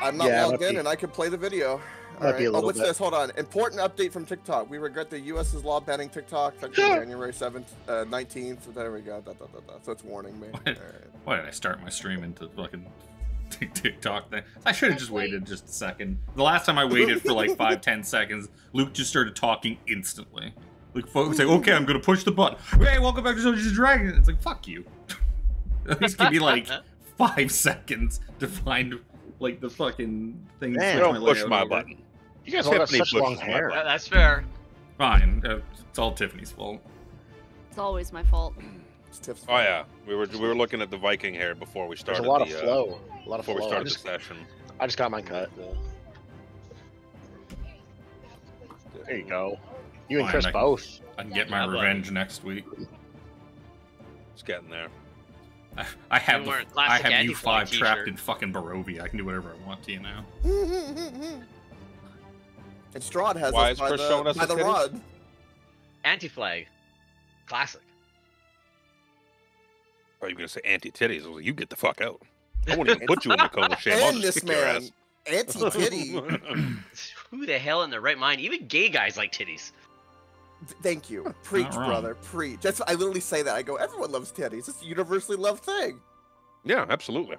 I'm not logged in, and I can play the video. All right. Oh, what's this? Hold on. Important update from TikTok. We regret the U.S.'s law banning TikTok effective January 7th, 19th. There we go. So it's warning me. Why did I start my stream into fucking TikTok thing? I should have just waited just a second. The last time I waited for like 5-10 seconds, Luke just started talking instantly. Like, folks say, okay, I'm gonna push the button. Hey, welcome back to Dungeons & Dragons. It's like, fuck you. At least give me like 5 seconds to find like the fucking thing. Man, don't push my button. You guys all got such long hair. That's fair. Fine. It's all Tiffany's fault. It's always my fault. Oh yeah, we were looking at the Viking hair before we started. There's a lot of flow. A lot of before flow. we started the session. I just got mine cut. There you go. You and Chris both. I can get my revenge next week. It's getting there. I have you 5 trapped in fucking Barovia. I can do whatever I want to you now. And Strahd has Why us is Chris showing us by the rod. Anti-flag. Classic. Oh, you're gonna say anti-titties? I was like, you get the fuck out. I won't even put you in the cone of shame. I'll And just this kick your man, ass. anti-titty. Who the hell in their right mind? Even gay guys like titties. Thank you. Preach, brother. Preach. I literally say that. I go, everyone loves titties. It's a universally loved thing. Yeah, absolutely.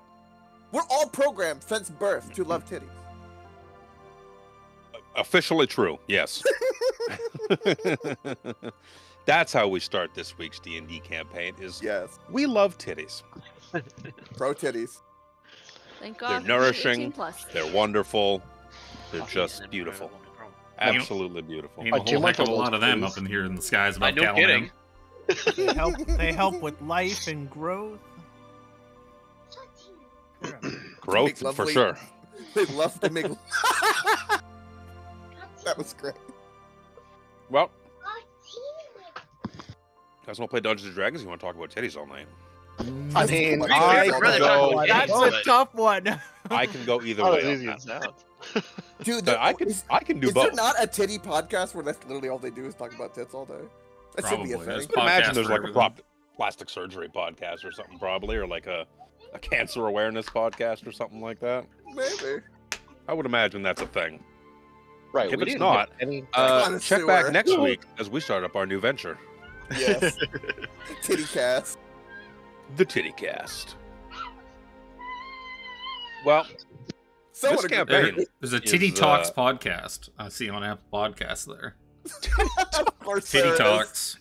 We're all programmed since birth to love titties. Officially true, yes. That's how we start this week's D&D campaign. Yes, we love titties. Pro titties. Thank God. They're nourishing. 18+. They're wonderful. They're just beautiful. Absolutely beautiful. A whole heck of a lot of them up in here in the skies about no kidding. They help with life and growth. Growth for sure. They love to make. That was great. Well, you guys want to play Dungeons & Dragons? You want to talk about titties all night? I mean, that's a tough one. I can go either way. Dude, I can do both. Is there not a titty podcast where that's literally all they do is talk about tits all day? That should be a thing. I imagine there's like a plastic surgery podcast or something, probably, or like a cancer awareness podcast or something like that. Maybe. I would imagine that's a thing. Right. If it's not, check back next week as we start up our new venture. Yes. Titty cast. The Titty Cast. Well, this campaign there's a Titty Talks podcast. I see on Apple Podcasts there. Of course, Titty Talks.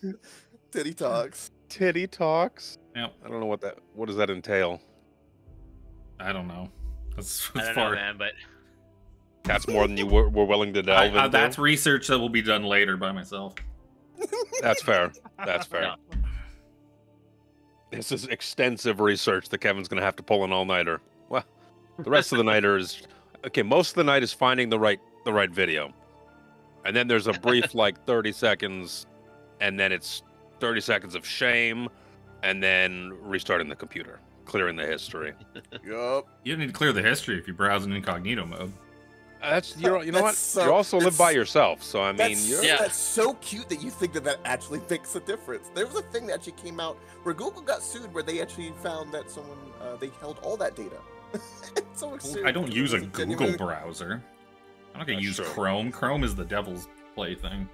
Titty Talks. Titty Talks. Yep. I don't know what does that entail. I don't know. That's I don't know, man, but that's more than you were willing to delve into. That's research that will be done later by myself. That's fair. That's fair. No. This is extensive research that Kevin's going to have to pull an all-nighter. Well, the rest of the nighter is okay. Most of the night is finding the right video, and then there's a brief like 30 seconds, and then it's 30 seconds of shame, and then restarting the computer, clearing the history. Yup. You don't need to clear the history if you browse in incognito mode. You know what? You also live by yourself, so I mean, that's so cute that you think that actually makes a difference. There was a thing that actually came out where Google got sued, where they actually found that someone they held all that data. So I don't use a Google browser. I'm not gonna use Chrome. Chrome is the devil's plaything.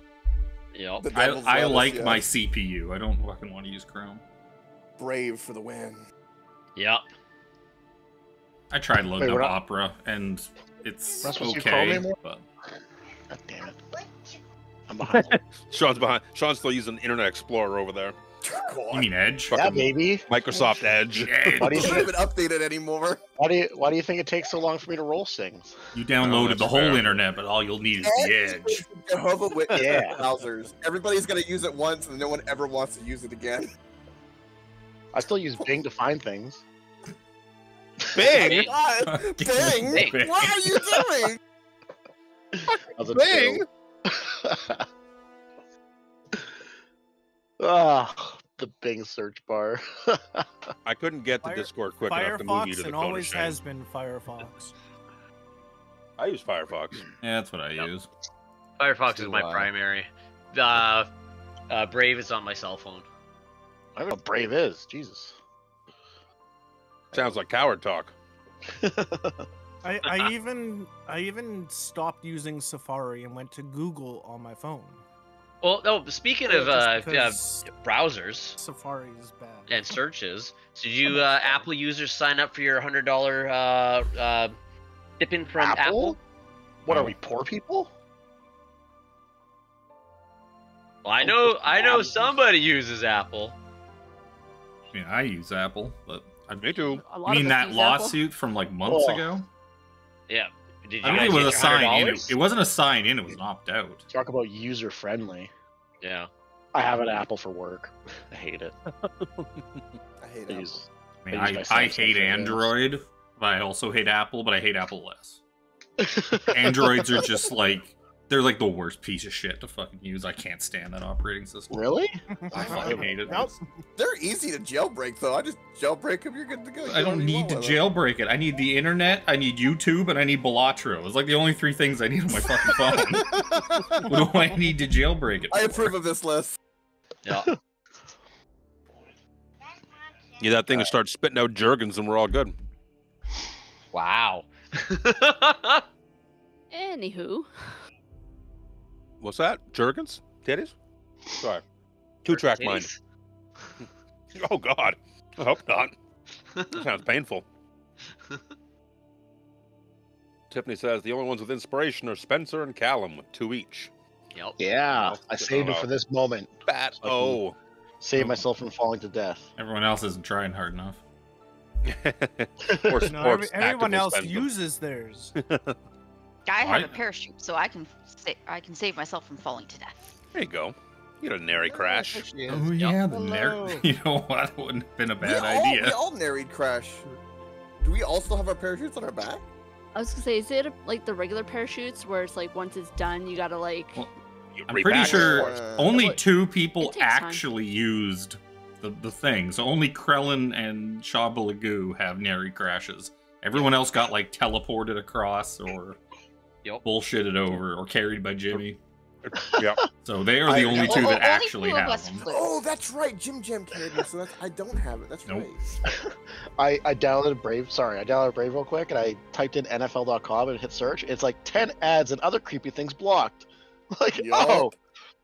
Yep. I like my CPU. I don't fucking want to use Chrome. Brave for the win. Yep. I tried loading up Opera, and it's okay, but... God damn it. I'm behind. Sean's behind. Sean's still using Internet Explorer over there. You mean Edge? Yeah, maybe. Microsoft Edge. Why do you don't even update it anymore. Why do you think it takes so long for me to roll things? You downloaded the whole internet, but all you'll need is the Edge. Jehovah Witness browsers. Everybody's gonna use it once, and no one ever wants to use it again. I still use Bing to find things. Bing? Bing? What are you doing? Bing? The Bing search bar. I couldn't get the Discord quick enough to move you to the code always has been Firefox. I use Firefox. Yeah, that's what I use. Firefox is my primary. Brave is on my cell phone. I don't know what Brave is. Jesus. Sounds like coward talk. I even stopped using Safari and went to Google on my phone. Well, no. Speaking of because browsers Safari is bad. and searches, so did you Apple users sign up for your $100 stipend from Apple? What are we, poor people? Well, I know somebody uses Apple. I mean, I use Apple, but Me too. A I lot mean of us that use Apple. lawsuit from like months Oh. ago. Yeah. Did you I don't guys think it was get a sign in. $100? It wasn't a sign in. It was an opt out. Talk about user friendly. Yeah. I have an Apple for work. I hate it. I hate Apple. Use- I mean, I use my I Samsung hate for Android, but I also hate Apple. But I hate Apple less. Androids are just like they're like the worst piece of shit to fucking use. I can't stand that operating system. Really? I fucking hate it. Nope. They're easy to jailbreak, though. I just jailbreak them. You're good to go. You I do don't what you need to want with 'em. jailbreak it. I need the internet, I need YouTube, and I need Balatro. It's like the only 3 things I need on my fucking phone. What do I need to jailbreak it I for? approve of this list. Yeah. Yeah, that thing to start spitting out Jergens and we're all good. Wow. Anywho. What's that? Jergens? Titties? Sorry. 2-track mind. Titties? Oh, God. I hope not. That sounds painful. Tiffany says the only ones with inspiration are Spencer and Callum with 2 each. Yep. Yeah, Oh, I saved it for this moment. Bat O. Save myself from falling to death. Everyone else isn't trying hard enough. Or No, everyone actively else spends them. uses theirs. I have Right. a parachute, so I can save myself from falling to death. There you go. You get a nary crash. Oh yeah, the Hello. You know what? Wouldn't have been a bad we idea. all narrate crash. Do we all still have our parachutes on our back? I was gonna say, is it like the regular parachutes where it's like once it's done, you gotta like. Well, You I'm pretty repack it. sure Uh, only it 2 people takes time. actually used the thing. So only Krellin and Shabalagoo have nary crashes. Everyone else got like teleported across or Yep. bullshitted over or carried by Jimmy. Yep. So they are the only 2 that Only actually 2 of have us them. flew. Oh, that's right. Jim Jam carried me, so that's, I don't have it. That's Nope. right. I downloaded Brave. Sorry, I downloaded Brave real quick, and I typed in NFL.com and hit search. It's like 10 ads and other creepy things blocked. Like, Yup. oh,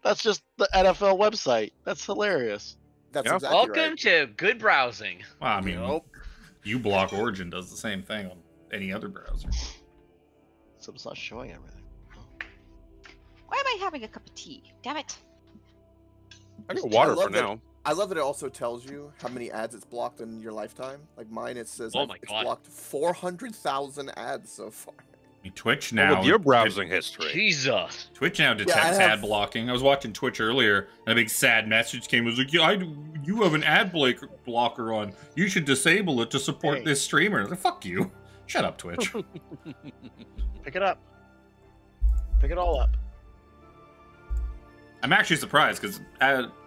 that's just the NFL website. That's hilarious. That's Yeah. exactly Welcome right. to good browsing. Well, I mean, Nope. uBlock Origin does the same thing on any other browser. So it's not showing everything. Why am I having a cup of tea? Damn it. I got water I love for that- now. I love that it also tells you how many ads it's blocked in your lifetime. Like mine, it says Oh my it's God. blocked 400,000 ads so far. I mean, Twitch Well, now. with your browsing history. Jesus. Twitch now detects I have- ad blocking. I was watching Twitch earlier, and a big sad message came. It was like, "Yeah, you have an ad blocker on. You should disable it to support Hey. this streamer." I was like, fuck you. Shut up, Twitch. Pick it up. Pick it all up. I'm actually surprised because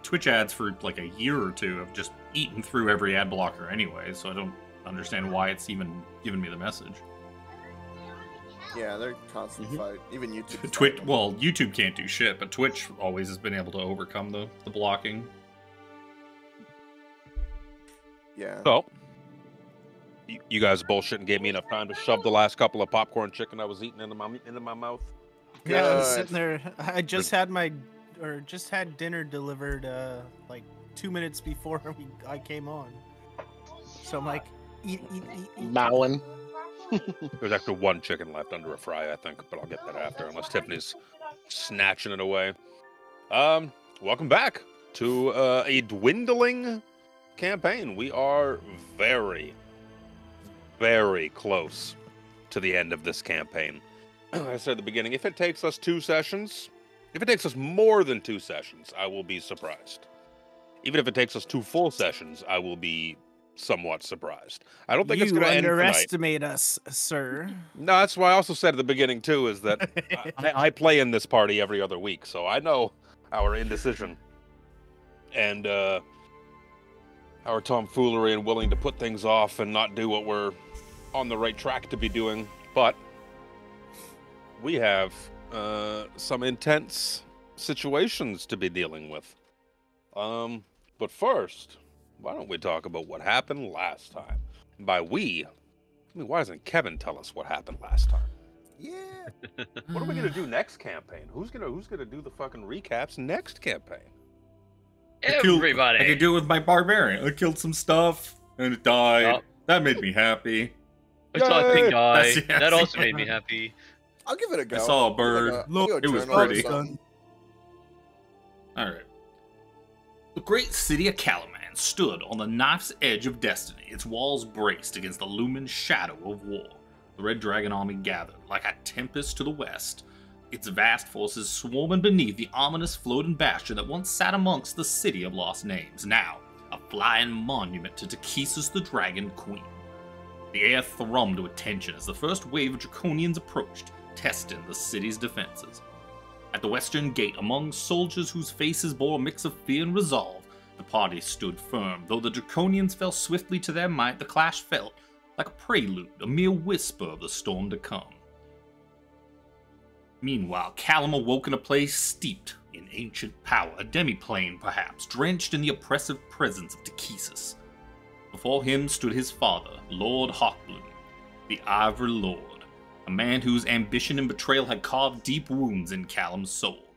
Twitch ads for like a year or 2 have just eaten through every ad blocker anyway. So I don't understand why it's even giving me the message. Yeah, they're constant fight. Even YouTube. Twitch, well, YouTube can't do shit, but Twitch always has been able to overcome the blocking. Yeah. So, you guys bullshitting gave me enough time to shove the last couple of popcorn chicken I was eating into my mouth. Yeah, I was Good. sitting there. I just had dinner delivered like 2 minutes before I came on. So I'm like, eat. Mowing. There's actually 1 chicken left under a fry, I think, but I'll get that after, unless Tiffany's snatching it away. Welcome back to a dwindling campaign. We are very, very close to the end of this campaign. I said at the beginning, if it takes us 2 sessions, if it takes us more than 2 sessions, I will be surprised. Even if it takes us 2 full sessions, I will be somewhat surprised. I don't think it's You going to end tonight. underestimate us, sir. No, that's why I also said at the beginning too, is that I play in this party every other week, so I know our indecision and our tomfoolery and willing to put things off and not do what we're on the right track to be doing. But we have some intense situations to be dealing with. But first, why don't we talk about what happened last time? By we, I mean, why doesn't Kevin tell us what happened last time? Yeah. What are we gonna do next campaign? Who's gonna do the fucking recaps next campaign? Everybody. I could do it with my barbarian. I killed some stuff and it died. Oh. That made me happy. I saw a thing die. That's- That also made me happy. I'll give it a go. I saw a bird. It was pretty. All right. The great city of Calaman stood on the knife's edge of destiny, its walls braced against the looming shadow of war. The Red Dragon army gathered like a tempest to the west, its vast forces swarming beneath the ominous floating bastion that once sat amongst the city of lost names, now a flying monument to Takesis the Dragon Queen. The air thrummed with tension as the first wave of Draconians approached, testing the city's defenses. At the western gate, among soldiers whose faces bore a mix of fear and resolve, the party stood firm. Though the Draconians fell swiftly to their might, the clash felt like a prelude, a mere whisper of the storm to come. Meanwhile, Callum awoke in a place steeped in ancient power, a demiplane perhaps, drenched in the oppressive presence of Takesis. Before him stood his father, Lord Hawkbloom, the Ivory Lord, a man whose ambition and betrayal had carved deep wounds in Callum's soul.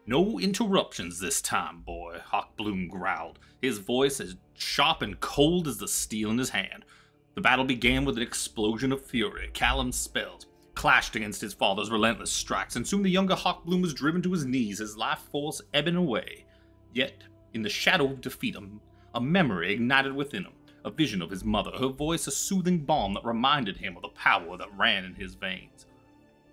No interruptions this time, boy, Hawkbloom growled, his voice as sharp and cold as the steel in his hand. The battle began with an explosion of fury. Callum's spells clashed against his father's relentless strikes, and soon the younger Hawkbloom was driven to his knees, his life force ebbing away. Yet, in the shadow of defeat, a memory ignited within him, a vision of his mother, her voice a soothing balm that reminded him of the power that ran in his veins.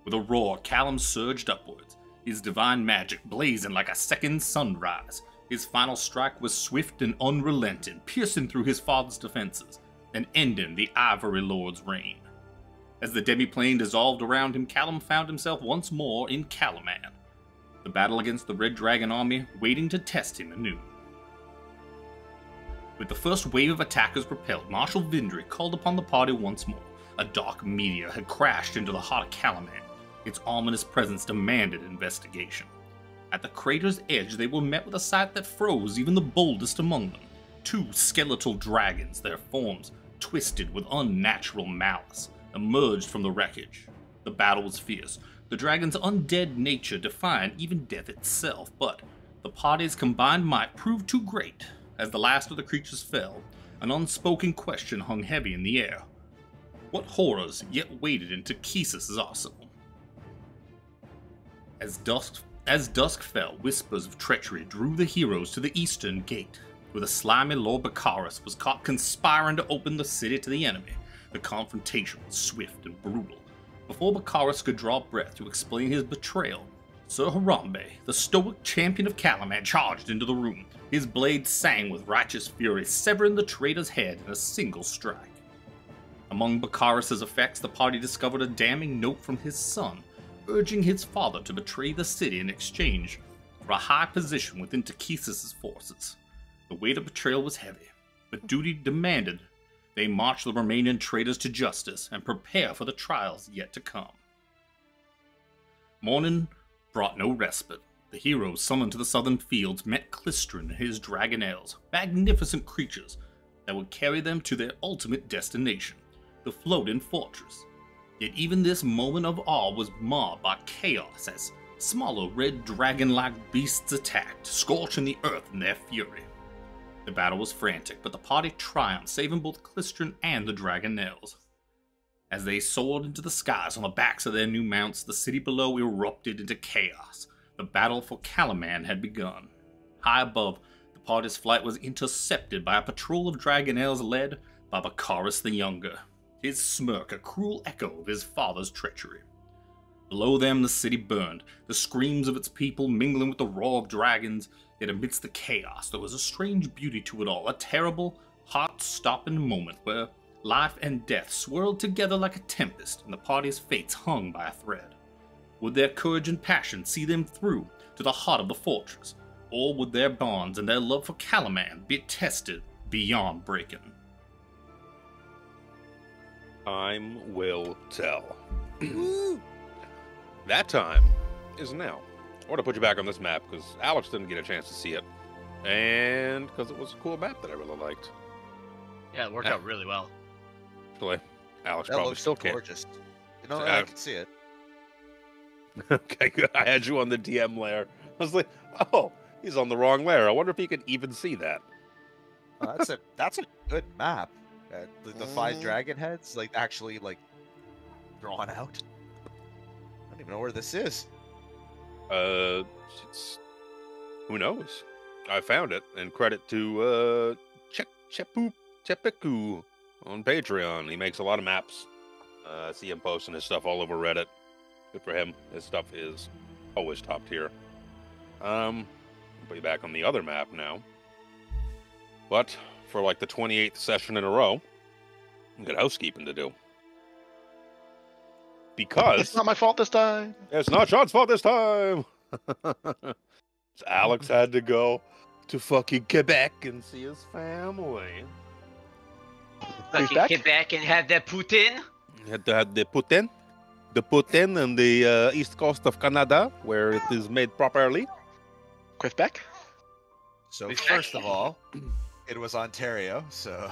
With a roar, Callum surged upwards, his divine magic blazing like a second sunrise. His final strike was swift and unrelenting, piercing through his father's defenses, and ending the Ivory Lord's reign. As the demiplane dissolved around him, Callum found himself once more in Calaman, the battle against the Red Dragon army waiting to test him anew. With the first wave of attackers propelled, Marshal Vindry called upon the party once more. A dark meteor had crashed into the heart of Calaman. Its ominous presence demanded investigation. At the crater's edge, they were met with a sight that froze even the boldest among them. Two skeletal dragons, their forms twisted with unnatural malice, emerged from the wreckage. The battle was fierce. The dragon's undead nature defied even death itself, but the party's combined might proved too great. As the last of the creatures fell, an unspoken question hung heavy in the air. What horrors yet waited in Takesis' arsenal? As dusk fell, whispers of treachery drew the heroes to the eastern gate, where the slimy Lord Baccharis was caught conspiring to open the city to the enemy. The confrontation was swift and brutal. Before Baccharis could draw breath to explain his betrayal, Sir Harambe, the stoic champion of Calaman, charged into the room. His blade sang with righteous fury, severing the traitor's head in a single strike. Among Baccharis' effects, the party discovered a damning note from his son, urging his father to betray the city in exchange for a high position within Takesis' forces. The weight of betrayal was heavy, but duty demanded they march the remaining traitors to justice and prepare for the trials yet to come. Morning brought no respite. The heroes summoned to the southern fields met Clistrin and his dragonelles, magnificent creatures that would carry them to their ultimate destination, the floating fortress. Yet even this moment of awe was marred by chaos as smaller red dragon-like beasts attacked, scorching the earth in their fury. The battle was frantic, but the party triumphed, saving both Clistrin and the dragonelles. As they soared into the skies on the backs of their new mounts, the city below erupted into chaos. The battle for Calaman had begun. High above, the party's flight was intercepted by a patrol of dragonelles led by Baccharis the Younger, his smirk a cruel echo of his father's treachery. Below them the city burned, the screams of its people mingling with the roar of dragons, yet amidst the chaos there was a strange beauty to it all, a terrible, heart-stopping moment where life and death swirled together like a tempest, and the party's fates hung by a thread. Would their courage and passion see them through to the heart of the fortress, or would their bonds and their love for Calaman be tested beyond breaking? Time will tell. That time is now. I want to put you back on this map because Alex didn't get a chance to see it, and because it was a cool map that I really liked. Yeah, it worked out really well. Actually, Alex That probably looks still can't. gorgeous. You know, So, I can see it. Okay, good. I had you on the DM layer. I was like, oh, he's on the wrong layer. I wonder if he can even see that. That's a good map. The 5 dragon heads, like actually like drawn out. I don't even know where this is. It's, who knows? I found it, and credit to Chepiku on Patreon. He makes a lot of maps. I see him posting his stuff all over Reddit. Good for him. His stuff is always top tier. I'll put you back on the other map now. But for like the 28th session in a row, I've got housekeeping to do. Because It's not my fault this time. it's not Sean's fault this time. So Alex had to go to fucking Quebec and see his family. Fucking back? get back and have that Putin. He had to have the Putin on the east coast of Canada, where it is made properly. Quebec? So first of all, it was Ontario, so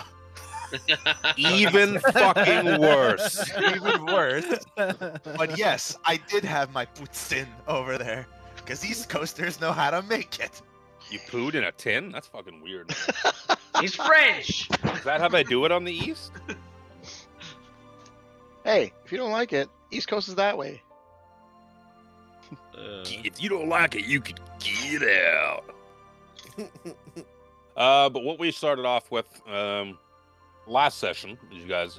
Even fucking worse. even worse. But yes, I did have my Putin over there, because East Coasters know how to make it. You pooed in a tin? That's fucking weird. He's French. Is that how they do it on the east? Hey, if you don't like it, East Coast is that way. If you don't like it, you can get out. But what we started off with last session, you guys,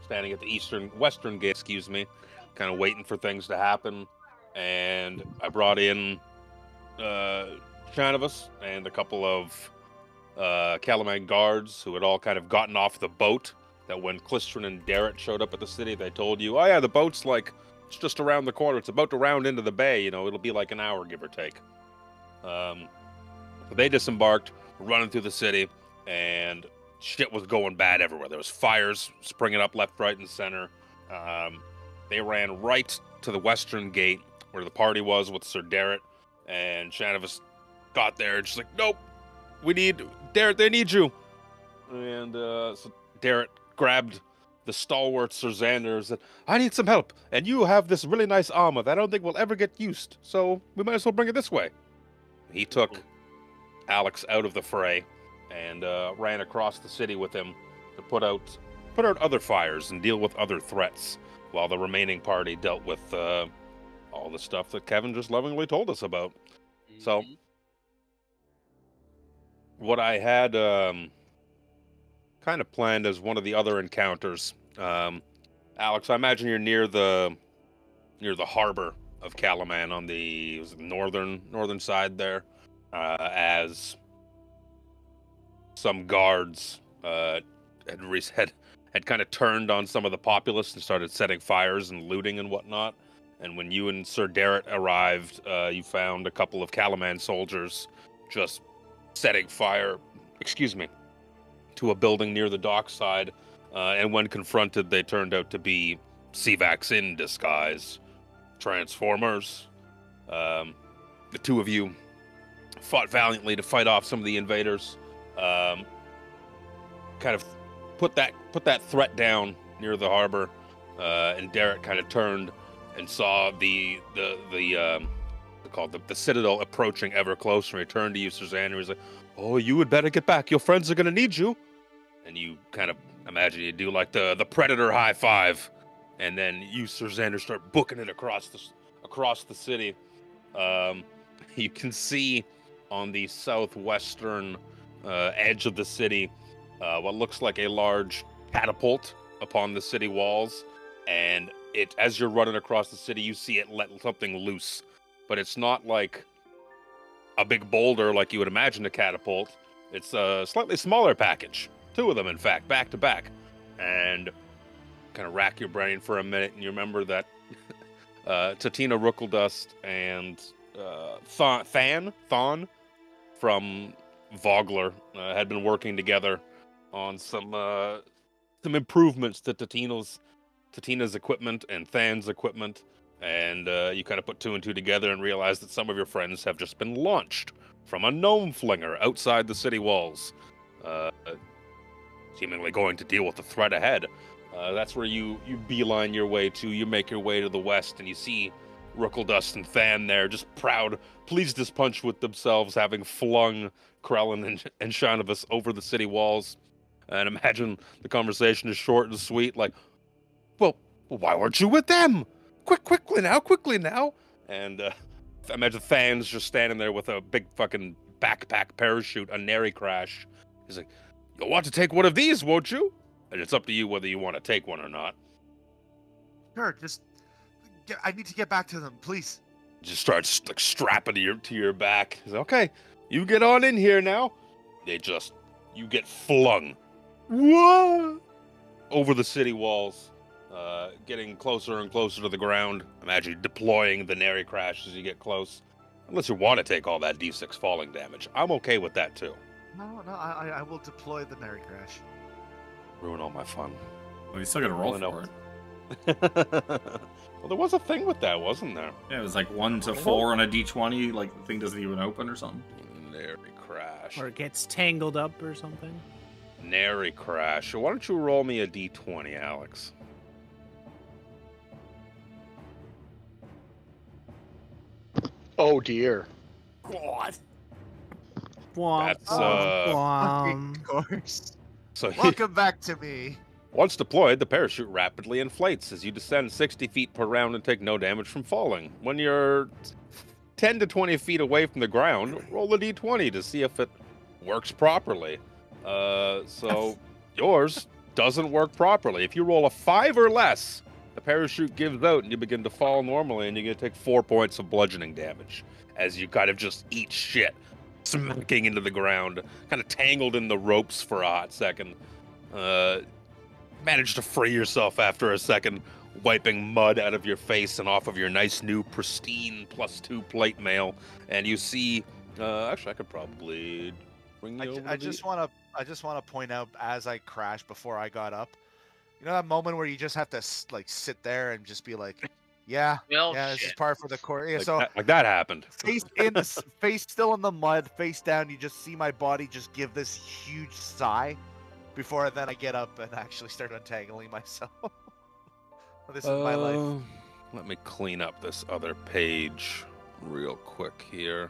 standing at the western gate, kind of waiting for things to happen, and I brought in Shanavus and a couple of Calaman guards who had all kind of gotten off the boat. That when Clistrin and Darrett showed up at the city, they told you, oh yeah, the boat's like, it's just around the corner. It's about to round into the bay. It'll be like an hour, give or take. They disembarked, running through the city, and shit was going bad everywhere. There was fires springing up left, right, and center. They ran right to the western gate where the party was with Sir Darrett, and Shanavus got there, and she's like, nope, Darrett, they need you. And so Darrett grabbed the stalwart Sir Xander and said, I need some help, and you have this really nice armor that I don't think we'll ever get used, so we might as well bring it this way. He took Alex out of the fray and ran across the city with him to put out other fires and deal with other threats, while the remaining party dealt with all the stuff that Kevin just lovingly told us about. So, what I had kind of planned as one of the other encounters, Alex, I imagine you're near the harbor of Calaman on the northern side there, as some guards had kind of turned on some of the populace and started setting fires and looting and whatnot. And when you and Sir Darrett arrived, you found a couple of Calaman soldiers just setting fire, to a building near the dockside. And when confronted, they turned out to be Sevacs in disguise, Transformers. The two of you fought valiantly to fight off some of the invaders. Kind of put that threat down near the harbor, and Darrett kind of turned and saw the citadel approaching ever closer. He turned to you, Suzanne, and he was like, "Oh, you would better get back. Your friends are gonna need you." And you kind of imagine you do like the Predator high five, and then you, Sir Xander, start booking it across the city. You can see on the southwestern edge of the city what looks like a large catapult upon the city walls, and as you're running across the city, you see it let something loose, but it's not like a big boulder like you would imagine a catapult. It's a slightly smaller package, 2 of them in fact, back to back. And kind of rack your brain for a minute, and you remember that Tatina Rookeldust and Thon from Vogler had been working together on some improvements to Tatina's equipment and Than's equipment, and you kind of put 2 and 2 together and realize that some of your friends have just been launched from a gnome flinger outside the city walls, seemingly going to deal with the threat ahead. That's where you beeline your way to. You make your way to the west, and you see Rookledust and Than there, just proud, pleased as punch with themselves, having flung Krellin and Shinavus over the city walls. And imagine the conversation is short and sweet, like, well, why weren't you with them? Quickly now. And imagine Than's just standing there with a big fucking backpack parachute, a nary crash. He's like, you'll want to take one of these, won't you? And it's up to you whether you want to take one or not. Sure, I need to get back to them, please. Just starts like strapping to your back. He's like, okay, you get on in here now. You get flung. Whoa! Over the city walls, getting closer and closer to the ground. Imagine deploying the nary crash as you get close. Unless you want to take all that D6 falling damage. I'm okay with that too. No, I will deploy the nary crash. Ruin all my fun. Well, you still got to roll for it. Well, there was a thing with that, wasn't there? Yeah, it was like 1 to 4 on a D20. Like the thing doesn't even open or something. Nary crash. Or it gets tangled up or something. Nary crash. Why don't you roll me a D20, Alex? Oh dear. God. That's of course. So Welcome back to me. Once deployed, the parachute rapidly inflates as you descend 60 feet per round and take no damage from falling. When you're 10 to 20 feet away from the ground, roll a D20 to see if it works properly. So yours doesn't work properly. If you roll a 5 or less, the parachute gives out and you begin to fall normally, and you're going to take 4 points of bludgeoning damage as you kind of just eat shit, smacking into the ground, kind of tangled in the ropes for a hot second. Managed to free yourself after a second, wiping mud out of your face and off of your nice new pristine +2 plate mail. And you see, actually, I could probably bring you over. I just want to point out as I crashed before I got up. You know that moment where you just have to like sit there and just be like, yeah, Well, this is par for the course. Yeah, Like that happened. Face still in the mud, face down. You just see my body just give this huge sigh before then I get up and actually start untangling myself. This is my life. Let me clean up this other page real quick here.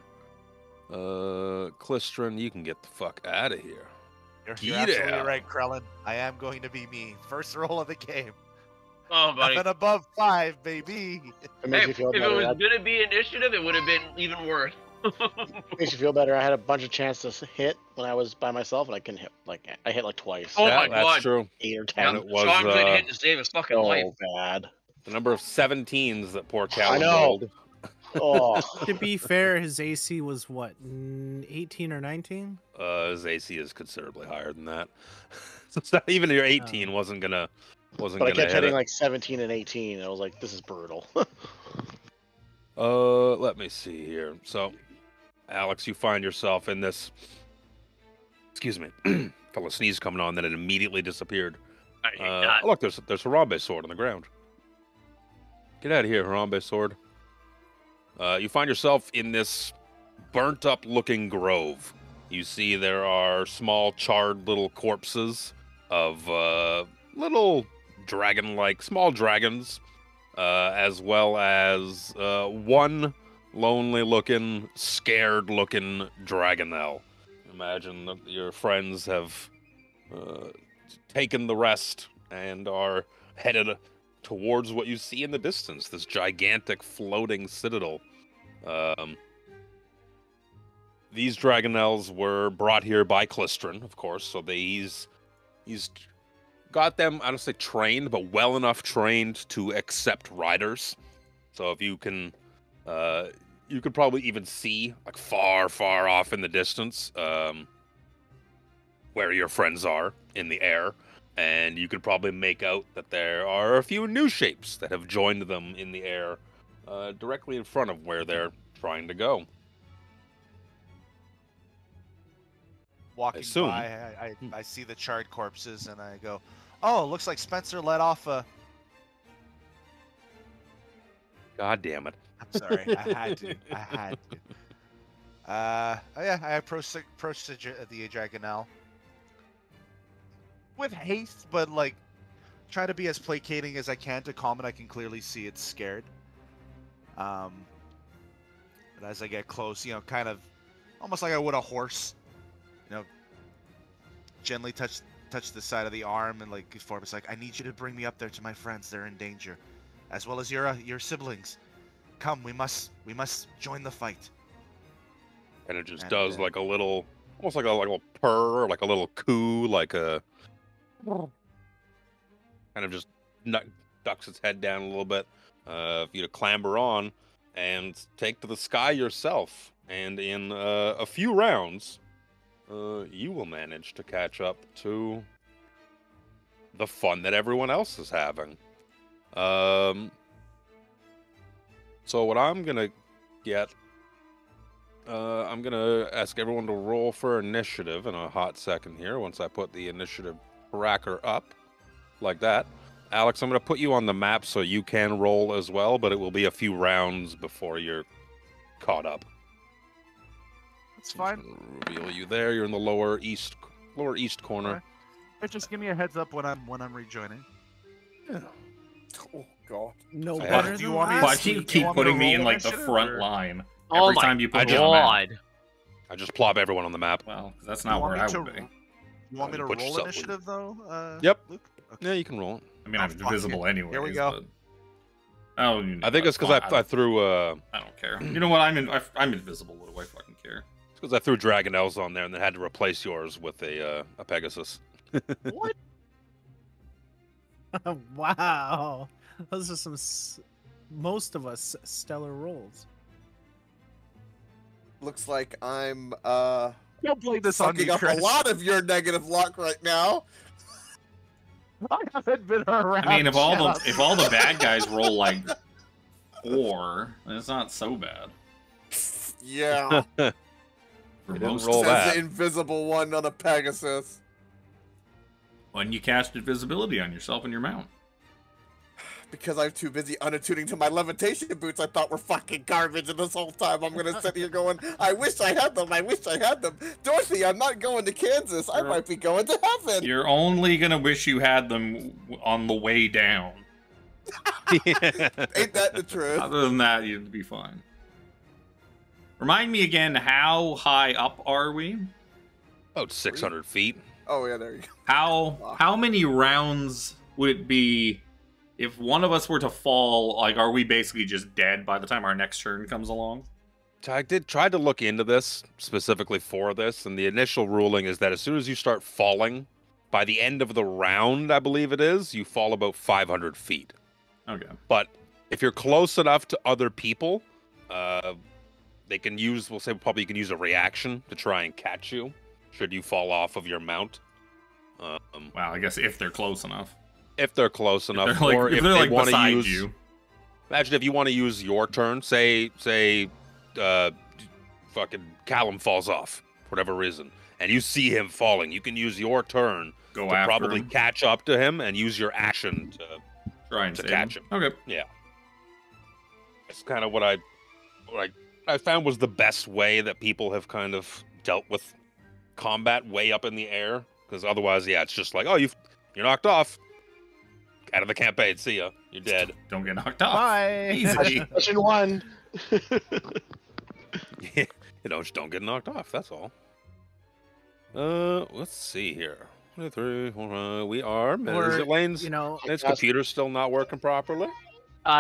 Klystron, you can get the fuck out of here. You're absolutely right, Krellin. I am going to be me. First roll of the game. Oh, buddy. Nothing above 5, baby. Hey, if it was going to be initiative, it would have been even worse. Makes you feel better. I had a bunch of chances to hit when I was by myself, and I couldn't hit. I hit like twice. Oh my God. That's true. 8 or 10. And it was Sean couldn't hit to save his fucking life. bad. the number of 17s that poor Cal I know. rolled. Oh, To be fair, his AC was what, 18 or 19? His AC is considerably higher than that. So it's not, even your 18 wasn't but I gonna kept hit hitting it. like 17 and 18. I was like, this is brutal. Let me see here. So, Alex, you find yourself in this. Excuse me. Felt a sneeze coming on, then it immediately disappeared. Look, there's Harambe's sword on the ground. Get out of here, Harambe's sword. You find yourself in this burnt-up-looking grove. You see there are small, charred little corpses of little dragon-like, small dragons, as well as one lonely-looking, scared-looking dragonelle. Imagine that your friends have taken the rest and are headed towards what you see in the distance, this gigantic floating citadel. These dragonelles were brought here by Klystron, of course, so he's got them, I don't say trained, but well enough trained to accept riders. So if you can, you could probably even see, like far, far off in the distance, where your friends are in the air. And you could probably make out that there are a few new shapes that have joined them in the air, directly in front of where they're trying to go. Walking assume. by, I see the charred corpses and I go, oh, looks like Spencer let off a... God damn it. I'm sorry, I had to. I approached the Dragonelle with haste, but like try to be as placating as I can to calm it. I can clearly see it's scared. But as I get close, you know, kind of almost like I would a horse, you know, gently touch the side of the arm and like before it's like, I need you to bring me up there to my friends. They're in danger, as well as your siblings. Come, we must join the fight. And it just does like a little, almost like a little purr, like a little coo, like a kind of just ducks its head down a little bit. For you to clamber on and take to the sky yourself. And in a few rounds, you will manage to catch up to the fun that everyone else is having. So what I'm gonna get, I'm gonna ask everyone to roll for initiative in a hot second here. Once I put the initiative tracker up, like that. Alex, I'm gonna put you on the map so you can roll as well, but it will be a few rounds before you're caught up. That's fine. Reveal you there. You're in the lower east corner. Right. But just give me a heads up when I'm rejoining. Yeah. Oh God. No Do better you than want me last to- Why do you week. keep want me to putting me in roll like the initiative, front or- line? Oh Every my time you put me on god. I just plop everyone on the map. Well, that's You not want where me I to would be. You want me to Put roll yourself in. initiative though? Yep. Luke? Yeah, you can roll it. I mean, I'm fuck invisible it. anyway. Here we go. Oh, you know, I think it's because I threw I don't care. You know what? I'm invisible. What do I fucking care? it's because I threw Dragonlance on there and then had to replace yours with a Pegasus. What? Wow. Those are some, most of us, stellar rolls. Looks like I'm Don't blame this on me, sucking up a Chris. lot of your negative luck right now. I haven't been around. I mean, if all Shut up. the bad guys roll like 4, then it's not so bad. Yeah. For didn't most roll of Says that. the invisible one on a Pegasus. when you cast invisibility on yourself and your mount. Because I'm too busy unattuning to my levitation boots, I thought were fucking garbage, and this whole time I'm gonna sit here going, I wish I had them, I wish I had them. Dorothy, I'm not going to Kansas, I might be going to heaven. You're only gonna wish you had them on the way down. Ain't that the truth? Other than that, you'd be fine. Remind me again, how high up are we? About 600 feet. Oh yeah, there you go. How many rounds would it be if one of us were to fall? Like, are we basically just dead by the time our next turn comes along? I did try to look into this specifically for this, and the initial ruling is that as soon as you start falling, by the end of the round, I believe it is, you fall about 500 feet. Okay. But if you're close enough to other people, they can use, we'll say probably you can use a reaction to try and catch you, should you fall off of your mount. Well, I guess if they're close enough. If they're close enough, If they're like, or if if they're they like want to beside use... you. Imagine if you want to use your turn, say, fucking Callum falls off for whatever reason, and you see him falling, you can use your turn Go to after probably him. catch up to him and use your action to Try and to save catch him. Okay. Yeah. It's kind of what I found was the best way that people have kind of dealt with combat way up in the air. Because otherwise, yeah, it's just like, oh, you're knocked off. Out of the campaign. See ya. You're dead. Don't get knocked off. Bye. Easy. Question 1. Just don't get knocked off. That's all. Let's see here. 1, 2, 3, 4, we are. Is it Lane's? His computer's still not working properly.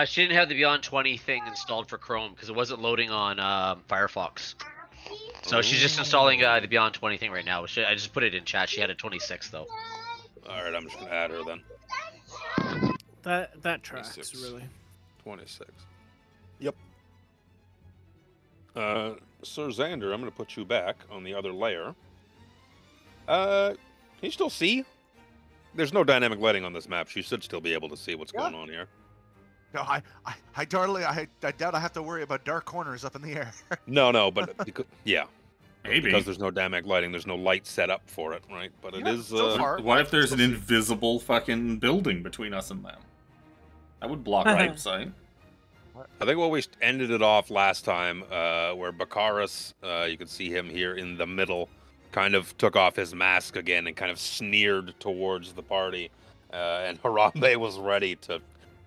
She didn't have the Beyond 20 thing installed for Chrome because it wasn't loading on Firefox. So she's just installing the Beyond 20 thing right now. I just put it in chat. She had a 26 though. All right, I'm just gonna add her then. That tracks 26. really. 26. Yep. Sir Xander, I'm gonna put you back on the other layer. Can you still see? There's no dynamic lighting on this map. So you should still be able to see what's going on here. No, I doubt I have to worry about dark corners up in the air. No, but yeah. Maybe. Because there's no dynamic lighting, there's no light set up for it, right? But it is. so far. What if there's an invisible fucking building between us and them? That would block line of sight. I think what we ended it off last time, where Bakaris, you could see him here in the middle, kind of took off his mask again and kind of sneered towards the party. and Harambe was ready to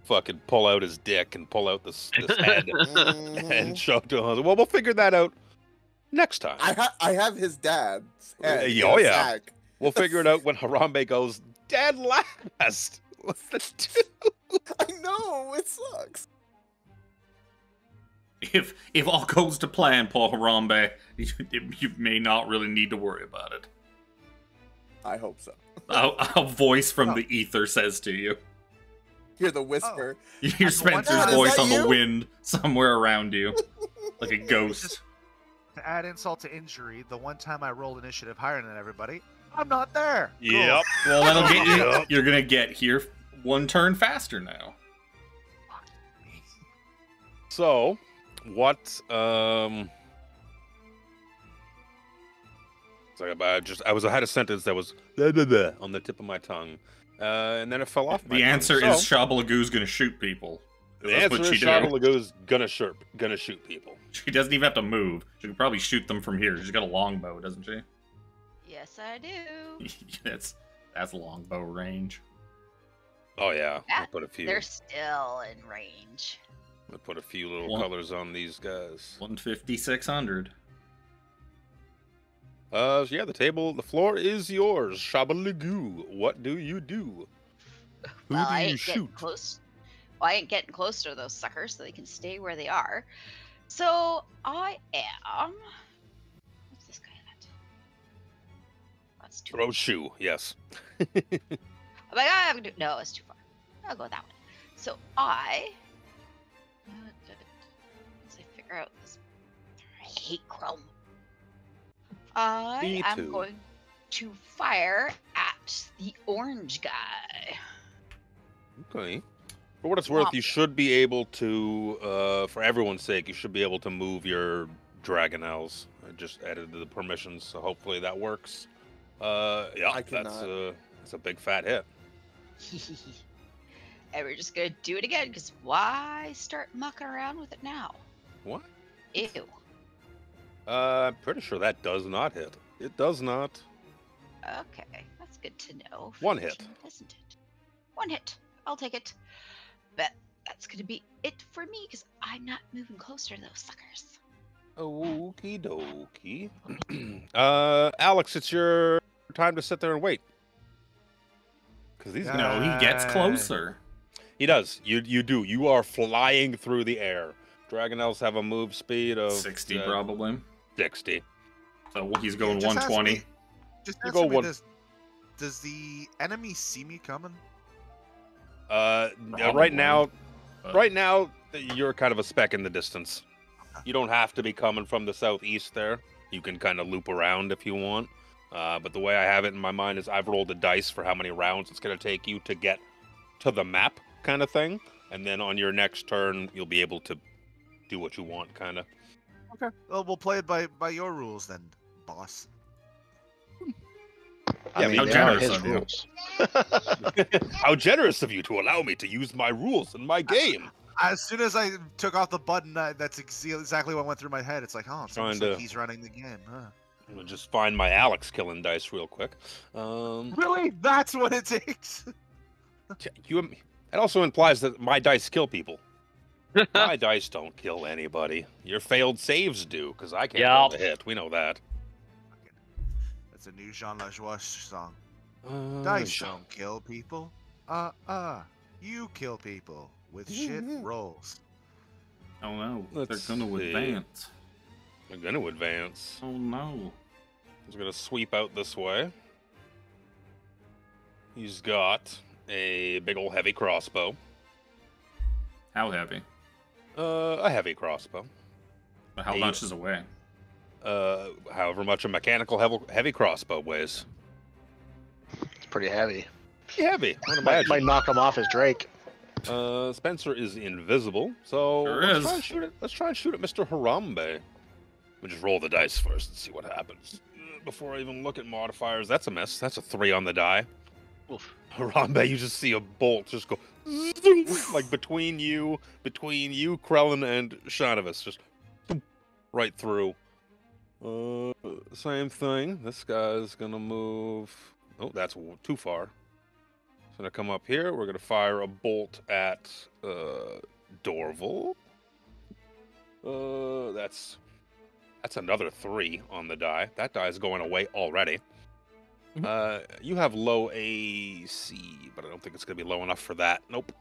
fucking pull out his dick and pull out this head and show it to him. Well, we'll figure that out next time. I have his dad's head. Oh, in a yeah. sack. We'll figure it out when Harambe goes dead last. What's the two? I know, it sucks. If all goes to plan, Paul Harambe, you may not really need to worry about it. I hope so. A voice from the ether says to you. Hear the whisper. You hear Spencer's Is voice that on the you? wind somewhere around you, like a ghost. To add insult to injury, the one time I rolled initiative higher than everybody, I'm not there. Cool. Yep. Well, that'll get you. You're gonna get here one turn faster now. So, what? I had a sentence that was blah, blah, blah, on the tip of my tongue, and then it fell off. The answer is Shabalagoo's gonna shoot people. The answer is Shabalagoo's gonna shoot people. She doesn't even have to move. She can probably shoot them from here. She's got a longbow, doesn't she? Yes, I do. that's longbow range. Oh yeah, Yeah, I'll put a few. They're still in range. I'll put a few little colors on these guys. 150, 600. Yeah, the floor is yours, Shabalagoo. What do you do? Who Well, do I you ain't getting shoot? close. Well, I ain't getting close to those suckers, so they can stay where they are. So I am. What's this guy at? That's too. Throw shoe, yes. Oh my god, I'm gonna do. No, it's too far. I'll go that one. So I. As I figure out this. I hate Chrome. I Me am too. going to fire at the orange guy. Okay. For what it's worth, you should be able to, for everyone's sake, you should be able to move your Dragonlance. I just added the permissions, so hopefully that works. Yeah, I cannot. that's a big fat hit. And we're just gonna do it again, because why start mucking around with it now? What? Ew. I'm pretty sure that does not hit. It does not. Okay, that's good to know. One hit. Isn't it? One hit. I'll take it. But that's gonna be it for me, because I'm not moving closer to those suckers. Okie dokie. Alex, it's your time to sit there and wait. Because these No, he gets closer. He does. You do. You are flying through the air. Dragonelles have a move speed of 60 probably. 60. So he's going Just ask 120. me- Just You answer go me one- this. Does the enemy see me coming? Right now, you're kind of a speck in the distance. You don't have to be coming from the southeast there. You can kind of loop around if you want. But the way I have it in my mind is I've rolled a dice for how many rounds it's going to take you to get to the map kind of thing. And then on your next turn, you'll be able to do what you want, kind of. Okay. Well, we'll play it by your rules then, boss. I mean, how they are generous his of you. rules. How generous of you to allow me to use my rules in my game. As soon as I took off the button, that's exactly what went through my head. It's like, oh, it's almost Trying like to- he's running the game. Huh? I'm gonna just find my Alex killing dice real quick. Really? That's what it takes? It also implies that my dice kill people. My dice don't kill anybody. Your failed saves do, because I can't roll the hit. We know that. That's a new Jean Lajoie song. Uh, Dice don't kill people. You kill people with shit rolls. Oh no, Let's they're going to see. advance. They're gonna advance. Oh no. He's gonna sweep out this way. He's got a big old heavy crossbow. How heavy? A heavy crossbow. But how much is away? However much a mechanical heavy crossbow weighs. It's pretty heavy. Pretty heavy. I'd Might imagine. knock him off his Drake. Spencer is invisible, so Sure let's is. try and shoot it. Let's try and shoot at Mr. Harambe. We'll just roll the dice first and see what happens. Before I even look at modifiers, that's a miss. That's a 3 on the die. Oof. Harambe, you just see a bolt just go zoom, like between you, Krellin, and Shanavis, just boom, right through. Same thing. This guy's gonna move. Oh, that's too far. gonna come up here. We're gonna fire a bolt at Dorval. That's another 3 on the die. That die is going away already. You have low AC, but I don't think it's gonna be low enough for that. Nope.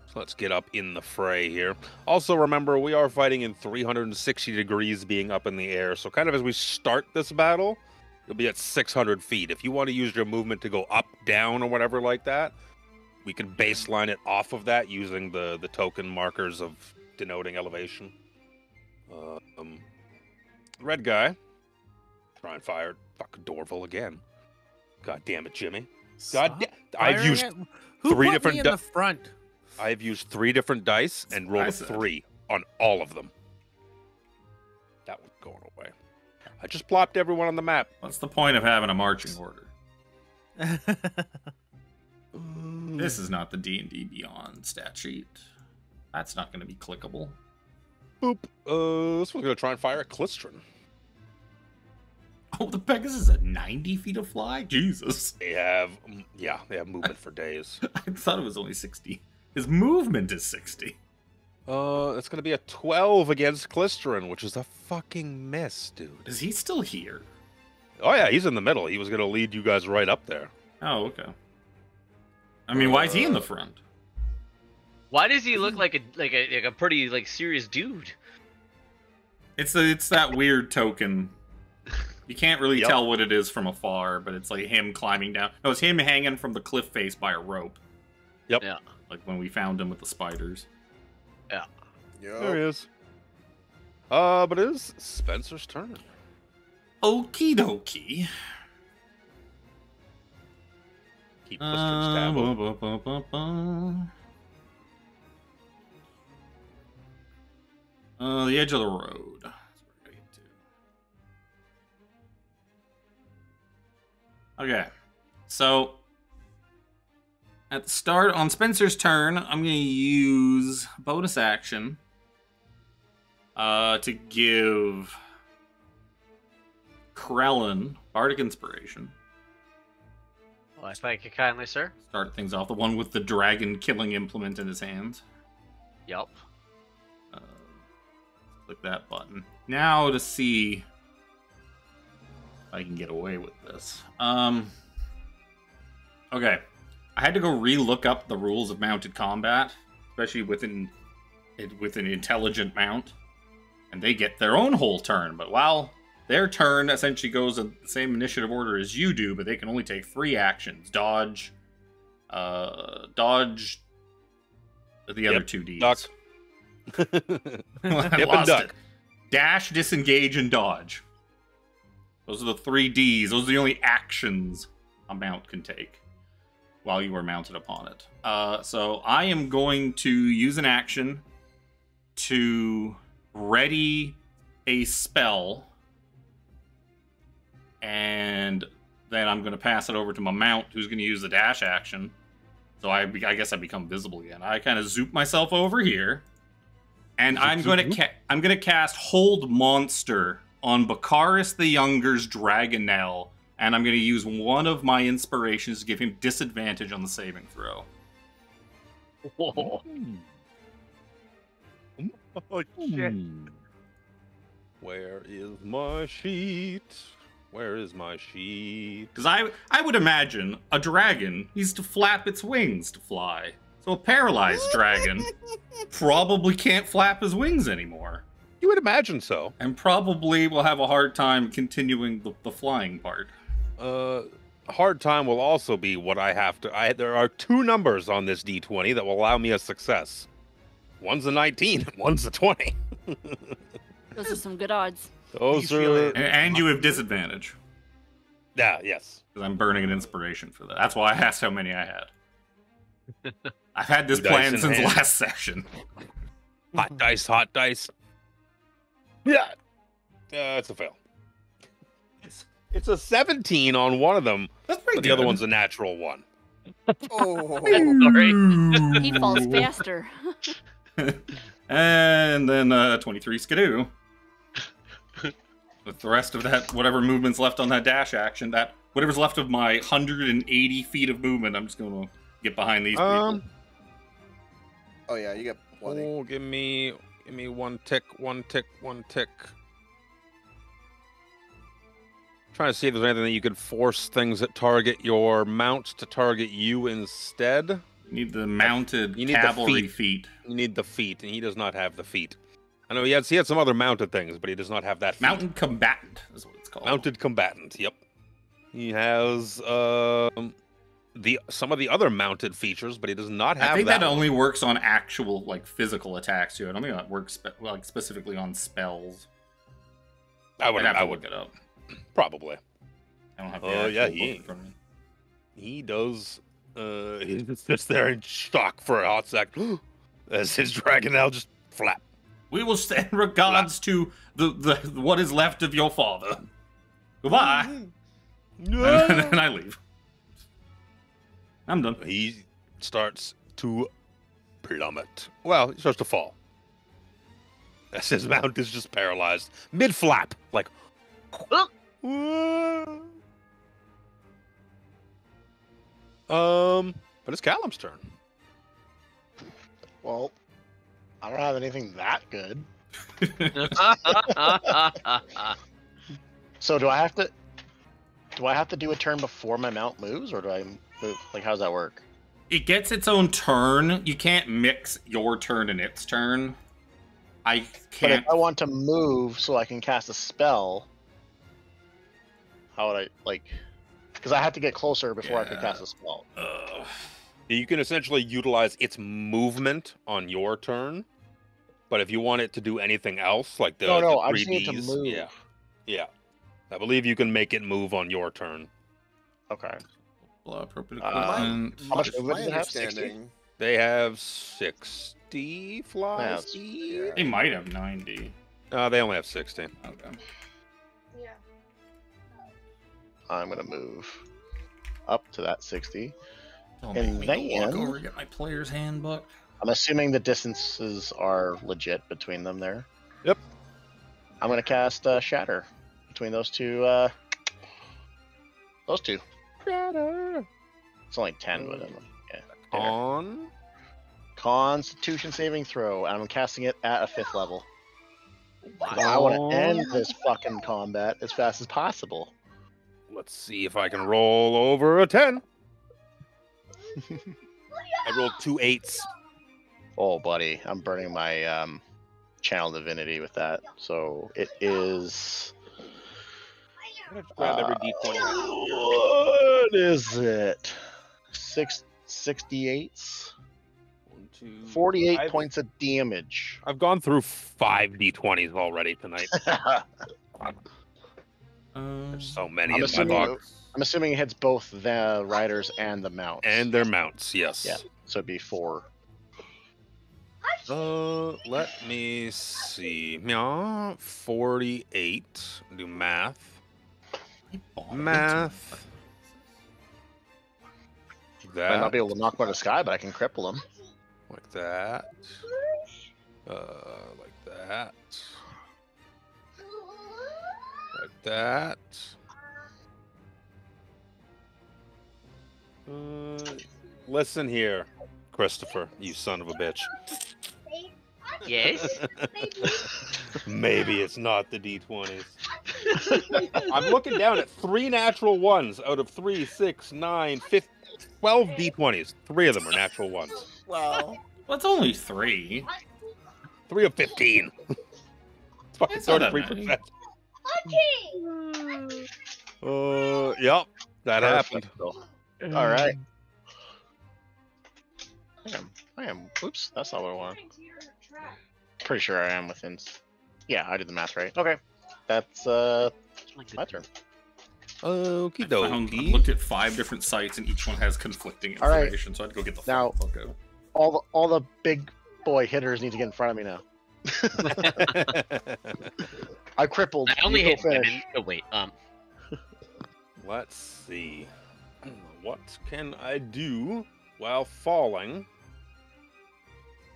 So let's get up in the fray here. Also, remember, we are fighting in 360 degrees being up in the air. So kind of as we start this battle, you'll be at 600 feet. If you want to use your movement to go up, down, or whatever like that, we can baseline it off of that using the token markers of denoting elevation. Red guy. Try and fire fucking Dorval again. God damn it, Jimmy. I've used three different in the front. I've used 3 different dice and rolled a 3 on all of them. That one's going away. I just plopped everyone on the map. What's the point of having a marching order? This is not the D&D Beyond stat sheet. That's not going to be clickable. Boop. This one's going to try and fire a Clistron. Oh, the Pegasus is at 90 feet of fly? Jesus. They have movement for days. I thought it was only 60. His movement is 60. It's going to be a 12 against Clistron, which is a fucking miss, dude. Is he still here? Oh, yeah, he's in the middle. He was going to lead you guys right up there. Oh, okay. I mean, why is he in the front? Why does he look like a pretty serious dude? It's that weird token. You can't really tell what it is from afar, but it's like him climbing down. No, it's him hanging from the cliff face by a rope. Yep. Yeah. Like when we found him with the spiders. Yeah. There he is. But it is Spencer's turn. Okie dokie. Keep Clistron's tab open. The edge of the road. That's what we're going to do. Okay. So, at the start, on Spencer's turn, I'm going to use bonus action to give Krellin Bardic Inspiration. Well, I thank you kindly, sir. Start things off. The one with the dragon killing implement in his hands. Yep. Click that button. Now to see if I can get away with this. Okay. I had to go re-look up the rules of mounted combat, especially with an intelligent mount. And they get their own whole turn, but while their turn essentially goes in the same initiative order as you do, but they can only take 3 actions. Dodge, the other 2 Ds. Duck. I lost it. Dash, disengage, and dodge. Those are the 3 Ds. Those are the only actions a mount can take while you are mounted upon it. So I am going to use an action to ready a spell, and then I'm going to pass it over to my mount, who's going to use the dash action. So I guess I become visible again. I kind of zoop myself over here, and I'm going to cast Hold Monster on Bakaris the Younger's Dragonelle, and I'm going to use one of my inspirations to give him disadvantage on the saving throw. Whoa. Oh, shit. Where is my sheet? Where is my sheet? Because I would imagine a dragon needs to flap its wings to fly. So a paralyzed dragon probably can't flap his wings anymore. You would imagine so. And probably will have a hard time continuing the flying part. Hard time will also be what I have to... There are 2 numbers on this D20 that will allow me a success. One's a 19, and one's a 20. Those are some good odds. Those are... And you have disadvantage. Yeah, yes. Because I'm burning an inspiration for that. That's why I asked how many I had. I've had this 2 dice plan in since hand. last session. Hot dice, hot dice. Yeah. It's a fail. It's a 17 on one of them, That's pretty but the good. other one's a natural 1. Oh. Sorry. He falls faster. And then 23 skidoo. with the rest of that, whatever movement's left on that dash action, that whatever's left of my 180 feet of movement, I'm just going to get behind these people. Oh yeah, you get plenty. Oh, give me one tick. Trying to see if there's anything that you could force things that target your mount to target you instead. You need the mounted You need cavalry the feet. You need the feet, and he does not have the feet. I know he had some other mounted things, but he does not have that feat. Mounted combatant is what it's called. Mounted combatant. Yep. He has some of the other mounted features, but he does not have. I think that that one. only works on actual like physical attacks too. I don't think that works like specifically on spells. I would look it up. Probably. I don't have. Oh yeah, book in front of me. he does. He sits there in shock for a hot sec as his dragonel just flap. We will send regards to the what is left of your father. Goodbye. And then I leave. I'm done. He starts to plummet. Well, he starts to fall. As his mount is just paralyzed. Mid-flap. Like... But it's Callum's turn. Well, I don't have anything that good. So do I have to do a turn before my mount moves, or do I move? Like, how does that work? It gets its own turn. You can't mix your turn and its turn. I But can't. if I want to move so I can cast a spell, how would I, like... Because I have to get closer before I can cast a spell. You can essentially utilize its movement on your turn, but if you want it to do anything else, like the No, the I just need to 3Ds, move. yeah. I believe you can make it move on your turn. Okay. Appropriate How equipment. much My movement does it have? 60? understanding. They have 60 fly Yeah, speed. They might have 90. They only have 60. Okay. I'm gonna move up to that 60. Don't And make me go walk then- over and get my player's handbook. I'm assuming the distances are legit between them there. Yep. I'm gonna cast Shatter between those two. Those two. Shatter. It's only 10, but yeah. There. On. Constitution saving throw. And I'm casting it at a 5th level. I want to end this fucking combat as fast as possible. Let's see if I can roll over a 10. I rolled 2 8s. Oh, buddy, I'm burning my channel divinity with that. So it is. I'm gonna grab every D20. What is it? 68s. 1, 2, 48 5. points of damage. I've gone through 5 D20s already tonight. There's so many in my box. I'm assuming it hits both the riders and the mounts. And their mounts, yes. Yeah, so it'd be 4. Let me see. Yeah, 48. Do math. Math. Might not That. be able to knock him out of the sky, but I can cripple him. Like that. Like that. Like that. Listen here, Christopher, you son of a bitch. Yes. Maybe it's not the D20s. I'm looking down at 3 natural ones out of 3, 6, 9, 15, 12 D20s. 3 of them are natural ones. Wow. Well, it's only 3. 3 of 15. It's fucking It's not that 33%. Yep, that happened. All right. I am. Oops, that's not what I want. Pretty sure I am within. Yeah, I did the math right. Okay, that's my turn. Okie I've dokie. looked at 5 different sites and each one has conflicting All right. information, so I had to go get the Now- fuck out. All the big boy hitters need to get in front of me now. I crippled. I only You go hit finish. women. Oh wait. Let's see. What can I do while falling?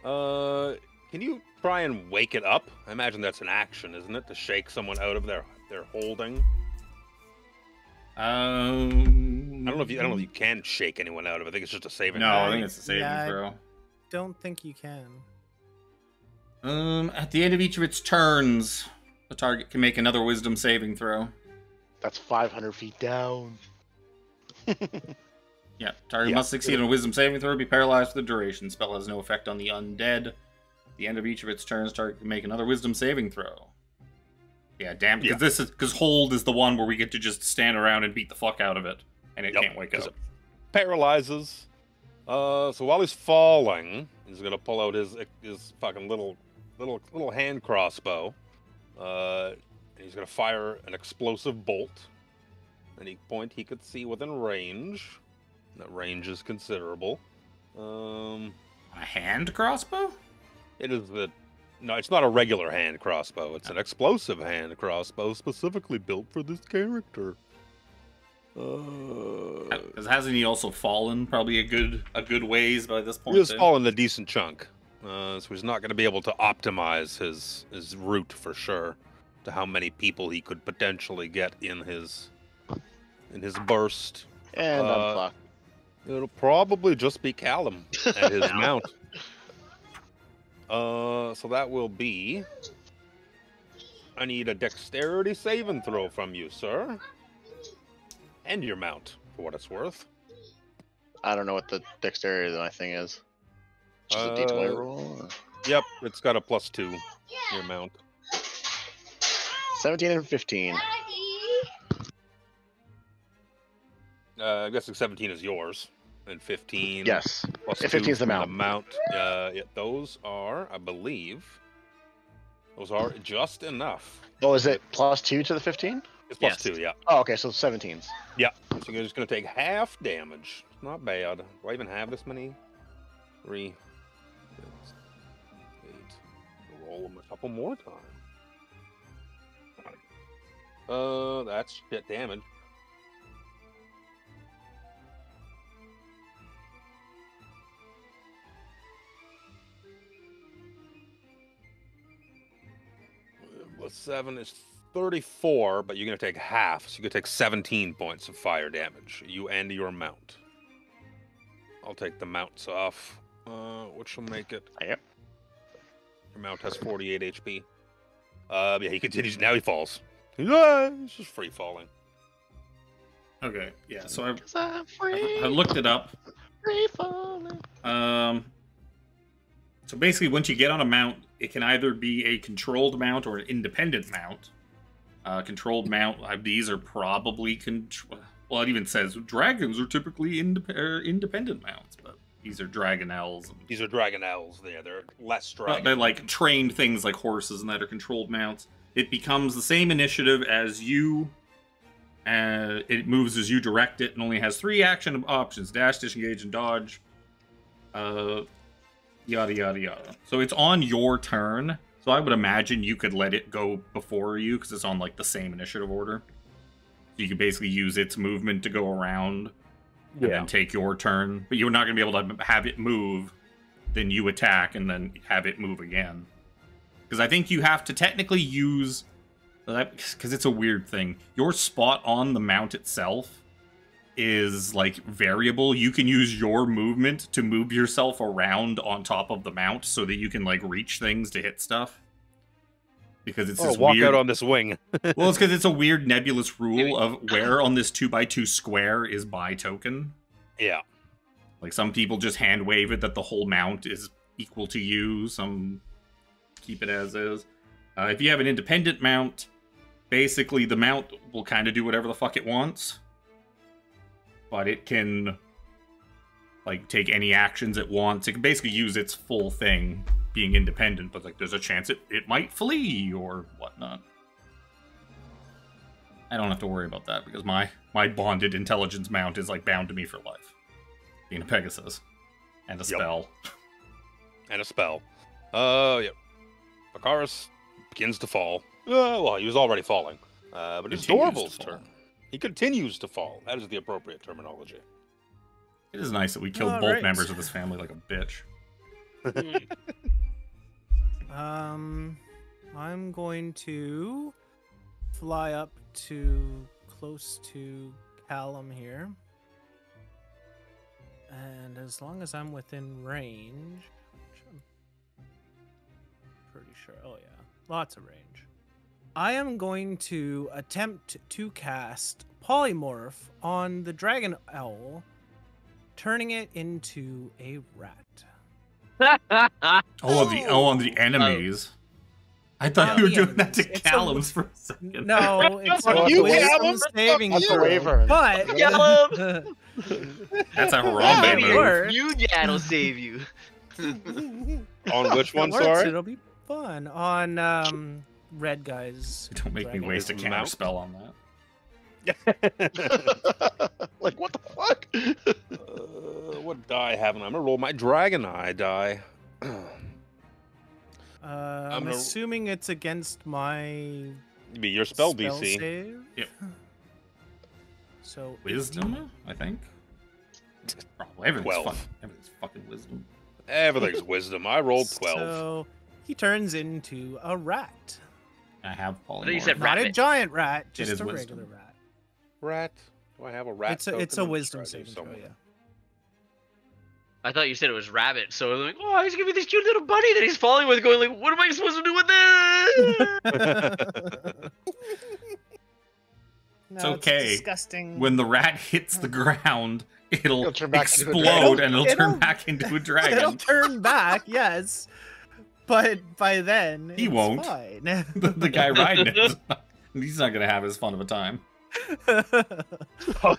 Can you try and wake it up? I imagine that's an action, isn't it? To shake someone out of their holding. I don't know if you can shake anyone out of it. I think it's just a saving throw. No, I think it's a saving throw. Don't think you can. At the end of each of its turns, the target can make another wisdom saving throw. That's 500 feet down. Yeah, target must succeed on a wisdom saving throw or be paralyzed for the duration. Spell has no effect on the undead. At the end of each of its turns, target can make another wisdom saving throw. Yeah, damn, because hold is the one where we get to just stand around and beat the fuck out of it, and it can't wake up. It paralyzes. So while he's falling, he's gonna pull out his fucking little hand crossbow. And he's gonna fire an explosive bolt. Any point he could see within range. That range is considerable. A hand crossbow? It is no, it's not a regular hand crossbow. It's an explosive hand crossbow specifically built for this character. Because hasn't he also fallen probably a good ways by this point? He has fallen a decent chunk, so he's not going to be able to optimize his route for sure to how many people he could potentially get in his burst. And unfuck. It'll probably just be Callum at his mount. So that will be. I need a dexterity saving throw from you, sir. And your mount, for what it's worth. I don't know what the dexterity of my thing is. Just a D20 roll? Or... Yep, it's got a +2, your mount. 17 and 15. I'm guessing 17 is yours. And 15. Yes. Plus 15 is the mount. Yeah, those are, I believe, just enough. Oh, is it +2 to the 15? It's +2, yeah. Oh, okay, so 17s. Yeah. So you're just going to take half damage. Not bad. Do I even have this many? 3, 6, 8. Roll them a couple more times. That's shit damage. +7 is 34, but you're going to take half, so you're going to take 17 points of fire damage. You and your mount. I'll take the mounts off, which will make it... Yep. Your mount has 48 HP. Yeah, he continues. Now he falls. He's just free falling. Okay, yeah, so I looked it up. Free falling. So basically, once you get on a mount, it can either be a controlled mount or an independent mount. Controlled mount, these are probably well, it even says dragons are typically independent mounts, but these are dragonels. These are dragonels. They're less dragon. They're like trained things like horses and that are controlled mounts. It becomes the same initiative as you. It moves as you direct it and only has 3 action options: dash, disengage, and dodge. Yada, yada, yada. So it's on your turn. So I would imagine you could let it go before you because it's on like the same initiative order. So you could basically use its movement to go around and then take your turn. But you're not going to be able to have it move, then you attack, and then have it move again. Because I think you have to technically use... Because it's a weird thing. Your spot on the mount itself is like variable. You can use your movement to move yourself around on top of the mount so that you can like reach things to hit stuff. Because it's this walk weird... out on this wing. Well, it's because it's a weird nebulous rule of where on this 2x2 square is by token. Yeah. Like some people just hand wave it that the whole mount is equal to you. Some keep it as is. If you have an independent mount, basically the mount will kind of do whatever the fuck it wants. But it can, like, take any actions it wants. It can basically use its full thing, being independent, but, like, there's a chance it might flee or whatnot. I don't have to worry about that, because my bonded intelligence mount is, like, bound to me for life. Being a Pegasus. And a spell. And a spell. Yep. Bakaris begins to fall. Well, he was already falling. But it's Dorval's turn. He continues to fall. That is the appropriate terminology. It is nice that we killed both members of this family like a bitch. I'm going to fly up to close to Callum here. And as long as I'm within range, which I'm pretty sure, oh yeah, lots of range. I am going to attempt to cast Polymorph on the Dragon Owl, turning it into a rat. On the enemies. I thought you were doing that to It's a- Callum's for a second. No, it's Fuck a you, wisdom Callum. saving That's a throw. Wyvern. But Callum! That's a Yeah, Harambe it move. works. You dad'll save you. On which one, It works, sorry? It'll be fun on red guys. Don't make me Dragon. waste a Mount? counter spell on that. Like, what the fuck? What die haven't I? I'm gonna roll my Dragon Eye die. I'm gonna- assuming it's against my It'd be your spell DC. save. Yep. So Wisdom, I think. Probably everything's 12. fucking wisdom. Everything's wisdom. I rolled 12. So he turns into a rat. I have polymorph. You said Not a rabbit. giant rat, It just is a wisdom. regular rat. Rat? Do I have a rat? It's a token? wisdom Let's try to saving do throw, something. yeah. I thought you said it was rabbit, so I'm like, oh, he's giving me this cute little bunny that he's falling with, going like, what am I supposed to do with this? It's okay. Disgusting. When the rat hits the ground, it'll It'll turn back into a explode dragon. and it'll turn It'll- back into a It'll dragon. turn back, yes. But by then, He it's won't. Fine. The guy riding it, he's not gonna have as fun of a time. Could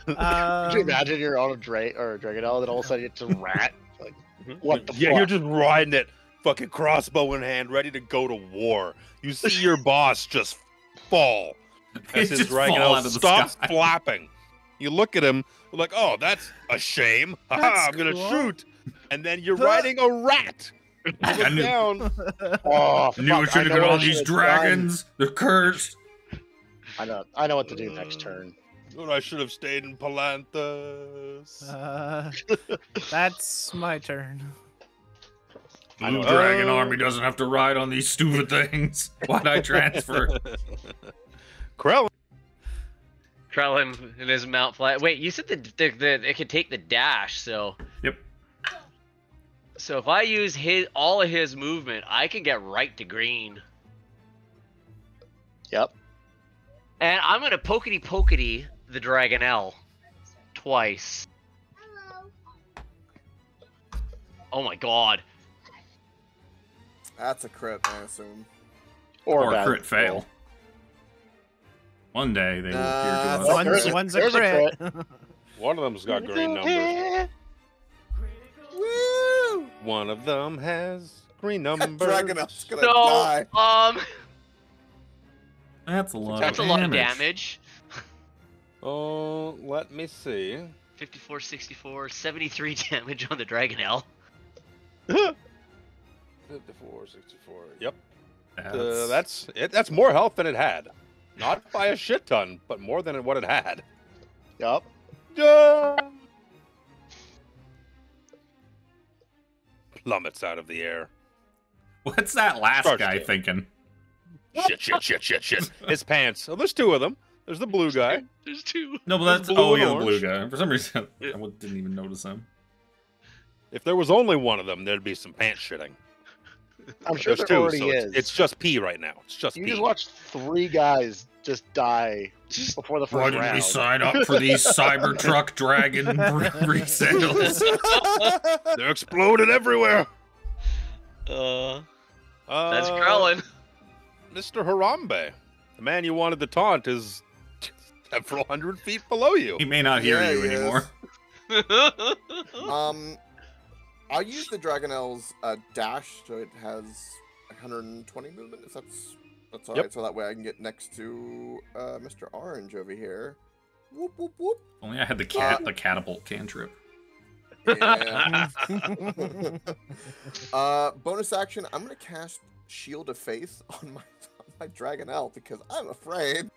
you Um, imagine you're on a Dragon Owl, then all of a sudden it's a rat? Like, what the Yeah, fuck? you're just riding it, fucking crossbow in hand, ready to go to war. You see your boss just fall as his Just Dragon fall Owl out of the stops sky. flapping. You look at him, you're like, oh, that's a shame. Haha, That's I'm gonna cool. shoot. And then you're riding a rat. You I look knew- down. Oh, I knew I fuck, should have know got what all I these should've done. dragons. They're cursed. I know what to do next turn. Oh, I should have stayed in Palanthas. That's my turn. I know. Blue Dragon Army doesn't have to ride on these stupid things. Why'd I transfer? Krell. Krellin in his mount fly. Wait, you said that it could take the dash, so. Yep. So if I use all of his movement, I can get right to green. Yep. And I'm gonna pokety the Dragonelle twice. Oh my god. That's a crit, I assume. Or bad. crit fail. One day they will appear to Well, us. One's a there's a crit. One of them's got green numbers. Woo! One of them has green numbers. Dragonel's gonna So, die. That's a lot that's a of lot of damage. damage. Oh, let me see. 54, 64, 73 damage on the Dragonelle. 54, 64. Yep. That's, That's it. That's more health than it had. Not by a shit ton, but more than what it had. Yep. Plummets out of the air. what's that last Starts guy to. thinking? Shit. His pants. Oh, there's two of them. There's the blue guy. There's two. No, but There's that's blue and the blue orange. guy. For some reason, I didn't even notice him. If there was only one of them, there'd be some pants shitting. I'm sure There's there two, already so is. it's just pee right now. It's just You pee. just watched 3 guys just die before the Why first did we round. sign up for these Cybertruck Dragon resales? They're exploded everywhere. That's Uh, Krellin. Mr. Harambe, the man you wanted to taunt, is several hundred feet below you. He may not hear Yeah, you he is. anymore. I'll use the Dragonelle's dash, so it has 120 movement, if that's alright. Yep. So that way I can get next to Mr. Orange over here. Whoop, whoop, whoop. Only I had the catapult cantrip. Yeah. Bonus action, I'm going to cast Shield of Faith on my Dragonelle, because I'm afraid.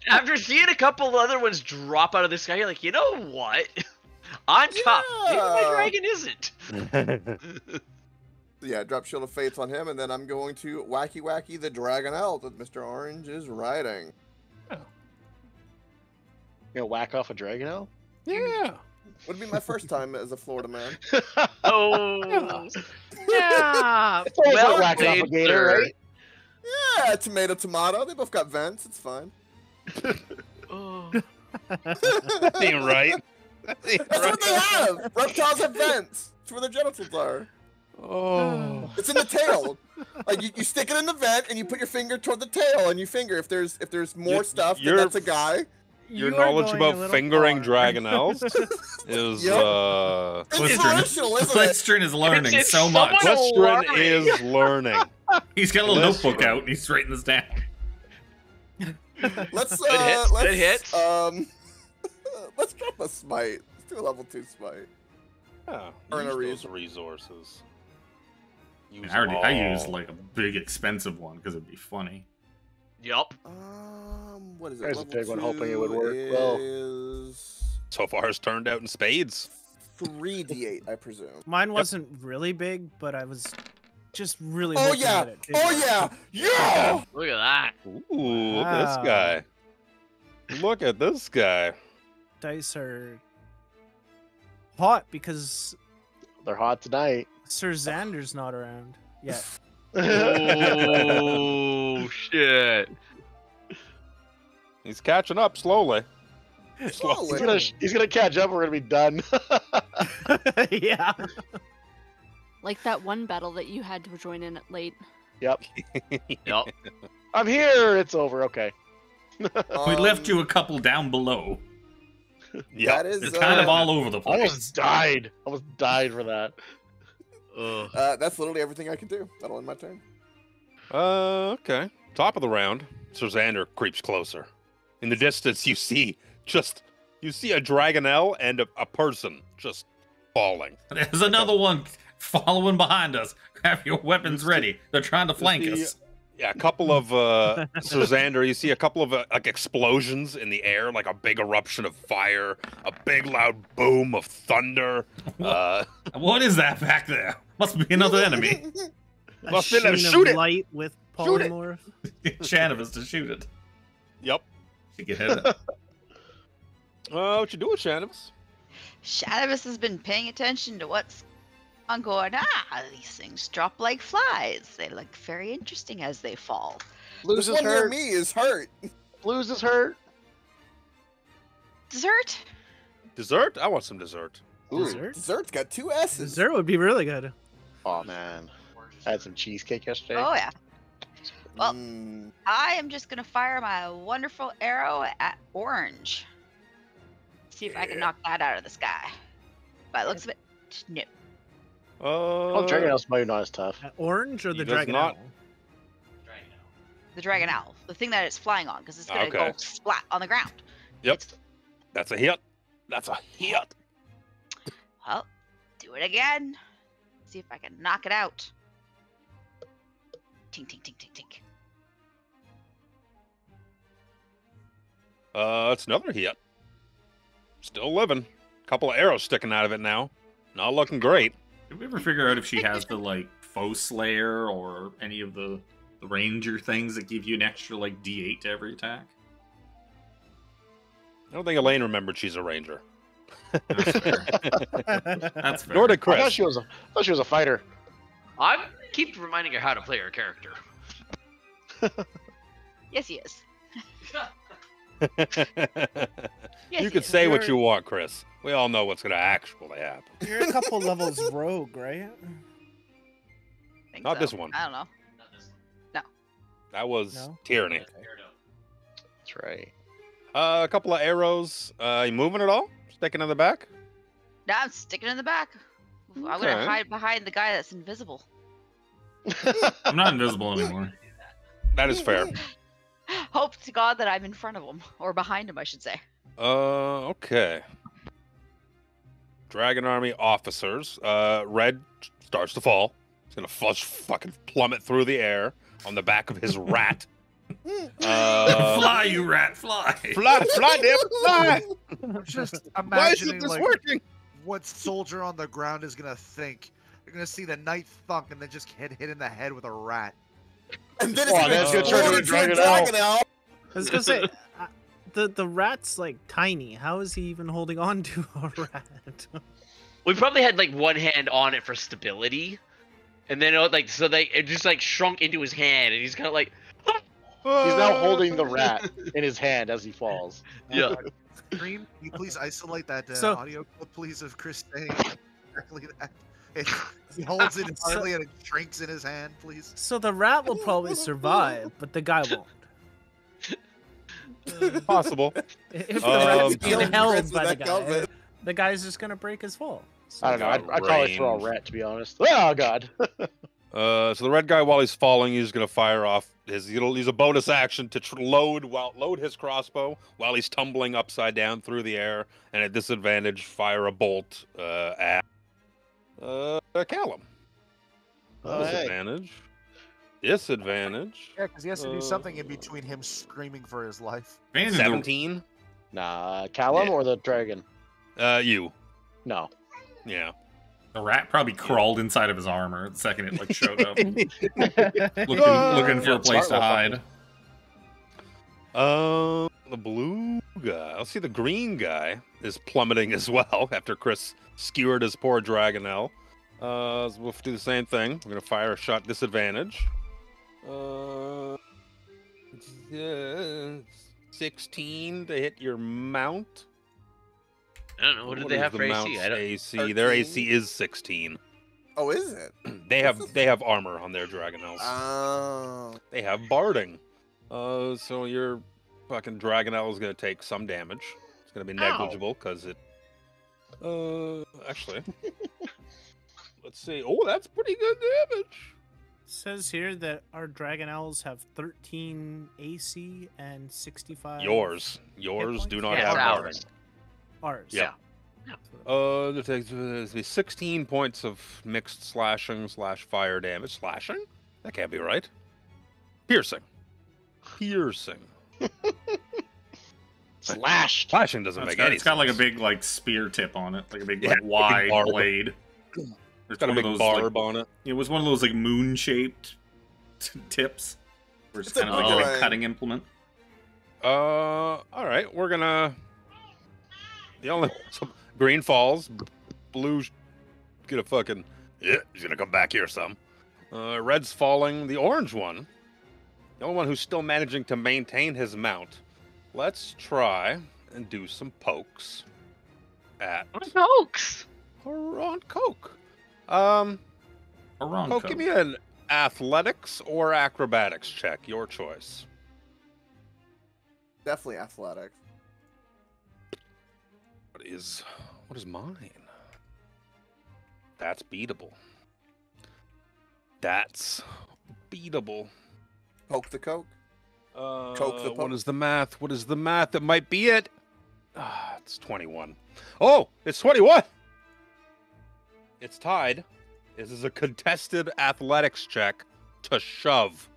After seeing a couple other ones drop out of the sky, you're like, you know what? I'm tough. Maybe my Yeah. dragon isn't. Yeah, drop Shield of Fates on him, and then I'm going to Wacky the Dragon Elf that Mr. Orange is riding. You gonna whack off a dragon elf? Yeah. Would be my first time as a Florida man. Oh. Yeah. It's always Well like whacking off a played, gator, sir. right? Yeah, tomato. They both got vents. It's fine. Oh. That ain't right. That ain't That's what they right. have. Reptiles have vents. That's where their genitals are. Oh. It's in the tail. Like you stick it in the vent and you put your finger toward the tail and you finger. If there's more stuff, then you're- that's a guy. Your You are knowledge going a about little fingering far. dragonelles is Yep. uh It's emotional, isn't it? Glitstrin is learning It's so much. someone- Glitstrin Learning. is learning. He's got a little Glitstrin. notebook out and he's writing this down. Let's Good hits, let's good hits. let's drop a smite. Let's do a level 2 smite. Yeah, Earn a use those resources. Use I them used all. like a big expensive one because it'd be funny. Yup. What is it? There's a Level big one, hoping it 2 would work well. is So far has turned out in spades. 3d8, I presume. Mine wasn't really big, but I was just really. Oh looking yeah! at it. Oh yeah! Yeah! Look at that. Ooh, look at this Wow. guy. Look at this guy. Dice are hot because They're hot tonight. Sir Xander's not around yet. Oh shit. He's catching up slowly. Slowly. He's gonna catch up. We're gonna be done. Yeah. Like that one battle that you had to join in late. Yep. Yup. I'm here. It's over. Okay. We left you a couple down below. Yeah. That is It's kind of all over the I place. almost died. Almost died for that. Ugh. That's literally everything I can do. That'll end my turn. Okay. Top of the round, Sir Xander creeps closer. In the distance, you see a dragonelle and a person just falling. There's another one following behind us. Have your weapons ready. They're trying to flank see- us. Yeah, a couple of Sir Xander, you see a couple of like explosions in the air, like a big eruption of fire, a big loud boom of thunder. What is that back there? Must be another enemy. A Well, sheen of shoot it. light with Shoot it. polymorph. Shanavas to shoot it. Yep. She can hit it. What you doing, Shanavas? Shadowus has been paying attention to what's going on. These things drop like flies. They look very interesting as they fall. Blues This is one near hurt. me is hurt. Blues is hurt. Dessert? Dessert? I want some dessert. Dessert? Dessert's got 2 S's. Dessert would be really good. Oh man, I had some cheesecake yesterday. Oh yeah. Well, Mm, I am just gonna fire my wonderful arrow at orange. See if I can knock that out of the sky. By the looks of it, no. Oh, Dragon Elf's maybe not as tough. Orange or He the does dragon not- owl? The dragon owl, the thing that it's flying on, because it's gonna Okay. go splat on the ground. Yep. It's- That's a hit. That's a hit. Well, do it again. See if I can knock it out. Tink, tink, tink, tink, tink. It's another hit. Still living. Couple of arrows sticking out of it now. Not looking great. Did we ever figure out if she has the like foe slayer or any of the ranger things that give you an extra like D8 to every attack? I don't think Elaine remembered she's a ranger. That's fair. That's fair. Nor did I thought Chris. she was a fighter. I keep reminding her how to play her character. Yes, he is. you Yes, he can is. say what You're- you want, Chris. We all know what's going to actually happen. You're a couple levels rogue, right? Think Not so. this one. I don't know. That was No? tyranny. That's right. A couple of arrows. You moving at all? Sticking in the back? Now I'm sticking in the back. I'm Okay. gonna hide behind the guy that's invisible. I'm not invisible anymore. That is fair. Hope to God that I'm in front of him or behind him, I should say. Okay. Dragon Army officers. Red starts to fall. He's gonna fucking plummet through the air on the back of his rat. Fly, you rat, fly! Fly, damn, fly! I'm just Why isn't imagining this like working? what soldier on the ground is gonna think. You're gonna see the knight thunk and then just get hit in the head with a rat. And then Oh, it's that's gonna turn into a dragon dragon owl. I was gonna say, the rat's like tiny. How is he even holding on to a rat? We probably had like one hand on it for stability, and then like so it just like shrunk into his hand, and he's kind of like. He's now holding the rat in his hand as he falls. Yeah. Scream, can you please isolate that audio clip, please, of Chris saying exactly that? He holds it entirely and it shrinks in his hand, please. So the rat will probably survive, but the guy won't. Possible. If the rat's being Kill held Chris by with the that guy, comment. the guy's just gonna break his fall. I don't know. I'd probably throw a range. rat, to be honest. Oh, God. So the red guy, while he's falling, he's gonna fire off his. He'll use a bonus action to load his crossbow while he's tumbling upside down through the air, and at disadvantage, fire a bolt at Callum. Oh, hey. Disadvantage. Disadvantage. Yeah, because he has to do something in between him screaming for his life. 17. Nah, Callum Yeah. or the dragon? You. No. Yeah. The rat probably crawled inside of his armor the second it like showed up, looking for a place to hide. The blue guy. Let's see. The green guy is plummeting as well after Chris skewered his poor Dragonel. So we'll do the same thing. We're gonna fire a shot disadvantage. 16 to hit your mount. I don't know. What did they have is for the AC? mount's I don't. AC? Their 13? AC is 16. Oh, is it? They have armor on their Dragonels. Oh. They have barding. So your fucking Dragonel is gonna take some damage. It's gonna be negligible because it. Actually, let's see. Oh, that's pretty good damage. Says here that our Dragonels have 13 AC and 65. Yours points? do not Yeah, have it's barding. ours. Ours. Yeah. There takes 16 points of mixed slashing / fire damage. Slashing? That can't be right. Piercing. Slashed. Slashing doesn't make any It's got like a sense. big like spear tip on it, like a big Yeah, like big wide barb. blade. It's got a big barb on it. It was one of those like moon-shaped tips. Where it's It's a kind of like a boomerang. cutting implement. All right, we're gonna. The only so green falls, blue's gonna fucking he's gonna come back here some. Red's falling. The orange one, the only one who's still managing to maintain his mount. Let's try and do some pokes at Pokes. on Coke. Around Coke, give me an athletics or acrobatics check, your choice. Definitely athletics. What is mine? That's beatable. That's beatable. Poke the coke. Coke the What poke. is the math? What is the math? That might be it. It's 21. Oh, it's 21. It's tied. This is a contested athletics check to shove.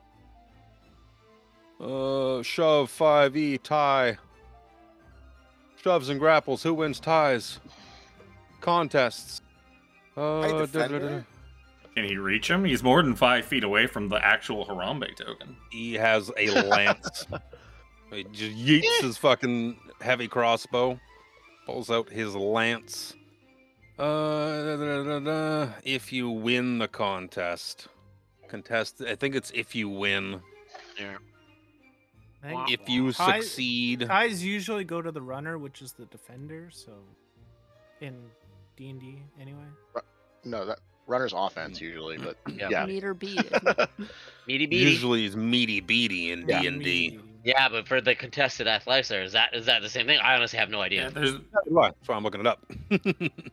Shove 5e tie. Shoves and grapples. Who wins ties? Contests. defender? Can he reach him? He's more than 5 feet away from the actual Harambe token. He has a lance. He just yeets his fucking heavy crossbow. Pulls out his lance. If you win the contest. I think it's if you win. Yeah. I think If you Ties- succeed. ties usually go to the runner, which is the defender. So, in D&D anyway. No, that runner's offense usually, but Yeah. yeah. Meter B. Meaty beaty. Usually it's meaty beaty in Yeah. D&D. Yeah, but for the contested athletics, there is that the same thing? I honestly have no idea. Yeah, there's That's why I'm looking it up.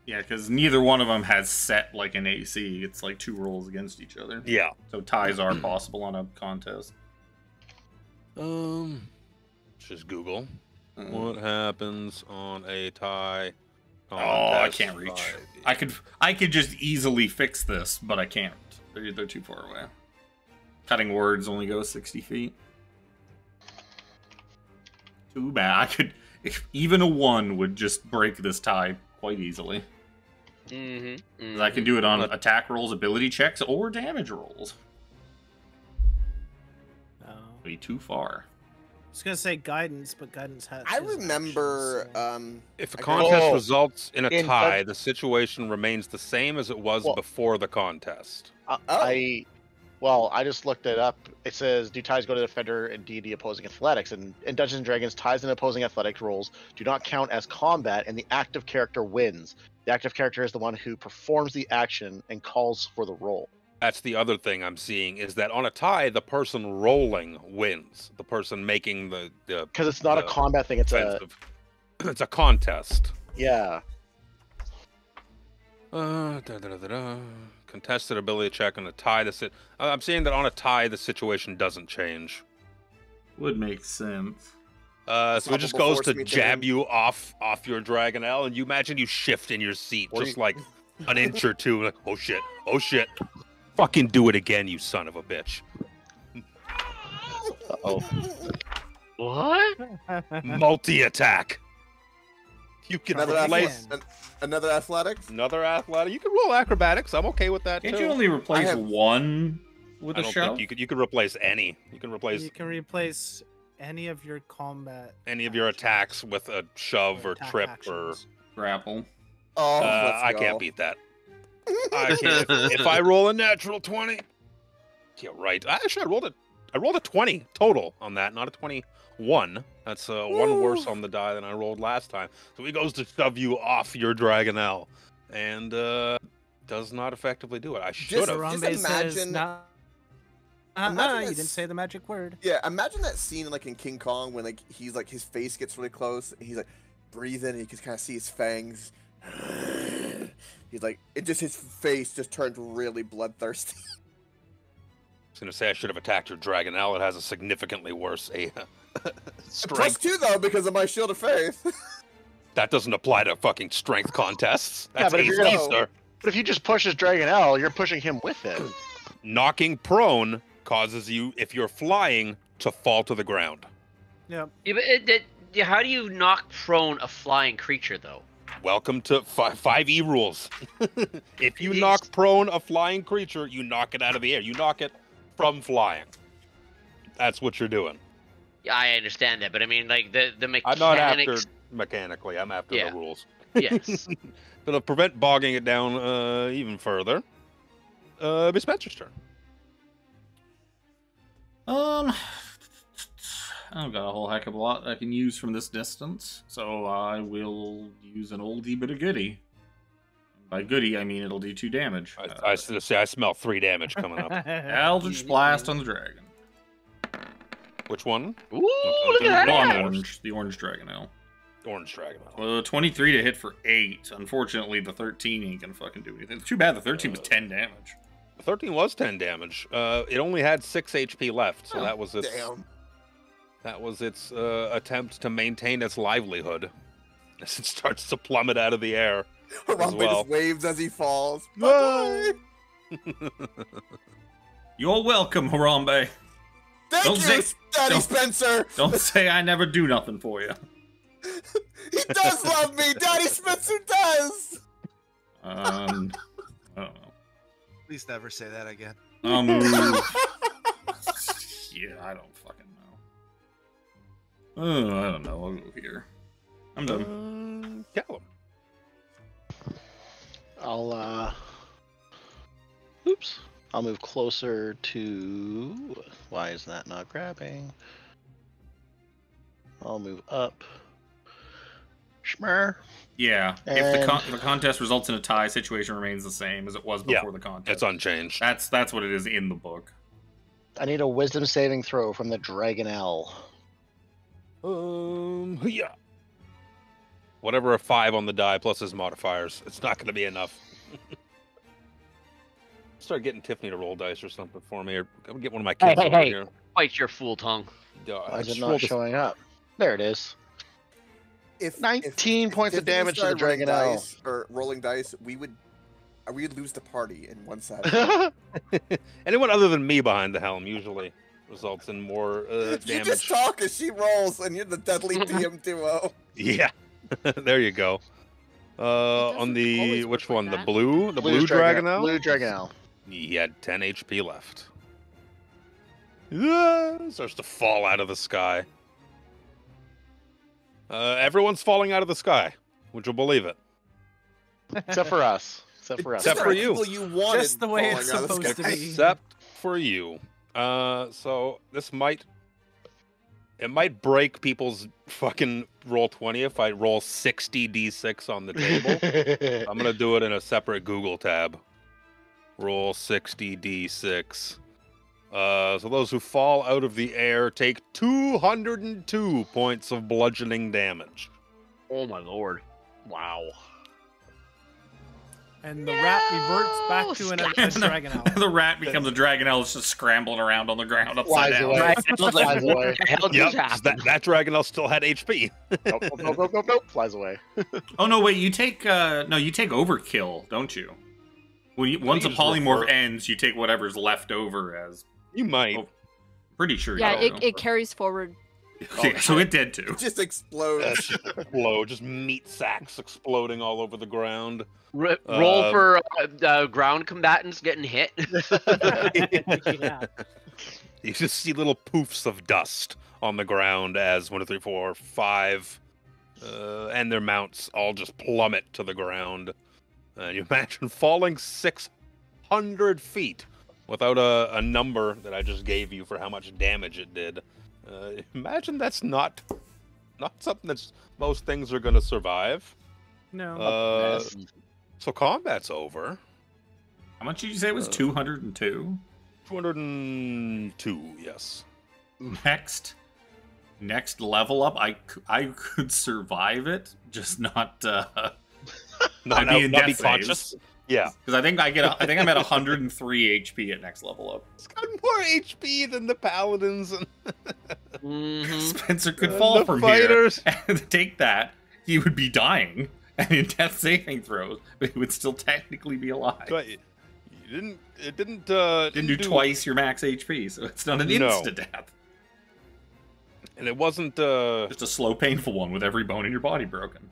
yeah, because neither one of them has set like an AC. It's like 2 rolls against each other. Yeah. So ties are possible on a contest. Just Google. Mm. What happens on a tie? Oh, I contest can't reach. 5e? I could just easily fix this, but I can't. They're too far away. Cutting words only goes 60 feet. Too bad. Even a 1 would just break this tie quite easily. 'Cause I can do it on attack rolls, ability checks, or damage rolls. No. Be too far. I was gonna say guidance, but guidance has. I is an remember. action, If a I contest Oh. results in a In tie, the situation remains the same as it was Well- before the contest. I just looked it up. It says, do ties go to the defender in D&D opposing athletics? And in Dungeons & Dragons, ties and opposing athletic rolls do not count as combat, and the active character wins. The active character is the one who performs the action and calls for the roll. That's the other thing I'm seeing is that on a tie, the person rolling wins. The person making the Because it's not a the combat thing. It's a offensive. It's a contest. yeah. Contested ability check on a tie. I'm seeing that on a tie, the situation doesn't change. Would make sense. So it just Probable goes to force me jab to- you off your Dragonelle, and you imagine you shift in your seat Or just like an inch or two. Like, oh shit, fucking do it again, you son of a bitch. Oh, What? Multi attack. You can Another replace another athletics. another athletic. You can roll acrobatics. I'm okay with that Can't too. you only replace have- one with I a don't shove? think you could replace any. You can replace You can replace any of your combat. any of your actions attacks with a shove or attack trip actions. Grapple. Oh, or. let's I go. can't beat that. I can't. If I roll a natural 20, yeah, right. Actually, I rolled a 20 total on that, not a 21. That's one worse on the die than I rolled last time. So he goes to shove you off your Dragonelle, and does not effectively do it. I should have. Just Harambe says, imagine- "Nah, imagine you this- didn't say the magic word." Yeah, imagine that scene like in King Kong when like he's like his face gets really close and he's like breathing and you can kind of see his fangs. He's like his face just turned really bloodthirsty. I was gonna say I should have attacked your Dragonelle. It has a significantly worse Plus strength. 2 though because of my shield of faith. That doesn't apply to fucking strength contests. Yeah, That's but if you're AC, gonna- sir. but if you just push his Dragonelle, you're pushing him with it. Knocking prone causes you, if you're flying, to fall to the ground. Yep. Yeah, but how do you knock prone a flying creature, though? Welcome to 5E rules. If you knock prone a flying creature, you knock it out of the air. You knock it from flying. That's what you're doing. Yeah, I understand that, but I mean, like the mechanics. I'm not after mechanically. I'm after Yeah. the rules. Yes. But to prevent bogging it down even further, Miss Spencer's turn. I don't got a whole heck of a lot I can use from this distance, so I will use an oldie but a goodie. By goodie, I mean it'll do 2 damage. I smell 3 damage coming up. Eldritch Blast on the dragon. Which one? Ooh, look at No, on that! the orange Dragonelle. Orange Dragon. 23 to hit for 8. Unfortunately, the 13 ain't gonna fucking do anything. It's too bad the 13 was 10 damage. 13 was 10 damage. It only had 6 HP left, so that was its Damn. that was its attempt to maintain its livelihood as it starts to plummet out of the air. Harambe well. just waves as he falls. Bye. You're welcome, Harambe. Thank Don't you, say- Daddy don't- Spencer. Don't say I never do nothing for you. He does love me. Daddy Spencer does. I don't know. Please never say that again. I'll move. Yeah, I don't fucking know. Oh, I don't know. I'll go here. I'm done. Callum. I'll move closer to. Why is that not grabbing? I'll move up. Schmer. Yeah, if And- the contest results in a tie, situation remains the same as it was Yeah, before the contest. It's unchanged. That's what it is in the book. I need a wisdom saving throw from the Dragonelle. Yeah. Whatever a 5 on the die plus his modifiers. It's not going to be enough. Start getting Tiffany to roll dice or something for me, or I'm get one of my kids over hey. here. Bite your fool tongue. Yeah, Why is it just not roll the- showing up? There it is. If 19 points of Tiffany damage to the started rolling Dragonelle. dice, or rolling dice, we would lose the party in one side. Anyone other than me behind the helm usually results in more You damage. just talk as she rolls, and you're the deadly DM duo. Yeah, there you go. On the always which work one? like The that. blue, the Blue's blue dragon owl. Blue Dragonelle. He had 10 HP left. Starts to fall out of the sky. Everyone's falling out of the sky. Would you believe it? Except for us. Except for us. Except for you. People you wanted Just the way it's falling out of the supposed to sky. be. Except for you. So this might break people's fucking roll 20 if I roll 60 d6 on the table. I'm gonna do it in a separate Google tab. Roll 60 d6. So those who fall out of the air take 202 points of bludgeoning damage. Oh my lord. Wow. And the rat reverts back to a dragon owl. The rat becomes a dragon owl, just scrambling around on the ground upside Flies down. away. Flies away. What the hell just Yep, happened? that dragon elf still had HP. Nope. Flies away. Oh no, wait! You take you take overkill, don't you? Once a just polymorph refer- ends, you take whatever's left over as. You might. Oh, pretty sure. Yeah, you do. it carries forward. Okay, so it did too. It just explodes. Blow, just meat sacks exploding all over the ground. Roll for ground combatants getting hit. Yeah. You just see little poofs of dust on the ground as 1, 2, 3, 4, 5, and their mounts all just plummet to the ground. You imagine falling 600 feet without a number that I just gave you for how much damage it did. Imagine that's not something that most things are going to survive. No. So combat's over. How much did you say it was? 202. 202, yes. Next level up, I could survive it, just not. I'd be in not be death conscious. Yeah. Because I think I'm at 103 HP at next level up. It's got more HP than the paladins and Spencer could And fall the from fighters. here and take that. He would be dying and in death saving throws, but he would still technically be alive. But it didn't Didn't do twice your max HP, so it's not an No. instant death. And it wasn't Just a slow, painful one with every bone in your body broken.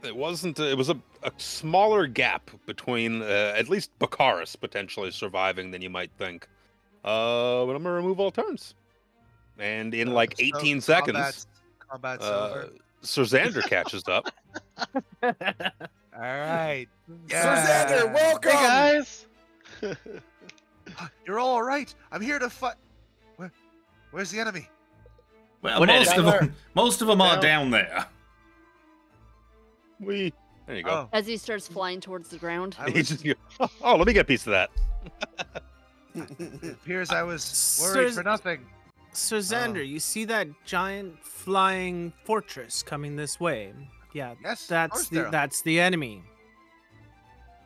it was a smaller gap between at least Bakaris potentially surviving than you might think. But I'm gonna remove all turns. And in like 18 seconds, Combat's over. Sir Xander catches up. All right. Sir Xander, welcome. Hey guys. You're all right. I'm here to fight. Where's the enemy? Well, What most enemy? of them are down there. There you go. Oh, As he starts flying towards the ground. I He was, just oh, let me get a piece of that. it appears I was Sir- worried for nothing. Sir Xander, you see that giant flying fortress coming this way? Yeah, Yes, of that's course the there are. that's the enemy.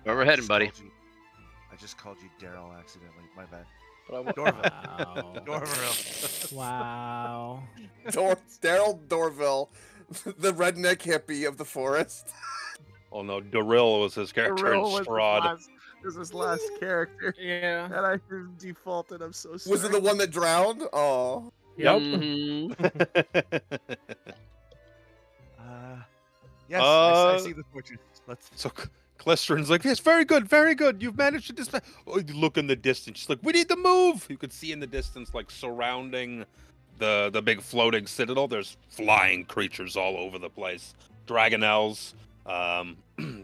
Where we're heading, buddy. I just called you Daryl accidentally. My bad. Wow. Dorville. Wow. Daryl Dorville, the redneck hippie of the forest. Oh no, Darryl was his character in Strahd. Was his last character, Yeah. and I defaulted. I'm so sorry. Was it the one that drowned? Oh. Yep. Mhm. Yes, I Uh, see the fortress. Let's. So Clesterin's like, yes, very good, very good. You've managed to dispatch. Oh, you look in the distance. She's like, we need to move. You could see in the distance, like surrounding the big floating citadel. There's flying creatures all over the place. Dragonels,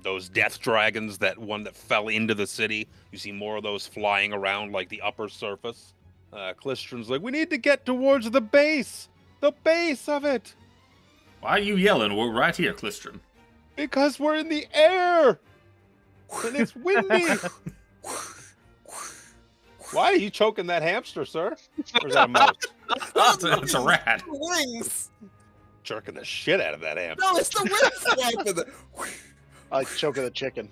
those death dragons. That one that fell into the city. You see more of those flying around, like the upper surface. Clesterin's like, we need to get towards the base of it, Why are you yelling? We're right here, Clistron. because we're in the air. And it's windy. Why are you choking that hamster, sir? Or is that a mouse? It's a rat. Wings. Jerking the shit out of that hamster. No, it's the wings flapping. I choke of the chicken.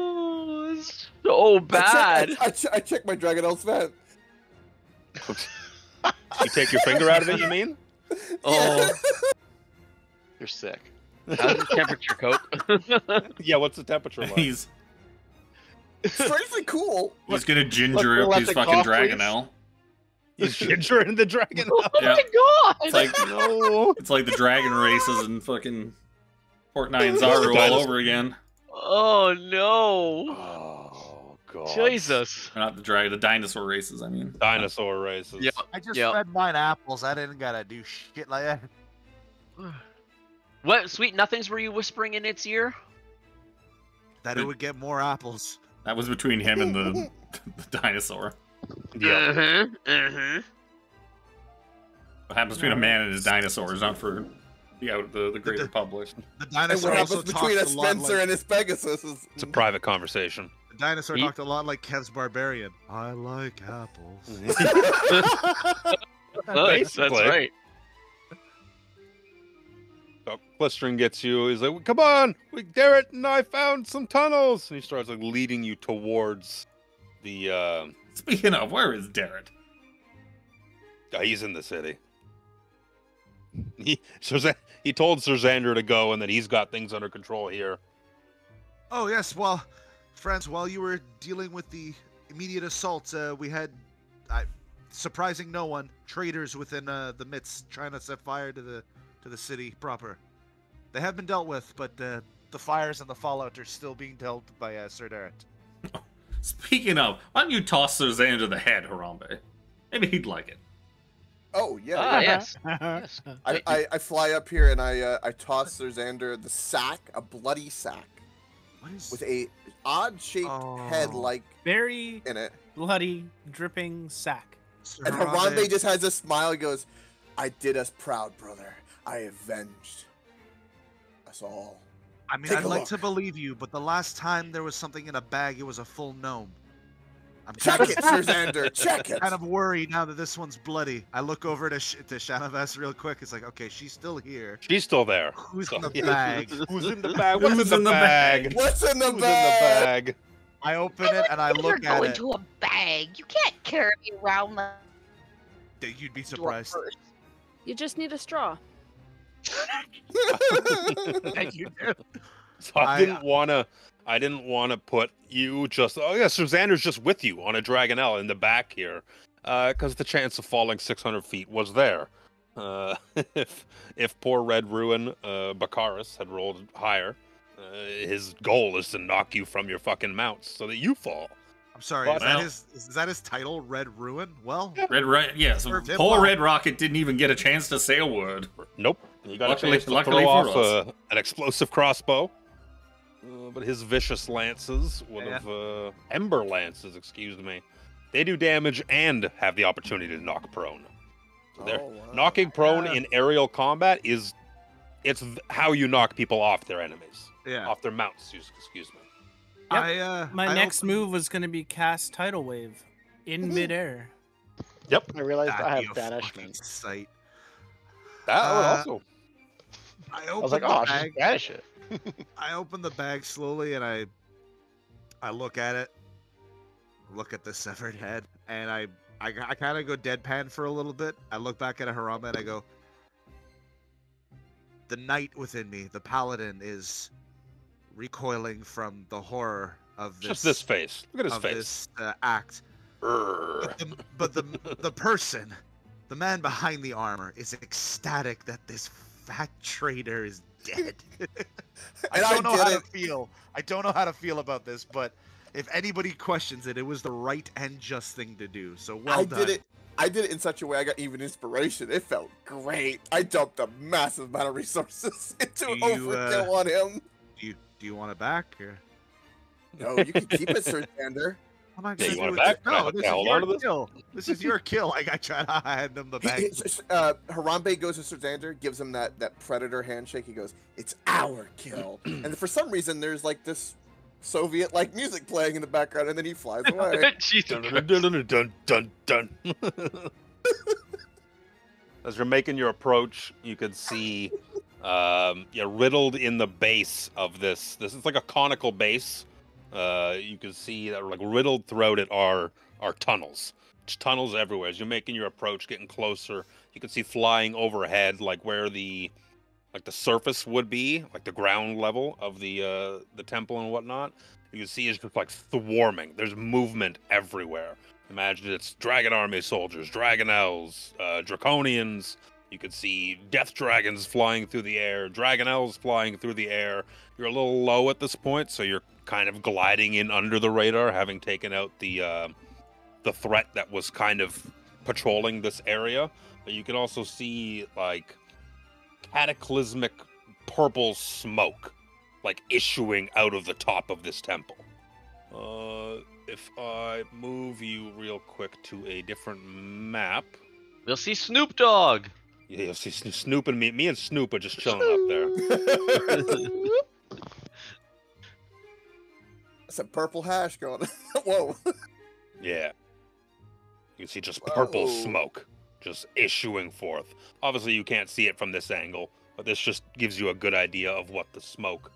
Oh, it's so bad. I check my Dragonel's vent. You take your finger out of it, you mean? Oh, You're sick. how's the temperature, Coke? Yeah, what's the temperature like? He's Strangely cool. gonna ginger up let his the fucking cough, please. Dragonel. He's ginger in the dragon. Oh Yeah. my god! It's like No. it's like the dragon races and fucking Fortnite and Zaru all over again. Oh no! Oh god. Jesus. Not the dragon, the dinosaur races. I mean, Dinosaur races. Yep. I just Yep. fed mine apples. I didn't gotta do shit like that. What sweet nothings were you whispering in its ear? That it would get more apples. that was between him and the dinosaur. Yeah. What happens between a man and his dinosaurs, not for the greater public. The And dinosaur what also happens between a talks a lot Spencer like, and his Pegasus is... It's a private conversation. the dinosaur He- talked a lot like Kev's barbarian. I like apples. Nice, that's Basically. right. So Glistering gets you. He's like, "Come on, Garrett and I found some tunnels," and he starts like leading you towards the. Speaking of, where is Darren? He's in the city. He told Sir Xander to go, and that he's got things under control here. Oh yes, well, friends, while you were dealing with the immediate assault, we had, surprising no one, traitors within the midst trying to set fire to the city proper. They have been dealt with, but the fires and the fallout are still being dealt by Sir Darrett. Speaking of, why don't you toss Sir Xander the head, Harambe? Maybe he'd like it. Oh, yeah. Ah, yeah. yes. Yes. I fly up here and I toss Sir Xander the sack, a bloody sack, What is with a odd-shaped head like Very in it. bloody, dripping sack. Sir And Harambe just has a smile and goes, "I did us proud, brother. I avenged us all." I mean, Take I'd a like look. to believe you, but the last time there was something in a bag, it was a full gnome. I'm Check it, Sir Xander. Check it. kind of worried now that this one's bloody. I look over to Shanavas real quick. It's like, okay, she's still here. She's still there. Who's So, in the yeah. bag? Who's in the bag? What's Who's in the bag? What's in the Who's in the bag? bag? I open it and I look go at it. into a bag. You can't carry me around like You'd be a surprised. purse. You just need a straw. You do. So I didn't wanna put you just. Oh yeah, Suzanne's just with you on a Dragonelle in the back here, because the chance of falling 600 feet was there. If poor Red Ruin Baccharis had rolled higher, his goal is to knock you from your fucking mounts so that you fall. I'm sorry. Well- Is that his title? Red Ruin? Well, Yeah, so Served him poor well. Red Rocket didn't even get a chance to say a word. Nope. You got Luckily- a chance to luckily throw for off us. an explosive crossbow. But his vicious lances would Yeah. have ember lances, excuse me. They do damage and have the opportunity to knock prone. So they're Oh, wow. knocking prone in aerial combat it's how you knock people off their enemies, yeah. off their mounts. Excuse me. My I next opened- move was going to be cast Tidal Wave in midair. I realized That'd I be have a fucking banishment. sight. That would Uh, also. I I was like, open oh, the just bag. banish it. I open the bag slowly and I look at it, look at the severed head, and I kind of go deadpan for a little bit. I look back at a Harama and I go, the knight within me, the paladin, is recoiling from the horror of this. Just this face. Look at his of face. this act. Urgh. But the person, the man behind the armor, is ecstatic that this fat traitor is dead. And I don't know did how it. to feel. I don't know how to feel about this, but if anybody questions it, it was the right and just thing to do. So well done. I did it in such a way I got even inspiration. It felt great. I dumped a massive amount of resources into Do you, overkill on him. Do you want it back? Or... No, you can keep it, Sir Xander. What am I Yeah, gonna you do want it with back? No, Can this I is hold on your to this? kill. This is your kill. Like I tried to hand him the bag. Harambe goes to Sir Xander, gives him that predator handshake. He goes, "It's our kill." And for some reason, there's like this Soviet-like music playing in the background, and then he flies away. Jesus Dun, Christ. dun, dun, dun, dun, dun. As you're making your approach, you could see riddled in the base of this. This is like a conical base. You can see that like riddled throughout it are tunnels. Just tunnels everywhere. As you're making your approach, getting closer, you can see flying overhead, like where the surface would be, like the ground level of the temple and whatnot. You can see it's just like swarming. There's movement everywhere. Imagine it's dragon army soldiers, dragonelles, draconians, You could see death dragons flying through the air, dragonels flying through the air. You're a little low at this point, so you're kind of gliding in under the radar, having taken out the threat that was kind of patrolling this area. But you can also see like cataclysmic purple smoke like issuing out of the top of this temple. If I move you real quick to a different map, We'll see Snoop Dogg. yeah, you'll see Snoop and me and Snoop are just chilling up there. That's a purple hash going. Whoa. Yeah. You can see just purple Whoa. smoke just issuing forth. Obviously, you can't see it from this angle, but this just gives you a good idea of what the smoke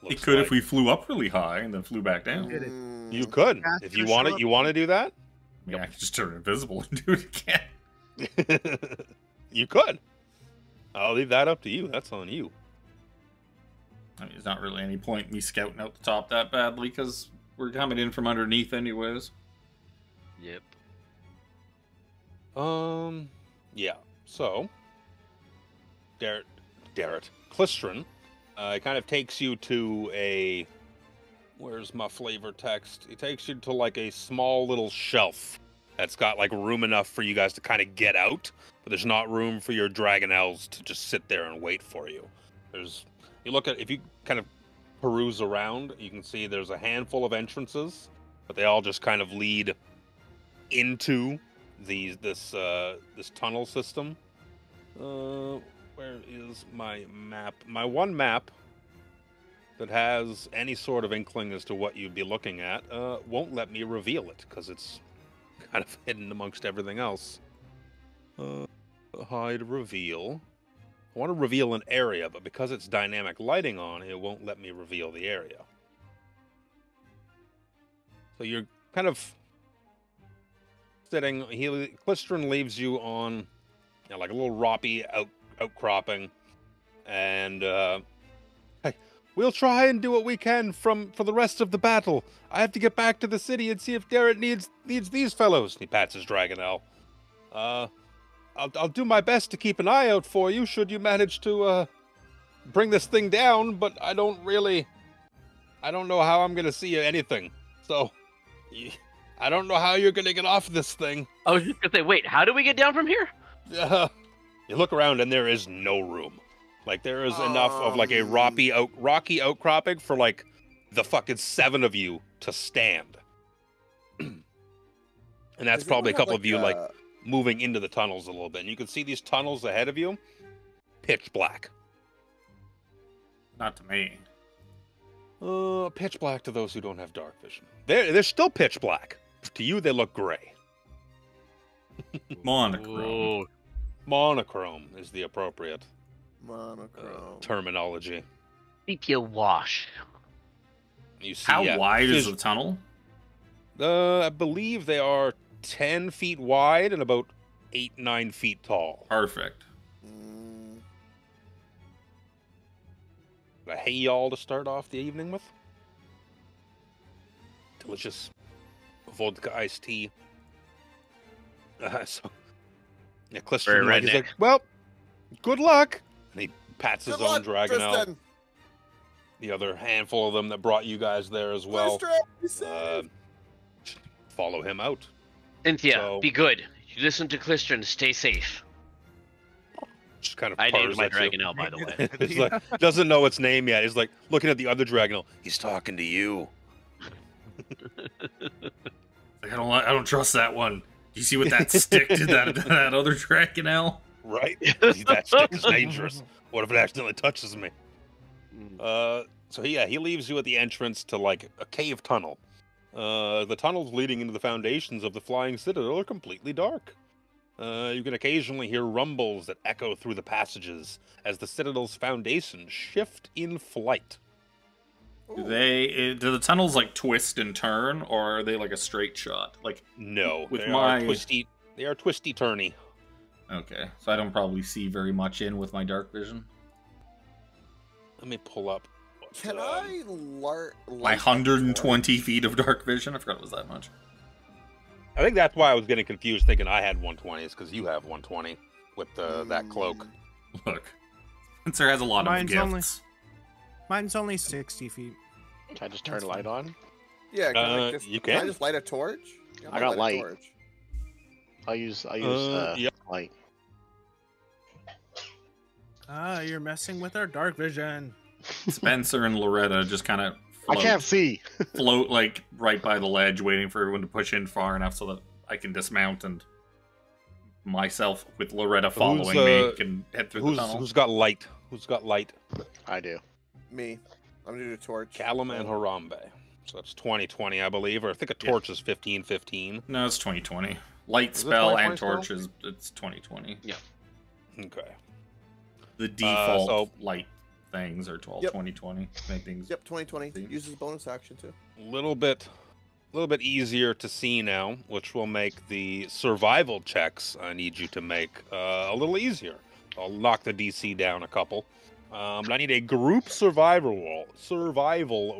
looks It could like. if we flew up really high and then flew back down. Did it. You could. Cast If you your want show it, you want to do that? I mean, I could just turn invisible and do it again. You could. I'll leave that up to you. That's on you. I mean, there's not really any point in me scouting out the top that badly because we're coming in from underneath anyways. Yep. Yeah. So, Darrett, Klistron, it kind of takes you to a. Where's my flavor text? It takes you to like a small little shelf that's got like room enough for you guys to kind of get out, but there's not room for your dragonels to just sit there and wait for you. You look at, if you kind of peruse around, you can see there's a handful of entrances, but they all just kind of lead into this tunnel system. Where is my map? My one map that has any sort of inkling as to what you'd be looking at won't let me reveal it because it's kind of hidden amongst everything else. Hide reveal. I want to reveal an area, but because it's dynamic lighting on, it won't let me reveal the area. So you're kind of sitting. Klistron leaves you on, like a little rocky outcropping, and hey, we'll try and do what we can for the rest of the battle. I have to get back to the city and see if Darrett needs these fellows. He pats his dragonel. I'll do my best to keep an eye out for you should you manage to bring this thing down, but I don't know how I'm gonna see anything. So I don't know how you're gonna get off this thing. I was just gonna say, wait, how do we get down from here? You look around and there is no room. Like there is enough of like a rocky outcropping for like the fucking 7 of you to stand. And that's Does probably a anyone have, couple of you like moving into the tunnels a little bit. And you can see these tunnels ahead of you, pitch black. Not to me. Pitch black to those who don't have dark vision. They're still pitch black. To you, they look gray. Monochrome. Ooh. Monochrome is the appropriate monochrome. terminology. Sepia wash. You see, How wide is fis- the tunnel? I believe they are 10 feet wide and about 8-9 feet tall. Perfect. A hey y'all to start off the evening with. Delicious vodka iced tea. So, yeah, Klistron, Very he's redneck. like, well, good luck. And he pats his Good own luck, dragonel. Tristan. The other handful of them that brought you guys there as well. Tristan, be safe. Follow him out. Cynthia, So- be good. You listen to Klistron, stay safe. Just kind of I named purrs my at you. dragonel, by the way. He's like, doesn't know its name yet. He's like looking at the other dragonel. He's talking to you. Like, I don't trust that one. Do you see what that stick did that other dragonel? Right? That stick is dangerous. What if it accidentally touches me? So he leaves you at the entrance to like a cave tunnel. The tunnels leading into the foundations of the Flying Citadel are completely dark. You can occasionally hear rumbles that echo through the passages as the Citadel's foundations shift in flight. Do the tunnels like twist and turn, or are they like a straight shot? Like, No, With they my- are twisty. They are twisty turny. okay, so I don't probably see very much in with my dark vision. Let me pull up. Can I My 120 feet of dark vision. I forgot it was that much. I think that's why I was getting confused, thinking I had 120s because you have 120. with that cloak. Look, Spencer has a lot of Mine's gifts. Mine's only 60 feet. Can I just turn That's the light on? Yeah, can I You can I can. just light a torch? Yeah, I got light. light. A torch. I'll use Yep. light. Ah, you're messing with our dark vision. Spencer and Loretta just kind of I can't see. float like right by the ledge, waiting for everyone to push in far enough so that I can dismount and myself with Loretta following me can head through the tunnel. Who's got light? Who's got light? I do. Me. I'm gonna do the torch. Callum and Harambe. So that's 2020, I believe, or I think a torch is 1515. No, it's 2020. Light Is it spell 2020 and spell? torch is it's 2020. Yeah. Okay. The default so- light things are 12 Yep. 2020. Make things. Yep, 2020. Uses bonus action too. A little bit easier to see now, which will make the survival checks I need you to make a little easier. I'll knock the DC down a couple. But I need a group survival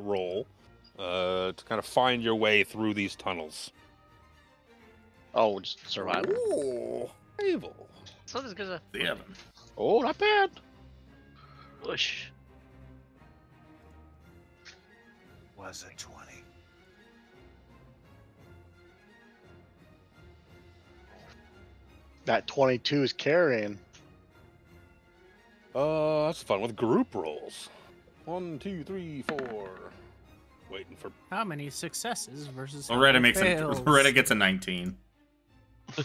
roll to kind of find your way through these tunnels. Oh, just survival. Ooh. Survival. So this goes a The Evan. Oh, not bad. push. Was it 20? That 22 is carrying. That's fun with group rolls. 1, 2, 3, 4. Waiting for How many successes versus Loretta how many makes fails? Loretta gets a 19.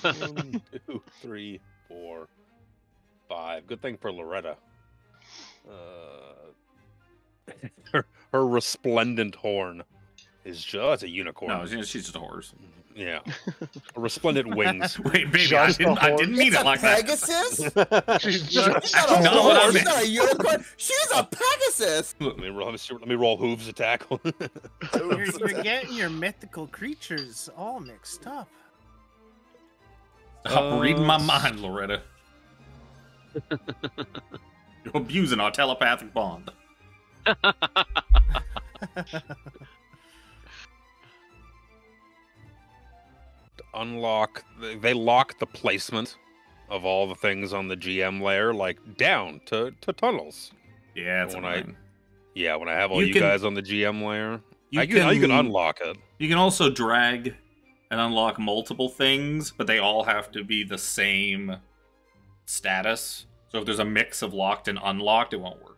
1, 2, 3, 4, 5. Good thing for Loretta. Her resplendent horn is just a unicorn. No, she's just a horse. Yeah. Resplendent wings. Wait, baby, Just a I didn't horse. mean She's it a like that. Pegasus? She's She's not That's a not what I horse. meant. She's not a unicorn. She's a Pegasus. Let me roll hooves attack. You're getting your mythical creatures all mixed up. Stop reading my mind, Loretta. You're abusing our telepathic bond. Unlock. They lock the placement of all the things on the GM layer, like down to tunnels. Yeah, it's When annoying. Yeah, when I have all You you, can- guys on the GM layer, You you can unlock it. You can also drag and unlock multiple things, but they all have to be the same status. So if there's a mix of locked and unlocked, it won't work.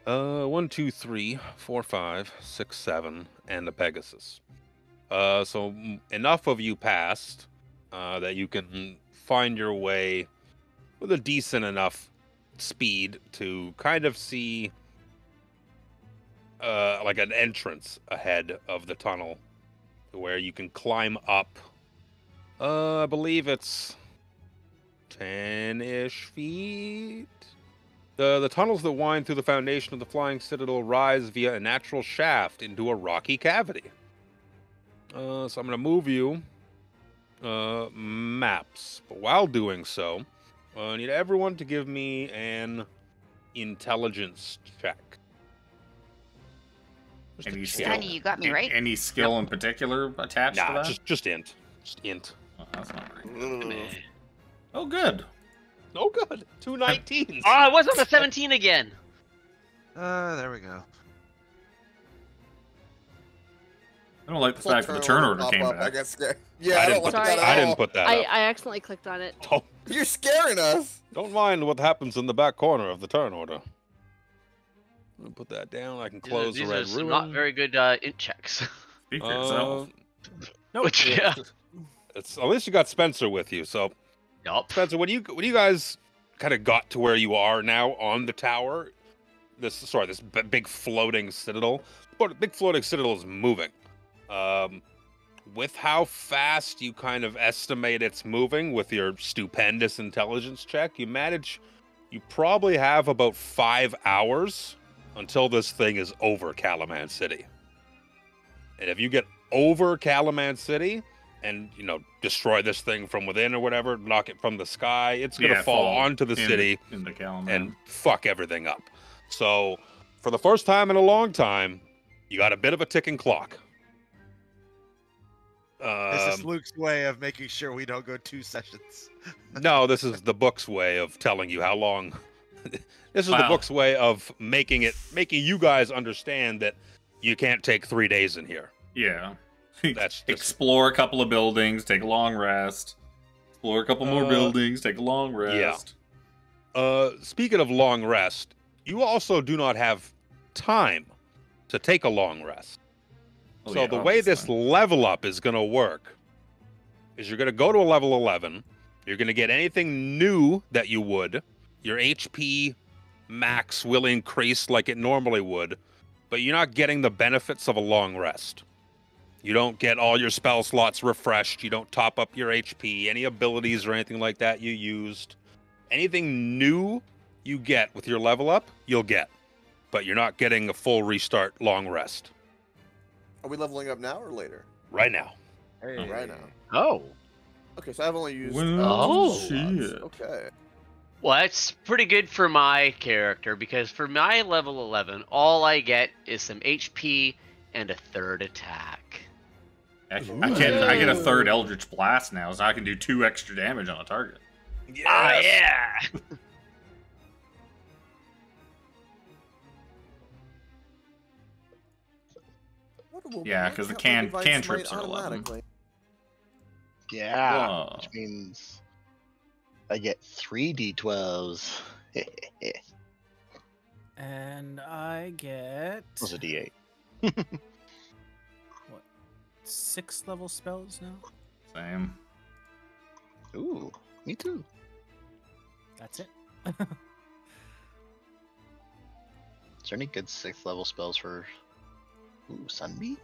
1, 2, 3, 4, 5, 6, 7, and the Pegasus. So enough of you passed that you can find your way with a decent enough speed to kind of see like an entrance ahead of the tunnel where you can climb up. I believe it's 10-ish feet. The tunnels that wind through the foundation of the Flying Citadel rise via a natural shaft into a rocky cavity. So I'm going to move you maps. But while doing so, I need everyone to give me an intelligence check. Just a Any check. skill? Danny, you got me right. Any skill in particular attached to Nah, that? just int. Just int. Oh, that's not right. Ugh. Oh, good. Oh, good. 2 19s. Oh, I was on the 17 again. There we go. I don't like the Saw fact that the turn order pop came up. I back. got scared. Yeah, I I, didn't don't put like Sorry. that at I all. didn't put that I up. accidentally clicked on it. You're scaring us. Don't mind what happens in the back corner of the turn order. I'm gonna put that down. I can close These the are red some ruin. not very good int checks. Speak for yourself. No, Which, yeah. It's at least you got Spencer with you. So Yup. Spencer, when you guys kind of got to where you are now on the tower, this big floating citadel, but big floating citadel is moving. With how fast you kind of estimate it's moving with your stupendous intelligence check, you probably have about 5 hours until this thing is over Calaman City. And if you get over Calaman City and, destroy this thing from within or whatever, knock it from the sky, it's going to fall onto the city in the calendar. and fuck everything up. So, for the first time in a long time, you got a bit of a ticking clock. This is Luke's way of making sure we don't go 2 sessions. No, this is the book's way of telling you how long. This is the Wow. book's way of making you guys understand that you can't take 3 days in here. Yeah. That's just, Explore a couple of buildings, take a long rest. Explore a couple more buildings, take a long rest. speaking of long rest, you also do not have time to take a long rest. Oh, So yeah, the way this obviously. level up is going to work is you're going to go to a level 11. You're going to get anything new that you would. Your HP max will increase like it normally would, but you're not getting the benefits of a long rest. You don't get all your spell slots refreshed. You don't top up your HP, any abilities or anything like that you used. Anything new you get with your level up, you'll get. But you're not getting a full restart long rest. Are we leveling up now or later? Right now. Right now. Oh. Okay, so I've only used. Oh, shit. Okay. Well, that's pretty good for my character, because for my level 11, all I get is some HP and a third attack. I get a third Eldritch Blast now, so I can do 2 extra damage on a target. Yes. Ah, yeah! Yeah, because the cantrips are 11. Yeah, Whoa. which means I get 3 D12s. And I get Was a D8. 6 level spells now. Same. Ooh, me too. That's it. Is there any good 6th level spells for Sunbeam?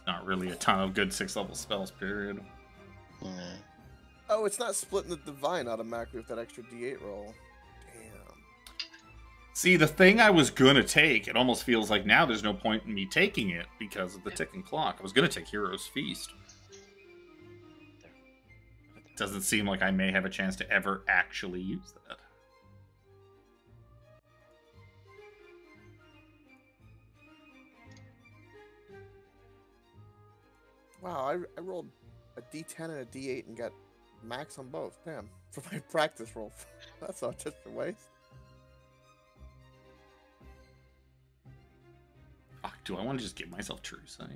Not really a ton of good 6th level spells, period. Yeah. Oh, it's not splitting the divine automatically with that extra D8 roll. Damn. See, the thing I was gonna take, it almost feels like now there's no point in me taking it because of the ticking clock. I was gonna take Hero's Feast. It doesn't seem like I may have a chance to ever actually use that. Wow, I rolled a D10 and a D8 and got max on both. Damn, for my practice roll. That's not just a waste. Fuck, do I want to just give myself True Sight?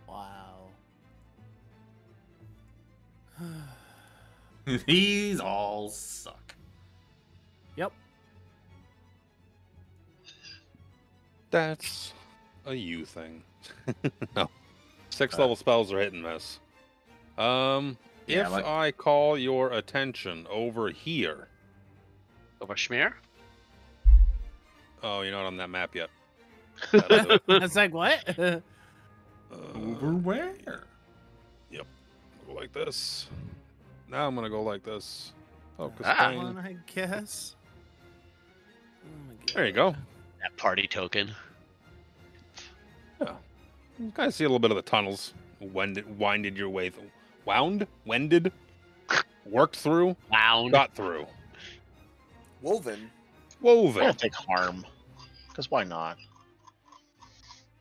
Wow. These all suck. Yep. That's a you thing. No. 6 Uh, level spells are hit and miss. Yeah, If like- I call your attention over here. Over Schmear? Oh, you're not on that map yet. It's like, what? Over where? Go like this. Now I'm gonna go like this. Focus Ah. pain. One, I guess. Oh my God. There you go. That party token. You kind of see a little bit of the tunnels. Winded your way through. Wended? Worked through? Wound. Got through. Woven. I Woven. don't take harm. Because why not?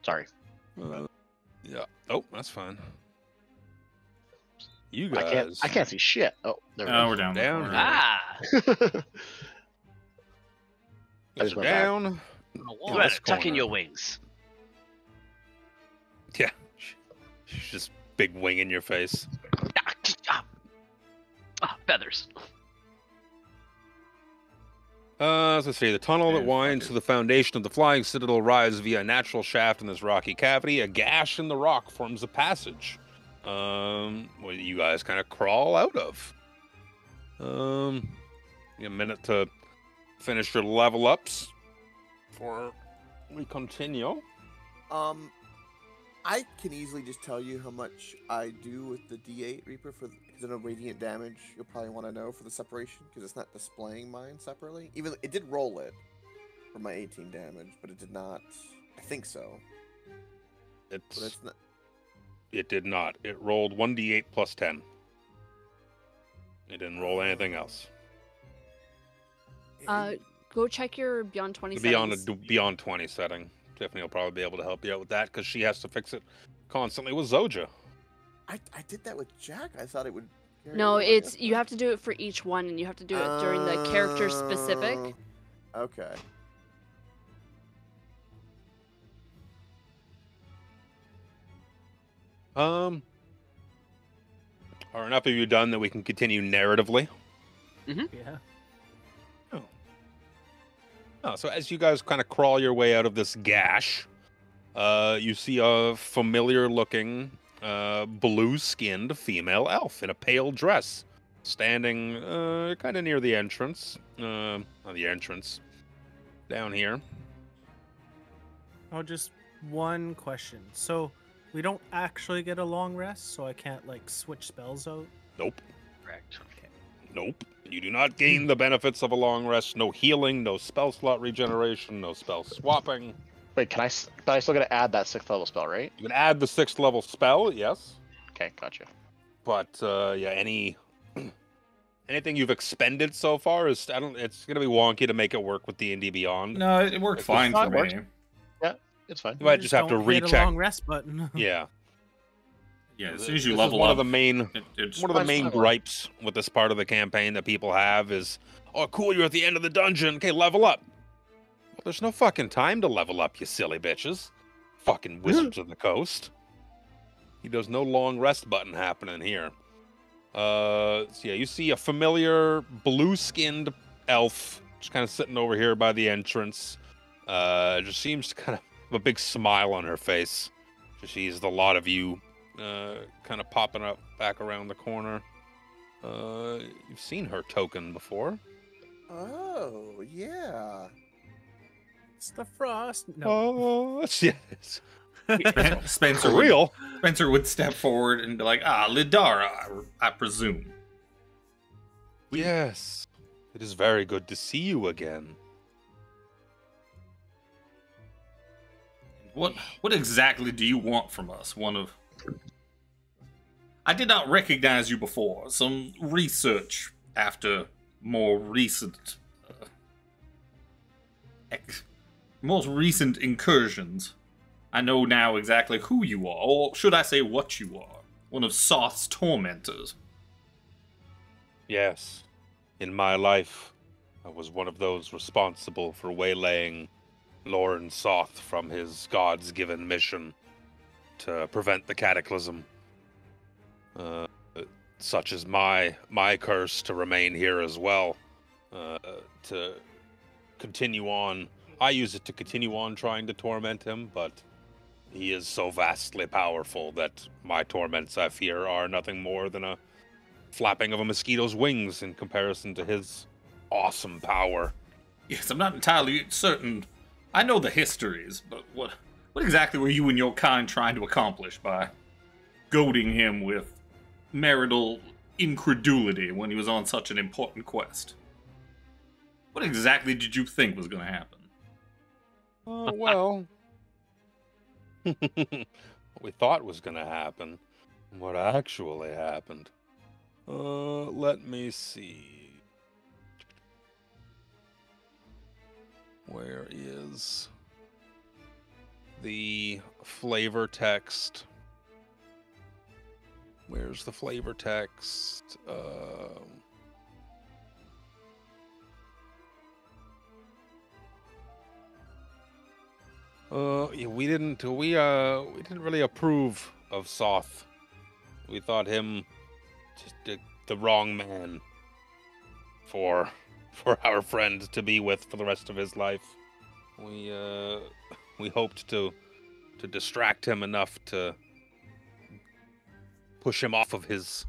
Sorry. Yeah. Oh, that's fine. You I guys. can't see shit. Oh, there we Oh, go. we're down. Down. We're Ah! I just went back. down. You in better this tuck in corner. your wings. Yeah. She's just big wing in your face. Feathers. Let's see. The tunnel that Man, winds fuck to it. the foundation of the flying citadel rises via a natural shaft in this rocky cavity. A gash in the rock forms a passage. What you guys kind of crawl out of. A minute to finish your level ups before we continue. I can easily just tell you how much I do with the D8 Reaper because I know radiant damage. You'll probably want to know for the separation because it's not displaying mine separately. Even it did roll it for my 18 damage, but it did not. I think so, but it's not. It did not. It rolled 1d8 plus 10. It didn't roll anything else. go check your Beyond 20 Be on settings. a Beyond 20 setting. Tiffany will probably be able to help you out with that because she has to fix it constantly with Zoja. I did that with Jack. I thought it would. carry No, over, I it's guess you not. have to do it for each one, and you have to do it during the character specific. Okay. Are enough of you done that we can continue narratively? Yeah. Oh, so as you guys kind of crawl your way out of this gash, you see a familiar-looking, blue-skinned female elf in a pale dress, standing kind of near the entrance. On the entrance, down here. Oh, just one question. So we don't actually get a long rest, so I can't like switch spells out. Nope. Correct. Nope. You do not gain the benefits of a long rest. No healing, no spell slot regeneration, no spell swapping. Wait, but I still got to add that 6th level spell, right? You can add the 6th level spell, yes. Okay, gotcha. But yeah, anything you've expended so far is it's gonna be wonky to make it work with D&D Beyond. No, it worked fine for me. It's fine. You might just have to don't hit a recheck. long rest button. Yeah. Yeah, as soon as you This is level one up, of the main it's one of the Fine, main fine. gripes with this part of the campaign that people have is, oh cool, you're at the end of the dungeon. Okay, level up. Well, there's no fucking time to level up, you silly bitches. Fucking Wizards of the Coast. There's no long rest button happening here. So yeah, you see a familiar blue-skinned elf just kind of sitting over here by the entrance. Just seems to kind of have a big smile on her face. She sees the lot of you kind of popping up back around the corner. You've seen her token before. Oh, yeah. It's the frost. No. Oh, yes. Spencer For would, real? Spencer would step forward and be like, Lidara, I presume. Yes. It is very good to see you again. What exactly do you want from us? I did not recognize you before. Some research after more recent incursions. I know now exactly who you are, or should I say what you are. One of Soth's tormentors. Yes. In my life, I was one of those responsible for waylaying Lauren Soth from his God's given mission to prevent the cataclysm. Such is my curse to remain here as well. To continue on. I use it to continue on trying to torment him, but he is so vastly powerful that my torments, I fear, are nothing more than a flapping of a mosquito's wings in comparison to his awesome power. Yes, I'm not entirely certain. I know the histories, but what exactly were you and your kind trying to accomplish by goading him with marital incredulity when he was on such an important quest? What exactly did you think was going to happen? Well, what we thought was going to happen, what actually happened. Let me see. Where is the flavor text? Where's the flavor text? Yeah, we didn't really approve of Soth. We thought him just the wrong man for our friend to be with for the rest of his life. We hoped to distract him enough to push him off of his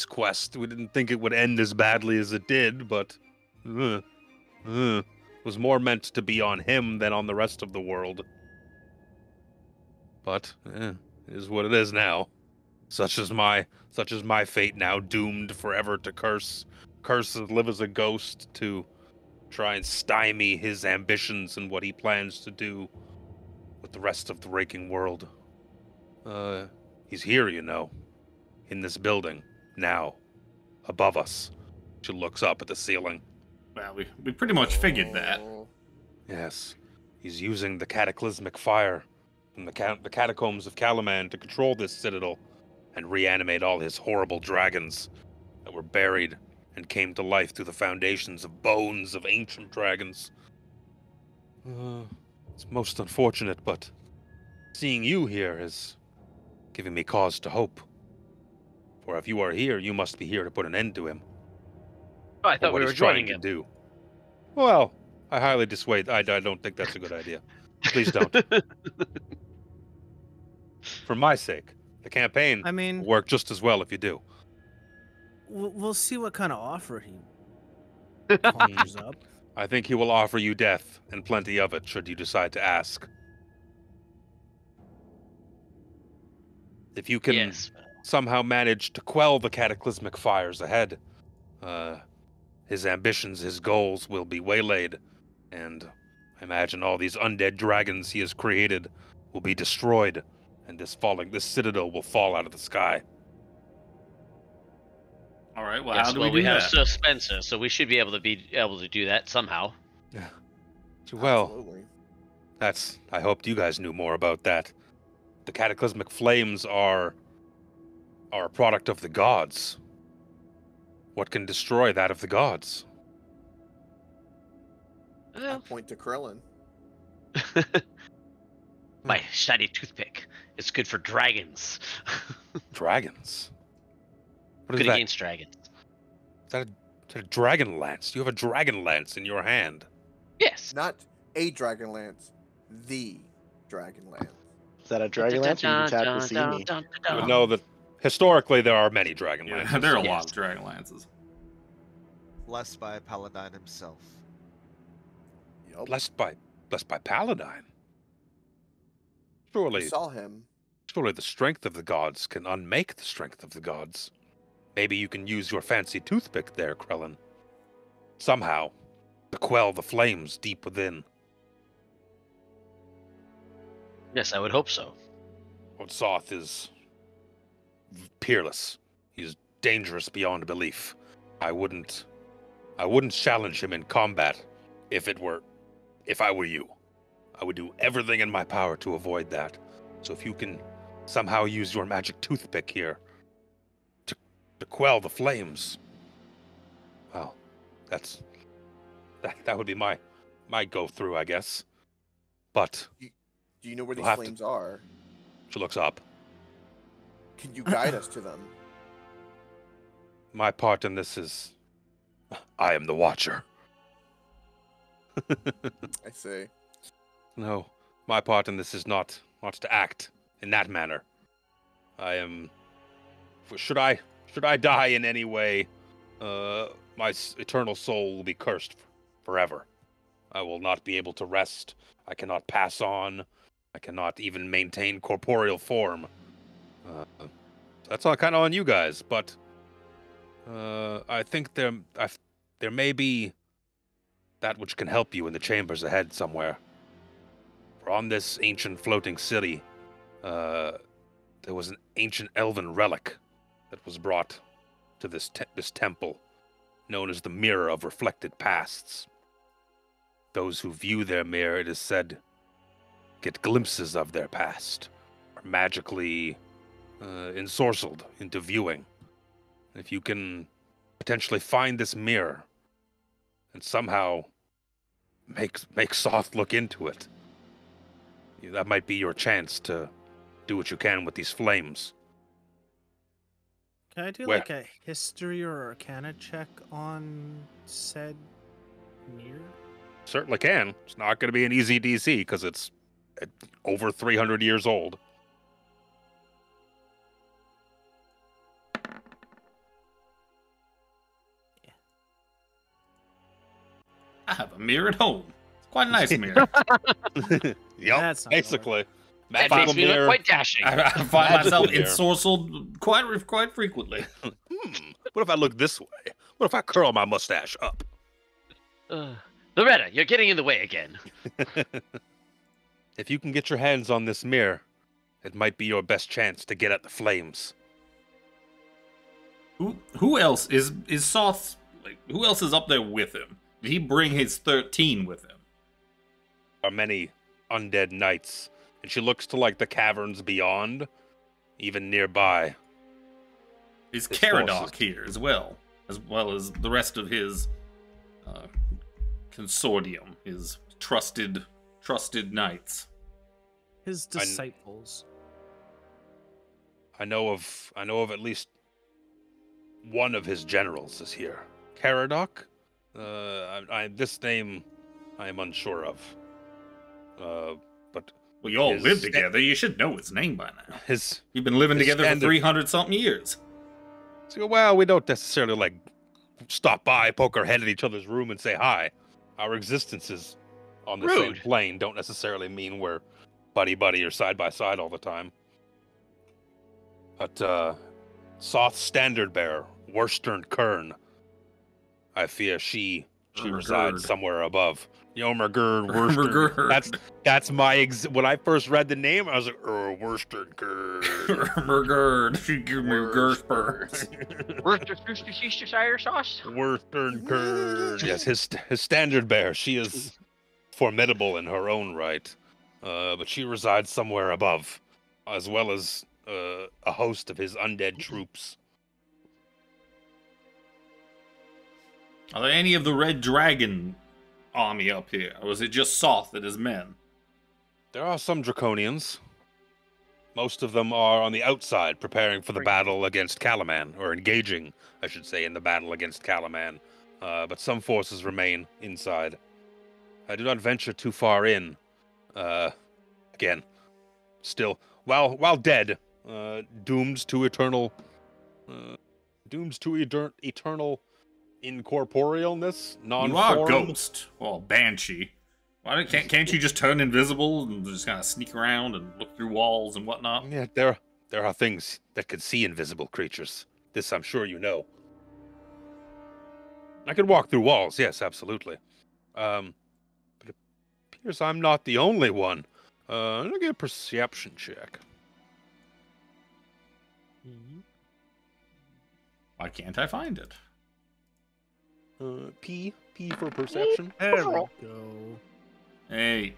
quest. We didn't think it would end as badly as it did, but it was more meant to be on him than on the rest of the world. But it is what it is now. Such is my fate now, doomed forever to curse and live as a ghost to try and stymie his ambitions and what he plans to do with the rest of the raking world. He's here, you know, in this building now, above us. She looks up at the ceiling. Well, we pretty much figured that. Oh. Yes, he's using the cataclysmic fire from the catacombs of Calaman to control this citadel and reanimate all his horrible dragons that were buried and came to life through the foundations of bones of ancient dragons. It's most unfortunate, but seeing you here is giving me cause to hope. For if you are here, you must be here to put an end to him. Oh, I thought what we were he's trying joining to him. do. Well, I highly dissuade. I don't think that's a good idea. Please don't. For my sake, the campaign I mean, will work just as well if you do. we'll see what kind of offer he conjures up. I think he will offer you death, and plenty of it, should you decide to ask. If you can Yes. somehow manage to quell the cataclysmic fires ahead, his ambitions, his goals will be waylaid, and I imagine all these undead dragons he has created will be destroyed, and this citadel will fall out of the sky. All right. Well, Yes, how do well, we do have that? Spencer, so we should be able to do that somehow. Well, Absolutely. I hoped you guys knew more about that. The cataclysmic flames are a product of the gods. What can destroy that of the gods? I Well, point to Krillin. my shiny toothpick. It's good for dragons. Dragons. What is Good that? against dragons. Is that a dragon lance? You have a dragon lance in your hand. Yes. Not a Dragonlance, the Dragonlance. Is that a Dragonlance or you can tap to see me? You would know that historically there are many dragon Yeah, lances. there are a Yes. lot of dragon lances. Blessed by Paladin himself. Yup. Blessed by Paladine. We Surely saw him. the strength of the gods can unmake the strength of the gods. Maybe you can use your fancy toothpick there, Krellin. Somehow, to quell the flames deep within. Yes, I would hope so. Soth is peerless. He's dangerous beyond belief. I wouldn't challenge him in combat if I were you. I would do everything in my power to avoid that. So if you can somehow use your magic toothpick here to quell the flames, well, that would be my go through, I guess. But Do you know where You'll these have to- flames are? she looks up. Can you guide us to them? My part in this is I am the Watcher. I say. No, my part in this is not to act in that manner. I am. Should I die in any way, my eternal soul will be cursed forever. I will not be able to rest. I cannot pass on. I cannot even maintain corporeal form. That's all kind of on you guys, but I think there may be that which can help you in the chambers ahead somewhere. For on this ancient floating city, there was an ancient elven relic that was brought to this temple, known as the Mirror of Reflected Pasts. Those who view their mirror, it is said, get glimpses of their past, are magically ensorcelled into viewing. If you can potentially find this mirror and somehow make Soth look into it, that might be your chance to do what you can with these flames. Can I do Where? like a history or arcana check on said mirror? Certainly can. It's not going to be an easy DC because it's over 300 years old. I have a mirror at home. It's quite a nice mirror. Yep, That's not gonna basically. That Magical makes me look mirror. quite dashing. I find Magical myself mirror. ensorcelled quite frequently. What if I look this way? What if I curl my mustache up? Loretta, you're getting in the way again. If you can get your hands on this mirror, it might be your best chance to get at the flames. Who else is Soth? Like, who else is up there with him? Did he bring his 13 with him? Are many undead knights, and she looks to like the caverns beyond, even nearby. Is His Caradoc forces. here as well as the rest of his consortium, his trusted knights? His disciples. I know of at least one of his generals is here. Caradoc? This name I am unsure of. But Well, you all his live sta- together. You should know his name by now. You've been living together for 300-something years. So, well, we don't necessarily like stop by, poke our head at each other's room, and say hi. Our existences on the same Rude. plane don't necessarily mean we're buddy or side by side all the time. But Soth Standard Bearer, Worstern Kern. I fear she resides somewhere above. Yomergerd, Worstern. That's my when I first read the name, I was like, Worstern Kern. Mergerd, she give me Gerspert. Worcestershire sauce. Worstern Kern. Yes, his standard bearer. She is formidable in her own right, but she resides somewhere above, as well as a host of his undead troops. Are there any of the Red Dragon army up here, or is it just Soth and his men? There are some Draconians. Most of them are on the outside, preparing for the battle against Calaman, or engaging, I should say, in the battle against Calaman. But some forces remain inside. I do not venture too far in. Again, still, while dead, doomed to eternal incorporealness, non-form. You are Ghost, well, Banshee. Can't you just turn invisible and just kind of sneak around and look through walls and whatnot? Yeah, there are things that could see invisible creatures. This I'm sure you know. I could walk through walls, yes, absolutely. But it appears I'm not the only one. I'm gonna get a perception check. Why can't I find it? P for perception. There we go. 18.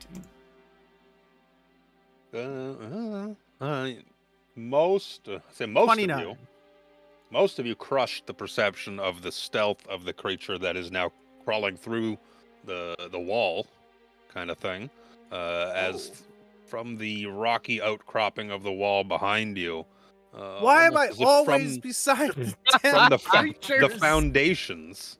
Most of 29. you. Most of you crushed the perception of the stealth of the creature that is now crawling through the wall, kind of thing. As from the rocky outcropping of the wall behind you. Why am I almost as if always beside the from damn the creatures? foundations?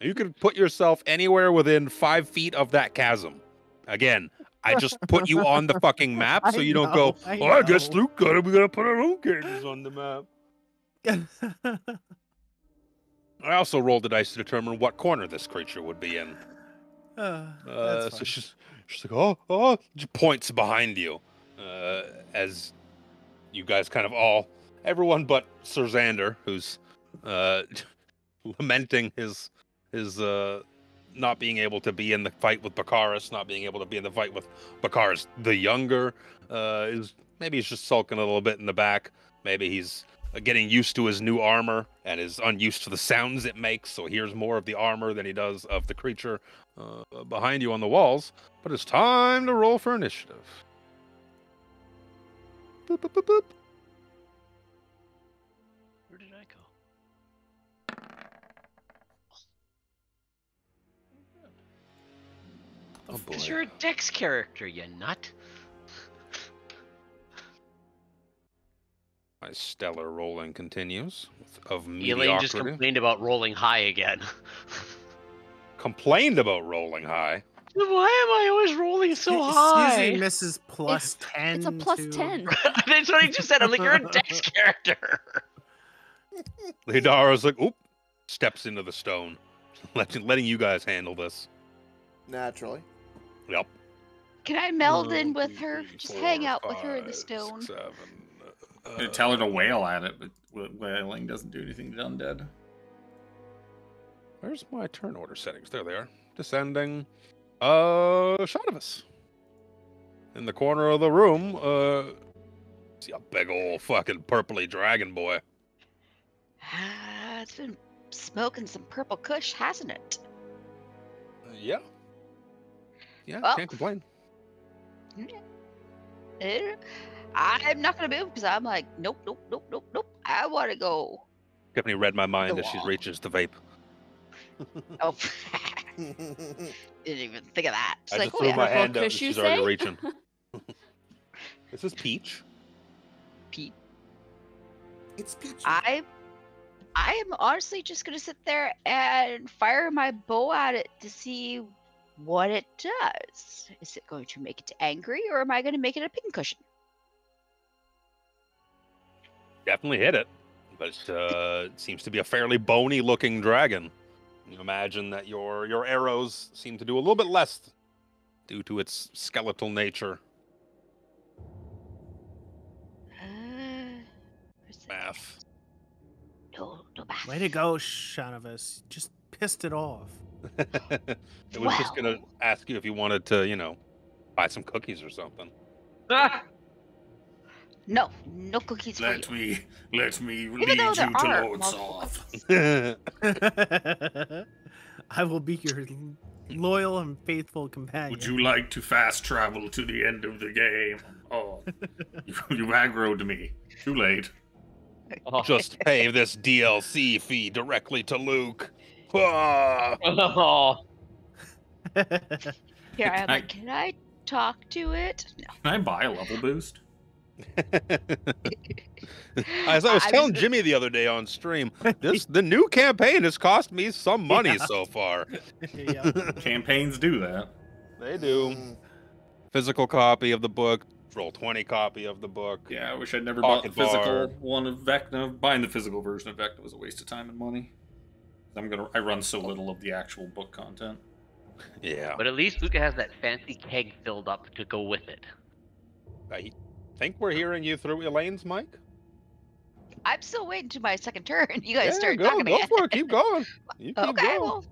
You can put yourself anywhere within 5 feet of that chasm. Again, I just put you on the fucking map so you don't go, I guess Luke got it. We gotta put our own characters on the map. I also rolled the dice to determine what corner this creature would be in. So she's like, oh, she points behind you, as you guys kind of everyone but Sir Xander, who's lamenting his not being able to be in the fight with Bakaris, not being able to be in the fight with Bakaris the Younger, maybe he's just sulking a little bit in the back. Maybe he's getting used to his new armor and is unused to the sounds it makes, so he hears more of the armor than he does of the creature behind you on the walls. But it's time to roll for initiative. Boop, boop, boop, boop. Where did I go? Oh boy. Because you're a Dex character, you nut. My stellar rolling continues of Elaine just mediocrity. complained about rolling high again. Complained about rolling high. Why am I always rolling so high? Excuse me, Mrs. Plus 10. It's a plus to- 10. That's what he just said. I'm like, you're a Dex character. Lidara's like, oop, steps into the stone, letting you guys handle this. Naturally. Yep. Can I meld in 1, with 2, her? 3, Just 4, hang out with her in the 5, stone. 6, 7. Tell her to wail at it, but wailing doesn't do anything to undead. Where's my turn order settings? There they are. Descending. Shadowus. In the corner of the room, see a big old fucking purpley dragon boy. It's been smoking some purple kush, hasn't it? Yeah. Yeah, Well, can't complain. I'm not gonna move because I'm like, nope, nope, nope, nope, nope. I want to go. Tiffany read my mind The as she wall. reaches the vape. Oh, didn't even think of that. It's I like, just oh threw yeah, my Purple hand up and kush, you she's already say? reaching. This is Peach. Pete. It's peachy. I am honestly just gonna sit there and fire my bow at it to see what it does. Is it going to make it angry, or am I going to make it a pincushion? Definitely hit it. But it seems to be a fairly bony looking dragon. You imagine that your arrows seem to do a little bit less due to its skeletal nature. Where's the Math. No math. Way to go, Shanavis. Just pissed it off. It was just gonna Wow. ask you if you wanted to, you know, buy some cookies or something. Ah! No cookies for Let you. me though lead you there to are Lord multiple Soth. I will be your loyal and faithful companion. Would you like to fast travel to the end of the game? Oh, you aggroed me. Too late. Oh. Just pay this DLC fee directly to Luke. Ah! Oh. Here I am I- like, can I talk to it? No. Can I buy a level boost? As I was I telling was- Jimmy the other day on stream, the new campaign has cost me some money Yeah. so far. Yep. Campaigns do that. They do. Physical copy of the book, Roll20 copy of the book. Yeah, I wish I'd never bought the Pocket physical bar. one of Vecna. Buying the physical version of Vecna was a waste of time and money. I run so little of the actual book content. Yeah. But at least Luca has that fancy keg filled up to go with it. I think we're hearing you through Elaine's mic. I'm still waiting to my second turn. You guys Yeah, start go talking again. for it. Keep going. You keep Okay, going. well,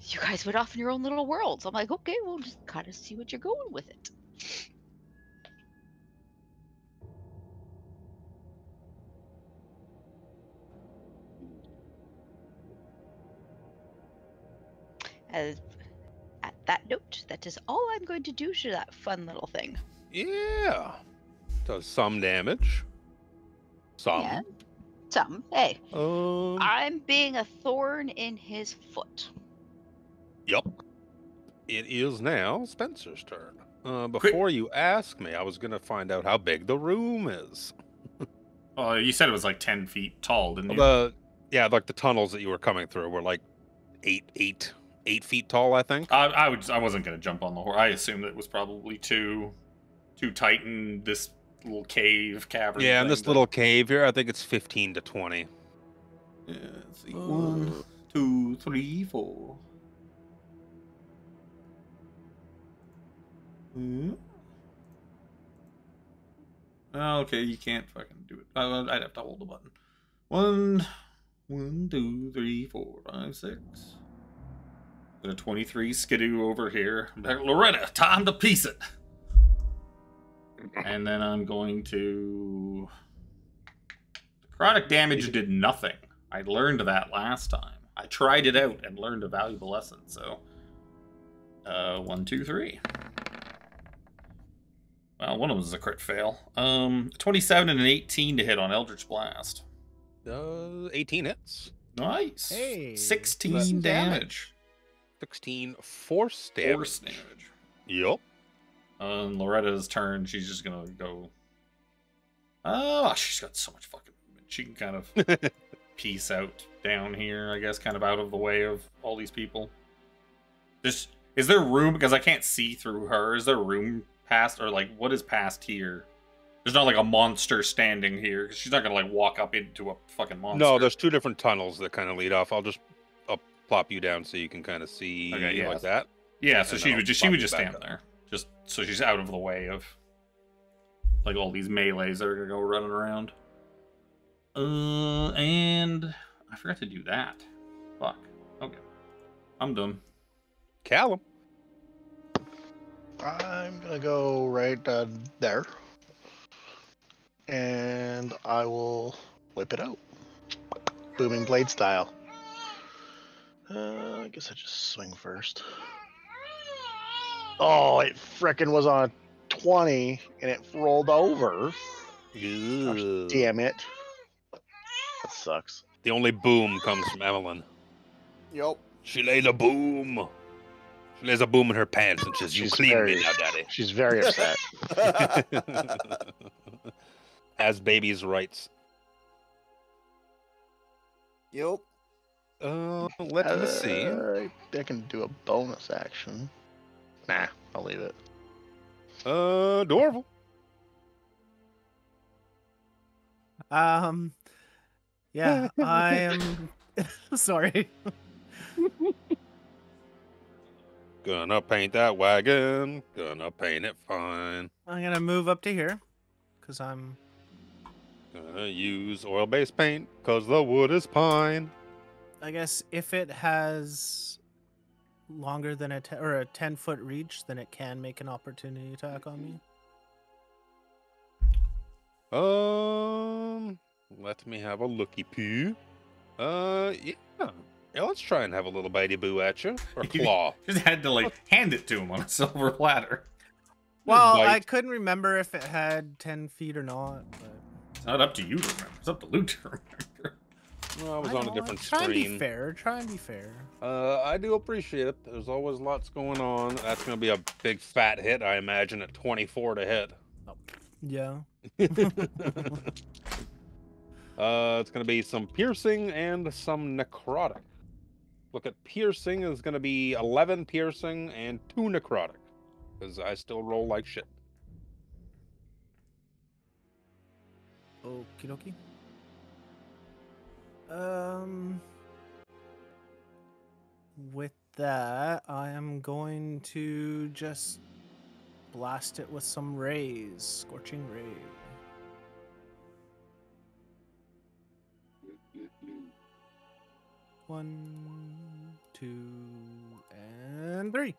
you guys went off in your own little worlds. I'm like, okay, we'll just kind of see what you're going with it. As, at that note, that is all I'm going to do to that fun little thing. Yeah. Does some damage. Some. Yeah. Some. Hey, Um, I'm being a thorn in his foot. Yup. It is now Spencer's turn. Before you ask me, I was gonna find out how big the room is. Oh, you said it was like 10 feet tall, didn't you? Yeah, like the tunnels that you were coming through were like 8 feet tall, I think. I wasn't gonna jump on the horse. I assumed it was probably too tight in this little cavern. Yeah, in thing, this but- little cave here, I think it's 15 to 20. Yeah, let's see. 1, 2, 3, 4. Okay, you can't fucking do it. I'd have to hold the button. 1, 2, 3, 4, 5, 6. Got a 23 skidoo over here. I'm like, Loretta, time to piece it. And then I'm going to... Necrotic damage did nothing. I learned that last time. I tried it out and learned a valuable lesson, so... 1, 2, 3. Well, one of them was a crit fail. 27 and an 18 to hit on Eldritch Blast. 18 hits. Nice. Hey, 16 decent damage. 16 force damage. Force damage. Yup. On Loretta's turn, she's just gonna go... Oh, she's got so much fucking movement. She can kind of piece out down here, I guess, kind of out of the way of all these people. Is there room? Because I can't see through her. Is there room past, or like, what is past here? There's not like a monster standing here, because she's not gonna like walk up into a fucking monster. No, there's two different tunnels that kind of lead off. I'll plop you down so you can kind of see like that. Yeah, so And she then would I'll just pop you back stand up. there, just so she's out of the way of like all these melees that are gonna go running around. And I forgot to do that. Fuck. Okay, I'm done. Callum. I'm gonna go right there, and I will whip it out, booming blade style. I guess I just swing first. Oh, it frickin' was on a 20 and it rolled over. Gosh, damn it. That sucks. The only boom comes from Evelyn. Yep. She lays a boom. She lays a boom in her pants and says, "You clean me now, daddy." She's very upset. As baby's rights. Yep. Let me see. I can do a bonus action. Nah, I'll leave it. Dorval. Yeah, I am. Sorry. Gonna paint that wagon. Gonna paint it fine. I'm gonna move up to here, cause I'm. Gonna use oil-based paint, cause the wood is pine. I guess if it has longer than a 10-foot reach, then it can make an opportunity attack on me. Let me have a looky poo. Yeah. Yeah, let's try and have a little bitey boo at you. Or claw. Just had to like hand it to him on a silver platter. Well, Bite. I couldn't remember if it had 10 feet or not. But... It's not up to you to remember. It's up to Luke to remember. Well, I was on a different Try and screen. be fair. Try and be fair. I do appreciate it. There's always lots going on. That's gonna be a big fat hit, I imagine, at 24 to hit. Yeah. It's gonna be some piercing and some necrotic. Look at piercing is gonna be 11 piercing and 2 necrotic, because I still roll like shit. Okie dokie. With that, I am going to just blast it with some rays, scorching ray. One, 2, and 3.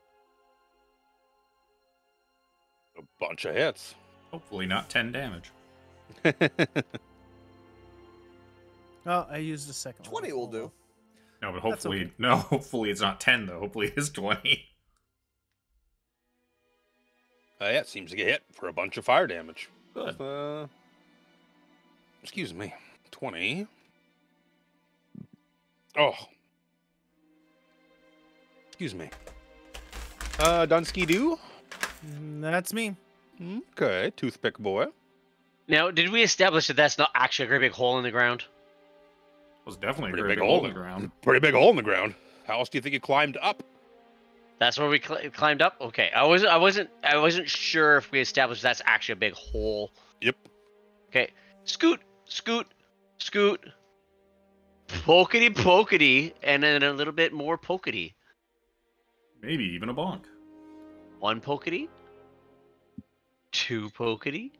A bunch of hits. Hopefully not 10 damage. Oh, I used the second 20 one. will do. No, but That's hopefully, okay. no, hopefully it's not 10 though. Hopefully it is 20. Yeah, it seems to get hit for a bunch of fire damage. Good. Excuse me. 20. Oh. Excuse me. Dunsky do? That's me. Okay, toothpick boy. Now, did we establish that that's not actually a great big hole in the ground? It was definitely a Pretty pretty big big hole hole. in the ground. Pretty big hole in the ground. How else do you think you climbed up? That's where we climbed up. Okay, I wasn't sure if we established that's actually a big hole. Yep. Okay, scoot, scoot, scoot, pokety pokety, and then a little bit more pokety. Maybe even a bonk. 1 pokety, 2 pokety,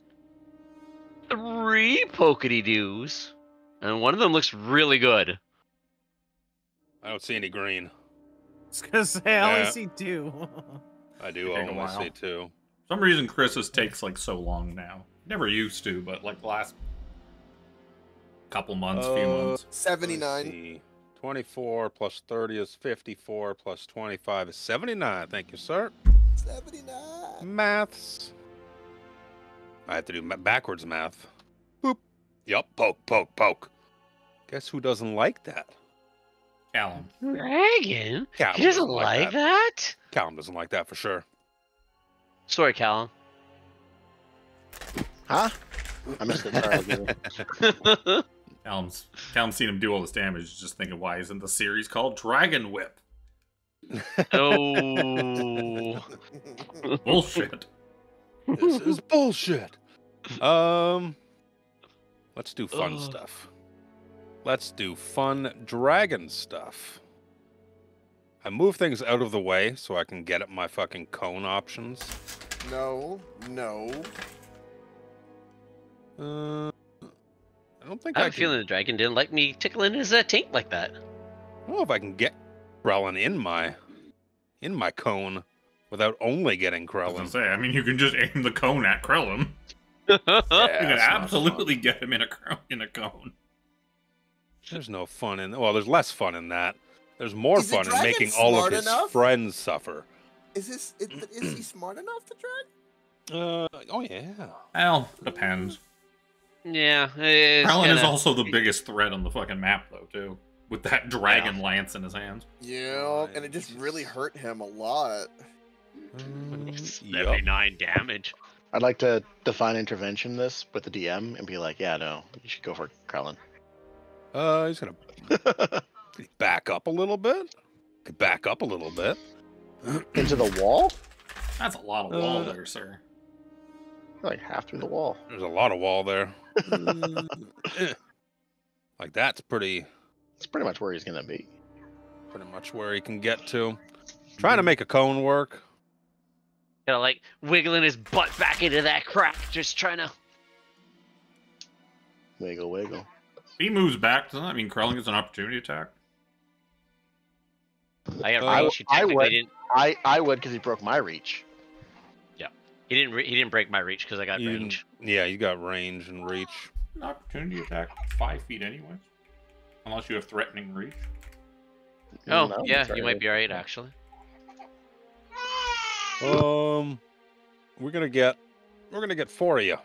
3 pokety doos, and one of them looks really good. I don't see any green. I was gonna say I only Yeah. see 2. I do Take a only while. see 2. For some reason, Chris's takes like so long now. Never used to, but like the last couple months, few months. Let's 79. see. 24 plus 30 is 54 plus 25 is 79. Thank you, sir. 79. Maths. I have to do backwards math. Boop. Yup. Poke, poke, poke. Guess who doesn't like that? Callum. Dragon? Callum He doesn't like that? Callum doesn't like that for sure. Sorry, Callum. Huh? I missed it. Sorry, I was moving. Callum's seen him do all this damage, just thinking why isn't the series called Dragon Whip? Oh. Bullshit. This is bullshit. Let's do fun Ugh. stuff. Let's do fun dragon stuff. I move things out of the way so I can get at my fucking cone options. No. I don't think I I have a can. feeling the dragon didn't like me tickling his taint like that. I don't know if I can get Krellin in my cone without only getting I was gonna Krellin. say, I mean, you can just aim the cone at Krellin. You can that's not absolutely fun. get him in a cone. There's no fun in. Well, there's less fun in that. There's more Is the fun in dragon making all of smart his enough? friends suffer. Is he smart enough to drag? Oh yeah. Well, depends. Yeah, it's Krellin is kinda- also the biggest threat on the fucking map, though, too. With that dragon lance in his hands. Yeah, and it just really hurt him a lot. 79 damage. I'd like to define intervention this with the DM and be like, yeah, no, you should go for Krellin. He's gonna back up a little bit. Back up a little bit. Into the wall? That's a lot of wall there, sir. Like half through the wall. There's a lot of wall there. Like that's pretty It's pretty much where he's gonna be. much where he can get to. Trying to make a cone work. Like wiggling his butt back into that crack, just trying to. Wiggle, wiggle. If he moves back, doesn't that mean Krellin gets an opportunity attack? I got I reach. would. Didn't. I would because he broke my reach. He didn't break my reach because I got range. Yeah, you got range and reach. An opportunity attack 5 feet anyway. Unless you have threatening reach. Oh No, yeah, sorry. you might be right actually. We're gonna get 4 of you.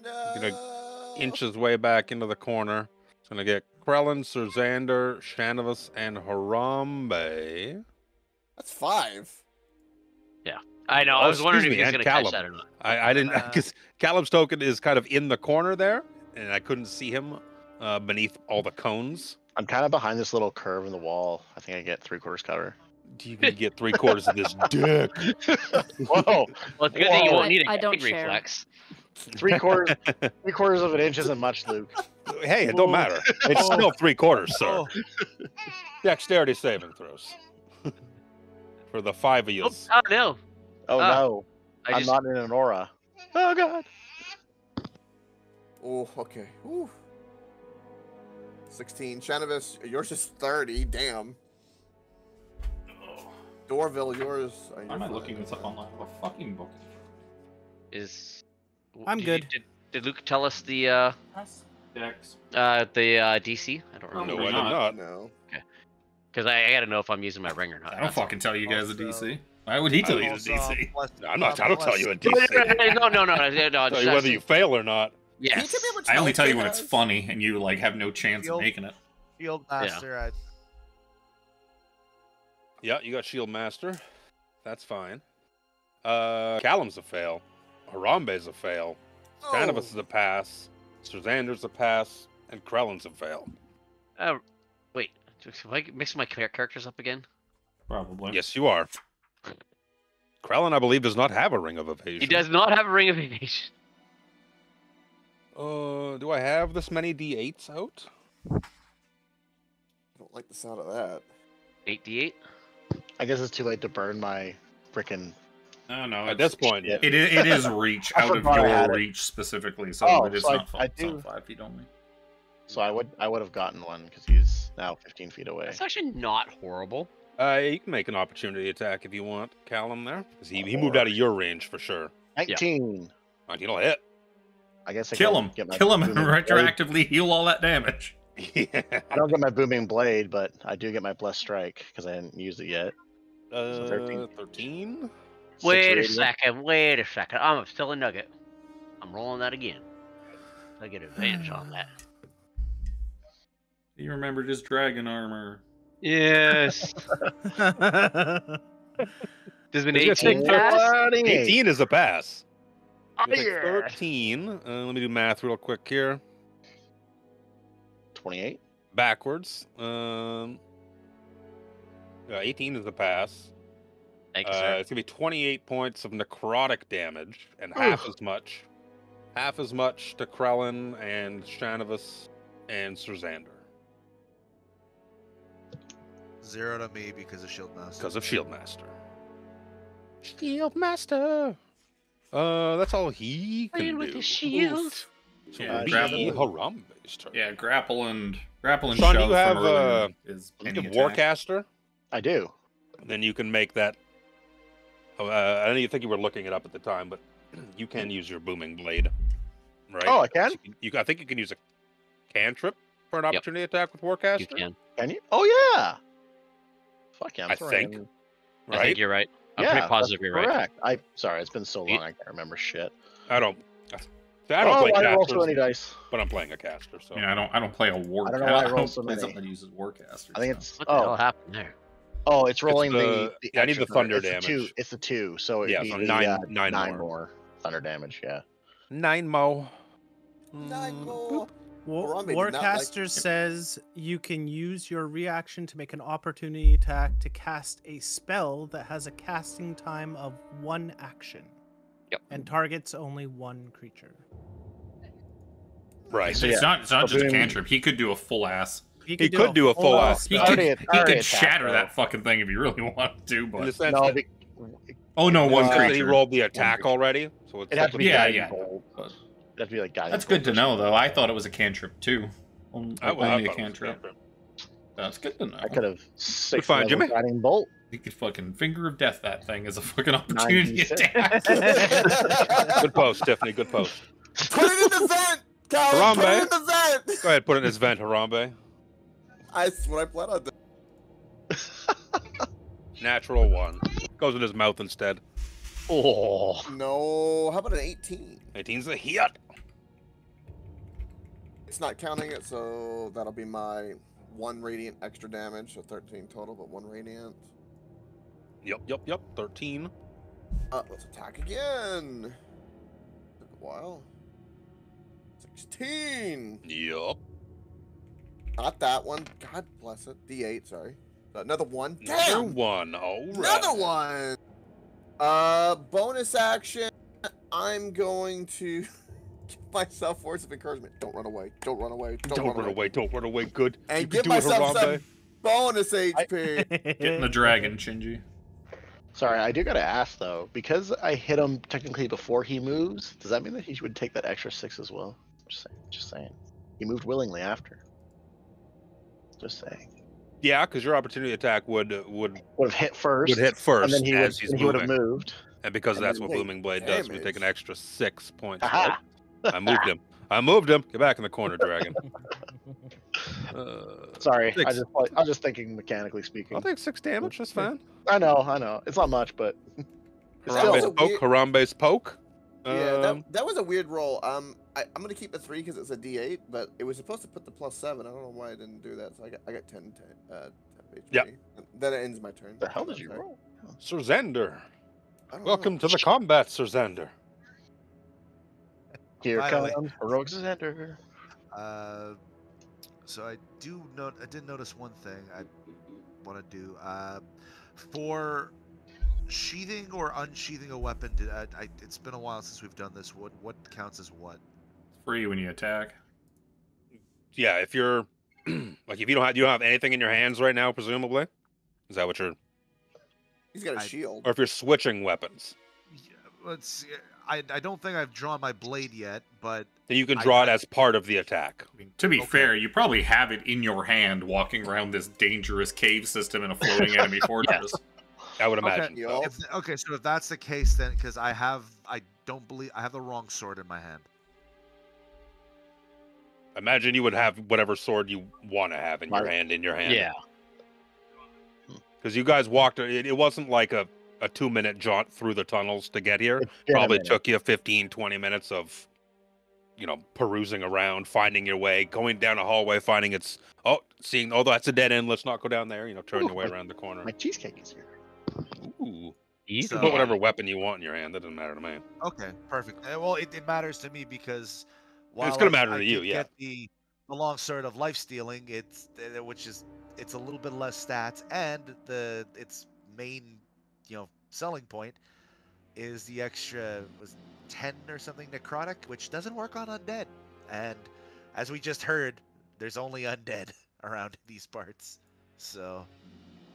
No. Inch his way back into the corner. It's gonna get Krellin, Serzander, Shanavas, and Harambe. That's 5. I know. Oh, I was wondering if excuse he was me, gonna and catch Callum. that or not. I didn't because Callum's token is kind of in the corner there, and I couldn't see him beneath all the cones. I'm kind of behind this little curve in the wall. I think I get 3/4 cover. You can get 3/4 of this dick. Whoa! Well, it's good that you won't need a I don't kick share. reflex. 3/4 of an inch isn't much, Luke. Hey, it don't matter. It's still 3/4, sir. Dexterity saving throws for the 5 of you. Oh no! Oh no! I I'm just not in an aura. Oh god! Oh, okay. Ooh. 16. Shanavis, yours is 30. Damn. Dorville, yours. Why am I looking this up online? I have a fucking book. is. I'm did good. Did Luke tell us the Dex. DC? I don't Oh, remember. No, I did not. not. No. Because I gotta know if I'm using my ring or not. I don't fucking tell you guys a DC. Why would he tell you the DC? I'm not. I don't tell you a No, DC. no. Tell you whether you fail or not. Can you Yes. tell me how much I only health tell you he when it's has? funny and you like have no chance of Shield. making it. Shield Master. Yeah, you got Shield Master. That's fine. Callum's a fail. Harambe's a fail. Shanavas is a pass. Serzander's a pass. And Krellin's a fail. Wait. Do I mix my characters up again? Probably. Yes, you are. Krellin, I believe, does not have a Ring of Evasion. He does not have a ring of evasion. Do I have this many D8s out? I don't like the sound of that. 8d8. I guess it's too late to burn my frickin'. No. At this point, yeah. It is reach I out of forgot I had your it. reach specifically, so Oh, it is so not I it's not do- 5 feet only. So I would have gotten one because he's now 15 feet away. That's actually not horrible. You can make an opportunity attack if you want, Callum, there. Because he moved out of your range for sure. 19. He'll hit. I guess I Kill can him. get my Kill him and booming blade. retroactively heal all that damage. Yeah. I don't get my booming blade, but I do get my blessed strike because I hadn't used it yet. 13. 13? Wait a radiant. second. I'm still a nugget. I'm rolling that again. I get advantage on that. He remembered his dragon armor. Yes. Does an It's gonna 18 take pass? 18 is a pass. Oh, You'll take yeah. 13. Let me do math real quick here. 28. Backwards. 18 is a pass. Thank you, sir. It's gonna be 28 points of necrotic damage, and half as much to Krellin and Shanavas and Serzander 0 to me because of Shield Master. because of Shieldmaster. Shieldmaster. That's all he can Playing do. with his shield. Oof. So Yeah, it'll be grapple. Harambe's turn. Yeah, grapple and Sean, shove do you have, from earlier is You any have attack. Warcaster. I do. Then you can make that. I don't even think you were looking it up at the time, but you can use your booming blade, right? Oh, I can? I think you can use a cantrip for an opportunity attack with Warcaster. You can. Can you? Oh, yeah. Fuck yeah, I'm I throwing. think. I think Right? you're right. I'm Yeah, pretty positive that's you're right. correct. Sorry, it's been so long I can't remember shit. I don't play Why roll so casters, many dice? but I'm playing a caster, so. Yeah, I don't play a war. I don't know why I roll don't so play many. something that uses warcaster. I think it's What the hell happened there? it's rolling the yeah, I need extra the thunder it's damage. The two, it's the 2, so it'd Yeah, be so the, nine nine more. more thunder damage. Yeah. 9 mo. 9 more. Harambe did not like- Warcaster says you can use your reaction to make an opportunity attack to cast a spell that has a casting time of 1 action. Yep. And targets only 1 creature. Right. It's, So, it's yeah. not. It's not So just a boom. cantrip. He could do a full ass. He could do a full ass He spell. could, Already- he already could attacked, shatter though. that fucking thing if he really wanted to. In the But sense No, that, oh no, one because he creature. rolled the attack already, so it's It'd have to be Yeah, guiding yeah. bolt. But It'd have to be like guiding. that's good to bolt. know, though. I thought it was a cantrip too. Only I a thought it was cantrip. That's good to know. I could have 6 fine, level Jimmy. guiding bolt. You could fucking finger of death that thing as a fucking opportunity 96. attack. Good post, Tiffany. Good post. Put it in the vent, Calvin. Put it in the vent. Go ahead, put it in his vent, Harambe. That's what I plan on doing. Natural 1. Goes in his mouth instead. Oh, No, how about an 18? 18's a hit. It's not counting it, so that'll be my 1 radiant extra damage, so 13 total, but 1 radiant. Yep. 13. Let's attack again. Took a while. 16. Yup. Not that one. God bless it. D8, sorry. Another 1. Another Damn! 1. All right. Another 1. Bonus action. I'm going to give myself words of encouragement. Don't run away. Don't run away. Don't run away. Don't run away. Good. And You give can do it, myself some Harambe. bonus HP. Getting the dragon, Shinji. sorry. I do gotta ask though, because I hit him technically before he moves. Does that mean that he would take that extra 6 as well? Just saying. He moved willingly after. Just saying. Yeah, because your opportunity attack would Would have hit first. hit first and then he would. as he's And he would have moving. moved. And because and that's then what take Blooming Blade does, we take an damage. extra 6 points. Aha! I moved him. Get back in the corner, dragon. Sorry, 6. I was just thinking mechanically speaking. I'll take 6 damage. That's fine. I know. It's not much, but That was Harambe's a poke. weird- Harambe's poke. Yeah, that was a weird roll. I'm gonna keep a 3 because it's a D8, but it was supposed to put the +7. I don't know why I didn't do that. So I got 10 HP. Yep. Then it ends my turn. the hell did you Sorry. roll? Sir Xander. I don't Welcome know. to the combat, Sir Xander. Here Finally. comes heroic Xander. So I did notice one thing I want to do. For sheathing or unsheathing a weapon, it's been a while since we've done this. What counts as what? Free when you attack. Yeah, if you're like if you don't have anything in your hands right now, presumably, is that what you're? He's got a I- shield. Or if you're switching weapons, Yeah, let's see. I don't think I've drawn my blade yet, but then you can draw it as part of the attack. I mean, to be Okay. fair, you probably have it in your hand walking around this dangerous cave system in a floating enemy fortress. I would Okay. imagine. so. Yup. so if that's the case, then because I don't believe I have the wrong sword in my hand. Imagine you would have whatever sword you want to have in your Right. hand in your hand. Yeah. Because you guys walked. It wasn't like a 2-minute jaunt through the tunnels to get here. It's been a Probably minute. took you 15, 20 minutes of, perusing around, finding your way, going down a hallway, finding seeing, that's a dead end. Let's not go down there. Turn your way around the corner. My cheesecake is here. Ooh. Easy. You So- can put whatever weapon you want in your hand. That doesn't matter to me. Okay, perfect. Well, it matters to me because while gonna I- matter I to you, did yeah. Get the long sword of life stealing, it's a little bit less stats, and its main selling point is the extra was 10 or something necrotic, which doesn't work on undead. And as we just heard, there's only undead around these parts. So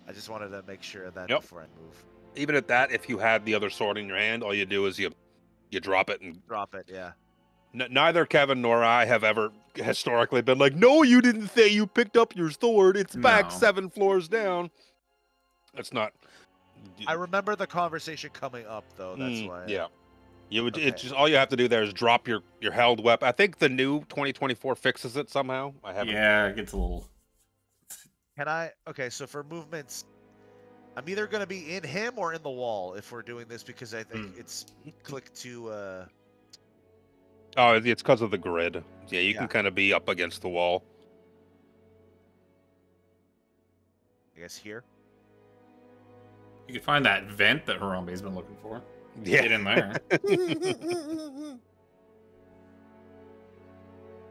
I just wanted to make sure of that Yep. before I move. Even at that, if you had the other sword in your hand, all you do is you drop it and Drop it, yeah. neither Kevin nor I have ever historically been like, no, you didn't say you picked up your sword. It's back No. 7 floors down. That's not. I remember the conversation coming up though. That's why. Yeah. You would. Okay. It's just all you have to do there is drop your held weapon. I think the new 2024 fixes it somehow. I haven't. Yeah, it gets a little. Can I? Okay, so for movements, I'm either gonna be in him or in the wall if we're doing this because I think it's click to. Oh, it's because of the grid. Yeah, you can Yeah. kind of be up against the wall. I guess here. You can find that vent that Harambe's been looking for. Yeah. Get in there.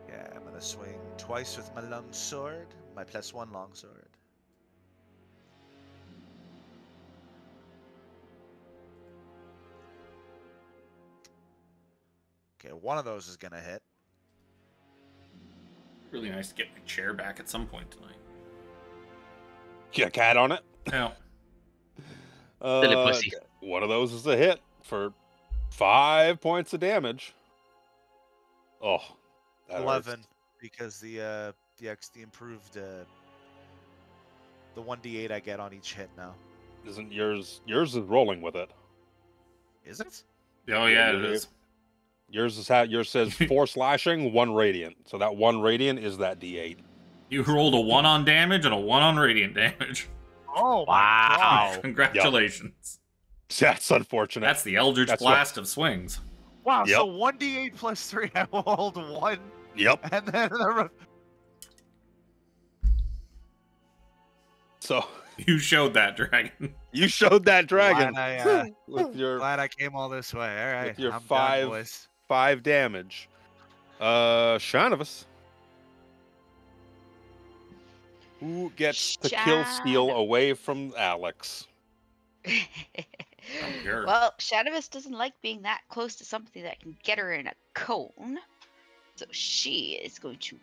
Yeah, I'm gonna swing twice with my long sword, my +1 long sword. Okay, one of those is gonna hit. Really nice to get my chair back at some point tonight. Get a cat on it. Yeah. Silly pussy. One of those is a hit for 5 points of damage. Oh, that 11 hurts. because the improved the 1d8 I get on each hit now. Isn't yours? Yours is rolling with it. Is it? Oh yeah, it is. Yours is how yours says 4 slashing, 1 radiant. So that 1 radiant is that d8. You rolled a 1 on damage and a 1 on radiant damage. Oh Wow. Congratulations. That's unfortunate. That's the Eldritch That's Blast of swings. Wow, Yep. so 1d8 plus 3, I rolled 1, Yep. and then the So You showed that dragon. you showed that dragon Glad with your glad I came all this way. All right, with your I'm five- done, boys. 5 damage. Shanavus. Who gets to kill steal Shanavus. away from Alex? Sure. Well, Shadowus doesn't like being that close to something that can get her in a cone. So she is going to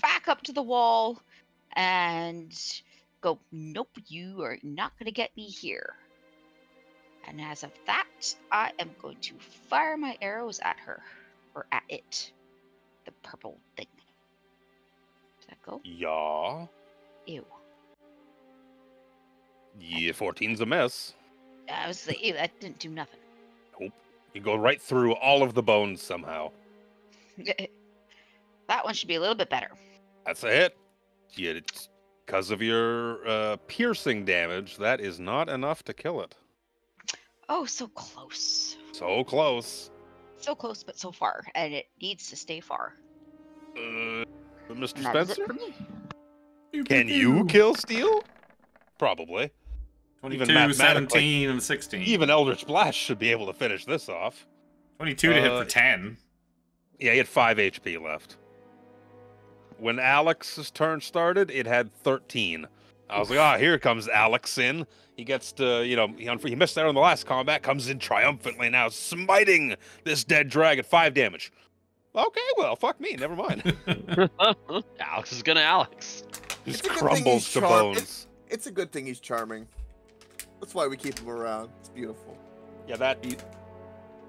back up to the wall and go, nope, you are not going to get me here. And as of that, I am going to fire my arrows at her. Or at it. The purple thing. Does that go? Yeah. Ew. Yeah, 14's a miss. I was like, ew, that didn't do nothing. Nope. You go right through all of the bones somehow. That one should be a little bit better. That's a hit. Yeah, it's because of your piercing damage. That is not enough to kill it. Oh, so close. So close. So close, but so far. And it needs to stay far. Mr. And that is it Spencer, for me. can you kill Steel? Probably. 22, Even mathematically. 17, and 16. Even Eldritch Blast should be able to finish this off. 22 to hit for 10. Yeah, he had 5 HP left. When Alex's turn started, it had 13. I was like, here comes Alex in. He gets to, he missed out on the last combat, comes in triumphantly now, smiting this dead dragon. 5 damage. Okay, well, fuck me, never mind. Alex is gonna Alex. Just It's a good thing crumbles he's to charm- bones. It's a good thing he's charming. That's why we keep him around. It's beautiful. Yeah,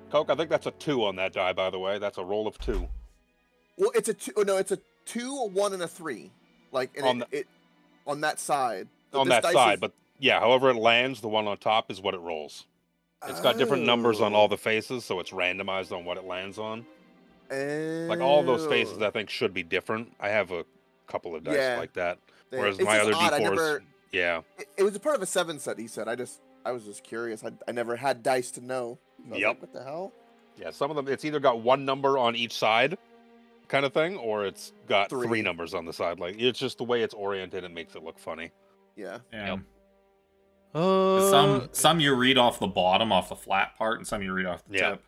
Coke, I think that's a 2 on that die, by the way. That's a roll of 2. Well, it's a 2. Oh, no, it's a 2, a 1, and a 3. Like and On on that side. On This that dice side, is- but yeah, however it lands, the one on top is what it rolls. It's got different numbers on all the faces, so it's randomized on what it lands on. Like all those faces, I think should be different. I have a couple of dice Yeah. like that. They- Whereas it's my just other odd, I D4s, never- yeah. It was a part of a 7 set. He said. I was just curious. I never had dice to know. I was Yep. like, what the hell? Yeah, some of them, it's either got 1 number on each side kind of thing, or it's got 3 3. numbers on the side. Like, it's just the way it's oriented, it makes it look funny. Yeah. Yeah. Yep. Some you read off the bottom, off the flat part, and some you read off the Yeah. tip.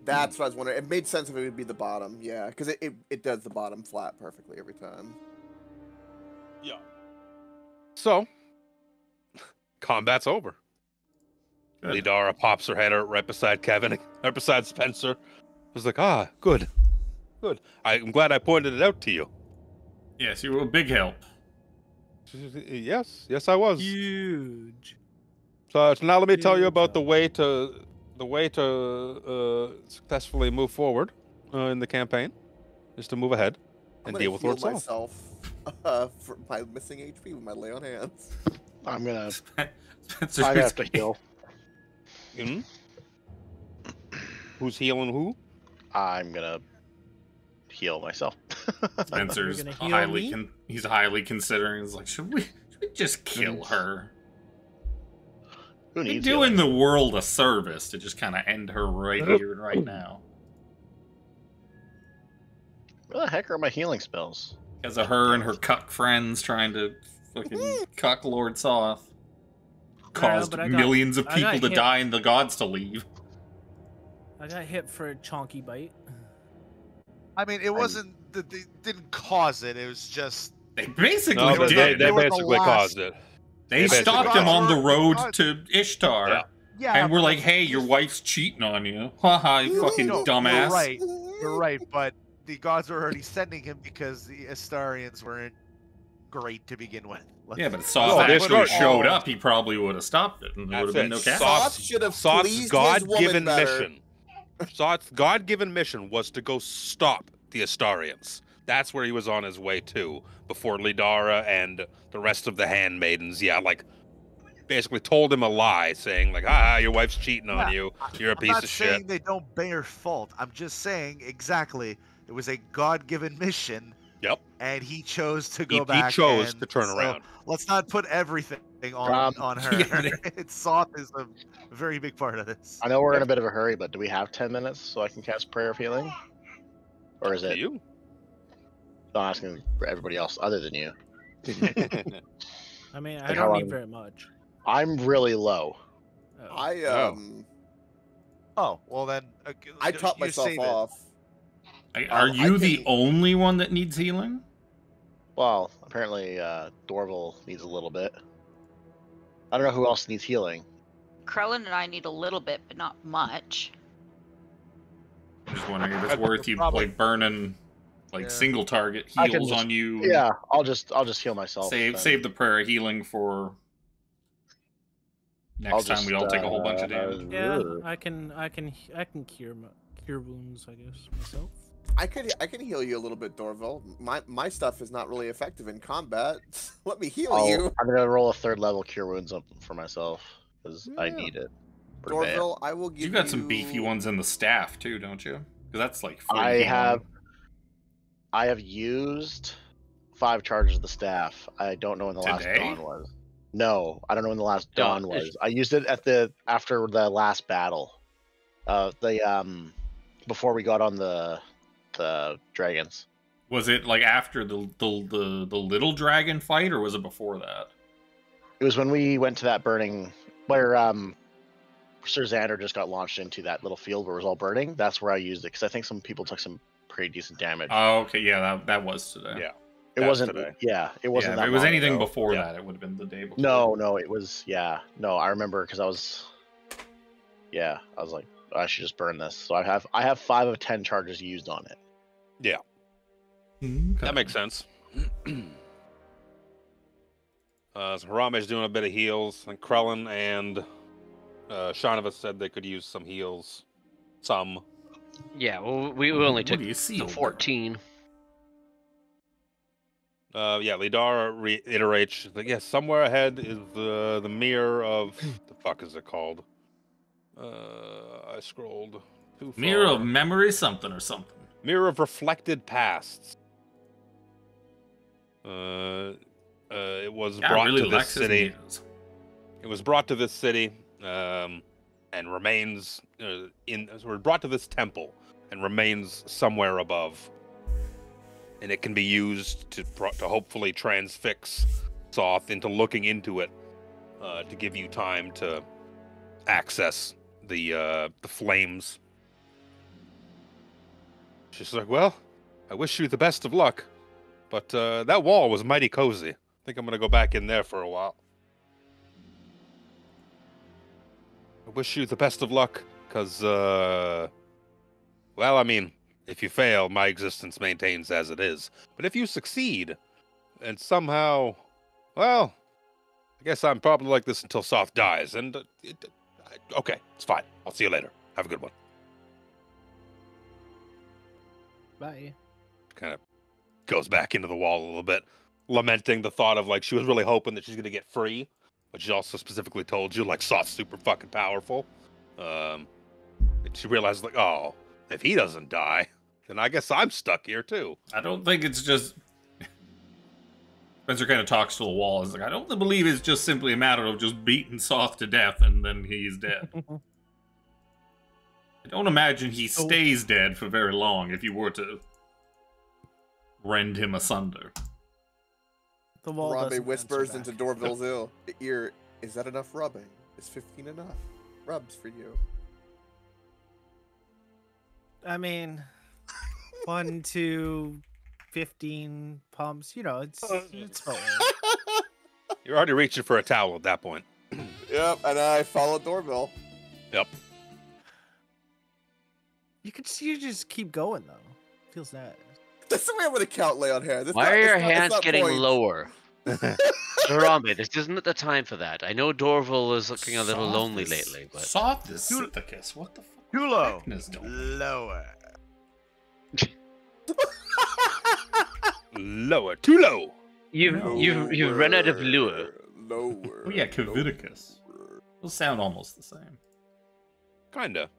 That's what I was wondering. It made sense if it would be the bottom. Yeah, because it does the bottom flat perfectly every time. Yeah. So, combat's over. Good. Lidara pops her head out right beside Kevin, right beside Spencer. I was like, good. Good. I'm glad I pointed it out to you. Yes, you were a big help. Yes, I was. Huge. So now let me tell you Huge about the help. way to successfully move forward in the campaign is to move ahead I'm and gonna deal with heal what's off. myself for my missing HP with my lay on hands. I'm gonna. Spencer's I have to heal. Hmm? Who's healing who? I'm gonna heal myself. Spencer's You're gonna heal highly me? he's highly considering. He's like, should we just kill her? Who You're needs doing healing? the world a service to just kind of end her right here and right now. Where the heck are my healing spells? Because of her and her cuck friends trying to fucking cuck Lord Soth. Caused but I millions of got people to hit. die and the gods to leave. I got hit for a chonky bite. I mean, it wasn't that they didn't cause it. It was just They basically No, but did. they were the basically last- caused it. They basically stopped caused him it. on the road God. to Ishtar. Yeah. yeah. And we're but like, hey, your wife's cheating on you. Haha, you fucking no, dumbass. You're right. You're right. But the gods were already sending him because the Astarians weren't great to begin with. Yeah, but if Soth No, they actually start- showed up, he probably would have stopped it, and there would have been no That's it. cat. Soth should have Soth's pleased his God-given woman better. mission. Soth's God-given mission was to go stop the Astarians. That's where he was on his way to before Lidara and the rest of the handmaidens, basically told him a lie, saying like, your wife's cheating on you. You're a I'm piece not of saying shit. they don't bear fault. I'm just saying exactly it was a God-given mission. Yep. And he chose to He go back. chose and to turn so around. Let's not put everything on her. Yeah, It's Soth is a very big part of this. I know we're in a bit of a hurry, but do we have 10 minutes so I can cast Prayer of Healing? Or is To it? you? I'm asking for everybody else other than you. I mean, I Like how don't long- need very much. I'm really low. Oh. I Oh well, then I top you myself save it. off. Are I you the can- only one that needs healing? Well, apparently Dorval needs a little bit. I don't know who else needs healing. Krellin and I need a little bit, but not much. I'm just wondering if I it's think worth you probably- burning Yeah. single target I can heals just- on you. Yeah, I'll just heal myself. Save then. save the prayer of healing for I'll next time just, we all take a whole bunch of damage. Yeah, I can cure cure wounds, I guess, myself. I can heal you a little bit, Dorval. My stuff is not really effective in combat. Let me heal you. I'm gonna roll a 3rd level Cure Wounds up for myself because I Yeah. need it. pretty bad. Dorval, I will give You got some beefy ones in the staff too, don't you? Because that's like free I healing. have used 5 charges of the staff. I don't know when the last Today? dawn was. No, I don't know when the last Dawn dawn is- was. I used it after the last battle. Before we got on the dragons. Was it like after the little dragon fight, or was it before that? It was when we went to that burning where Sir Xander just got launched into that little field where it was all burning. That's where I used it because I think some people took some pretty decent damage. Oh, okay, yeah, that was today. Yeah. it that's wasn't. today. Yeah, it wasn't. Yeah, that if it was long anything ago. before Yeah. that, it would have been the day before. No, it was. Yeah, no, I remember because I was like, I should just burn this. So I have 5 of 10 charges used on it. Okay. That makes sense. So Harame's doing a bit of heals, and Krellin and Shanava said they could use some heals. Some. Yeah, well, we only What took do you see? the old 14. Lidara reiterates, she's like, yeah, somewhere ahead is the mirror of the fuck is it called? I scrolled too far. Mirror of memory, something or something. Mirror of reflected pasts. It was God brought really to this likes his city. news. It was brought to this city, and remains brought to this temple and remains somewhere above. And it can be used to hopefully transfix Soth into looking into it, to give you time to access the flames. She's like, well, I wish you the best of luck, but that wall was mighty cozy. I think I'm gonna go back in there for a while. I wish you the best of luck, because, well, I mean, if you fail, my existence maintains as it is. But if you succeed, and somehow, well, I guess I'm probably like this until Soth dies, and, okay, it's fine. I'll see you later. Have a good one. Bye. Kind of goes back into the wall a little bit, lamenting the thought of, like, she was really hoping that she's going to get free, but she also specifically told you, like, Soth's super fucking powerful. And she realized, like, oh, if he doesn't die, then I guess I'm stuck here, too. I don't think it's just. Spencer kind of talks to the wall. He's like, I don't believe it's just simply a matter of just beating Soth to death and then he's dead. I don't imagine he stays dead for very long if you were to rend him asunder. The wall Harambe doesn't whispers answer into back. Dorville's ear, is that enough rubbing? Is 15 enough? Rubs for you. I mean, 1 to 15 pumps. You know, it's fine. You're already reaching for a towel at that point. Yep, and I followed Dorville. Yep. You just keep going though. Feels nice. That's the way I'm gonna count lay on hands. It's Why not- are it's your not- it's hands not getting points. lower? Harambe, this isn't the time for that. I know Dorval is looking a little lonely lately, but Soft is Sithicus. What the fuck? Too low. Is doing? Lower. Lower. Too low. you've run out of lure. Lower. Oh yeah, Caviticus. Those sound almost the same. Kinda.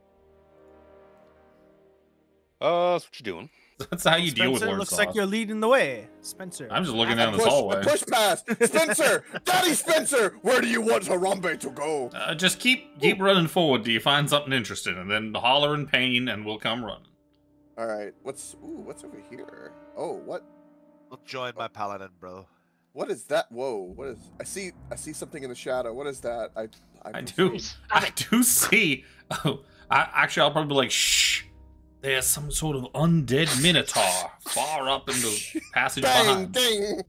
That's what you doing? That's how you deal with Spencer, Lord looks Soth. like you're leading the way. Spencer. I'm just looking I down this hallway. push past. Spencer! Daddy Spencer! Where do you want Harambe to go? Just keep running forward till you find something interesting, and then holler in pain, and we'll come running. Alright, what's over here? Oh, what? I'll join my paladin, bro. What is that? Whoa, what is... I see something in the shadow. What is that? I do see. Oh, I'll probably be like, shh. There's some sort of undead minotaur far up in the passage Bang, behind. ding!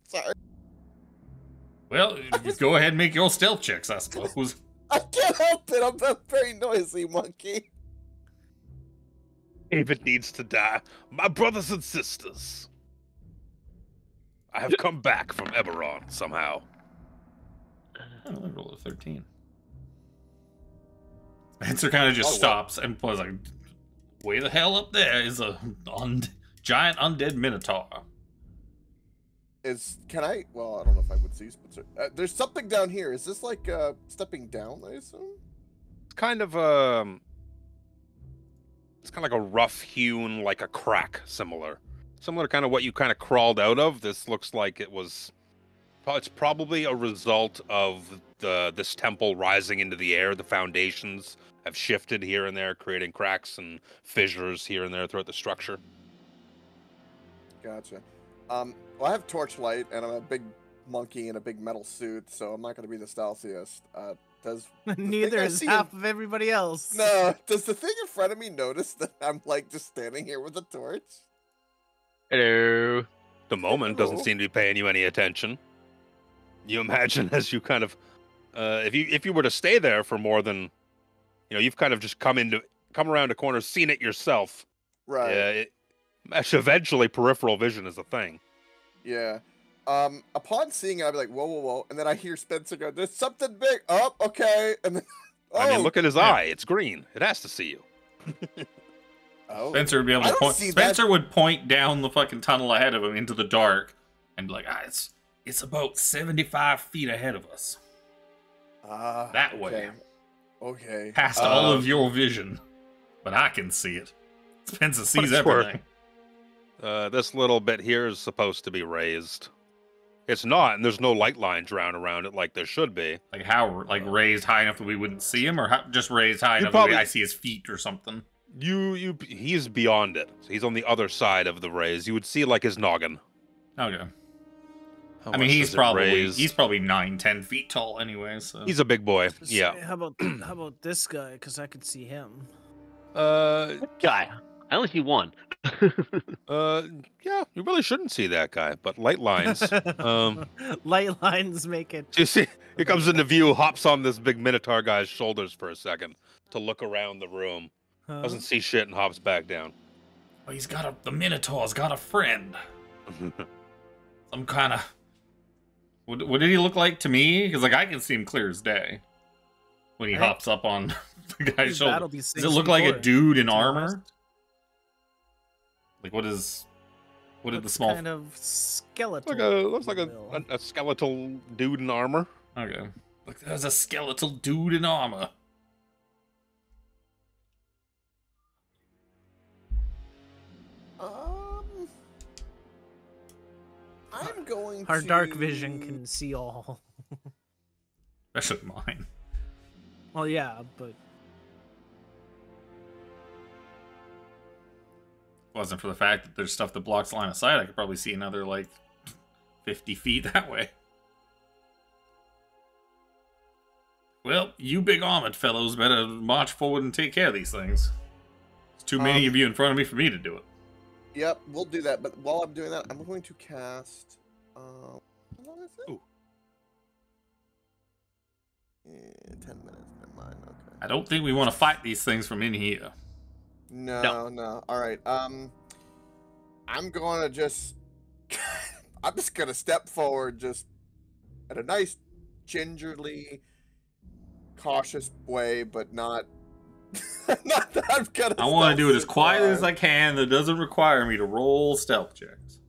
Sorry. Well, you go ahead and make your stealth checks, I suppose. I can't help it. I'm a very noisy monkey. David needs to die. My brothers and sisters. I have come back from Eberron somehow. I only rolled a 13. Spencer kind of just stops and was like, way the hell up there is a giant undead minotaur. Can I? Well, I don't know if I would see Spencer. There's something down here. Is this like stepping down? I assume. It's kind of it's kind of like a rough hewn, like a crack, similar to kind of what you kind of crawled out of. This looks like it's probably a result of this temple rising into the air. The foundations have shifted here and there, creating cracks and fissures here and there throughout the structure. Gotcha. Well, I have torchlight, and I'm a big monkey in a big metal suit, so I'm not going to be the stealthiest. Neither thing I is see half of everybody else. No, does the thing in front of me notice that I'm like just standing here with a torch? Hello. The moment doesn't seem to be paying you any attention. You imagine as you kind of, if you were to stay there for more than, you've kind of just come around a corner, seen it yourself. Right. Eventually, peripheral vision is a thing. Yeah. Upon seeing it, I'd be like, whoa, whoa, whoa. And then I hear Spencer go, there's something big. Oh, okay. And then, I mean, look at his eye. It's green. It has to see you. Oh. Spencer would be able to point. Spencer would point down the fucking tunnel ahead of him into the dark and be like, it's about 75 feet ahead of us. That way. Okay. Past all of your vision. But I can see it. Spencer sees it's worth. everything. This little bit here is supposed to be raised. It's not, and there's no light lines around it like there should be. Like how? Like raised high enough that we wouldn't see him, or just raised high enough that I see his feet or something? He's beyond it. He's on the other side of the raise. You would see like his noggin. Okay. How I mean, much he's does it probably raise? 9-10 feet tall anyway. So He's a big boy. Just Yeah. say, how about this guy? Because I could see him. Guy. I only see one. Yeah, you really shouldn't see that guy, but light lines. Light lines make it. You see, he comes into view, hops on this big Minotaur guy's shoulders for a second to look around the room. Doesn't see shit and hops back down. Oh, the Minotaur's got a friend. Some kind of. What did he look like to me? Because I can see him clear as day when he hops up on the guy's shoulder. Does it look like a dude in armor? Like what did the small kind of skeletal? Looks like a skeletal dude in armor. Okay. Look, there's a skeletal dude in armor. I'm going Our to... dark vision can see all. Especially mine. Well, yeah, but If it wasn't for the fact that there's stuff that blocks the line of sight, I could probably see another, like, 50 feet that way. Well, you big armored fellows better march forward and take care of these things. There's too many of you in front of me for me to do it. Yep, we'll do that. But while I'm doing that, I'm going to cast... how long is it? Ooh. Yeah, 10 minutes. Never mind. Okay. I don't think we want to fight these things from in here. No. All right. I'm going to just... I'm just going to step forward just at a nice, gingerly, cautious way, but not... not that I'm gonna... I want to do it as quietly as I can. That doesn't require me to roll stealth checks.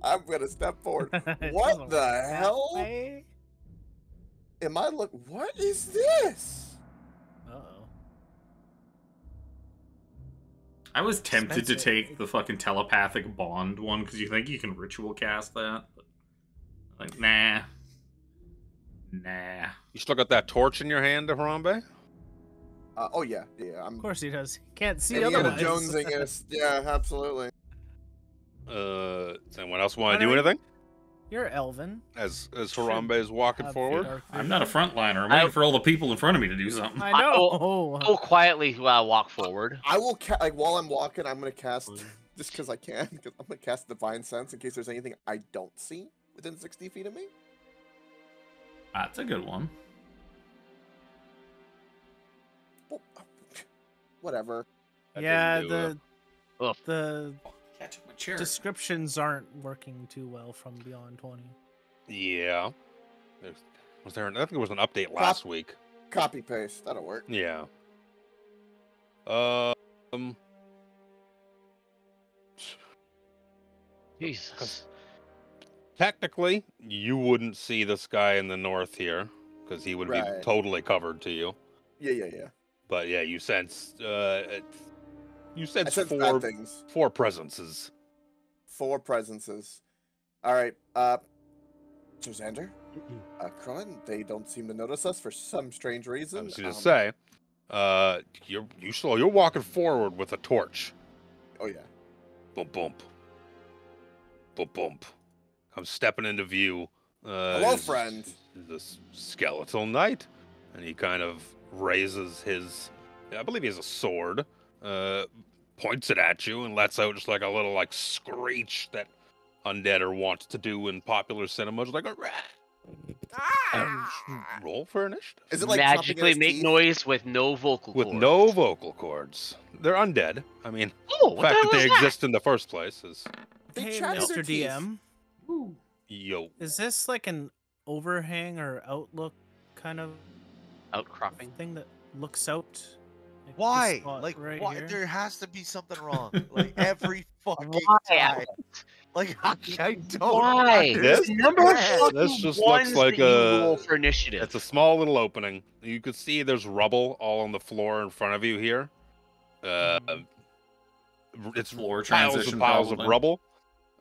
I'm going to step forward. It What doesn't the work that hell? way. Am I look? What is this? Uh-oh. I was tempted to Expensive. take the fucking telepathic bond one because you think you can ritual cast that. But, like, nah. You still got that torch in your hand, Harambe? Oh yeah. I'm. Of course he does. He can't see Indiana otherwise. Jonesing us. Yeah, absolutely. Anyone else want to do anything? You're Elvin. As Harambe is walking Have forward? dark I'm vision. not a frontliner. I'm waiting for all the people in front of me to do something. I know. I'll quietly walk forward. I will like while I'm walking, I'm gonna cast just because I can. Because I'm gonna cast Divine Sense in case there's anything I don't see within 60 feet of me. That's a good one. Well, whatever. Yeah, didn't do the Catch my chair. descriptions aren't working too well from Beyond 20. Yeah. I think there was an update last week. Copy paste. That'll work. Yeah. Jesus. Technically, you wouldn't see this guy in the north here because he would be Right. totally covered to you. Yeah. But yeah, you sense I sense sense bad things. four presences. 4 presences. All right. So Xander, Krillin, they don't seem to notice us for some strange I reason. was gonna say, you're walking forward with a torch. Oh yeah. Bump bump. Bump bump. Comes stepping into view. Hello, friend. This skeletal knight, and he kind of raises his, I believe he has a sword, points it at you, and lets out just like a little like screech that undead are wont to do in popular cinemas, like a roll for initiative. Is it like chomping at Magically his make teeth? noise with no vocal With cords. no vocal cords. They're undead. I mean, Oh, the what fact the that hell they is that? exist in the first place is They Hey, chatter their Mr. teeth. DM, yo. is this like an overhang or outlook kind of Outcropping. thing that looks out? Like this Why? spot Like, right why? here? There has to be something wrong. Like every fucking Why? time. Like I don't. Why? This- The number of this fucking just ones looks like that you a- roll for initiative. It's a small little opening. You could see there's rubble all on the floor in front of you here. It's Floor piles transition, and piles probably. of rubble.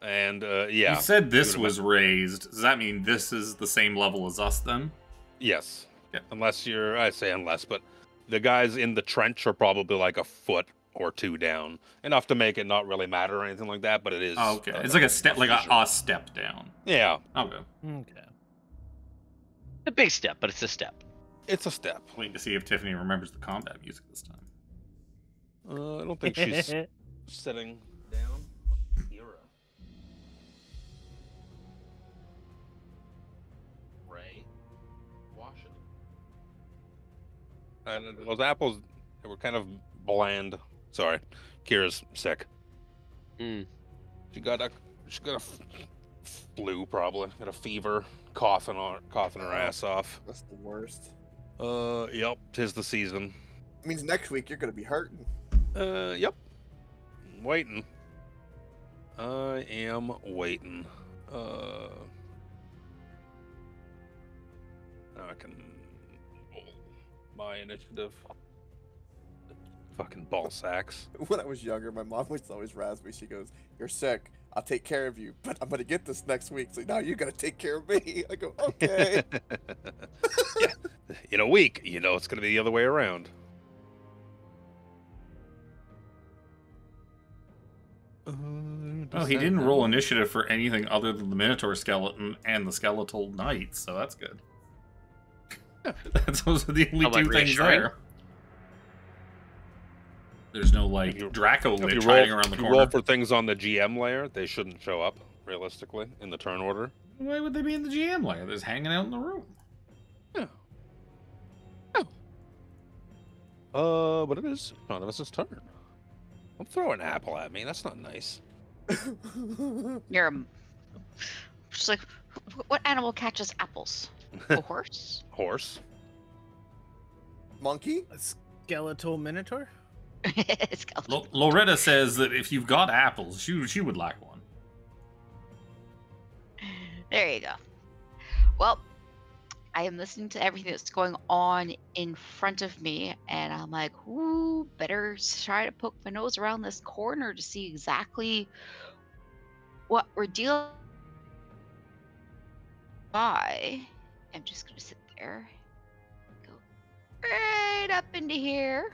And yeah. You said this Give it a was raised. Does that mean this is the same level as us then? Yes. Yeah. Unless you're, I say unless, but the guys in the trench are probably like a foot or 2 down. Enough to make it not really matter or anything like that, but it is. Oh, okay. It's like a step, like a step down. Yeah. Okay. Okay. a big step, but it's a step. It's a step. Waiting to see if Tiffany remembers the combat music this time. I don't think she's sitting down. Hero. Ray. Washington. And those apples, they were kind of bland. Sorry, Kira's sick. Mm. She got a flu probably. Got a fever, coughing her ass off. That's the worst. Yep, 'tis the season. It means next week you're gonna be hurting. Yep. Waiting. I am waiting. Now I can roll my initiative. Fucking ball sacks. When I was younger, my mom would always razz me. She goes, "You're sick. I'll take care of you, but I'm gonna get this next week, so now you gotta take care of me. I go, okay. Yeah. In a week, you know it's going to be the other way around. Oh, he didn't roll initiative for anything other than the Minotaur skeleton and the Skeletal Knight, so that's good. Those are the only two things there. There's no, like, Draco Lich hiding around the if you corner. roll for things on the GM layer, they shouldn't show up, realistically, in the turn order. Why would they be in the GM layer? They're just hanging out in the room. Yeah. But it is none of us' turn. Don't throw an apple at me. That's not nice. You're just like, what animal catches apples? A horse? Horse. Monkey? A skeletal minotaur? Skeletal. Loretta says that if you've got apples, she would like one. There you go. Well, I am listening to everything that's going on in front of me, and I'm like, ooh, better try to poke my nose around this corner to see exactly what we're dealing by. I'm just going to sit there, go right up into here.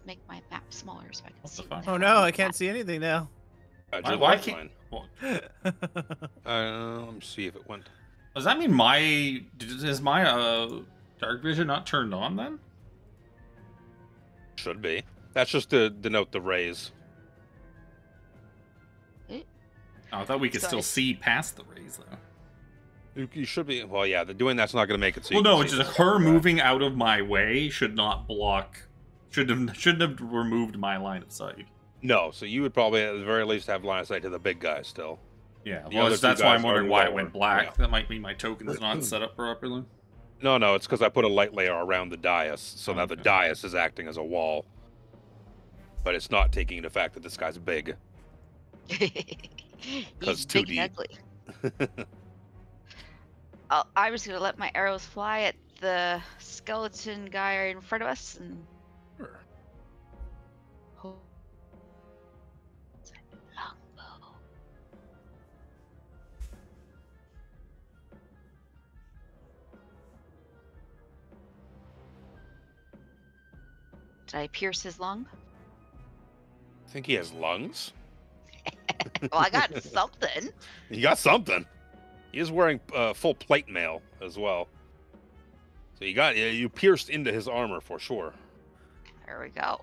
Make my map smaller so I can see. Oh no, I can't see anything now. Why can't... Let me see if it went. Does that mean is my dark vision not turned on then? Should be. That's just to denote the rays. Oh, I thought we could still see past the rays though. You should be. Well, yeah, doing that's not going to make it so. Well, no, it's just her moving out of my way should not block. Shouldn't have removed my line of sight. No, so you would probably at the very least have line of sight to the big guy still. Yeah, well, that's why I'm wondering why it went black. Yeah. That might be my token's not set up properly. No, it's because I put a light layer around the dais, so now the dais is acting as a wall. But it's not taking into fact that this guy's big. He's big and ugly. I'm just gonna let my arrows fly at the skeleton guy in front of us and. Sure. Did I pierce his lung? I think he has lungs. Well, I got something. You got something. He is wearing full plate mail as well. So you pierced into his armor for sure. There we go.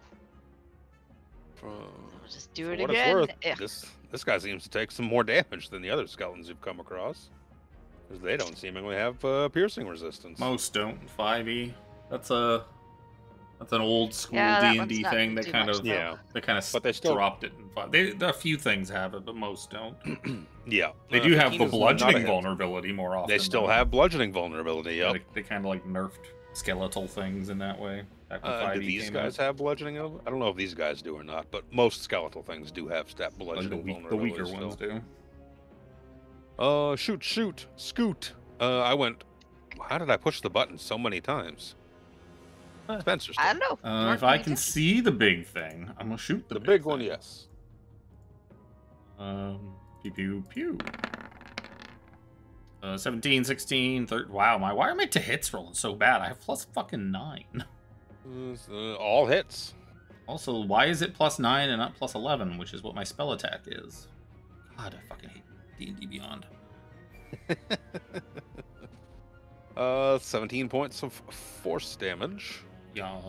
We'll just do it what again. It's worth, this guy seems to take some more damage than the other skeletons you've come across. Because they don't seemingly have piercing resistance. Most don't. 5e. That's an old school D&D thing. They kind of but they still dropped it in 5. A few things have it, but most don't. Yeah, they do have the bludgeoning vulnerability more often. They still have bludgeoning vulnerability. Yep. They kind of like nerfed skeletal things in that way. Do these guys have bludgeoning? I don't know if these guys do or not, but most skeletal things do have bludgeoning vulnerability. The weaker ones do. Shoot, scoot. I went. How did I push the button so many times? Spencer's I don't know. If I can see the big thing, I'm gonna shoot the big one. Yes. Pew pew pew. 17, 16, 30. Wow, why are my to hits rolling so bad? I have plus fucking 9. All hits. Also, why is it plus 9 and not plus 11, which is what my spell attack is? God, I fucking hate D&D Beyond. 17 points of force damage. Yeah.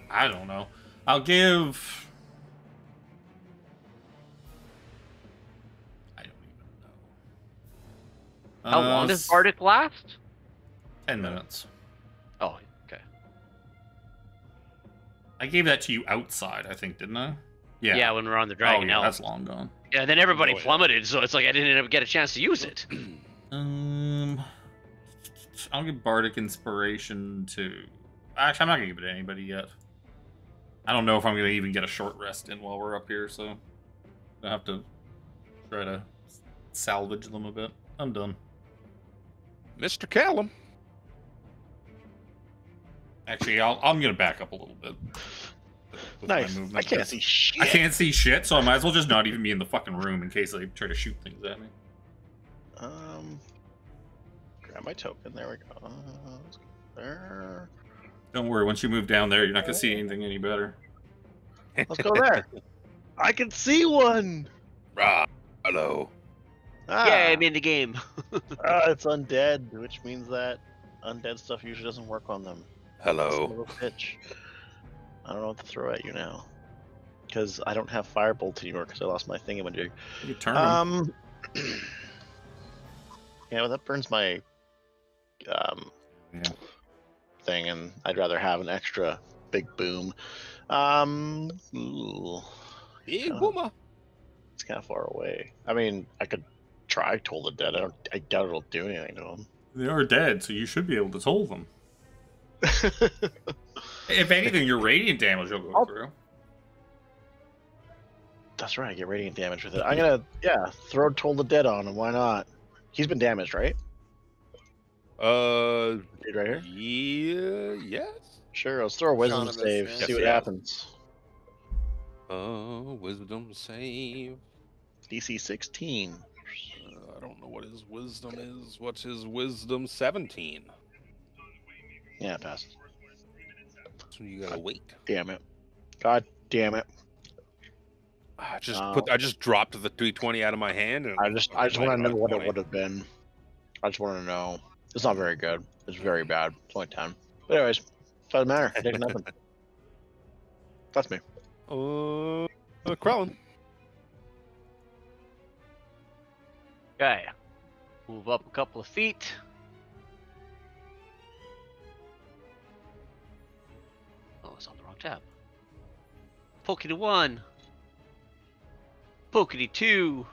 I don't know. I'll give. I don't even know. How long does Bardic last? 10 minutes. Oh, okay. I gave that to you outside, I think, didn't I? Yeah. Yeah, when we were on the Dragon Elf. That's long gone. Yeah, then everybody plummeted, so it's like I didn't ever get a chance to use it. I'll give Bardic Inspiration to... Actually, I'm not going to give it to anybody yet. I don't know if I'm going to even get a short rest in while we're up here, so... I have to try to salvage them a bit. I'm done. Mr. Callum. Actually, I'm gonna back up a little bit. With my Nice. movement, I can't 'cause see shit. I can't see shit, so I might as well just not even be in the fucking room in case they try to shoot things at me. Grab my token. There we go. Let's go there. Don't worry, once you move down there, you're not gonna see anything any better. Let's go there. I can see one. Hello. Yeah, I'm in the game. It's undead, which means that undead stuff usually doesn't work on them. Son of Hello. a bitch. I don't know what to throw at you now. Because I don't have Firebolt anymore because I lost my thingamajig. You turn them. Yeah, well, that burns my thing, and I'd rather have an extra big boom. Ooh, Big boomer. it's kind of far away. I mean, I could try Toll the Dead. I doubt it'll do anything to them. They are dead, so you should be able to toll them. If anything, your radiant damage will go through. That's right, I get radiant damage with it. I'm gonna, throw Toll the Dead on him. Why not? He's been damaged, right? Dude right here? Yeah, yes. Sure, let's throw a wisdom Economist, save, yeah. see what Yeah. happens. Wisdom save. DC 16. I don't know what his wisdom is. What's his wisdom? 17. Yeah, pass. So you gotta wait. Damn it. God damn it. I just dropped the 320 out of my hand, and I just want to know what it would have been. I just want to know. It's not very good. It's very bad. It's only 10. But anyways, doesn't matter. It takes nothing. That's me. Krellin. Okay. Move up a couple of feet. Oh, it's on the wrong tab. Pokey 1. Pokey 2.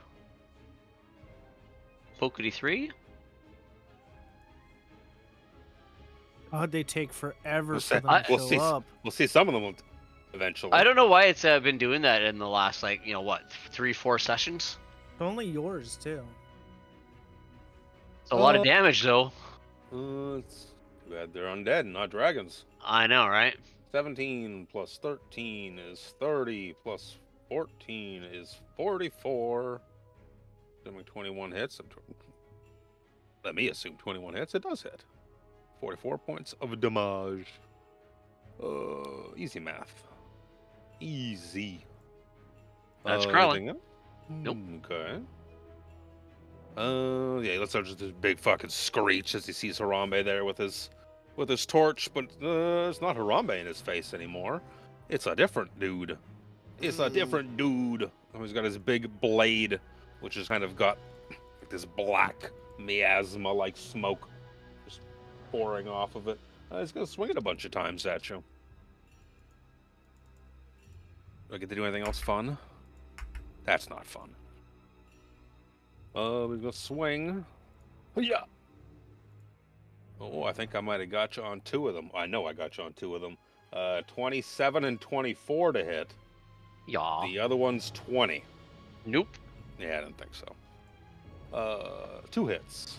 Pokey 3. God, they take forever We'll for see- them to we'll show see- up. We'll see some of them eventually. I don't know why it's been doing that in the last, 3-4 sessions. Only yours, too. It's a lot of damage, though. It's too bad they're undead, not dragons. I know, right? 17 plus 13 is 30 plus 14 is 44. Assuming 21 hits. Let me assume 21 hits. It does hit. 44 points of damage. Easy math. Easy. That's Krellin. anything else? Nope. Okay. Yeah, let's start just this big fucking screech as he sees Harambe there with his torch, but it's not Harambe in his face anymore. It's a different dude. It's a different dude. He's got his big blade, which has kind of got like this black miasma-like smoke just pouring off of it. He's gonna swing it a bunch of times at you. Do I get to do anything else fun? That's not fun. He's gonna swing. Yeah. Oh, I think I might have got you on 2 of them. I know I got you on 2 of them. 27 and 24 to hit. Yeah. The other one's 20. Nope. Yeah, I didn't think so. 2 hits.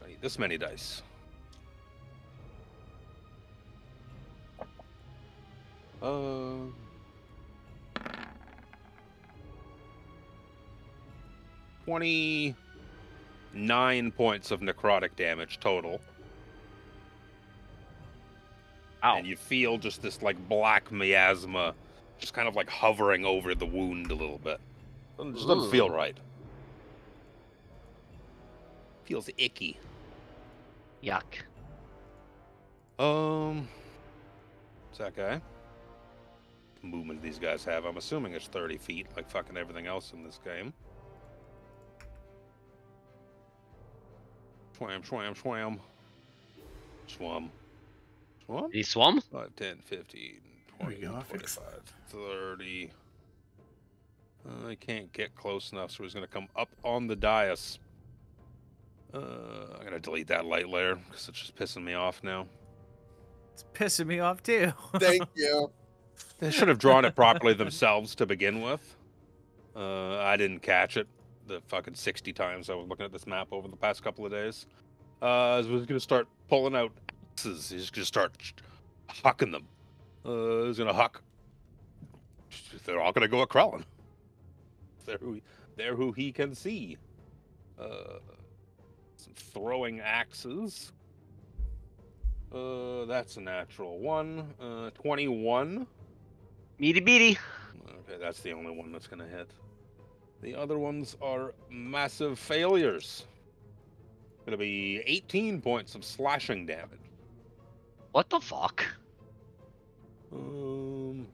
I need this many dice. Uh, 29 points of necrotic damage total. Ow. And you feel just this like black miasma just kind of like hovering over the wound a little bit. It just doesn't feel right. Feels icky. Yuck. What's that guy? The movement these guys have. I'm assuming it's 30 feet, like fucking everything else in this game. Swam, swam, swam. Swum. Swum? He swum? 5, 10, 15, There 20, you go, 25, 30. I can't get close enough, so he's going to come up on the dais. I'm going to delete that light layer, because it's just pissing me off now. It's pissing me off, too. Thank you. They should have drawn it properly themselves to begin with. I didn't catch it the fucking 60 times I was looking at this map over the past couple of days. I was going to start pulling out axes. He's gonna start hucking them. He's gonna huck. They're all gonna go at Krellin. They're who he can see. Some throwing axes. That's a natural one. 21. Meaty beady. Okay, that's the only one that's gonna hit. The other ones are massive failures. Gonna be 18 points of slashing damage. What the fuck? Um,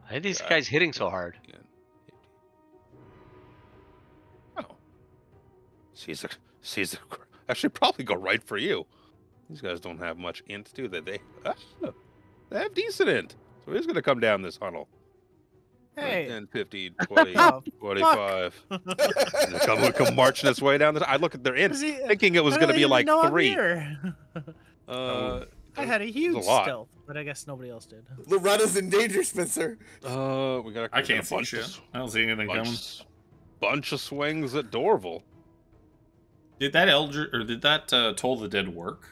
Why are these guys hitting so hard? Oh, Caesar. Actually, probably go right for you. These guys don't have much int, do they? They have decent int. So he's gonna come down this funnel. Hey. 10, 15, 20, Oh, 25. come marching his way down this. I look at their int, thinking it was How going to do be they like even know I'm 3. here? I had a huge lot. stealth, but I guess nobody else did. Loretta's in danger, Spencer. We got. I can't see shit. I don't see anything coming. Bunch of swings at Dorval. Did that Toll the Dead work?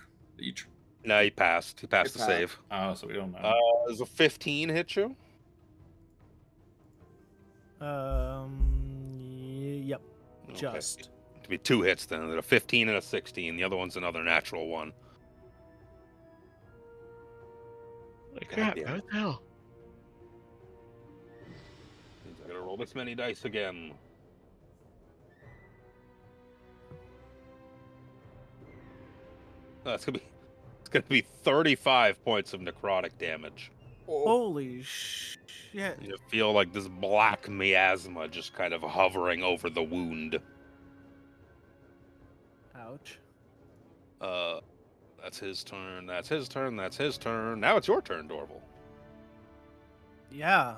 No, he passed. He passed the save. Oh, so we don't know. Does a 15 hit you? Yep. Okay. Just. To be 2 hits then. A 15 and a 16. The other one's another natural one. Crap, what the hell? I gotta roll this many dice again. It's gonna be 35 points of necrotic damage. Holy shit. You feel like this black miasma just kind of hovering over the wound. Ouch. That's his turn. That's his turn. That's his turn. Now it's your turn, Dorval. Yeah.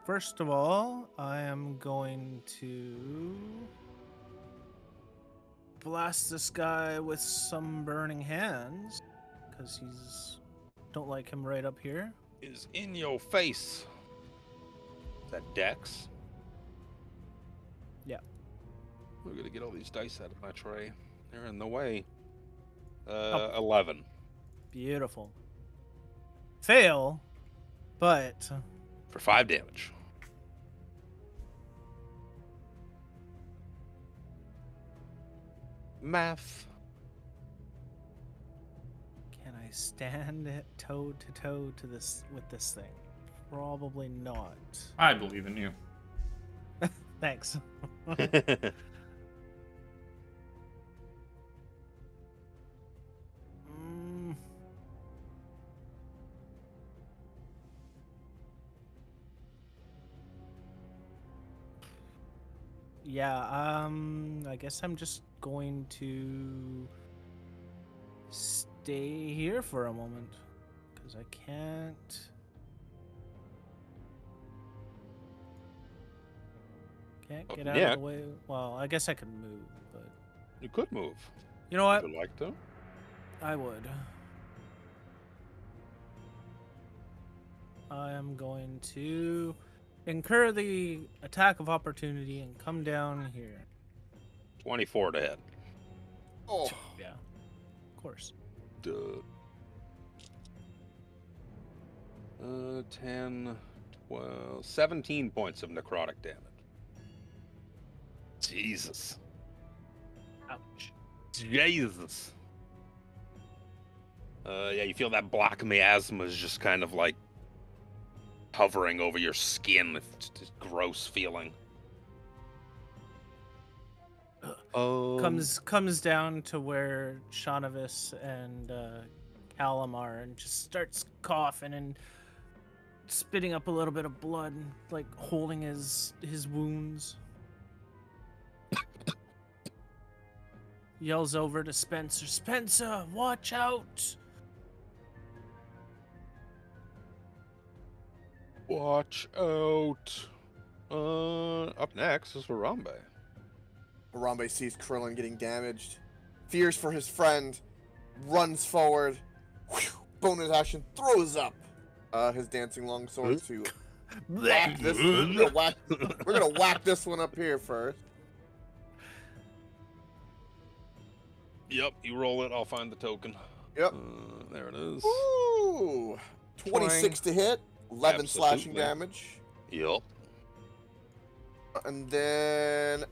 First of all, I am going to blast this guy with some burning hands because don't like him right up here. Is in your face. Is that Dex? Yeah. We're gonna get all these dice out of my tray. They're in the way. 11. Beautiful. Fail, but For 5 damage. Math. can I stand toe to toe with this thing? Probably not. I believe in you. Thanks. Yeah, I guess I'm just going to stay here for a moment because I can't get out of the way. Well, I guess I could move, but You could move. you know what? Would you like to? I would. I am going to incur the attack of opportunity and come down here. 24 to hit. Oh, Yeah, of course. Duh. 10, 12, 17 points of necrotic damage. Jesus. Ouch. Jesus. Yeah, you feel that black miasma is just kind of like hovering over your skin. It's just a gross feeling. Comes down to where Shanavis and Callum are and just starts coughing and spitting up a little bit of blood, like holding his wounds. Yells over to Spencer, "Spencer, watch out!" Watch out. Up next is Harambe. Harambe sees Krillin getting damaged, fears for his friend, runs forward, bonus action, throws up his dancing longsword to whack this. We're gonna whack this one up here first. Yep, you roll it. I'll find the token. Yep. There it is. Ooh, 26 to hit, 11 slashing Absolutely. damage, Yep. and then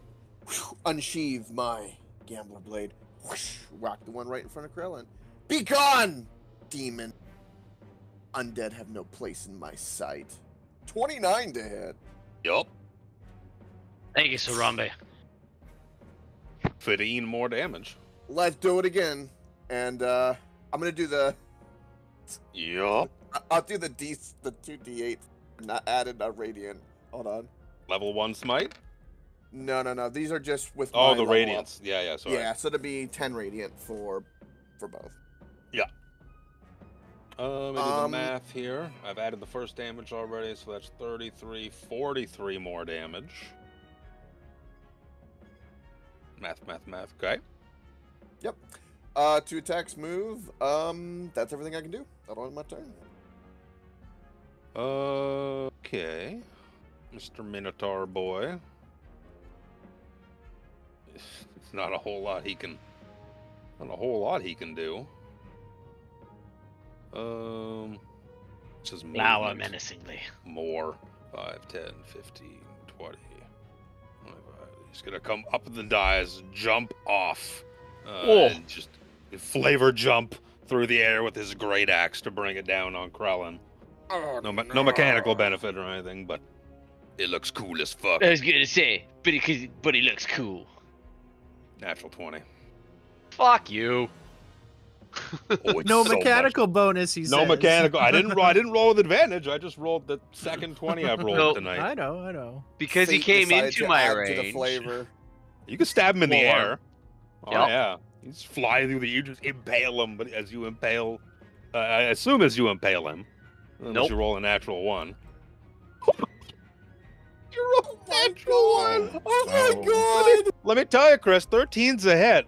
unsheathe my gambler blade. Whack the one right in front of Krellin. Be gone, demon! Undead have no place in my sight. 29 to hit. Yep. Thank you, Sarambe. 15 more damage. Let's do it again. And I'm gonna do the. Yep. I'll do the 2d8. Not added a radiant. Hold on. Level 1 smite. No. These are just with. Oh, my the level radiance. up. Yeah, sorry. Yeah, so it'll be 10 radiant for both. Yeah. Let me do the math here. I've added the first damage already, so that's 33, 43 more damage. Math. Okay. Yep. 2 attacks move. That's everything I can do. That'll end my turn. Okay. Mr. Minotaur boy. It's not a whole lot he can do. Just Flower movement. menacingly. More. 5, 10, 15, 20, 25. He's gonna come up the dais, jump off, and just flavor jump through the air with his great axe to bring it down on Krellin. No mechanical benefit or anything, but it looks cool as fuck. I was gonna say, but he looks cool. Natural 20. Fuck you. Oh, it's No so mechanical bonus, he much. says. No mechanical. I didn't roll with advantage. I just rolled the second 20 I've rolled No, tonight. I know. Because he Fate came decided into to my add range. to the flavor. You can stab him in the Full air. arm. Oh Yep. yeah, you just fly through the. You just impale him, but as you impale, I assume as you impale him, unless Nope. you roll a natural 1. You rolled natural one. Oh my god! Let me tell you, Chris, 13's a hit.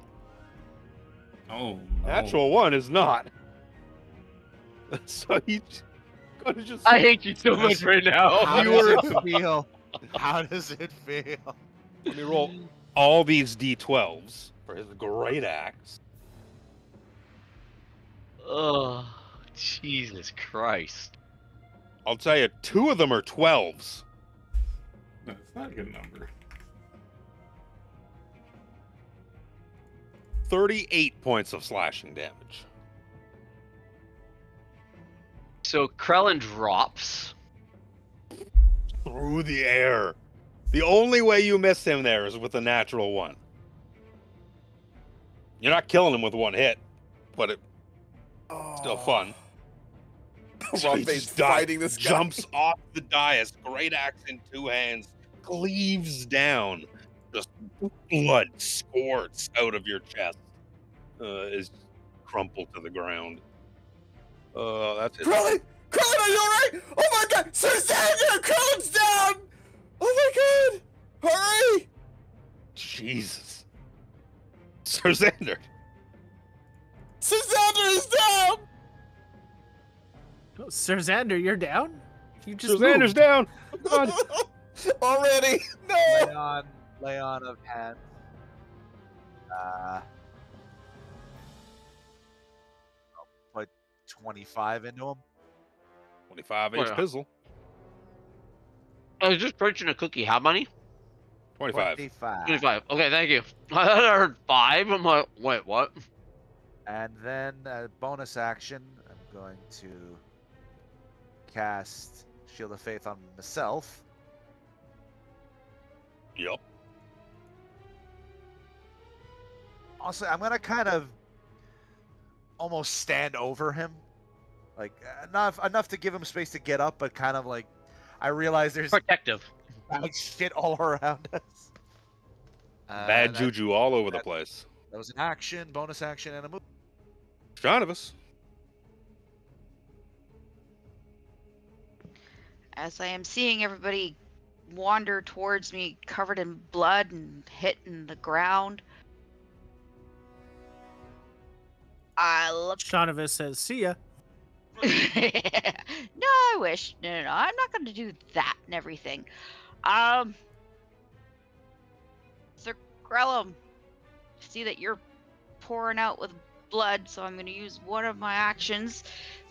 Oh, no. Natural 1 is not. So you gonna just. I hate you so much right now. How You does were- it feel? How does it feel? Let me roll all these d12s for his great axe. Oh, Jesus Christ. I'll tell you, 2 of them are 12s. That's not a good number. 38 points of slashing damage. So Krellin drops. Through the air. The only way you miss him there is with a natural 1. You're not killing him with 1 hit, but it's still fun. So he Rambe's just fighting this guy. jumps off the dais, great axe in 2 hands, cleaves down, just blood squirts out of your chest, is crumpled to the ground. That's it. Krellin! Krellin, are you alright? Oh my god! Sir Xander! Krellin's down! Oh my god! Hurry! Jesus. Sir Xander. Sir Xander is down! Oh, Sir Xander, you're down? You just Sir Xander's moved. down. Oh, God. Already! No! Lay on of hands. I'll put 25 into him. 25 Oh, inch yeah. pizzle. I was just crunching a cookie. How many? 25. 25. Okay, thank you. I heard 5. I'm like, wait, what? And then bonus action, I'm going to cast Shield of Faith on myself. Yep. Also, I'm gonna kind of almost stand over him, like enough to give him space to get up, but kind of like I realize there's Protective. bad shit all around us. Bad that- juju all over the that- place. That was an action, bonus action, and a move. Johnivus. As I am seeing everybody wander towards me covered in blood and hitting the ground, I look. Shanovis says, "See ya." No, I wish. No, I'm not going to do that and everything. Sir Grellum, see that you're pouring out with blood, so I'm going to use one of my actions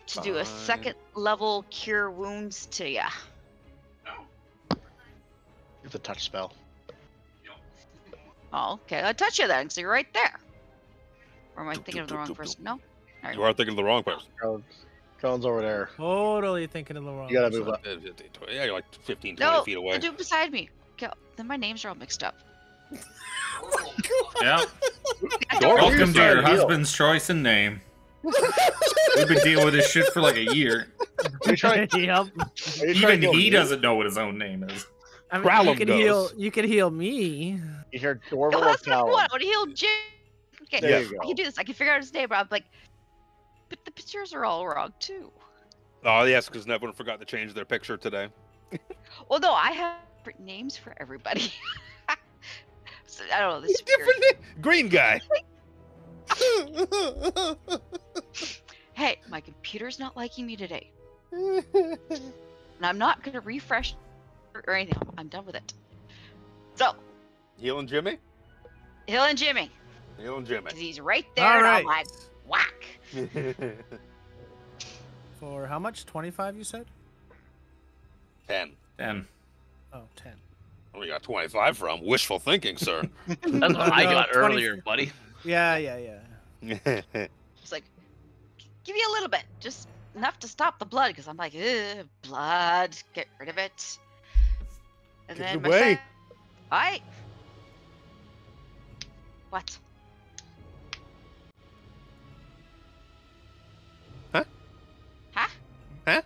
to do a Fine. 2nd level cure wounds to ya. It's a touch spell. Oh, okay. I'll touch you then, so you're right there. Or am I thinking of the wrong person? No? Alright. You are thinking of the wrong person. Cone's over there. Totally thinking of the wrong. You gotta person. move up. Yeah, you're like 15, 20 No, feet the away. dude beside me. Okay, then my names are all mixed up. Yeah. Door Welcome to your Heal. husband's choice and name. We've been dealing with this shit for like a year. Are you trying, Yep. are you trying Even to heal he me? doesn't know what his own name is. I mean, Growlum you can heal. goes. You can heal me. You hear No, Dorval or that's not Talon? what I want to heal Jim. Okay, There you I go. can do this. I can figure out his name, but I'm like, but the pictures are all wrong too. Oh, yes, because everyone forgot to change their picture today. Well, no, I have different names for everybody. So, I don't know. This is weird. Different green guy. Hey, my computer's not liking me today, and I'm not gonna refresh or anything. I'm done with it. So, Healing Jimmy? Hill and Jimmy, Healing Jimmy. 'cause he's right there, All and right. I'm like, whack. For how much? 25, you said? 10. 10. Oh, 10. Where you got 25 from? Wishful thinking, sir. That's what I got 20 earlier, buddy. Yeah. It's like, give you a little bit, just enough to stop the blood, because I'm like, ugh, blood, get rid of it. And Get then it away. Alright. What? Huh? Huh? Huh?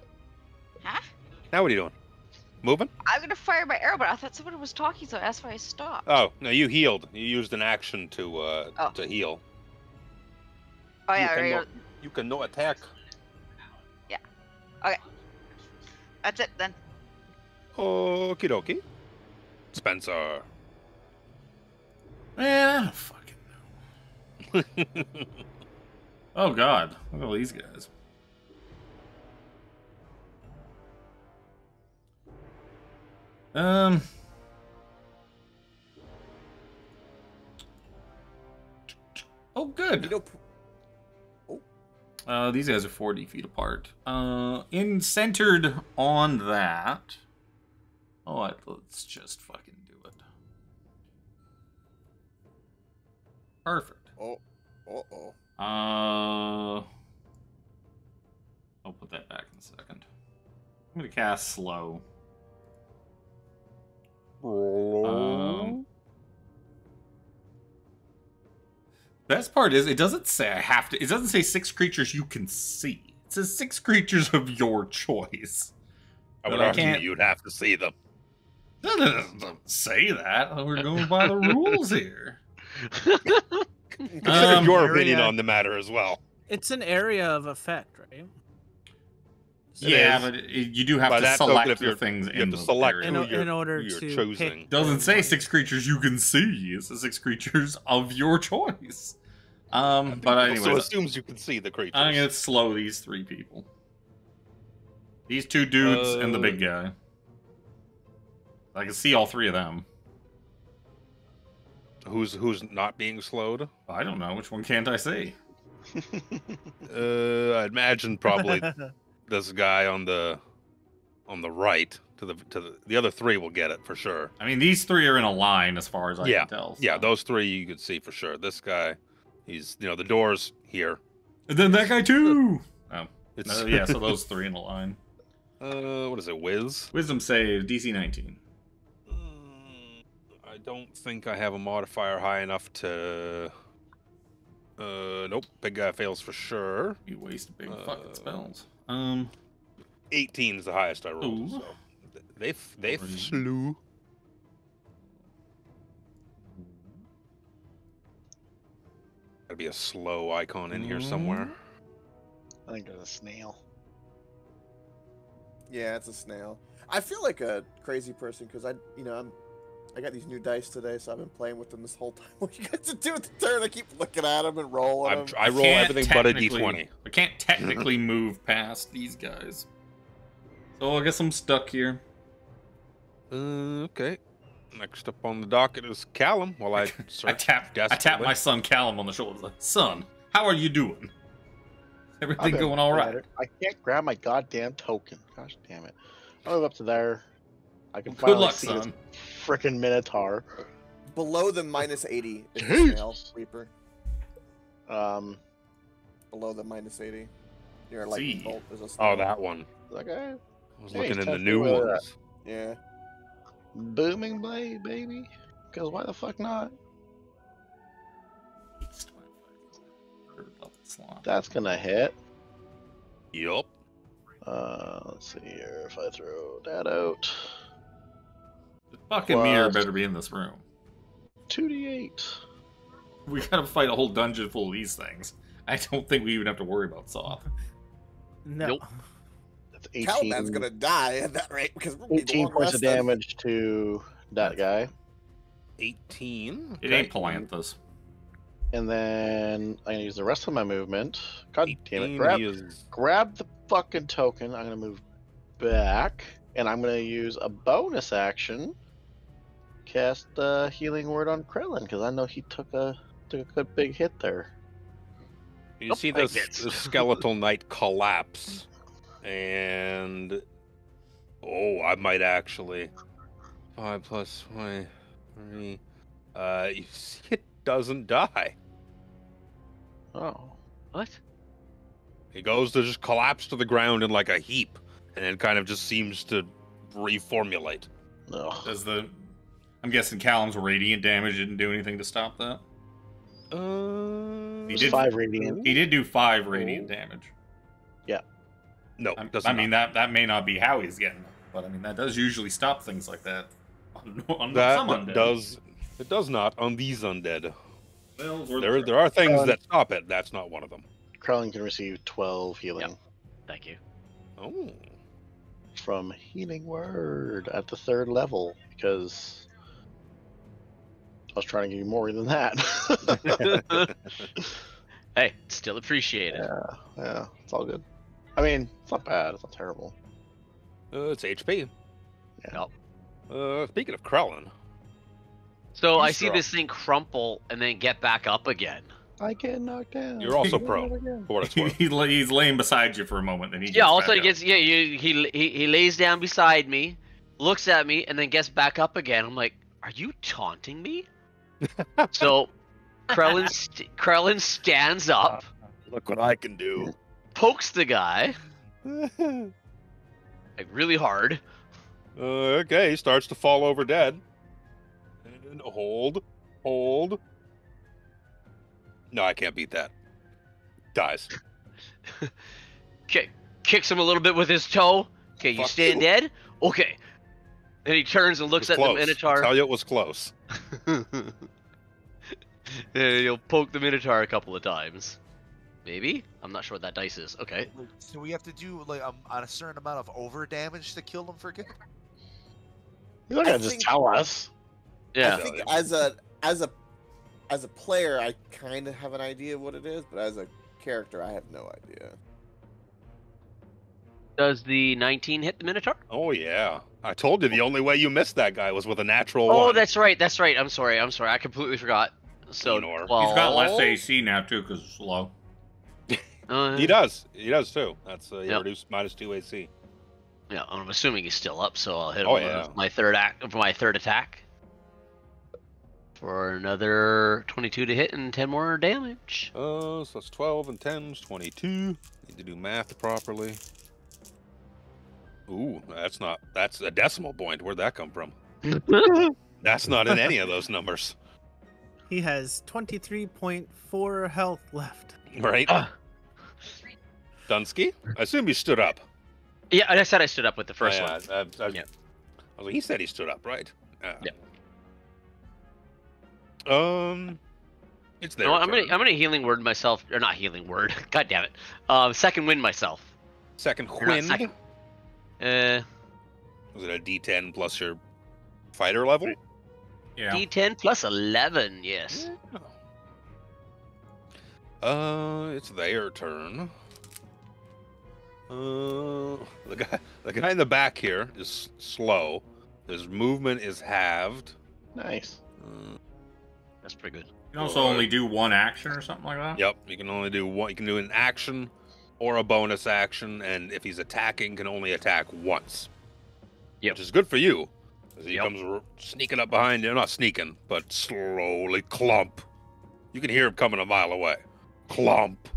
Huh? Now what are you doing? Moving? I'm gonna fire my arrow, but I thought someone was talking, so that's why I stopped. Oh, no, you healed. You used an action to to heal. Oh you, yeah, can right. no, you can no attack. That's it then. Okie dokie. Spencer. Man, I don't fucking know. Oh god, look at all these guys. Oh, good. You know, These guys are 40 feet apart. Centered on that. Oh, let's just fucking do it. Perfect. uh-oh. I'll put that back in a second. I'm gonna cast slow. Best part is it doesn't say I have to. It doesn't say 6 creatures you can see. It says 6 creatures of your choice. I would But I argue can't- you'd have to see them. That doesn't say that. We're going by the rules here. Consider your area- opinion on the matter as well. It's an area of effect, right? Yeah, is. but you do have By to that token, select if the you're- things you in have to the select area. In, who o- in order you're to choosing. pick Doesn't say one. 6 creatures you can see. It says 6 creatures of your choice. But So anyways, assumes you can see the creatures. I'm gonna slow these 3 people. These 2 dudes and the big guy. I can see all 3 of them. Who's not being slowed? I don't know which one can't I see. I'd imagine probably this guy on the right to the other 3 will get it for sure. I mean, these 3 are in a line as far as I can tell. Yeah, so. those 3 you could see for sure. This guy, he's the door's here. And then that guy too. Oh, It's no, yeah. So those 3 in a line. what is it? Whiz? Wisdom save DC 19. I don't think I have a modifier high enough to. Nope. Big guy fails for sure. You waste big fucking spells. 18 is the highest I rolled. Ooh. So they Alright. flew. Gotta be a slow icon in here somewhere. I think there's a snail. Yeah, it's a snail. I feel like a crazy person because I'm I got these new dice today, so I've been playing with them this whole time. What you guys are doing with the turn? I keep looking at them and rolling them. I roll can't everything but a technically- d20. I can't technically move past these guys. So I guess I'm stuck here. Okay. Next up on the docket is Callum. While I I search tap desperately. my son Callum on the shoulder. Like, son, how are you doing? Everything I've been going all looking right? at it. I can't grab my goddamn token. Gosh damn it. I'll move up to there. I can Good finally luck, see son. this frickin' Minotaur. Below the -80 is the Jeez. snail Reaper. Below the -80. Near a lightning See. bolt, there's a snail. Oh, that one. Okay. I was Hey, looking in the tough new to, ones. Yeah. Booming blade, baby. Because why the fuck not? Third level slot. That's gonna hit. Yup. Let's see here. If I throw that out, The fucking mirror Plus- better be in this room. 2d8. We gotta fight a whole dungeon full of these things. I don't think we even have to worry about Soth. No. Nope. That's 18. Caliban's gonna die at that rate because we're 18 points of damage to that guy. 18. It ain't Palanthas. And then I'm gonna use the rest of my movement. God damn it. 18, he is... Grab the fucking token. I'm gonna move back. And I'm gonna use a bonus action. Cast the healing word on Krellin, because I know he took a good big hit there. You see like this this. skeletal knight collapse, and I might actually 5 plus 23. You see, it doesn't die. Oh. What? It goes to just collapse to the ground in like a heap, and it kind of just seems to reformulate. No. Does the... I'm guessing Callum's radiant damage didn't do anything to stop that? He It's did 5 radiant. He did do 5 radiant damage. No, doesn't. I mean, that may not be how he's getting it, but I mean, that does usually stop things like that. On some that undead. does. It does not on these undead. Well, There are things that stop it. That's not one of them. Krellin can receive 12 healing Yep. Thank you. Oh. from Healing Word at the 3rd level, because I was trying to give you more than that. Hey, still appreciate it. Yeah, it's all good. I mean, it's not bad. It's not terrible. It's HP. Yeah. Speaking of Krellin, So I You see sure? this thing crumple and then get back up again. I get knocked down. you're also Get prone. knocked again. For what it's worth. he's laying beside you for a moment, then he Yeah, gets all of a back sudden he up. gets he lays down beside me, looks at me, and then gets back up again. I'm like, are you taunting me? So Krellin stands up, Look what I can do. pokes the guy like really hard. Okay, he starts to fall over dead. And hold. No, I can't beat that. Dies. Kicks him a little bit with his toe. Okay, you Fuck stand you. dead. Okay. Then he turns and looks It at was the close. Minotaur. I'll tell you it was close. Yeah, you'll poke the Minotaur a couple of times. Maybe? I'm not sure what that dice is. Okay. So we have to do like on a certain amount of over damage to kill them for good. You're not I gonna just think- tell us. Yeah. I think as a player, I kind of have an idea of what it is, but as a character, I have no idea. Does the 19 hit the Minotaur? Oh yeah. I told you the only way you missed that guy was with a natural Oh, one. that's right. That's right. I'm sorry. I completely forgot. So, Enor. 12. He's got less AC now too, because it's low. He does. He does too. That's he Yep. reduced -2 AC. Yeah, I'm assuming he's still up, so I'll hit him Oh, with yeah. my third attack. For another 22 to hit and 10 more damage. So that's 12 and 10's 22. Need to do math properly. Ooh, that's a decimal point. Where'd that come from? That's not in any of those numbers. He has 23.4 health left. Right? Dunsky? I assume you stood up. Yeah, I said I stood up with the first one. Yeah. I was like, he said he stood up, right? Yeah. It's there. No, I'm gonna healing word myself, or not healing word. God damn it. Second wind myself. Second Or not wind. second. Was it a D10 plus your fighter level? Yeah. D10 plus 11, yes. It's their turn. The guy in the back here is slow. His movement is halved. Nice. That's pretty good. You can also only do one action or something like that. Yep, you can only do one. You can do an action or a bonus action, and if he's attacking, can only attack once. Yep. Which is good for you. As he comes sneaking up behind you, not sneaking, but slowly clump. You can hear him coming a mile away. Clump.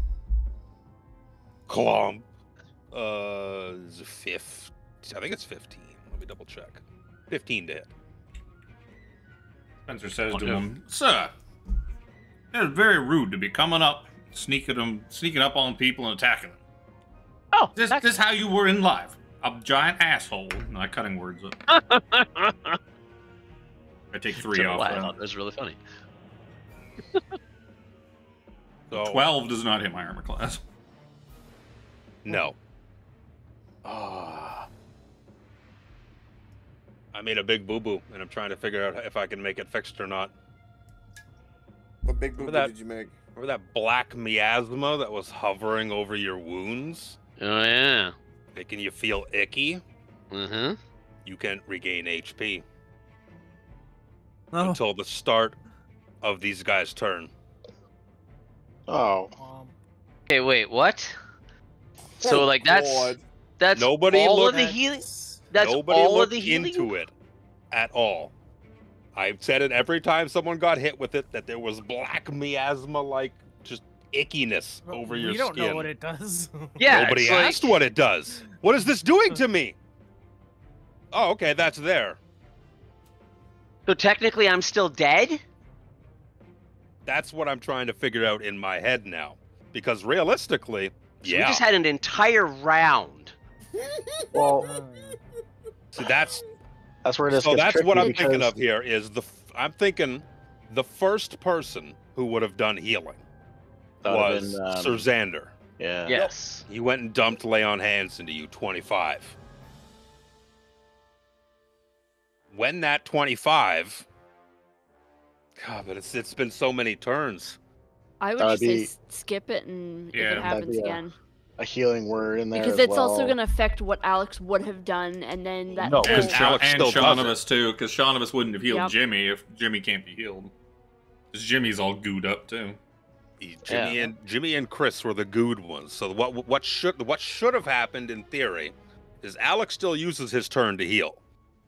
Clump. Is it I think it's 15. Let me double check. 15 to hit. Spencer says to him, "Sir, it is very rude to be coming up, sneaking up on people and attacking them. Oh, This is how you were in life. A giant asshole." Not cutting words up. I take 3 off. I thought that was really funny. So, 12 does not hit my armor class. no. I made a big boo-boo, and I'm trying to figure out if I can make it fixed or not. What big boo Remember did you make? Remember that black miasma that was hovering over your wounds? Oh, yeah. Making you feel icky? Mm-hmm. You can't regain HP Oh. until the start of these guys' turn. Oh. Okay, wait, what? So, Oh, like, God. that's Nobody all looked- of the healing? That's Nobody all of looked the healing? into it at all. I've said it every time someone got hit with it, that there was black miasma-like just ickiness over your We skin. don't know what it does. Yeah, Nobody it's like- asked what it does. What is this doing to me? Oh, okay, that's there. So technically I'm still dead? That's what I'm trying to figure out in my head now. Because realistically, So yeah. we just had an entire round. Well, See, that's that's where this so. gets That's tricky what I'm thinking because- of here. Is I'm thinking the first person who would have done healing That would have was been, Sir Xander. Yeah. Yes. He went and dumped lay on hands into you 25. When that 25, God, but it's been so many turns. I would That'd just say be- skip it and Yeah, if it that'd happens be again. A healing word in there Because as it's also well. going to affect what Alex would have done, and then that No, whole- because Alex and still does Shaunibus too, because Shaunibus wouldn't have healed Yep. Jimmy if Jimmy can't be healed. Because Jimmy's all gooed up too. Jimmy and Chris were the good ones. So what should have happened in theory is Alex still uses his turn to heal.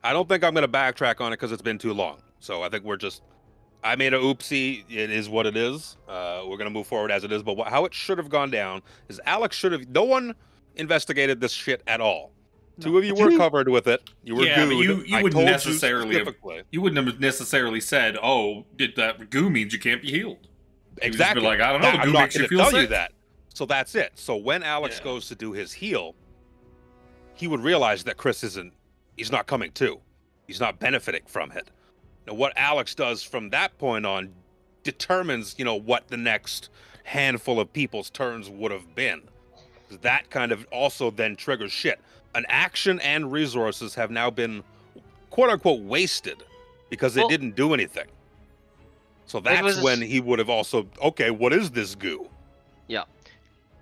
I don't think I'm going to backtrack on it because it's been too long. So I think I made a oopsie. It is what it is. We're going to move forward as it is. But how it should have gone down is Alex should have. No one investigated this shit at all. Two of you were covered with it. You were Yeah, but gooed. you I wouldn't told you necessarily have- specifically. You wouldn't have necessarily said, "Oh, did that goo means you can't be healed." You would just Exactly. be like, I don't know. The I'm goo not makes you going to feel tell you sick. that. So that's it. So when Alex Yeah. goes to do his heal, he would realize that Chris he's not coming to. He's not benefiting from it. Now, what Alex does from that point on determines, what the next handful of people's turns would have been. That kind of also then triggers shit. An action and resources have now been, quote unquote, wasted because it didn't do anything. So that's when he would have also, okay, what is this goo? Yeah.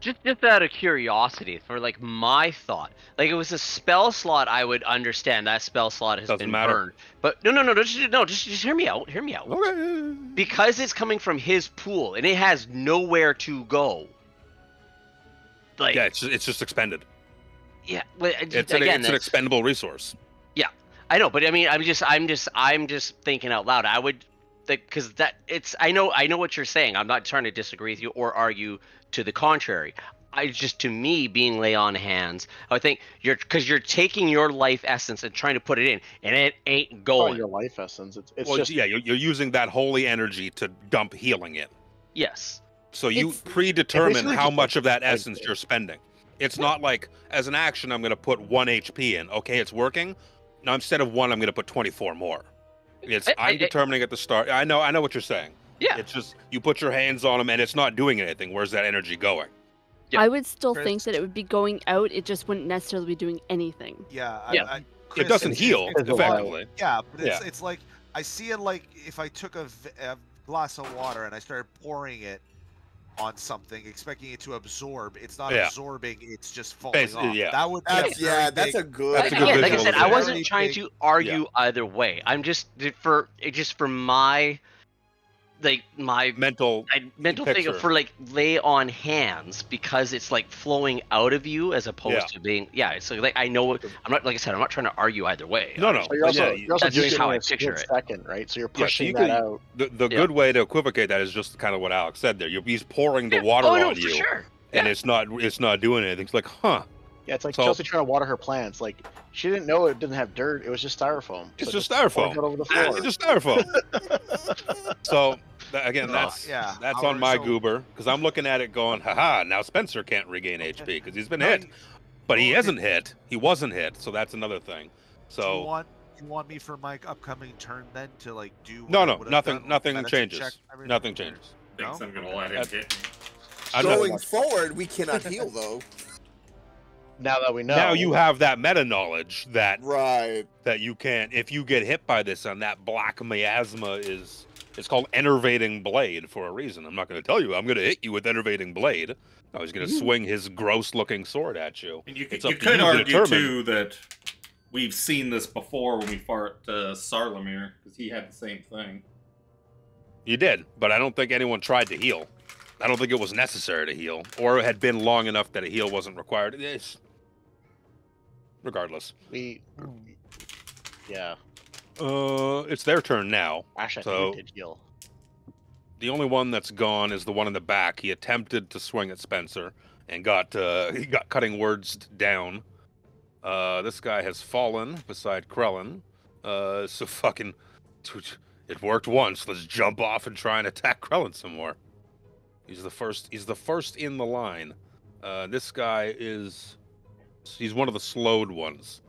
Just out of curiosity, for like my thought, like it was a spell slot, I would understand that spell slot has been burned. But no, just hear me out. Hear me out. Okay. Because it's coming from his pool and it has nowhere to go. Like Yeah, it's just expended. yeah, but It's again, an expendable resource. yeah, I know, but I mean, I'm just thinking out loud. I would, because I know what you're saying. I'm not trying to disagree with you or argue to the contrary. To me, being lay on hands, I think because you're taking your life essence and trying to put it in, and it ain't Oh, going. your life essence. It's Well, just yeah, you're using that holy energy to dump healing in. Yes. So you It's- predetermine basically how just much of that like- essence you're spending. It's not like, as an action, I'm going to put 1 HP in. Okay, it's working. Now, instead of 1, I'm going to put 24 more. I'm determining at the start. I know what you're saying. Yeah. It's just, you put your hands on them, and it's not doing anything. Where's that energy going? Yeah. I would still Chris- think that it would be going out. It just wouldn't necessarily be doing anything. Yeah. Yeah. It doesn't heal, it's a lot. effectively. Yeah, but Yeah. it's like I see it like if I took a glass of water and I started pouring it on something, expecting it to absorb. It's not absorbing; it's just falling off. Yeah. That would be that's a good. That's a good Again, like I said, I visualization. wasn't trying to argue either way. I'm just for my my mental thing picture. for like lay on hands, because it's like flowing out of you as opposed to being so like I know I'm not, like I said, I'm not trying to argue either way. No. So you're also, that's doing just it how in I a picture split it. second, right? So you're Yeah, so pushing you that could- out. The good way to equivocate that is just kind of what Alex said there. He's pouring the water no, on for you, sure. and it's not doing anything. It's like, huh? Yeah, it's like So- Chelsea trying to water her plants. Like she didn't know it didn't have dirt. It was just styrofoam. It's So just pour styrofoam. it over the floor. It's just styrofoam. So again, that's on my goober, because I'm looking at it going, haha, now Spencer can't regain HP because he's been hit. But he hasn't hit. He wasn't hit, so that's another thing. So you want me for my upcoming turn then to like do? No, what I would've done with nothing medicine changes. check, everything? Nothing changes. Thinks I'm gonna let him hit me. Going forward, we cannot heal though. Now that we know. Now you have that meta knowledge that Right. that you can, if you get hit by this, and that black miasma it's called enervating blade for a reason. I'm not going to tell you I'm going to hit you with enervating blade. No, he's going to swing his gross-looking sword at you. And you It's could up to you to argue determine. too that we've seen this before when we fought Sarlamir, because he had the same thing. You did, but I don't think anyone tried to heal. I don't think it was necessary to heal, or it had been long enough that a heal wasn't required. Regardless. Yeah. It's their turn now. Actually, I So- think we did heal. The only one that's gone is the one in the back. He attempted to swing at Spencer and got cutting words down. This guy has fallen beside Krellin. So fucking, it worked once. Let's jump off and try and attack Krellin some more. He's the first in the line. This guy he's one of the slowed ones.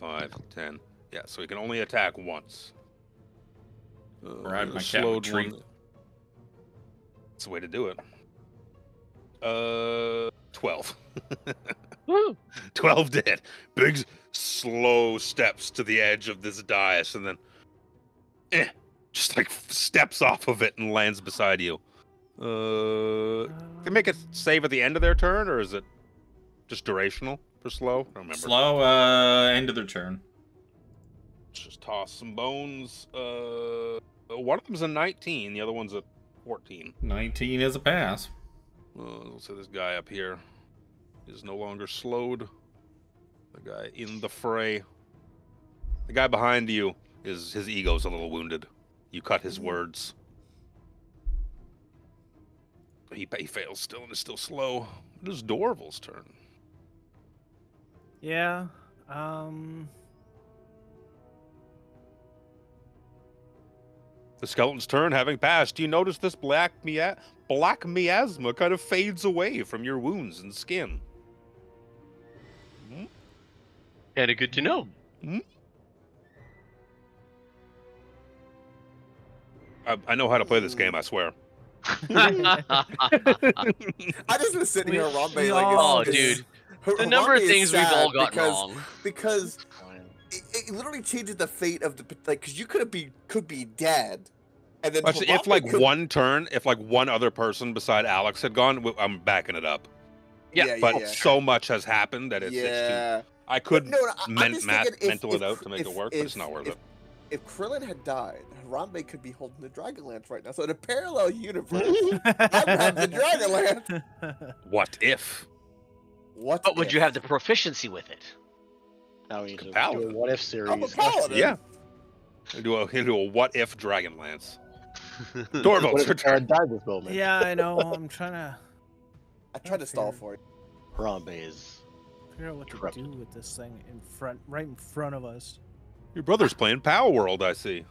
5, 10. Yeah, so he can only attack once. Ride my cat slowed with tree. one. That's the way to do it. 12. 12 dead. Big, slow steps to the edge of this dais, and then just like steps off of it and lands beside you. Can make it save at the end of their turn, or is it just durational for slow? I don't remember. Slow, end of their turn. Let's just toss some bones. One of them's a 19, the other one's a 14. 19 is a pass. We'll say this guy up here is no longer slowed. The guy in the fray. The guy behind you his ego's a little wounded. You cut his words. He fails still and is still slow. It is Dorval's turn. Yeah. The skeleton's turn having passed. You notice this black miasma kind of fades away from your wounds and skin. Kinda good to know. I know how to play this game, I swear. I just been sitting here, Harambe, like, oh, dude. The number of things we've all gotten wrong. Because it literally changes the fate of the, like, because you could be dead, and then Actually, if like one other person beside Alex had gone, I'm backing it up. But so much has happened that it's too. I could mental it out to make it work, but it's not worth it. If Krillin had died, Harambe could be holding the Dragonlance right now. So in a parallel universe, I would have the Dragonlance. What if? But would you have the proficiency with it? Now we need to do Paladin. a what if series. I'm a paladin. Yeah. Do a what if Dragonlance. Dorval, What if Karen died this moment? Yeah, I know. I'm trying to I tried to stall for you. Harambe is. figure out what to do with this thing right in front of us. Your brother's playing Power World, I see.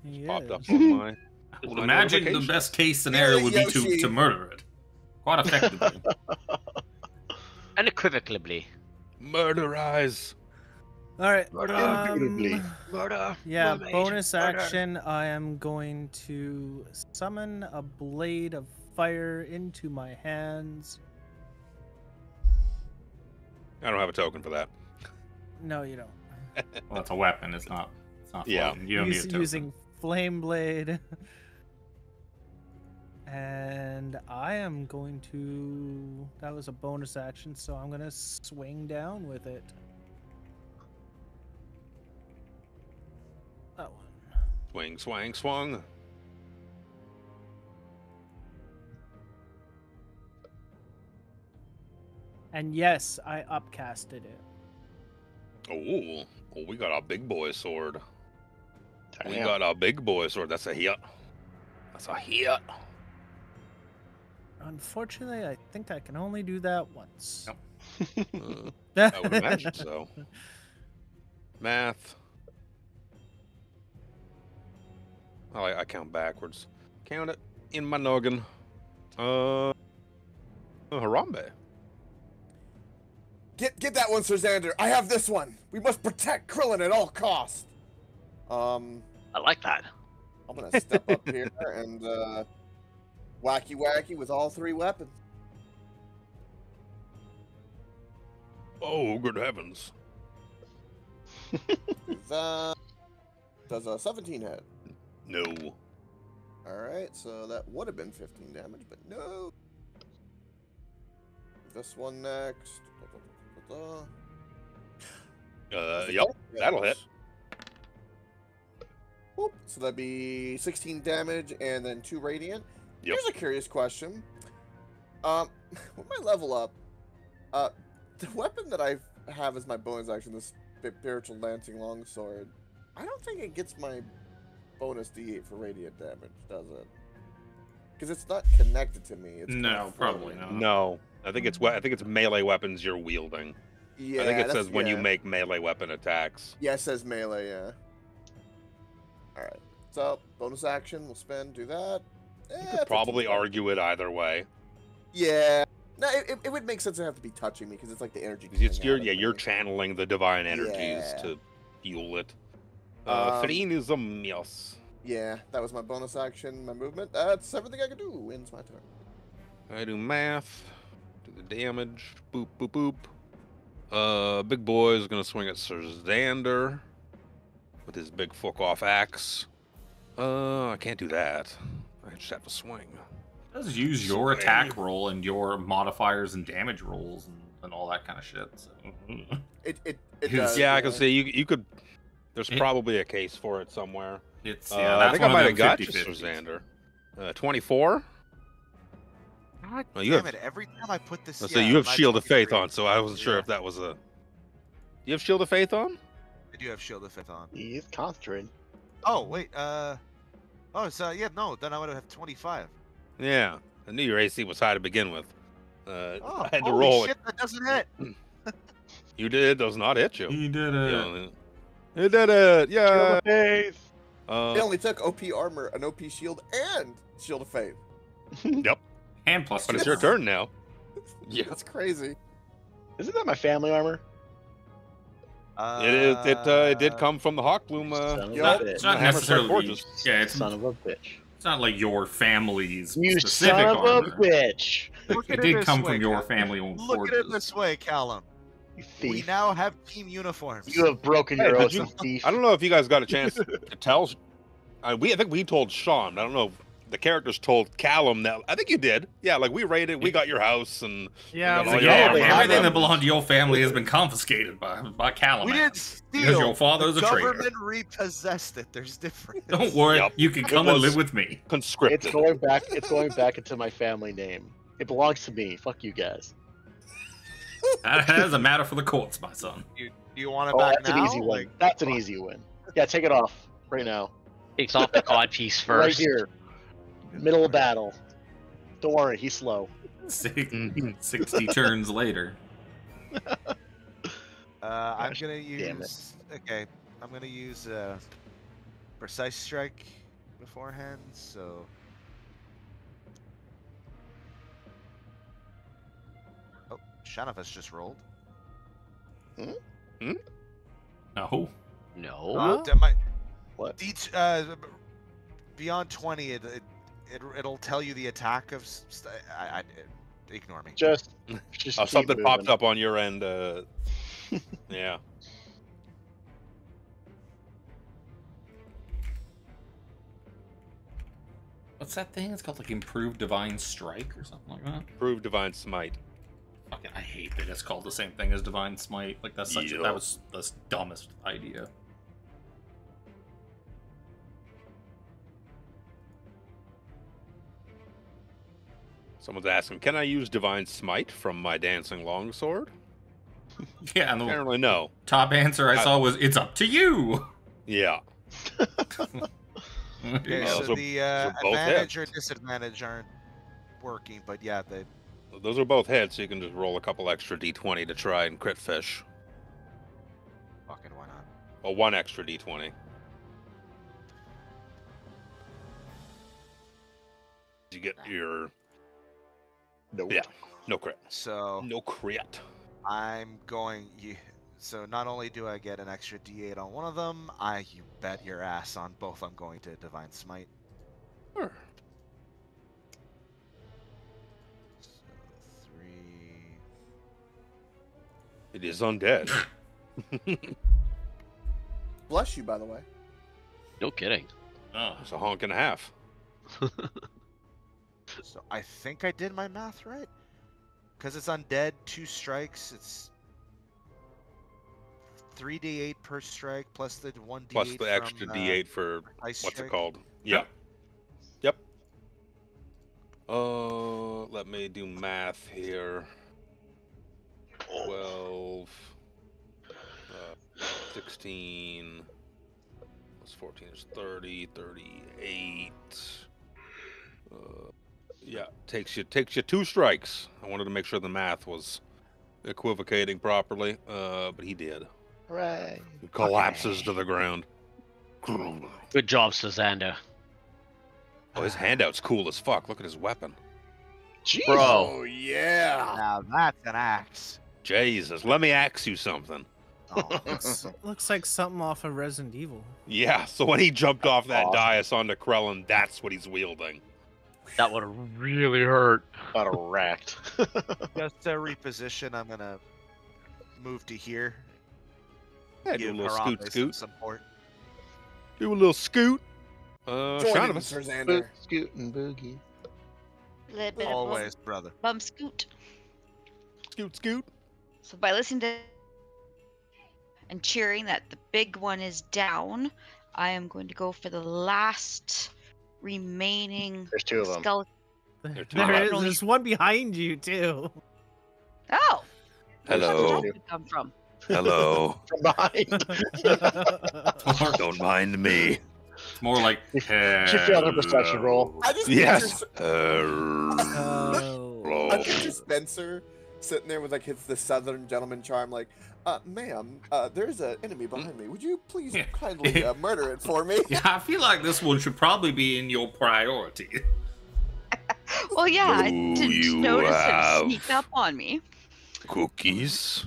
He Popped up is. on my. Well, imagine the best case scenario would be to murder it. Quite effectively. Unequivocally. Murderize. All right. Murder. Yeah, Mermaid, bonus murder. action. I am going to summon a blade of fire into my hands. I don't have a token for that. No, you don't. Well, it's a weapon. It's not. Yeah. Floating. You don't need a token. Using flame blade. And I am going to... That was a bonus action, so I'm going to swing down with it. That one. Swing, swang, swung. And yes, I upcasted it. Oh, we got a big boy sword. We Damn. got a big boy sword. That's a hit. That's a hit. Unfortunately, I think I can only do that once. I would imagine so. Math. Oh, I count backwards. Count it in my noggin. Harambe. Get that one, Sir Xander. I have this one. We must protect Krillin at all costs. I like that. I'm gonna step up here and wacky with all 3 weapons. Oh, good heavens. Does a 17 hit? No. Alright, so that would have been 15 damage, but no. This one next. Yep, that'll hit. Whoop. So that'd be 16 damage and then 2 radiant. Yep. Here's a curious question. With my level up, the weapon that I have as my bonus action, this spiritual lancing longsword, I don't think it gets my bonus D8 for radiant damage, does it? Because it's not connected to me. It's No, probably not. No, I think it's melee weapons you're wielding. Yeah, I think it says when you yeah. make melee weapon attacks. Yeah, it says melee, yeah. Alright. So, bonus action, we'll spend, do that. You could probably argue it either way. Yeah. No, it would make sense to have to be touching me, because it's like the energy. You're channeling the divine energies Yeah. to fuel it. Um, Phrenism, yes. Yeah, that was my bonus action, my movement. That's everything I can do. Wins my turn. I do math, do the damage, boop, boop, boop. Big boy is gonna swing at Sir Xander with his big fuck-off axe. I can't do that. I just have to swing. It does use your attack roll and your modifiers and damage rolls and all that kind of shit. So. It Yes. does. Yeah, I can see you could. There's probably a case for it somewhere. It's I think I might have got you, Sir Xander. 24. God Oh, you damn have- it! Every time I put this, So you have my Shield of Faith 23. on, so I wasn't sure if that was a. Do you have Shield of Faith on? I do have Shield of Faith on. He's concentrating. Oh wait, oh, so yeah, no, then I would have 25. Yeah, I knew your AC was high to begin with. Oh, I had to holy roll shit, that doesn't hit. it. You did. It does not hit you. You did it. Yeah. It did it. Yeah. Faith. It only took OP armor, an OP shield, and Shield of Faith. Yep. And plus But two. it's your turn now. Yeah. That's crazy. Isn't that my family armor? It is. It did come from the Hawkbloom. Son of a yeah, bitch. It's not Hammer Strike necessarily. Forges. Yeah, it's Son of a bitch. not like your family's You specific son of armor. a bitch. Look It at did this come way, from your Callum. family-owned Look forges. at it this way, Callum. You We thief. now have team uniforms. You have broken Hey, your did oath, you- you thief. I don't know if you guys got a chance to tell. I think we told Sean. I don't know if the characters told Callum that. I think you did. Yeah, like we raided. We got your house and. Yeah, we got It's all like, your yeah, armor. everything that belonged to your family has been confiscated by Callum. We didn't Because steal. your father's the a traitor. government repossessed it. There's difference. Don't worry, Yep. you can It come and was- live with me. Conscripted. It's going back. It's going back into my family name. It belongs to me. Fuck you guys. That is a matter for the courts, my son. Do you want it Oh, back that's now? an easy win. Like, That's an easy win. Yeah, take it off right now. Takes off the codpiece Right first. here. Middle of battle. Don't worry, he's slow. 60 turns later. I'm gonna Damn it. use. Okay, I'm gonna use precise strike beforehand. So. Oh, Shanavas just rolled. No. No. Huh? That might- What? Beyond 20, it'll tell you the attack of. Ignore me. Just keep Something moving. popped up on your end. Yeah. What's that thing? It's called like Improved Divine Strike or something like that. Prove divine smite. Fucking, I hate that it's called the same thing as Divine Smite. Like that's such Yeah. that was the dumbest idea. Someone's asking, can I use divine smite from my dancing longsword? Yeah, and the Apparently no. top answer I saw was, "It's up to you." Yeah. Okay, Yeah, so those are- the those are both advantage or hits. disadvantage aren't working, but yeah, they. Those are both hits, so you can just roll a couple extra d20 to try and crit fish. Fucking why not? Or one extra d20. You get your... Nope. Yeah, no crit. So No crit. I'm going. So not only do I get an extra D8 on one of them, you bet your ass on both. I'm going to divine smite. Sure. So 3. It is undead. Bless you, by the way. No kidding. Oh. It's a honk and a half. So I think I did my math right. Because it's undead, 2 strikes. It's 3d8 per strike plus the 1d8 Plus the extra from, d8 for... ice What's it strike. called? Yep. Yep. Let me do math here. 12, 16, plus 14 is 30, 38. Yeah, takes you 2 strikes. I wanted to make sure the math was equivocating properly, but he did. Hooray. He collapses to the ground. Good job, Suzander. Oh, his handout's cool as fuck. Look at his weapon. Jeez. Bro. Oh yeah. Now that's an axe. Jesus, let me ask you something. Oh, Looks like something off of Resident Evil. Yeah, so when he jumped off that Awesome. dais onto Krellin, that's what he's wielding. That would have really hurt. Got wrecked. just to reposition, I'm gonna move to here. Yeah, do a Give little Harambe scoot some scoot. support. Do a little scoot. Join him, Shaunibus. Sir Xander. Scoot and boogie. Little bit Always, brother. of bum scoot. Scoot scoot. So by listening to and cheering that the big one is down, I am going to go for the last remaining There's 2 of them. skeleton. They're two There is, left. there's one behind you too. Oh, where did Hello. that come from? Hello. From behind. Don't mind me. It's more like She failed her perception roll. I just Yes. Oh. I picture Spencer sitting there with like the Southern gentleman charm, like, ma'am, there's an enemy behind me. Would you please Yeah. kindly murder it for me? yeah, I feel like this one should probably be in your priority. Well, yeah, I Do didn't you notice have- him sneak up on me. Cookies.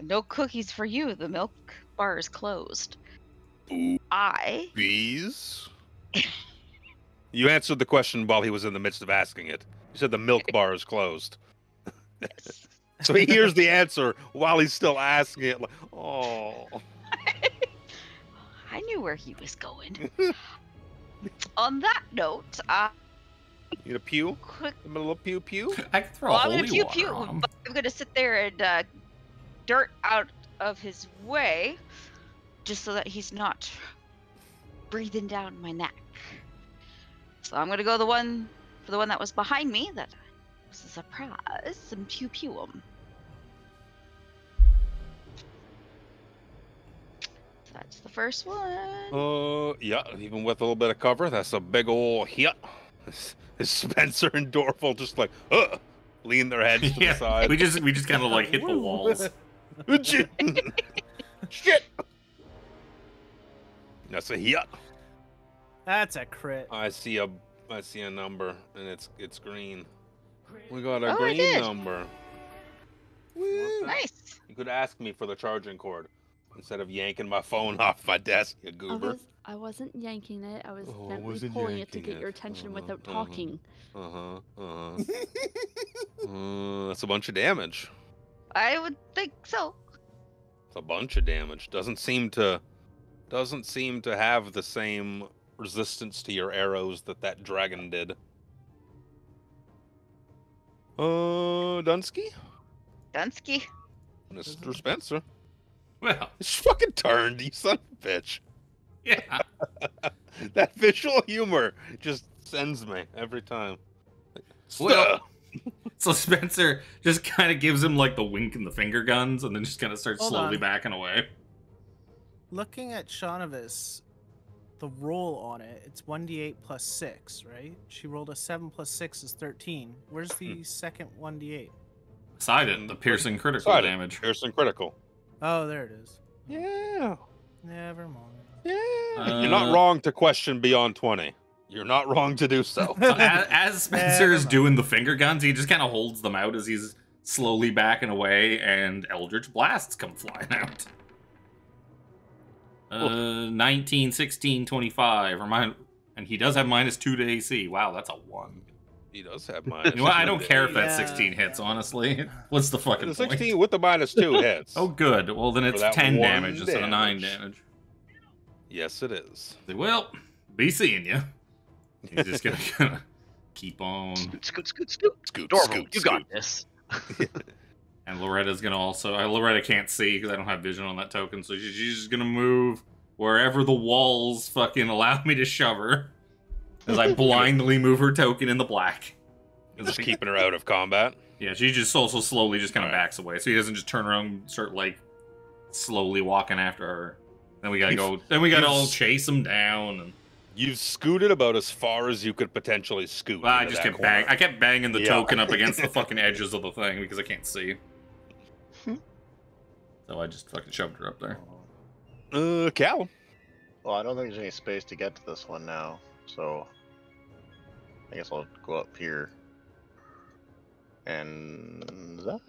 No cookies for you. The milk bar is closed. Ooh. I Bees. You answered the question while he was in the midst of asking it. You said the milk bar is closed. yes. So he hears the answer while he's still asking it. Like, oh. I knew where he was going. On that note, You gonna pew? quick. A little pew pew? I could throw Well, a I'm gonna holy pew water pew, on him. but I'm gonna sit there and dirt out of his way, just so that he's not breathing down my neck. So I'm gonna go for the one that was behind me. That was a surprise, and pew pew him. So that's the first one. Yeah, even with a little bit of cover, that's a big ole hit. Is Spencer and Dorfel just like, lean their heads to the Yeah, side? we just kind of like hit the walls. Shit! That's a hit. That's a crit. I see a number, and it's green. We got a Oh, I green did. number. Nice. You could ask me for the charging cord instead of yanking my phone off my desk, you goober. I wasn't yanking it. I was Oh, gently wasn't pulling it to yanking get your it. attention Uh-huh, without uh-huh. talking. That's a bunch of damage. I would think so. It's a bunch of damage. Doesn't seem to have the same resistance to your arrows that dragon did. Dunsky? Dunsky. Mr. Spencer. Well, It's fucking turned, you son of a bitch. yeah. That visual humor just sends me every time. Well, so Spencer just kind of gives him like the wink and the finger guns, and then just kind of starts Hold slowly on. backing away. Looking at Shaunavis, the roll on it, it's 1d8 plus 6, right? She rolled a 7 plus 6 is 13. Where's the second 1d8? Beside it, the piercing critical Decided. damage. Piercing critical. Oh, there it is. Yeah. Never mind. Yeah. You're not wrong to question beyond 20. You're not wrong to do so. So as Spencer is Never mind. doing the finger guns, he just kind of holds them out as he's slowly backing away, and Eldritch Blasts come flying out. 19, 16, 25. And he does have -2 to AC. Wow, that's a 1. He does have mine. You know what? I don't care if that Yeah. 16 hits, honestly. What's the fucking The point? 16 with the -2 hits. Oh, good. Well, then it's that 10 one damage instead of 9 damage. damage. Yes, it is. Well, be seeing you. He's just gonna keep on. Scoot. Scoot, Dorval, scoot, you got scoot. this. And Loretta's gonna also. Loretta can't see because I don't have vision on that token, so she's just gonna move wherever the walls fucking allow me to shove her. As I blindly move her token in the black. Just keeping her out of combat. Yeah, she just also slowly just kind of Alright. backs away, so he doesn't just turn around and start like slowly walking after her. Then we gotta go. Then we gotta all chase him down. And You've scooted about as far as you could potentially scoot. I into just that kept corner. I kept banging the Yeah. token up against the fucking edges of the thing because I can't see. So I just fucking shoved her up there. Cal. Well, I don't think there's any space to get to this one now, so I guess I'll go up here. And that's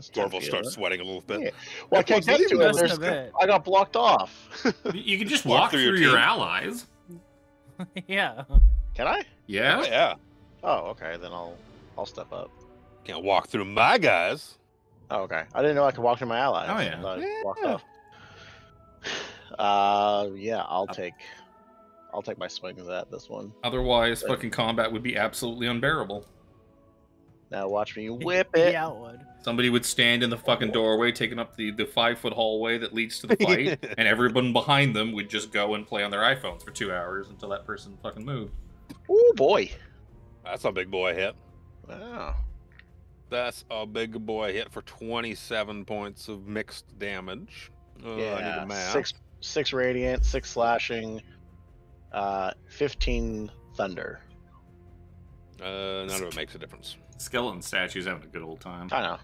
10 Dorval feet, starts isn't it? sweating a little bit. Yeah. Well, I can't get to it. Just a There's, bit. I got blocked off. You can just Walk walk through through your your team. allies. Yeah. Can I? Yeah. Oh, yeah. Oh, okay. Then I'll step up. Can't walk through my guys. Oh, okay. I didn't know I could walk through my allies. Oh, yeah. I thought I walked Yeah. off. Yeah, I'll take my swings at this one. Otherwise, fucking combat would be absolutely unbearable. Now watch me whip it. Yeah, it would. Somebody would stand in the fucking doorway, taking up the 5-foot hallway that leads to the fight, and everyone behind them would just go and play on their iPhones for 2 hours until that person fucking moved. Oh boy. That's a big boy hit. Wow. That's a big boy hit for 27 points of mixed damage. I need Yeah. a math. Six radiant, 6 slashing, 15 thunder. None of it makes a difference. Skeleton statue's having a good old time. I know,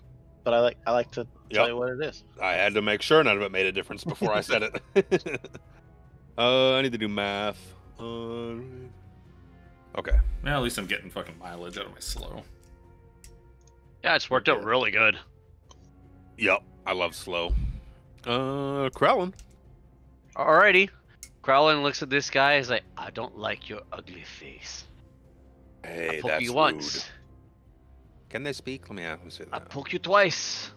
but I like to tell you what it is. I had to make sure none of it made a difference before I said it. I need to do math. Okay. Well, at least I'm getting fucking mileage out of my slow. Yeah, it's worked out really good. Yep. I love slow. Krellin. Alrighty. Crowlin looks at this guy. He's like, I don't like your ugly face. Hey, I poke that's you once. rude. Can they speak? Let me say I that. poke you twice.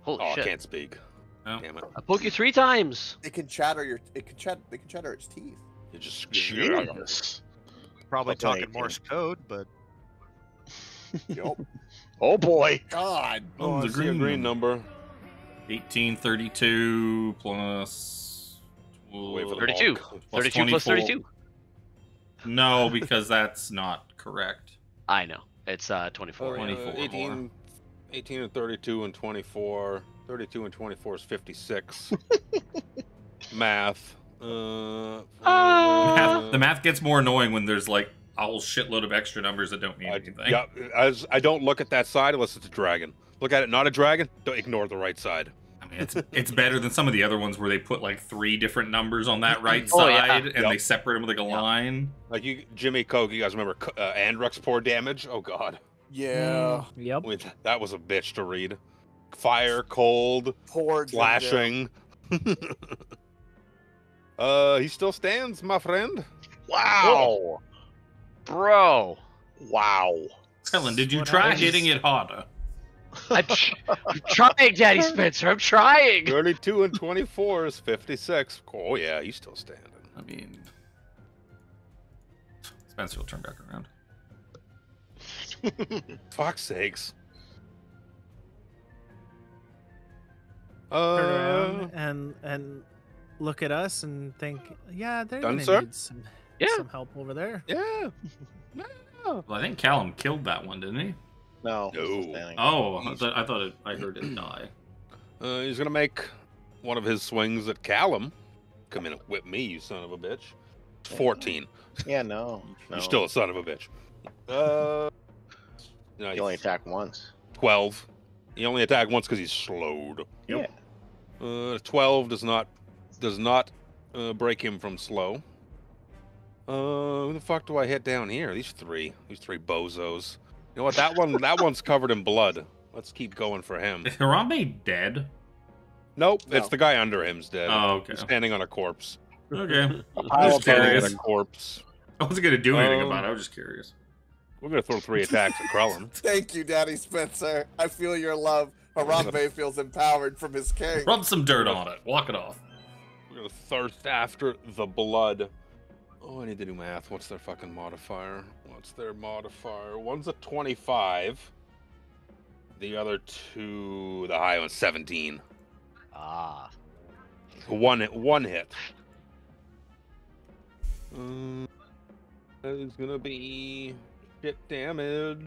Holy Oh, I shit. can't speak. Oh. Damn it. I poke you 3 times. It can chatter They can chatter its teeth. You just Jesus. Probably Up to talking 18. Morse code, but Yup. Oh boy. God. Oh, the I see a green number. 1832 plus. Wait for the 32. bulk. 32 plus 24. 32. No, because that's not correct. I know. It's 24. 24 18, 18 and 32 and 24. 32 and 24 is 56. Math. The math gets more annoying when there's like a whole shitload of extra numbers that don't mean anything. Yeah, I don't look at that side unless it's a dragon. Look at it, not a dragon. Don't ignore the right side. I mean, it's better than some of the other ones where they put like 3 different numbers on that right Oh, yeah. side and Yep. they separate them with like a line. Like Jimmy Coke, you guys remember Andrux poor damage? Oh god, Yeah. Yep. wait, that was a bitch to read. Fire, cold, Poor slashing. He still stands, my friend. Wow. Bro. Wow. Helen, did you What try happens? hitting it harder? I'm trying, Daddy Spencer. I'm trying. 32 and 24 is 56. Oh yeah, he's still standing. I mean, Spencer will turn back around. Fuck's sakes. Turn around and look at us and think, yeah, they're Done, gonna sir? need Yeah. some help over there. Yeah. Well, I think Callum killed that one, didn't he? No. No. it's still standing. Oh, I heard it die. He's gonna make one of his swings at Callum. Come in and whip me, you son of a bitch. 14. Yeah, no. You're still a son of a bitch. No, You only attack once. 12. He only attacked once because he's slowed. Yep. 12 does not break him from slow. Who the fuck do I hit down here? These three bozos. You know what? That one's covered in blood. Let's keep going for him. Is Harambe dead? Nope, No. it's the guy under him's dead. Oh, okay. He's standing on a corpse. Okay. pile I was of Standing on curious. a corpse. I wasn't gonna do anything Um, about it. I was just curious. We're gonna throw 3 attacks at Krellin. Thank you, Daddy Spencer. I feel your love. Harambe feels empowered from his king. Rub some dirt on it. Walk it off. We're gonna thirst after the blood. Oh, I need to do math. What's their fucking modifier? One's a 25. The other two, the high one's 17. Ah. One hit. That is gonna be shit damage.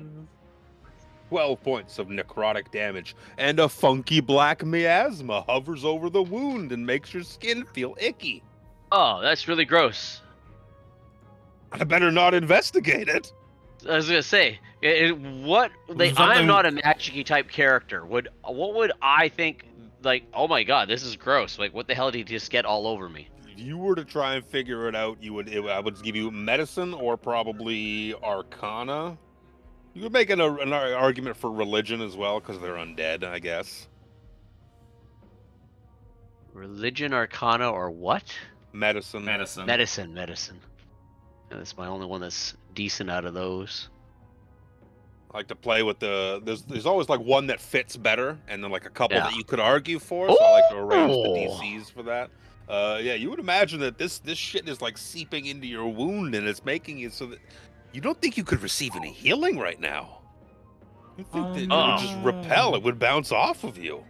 12 points of necrotic damage, and a funky black miasma hovers over the wound and makes your skin feel icky. Oh, that's really gross. I better not investigate it. I was gonna say, what? Like, Something- I'm not a magic-y type character. What would I think? Like, oh my god, this is gross. Like, what the hell did he just get all over me? If you were to try and figure it out, I would give you medicine or probably arcana. You could make an argument for religion as well, because they're undead, I guess. Religion, arcana, or what? Medicine. Medicine. And that's my only one that's decent out of those. I like to play with there's always like one that fits better, and then like a couple Yeah. that you could argue for. So I like to arrange the Oh. DCs for that. Yeah, you would imagine that this shit is like seeping into your wound, and it's making it so that you don't think you could receive any healing right now. You think that it would just repel, it would bounce off of you.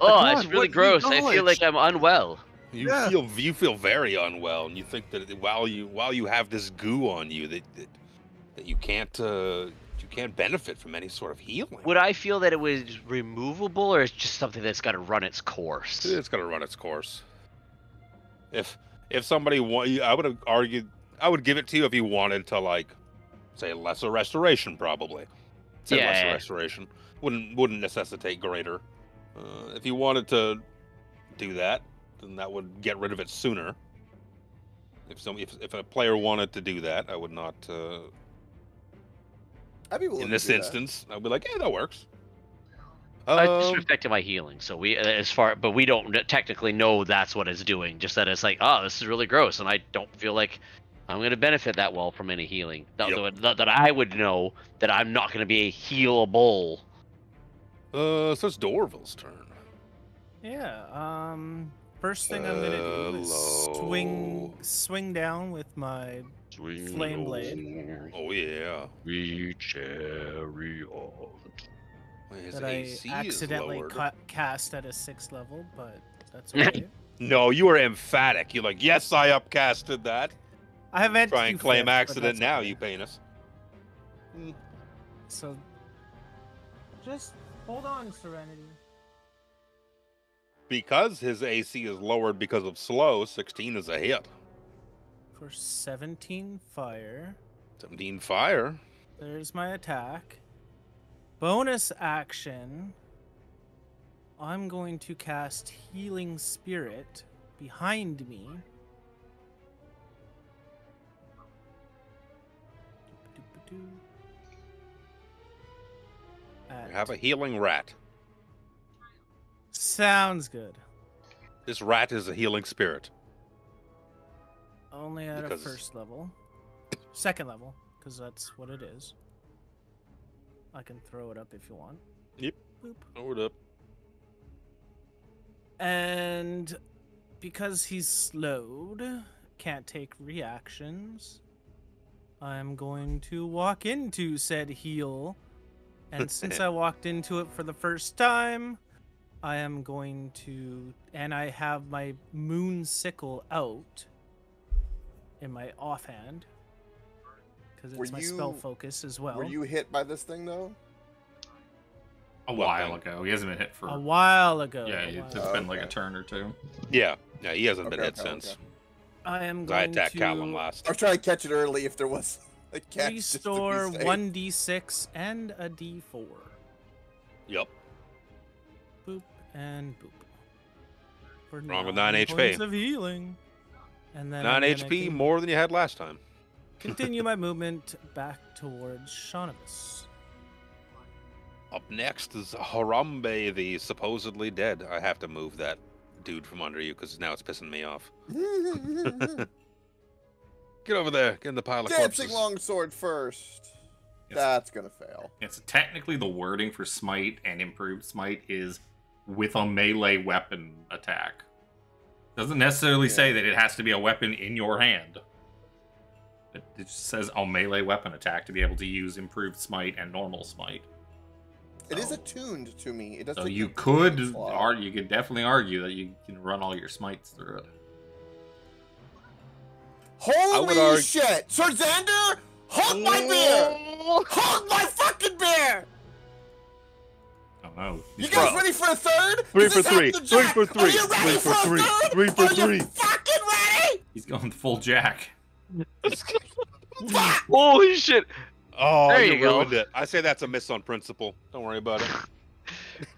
Oh, God, that's really what gross. I knowledge. feel like I'm unwell. Yeah. You feel very unwell, and you think that while you have this goo on you, that you can't benefit from any sort of healing. Would I feel that it was removable, or it's just something that's got to run its course? It's gonna run its course. If somebody I would give it to you if you wanted to, like, say lesser restoration, probably. Say Yeah. lesser restoration wouldn't necessitate greater. If you wanted to do that, then that would get rid of it sooner. If a player wanted to do that, I would not. I'd be willing In to this do that. instance, I'd be like, yeah, that works. It's just affecting my healing, so but we don't technically know that's what it's doing. Just that it's like, oh, this is really gross, and I don't feel like I'm going to benefit that well from any healing. That I would know that I'm not going to be healable. So it's Dorville's turn. Yeah. First thing I'm gonna do is swing down with my flame blade Oh yeah. We chariot. His that I AC is accidentally lowered. cast at a 6th level, but that's okay. No, you were emphatic. You're like, yes, I upcasted that. I have had Try to and do claim 5th, but accident that's now, okay. you penis. So, just hold on, Serenity. Because his AC is lowered because of slow, 16 is a hit. For 17 fire, 17 fire. there's my attack. Bonus action, I'm going to cast Healing Spirit behind me. You have a healing rat. Sounds good. This rat is a healing spirit. Only at Because- a 1st level. 2nd level, because that's what it is. I can throw it up if you want. Yep. Boop. Throw it up. And because he's slowed, can't take reactions, I'm going to walk into said heal. And since I walked into it for the first time, I am going to... And I have my moon sickle out in my offhand. Because it's my spell focus as well. Were you hit by this thing, though? A while ago. He hasn't been hit for... A while ago. Yeah, it's been like a turn or two. Yeah, he hasn't been hit since. I am going I attacked to Callum last. I was trying to catch it early if there was a catch. restore 1d6 and a d4. Yep. Boop and boop. For Wrong with 9 HP. Points of healing. And then 9 HP more than you had last time. Continue my movement back towards Shaunibus. Up next is Harambe, the supposedly dead. I have to move that dude from under you because now it's pissing me off. Get over there. Get in the pile of Dancing corpses. longsword first. Yes. That's gonna fail. Yeah, so technically the wording for smite and improved smite is with a melee weapon attack. Doesn't necessarily say that it has to be a weapon in your hand. It just says a melee weapon attack to be able to use improved smite and normal smite. It is attuned to me. It doesn't. So you could definitely argue that you can run all your smites through it. Holy shit! Sir Xander, hug my beer! Hug my fucking beer! Oh no. You guys ready for a third? 3 for 3. 3 for 3. Are you ready 3 for for 3. a third? 3 for Are 3. you fucking ready? He's going full jack. Holy shit! Oh, There you you go. ruined it. I say that's a miss on principle. Don't worry about it.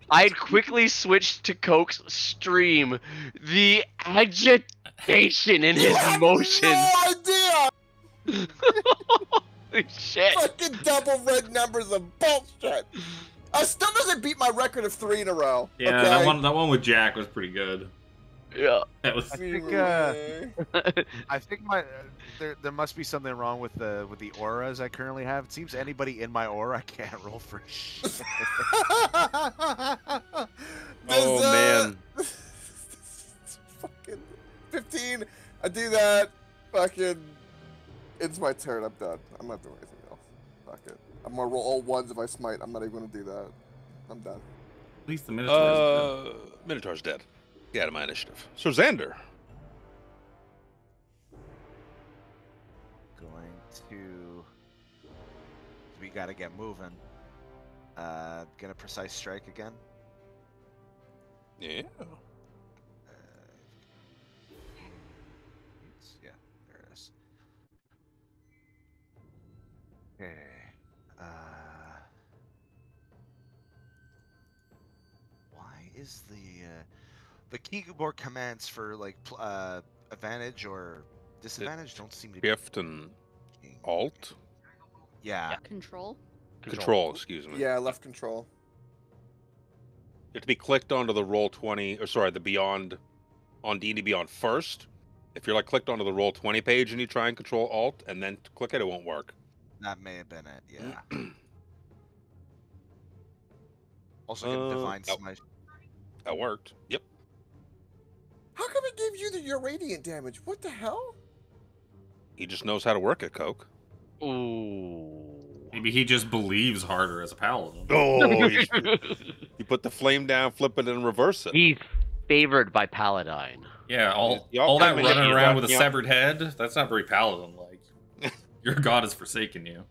I'd quickly switched to Coke's stream. The agitation in his emotions. No idea. Holy shit. Fucking double red numbers of bullshit. Still doesn't beat my record of 3 in a row. Yeah, okay? that one with Jack was pretty good. Yeah. That was. I think my there must be something wrong with the auras I currently have. It seems anybody in my aura can't roll for shit. Man. Fucking 15. I do that. Fucking. It's my turn. I'm done. I'm not doing anything else. Fuck it. I'm gonna roll all ones if I smite. I'm not even gonna do that. I'm done. At least the Minotaur's Minotaur's dead. Get out of my initiative. Sir Xander. Going to. We gotta get moving. Gonna precise strike again. Yeah. Yeah, there it is. Okay. Why is the keyboard commands for like advantage or disadvantage don't seem to be Shift and Alt. Yeah. Control. Control, excuse me. Yeah, left control. You have to be clicked onto the Roll20, or sorry, the Beyond, on D&D Beyond first. If you're like clicked onto the Roll20 page and you try and Control Alt and then click it, it won't work. That may have been it. Yeah. Also, get divine smite. That worked. Yep. How come it gave you your radiant damage? What the hell? He just knows how to work it, Coke. Ooh. Maybe he just believes harder as a paladin. Oh, you put the flame down, flip it, and reverse it. He's favored by Paladine. Yeah, all Y'all that kinda running get around that, with a yeah. severed head, that's not very paladin-like. Your god has forsaken you.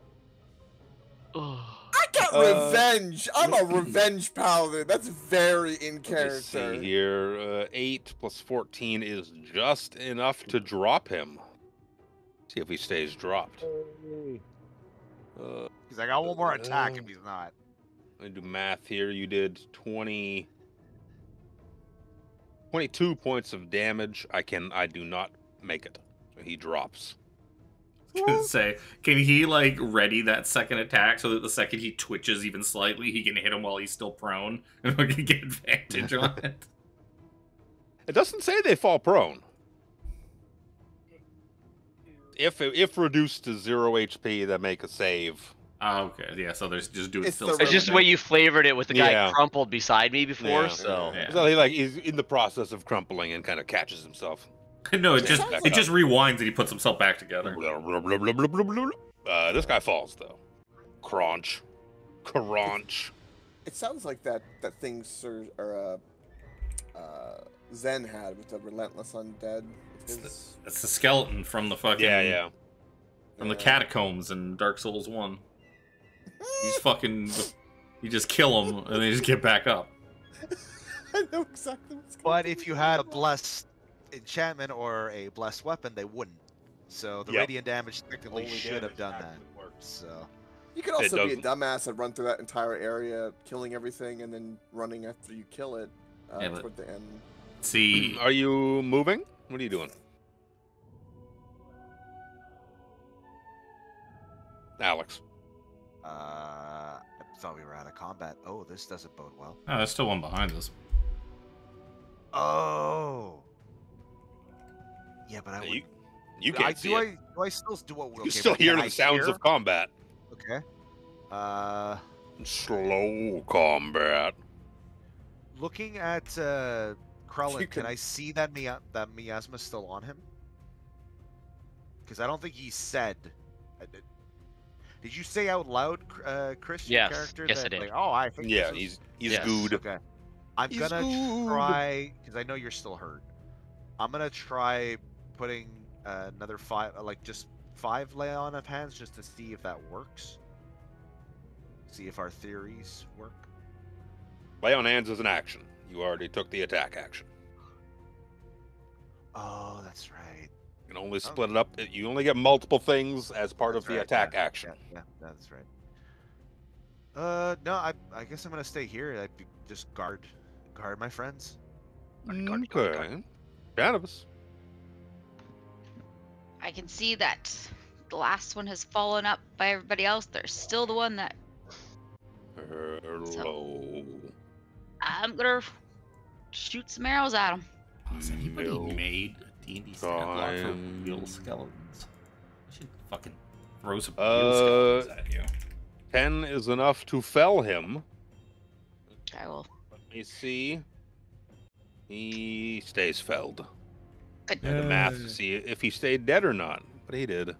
I got revenge. I'm a revenge paladin. That's very in Let's character. see here. 8 plus 14 is just enough to drop him. See if he stays dropped. He's like, I got one more attack if he's not. Let me do math here. You did 22 points of damage. I do not make it. So he drops. I was gonna say, can he like ready that second attack so that the second he twitches even slightly, he can hit him while he's still prone and we can get advantage on it? It doesn't say they fall prone. If reduced to 0 HP, they make a save. Oh, okay, yeah. So there's just do it It's still. the It's just the way you flavored it with the guy Yeah. crumpled beside me before, Yeah. so. Yeah. So he's in the process of crumpling and kind of catches himself. No, it just rewinds and he puts himself back together. This guy falls though. Crunch. It sounds like that thing Sir or Zen had with the relentless undead. That's the skeleton from the fucking from the catacombs in Dark Souls 1. He's fucking you just kill him and they just get back up. I know exactly what's going But if you had a blessed enchantment or a blessed weapon, they wouldn't. So the radiant damage technically should have done that. So you could also be a dumbass and run through that entire area, killing everything, and then running after you kill it toward the end. See, are you moving? What are you doing? Alex. I thought we were out of combat. Oh, this doesn't bode well. Oh, there's still one behind us. Oh. Yeah, but you can't see it. Do I still do what? You still hear the sounds of combat. Okay. Slow combat. Looking at Krellin, can I see that miasma's still on him? Because I don't think he said. Did you say out loud, Chris? Yes. Your character? Yes, that, I did. Like, oh, I think. Yeah, this he's yes. good. Okay. I'm gonna try because I know you're still hurt. I'm gonna try putting another 5, like just 5 lay on of hands, just to see if that works. See if our theories work. Lay on hands is an action. You already took the attack action. Oh, that's right. You can only split it up. You only get multiple things as part of the attack action. Yeah, that's right. No, I guess I'm gonna stay here. I just guard my friends. Okay. Cannabis. I can see that the last one has fallen up by everybody else. There's still the one that Hello. I'm gonna shoot some arrows at him. Has anybody made a D&D stat block for wheel skeletons? I should fucking throw some wheel skeletons at you. 10 is enough to fell him. I will. Let me see. He stays felled. Good. And the math to see if he stayed dead or not. But he did.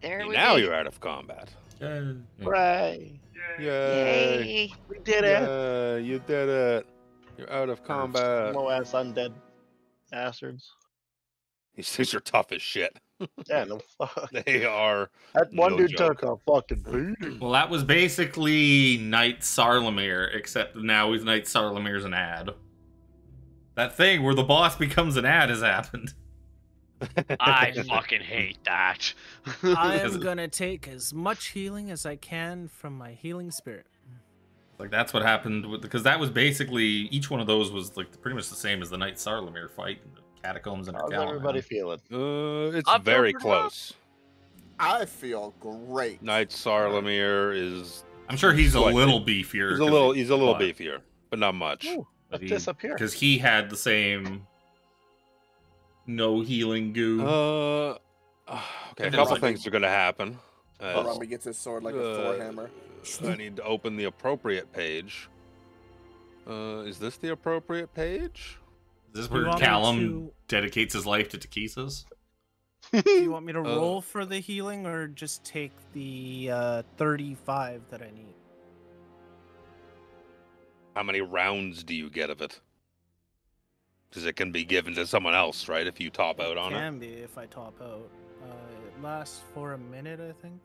There we Now go. you're out of combat. Hooray! Yay! Yay! We did it! Yeah, you did it. You're out of combat. Slow ass undead bastards. These are tough as shit. Yeah, no fuck. They are. That one no dude joke. took a fucking beating. Well, that was basically Knight Sarlemere, except now he's Knight Sarlemere's an ad. That thing where the boss becomes an ad has happened. I fucking hate that. I am gonna take as much healing as I can from my healing spirit. Like, that's what happened with, because that was basically, each one of those was like pretty much the same as the Knight Sarlemere fight in the catacombs and How's everybody feeling? It's I'm very feeling close. I feel great. Knight Sarlemere is. I'm sure he's a What? little beefier. He's a little beefier, but not much. Ooh, let's disappear. Because he had the same no healing goo. Okay, a couple things are gonna happen. Rami gets his sword like a Thor hammer. I need to open the appropriate page. Is this the appropriate page? Is this Do you where want me Callum to- dedicates his life to Takisas? Do you want me to roll for the healing or just take the 35 that I need? How many rounds do you get of it? Because it can be given to someone else, right? If you top out on it. Can be if I top out. It lasts for a minute, I think.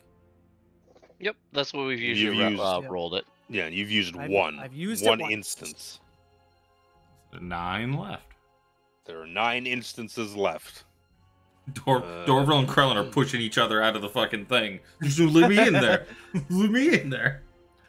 Yep, that's what we've You've usually used- rolled it. Yeah, and you've used I've- one. I've used it one once. instance. 9 left. There are 9 instances left. Dorville and Krellin are pushing each other out of the fucking thing. Just let me in there. Let me in there.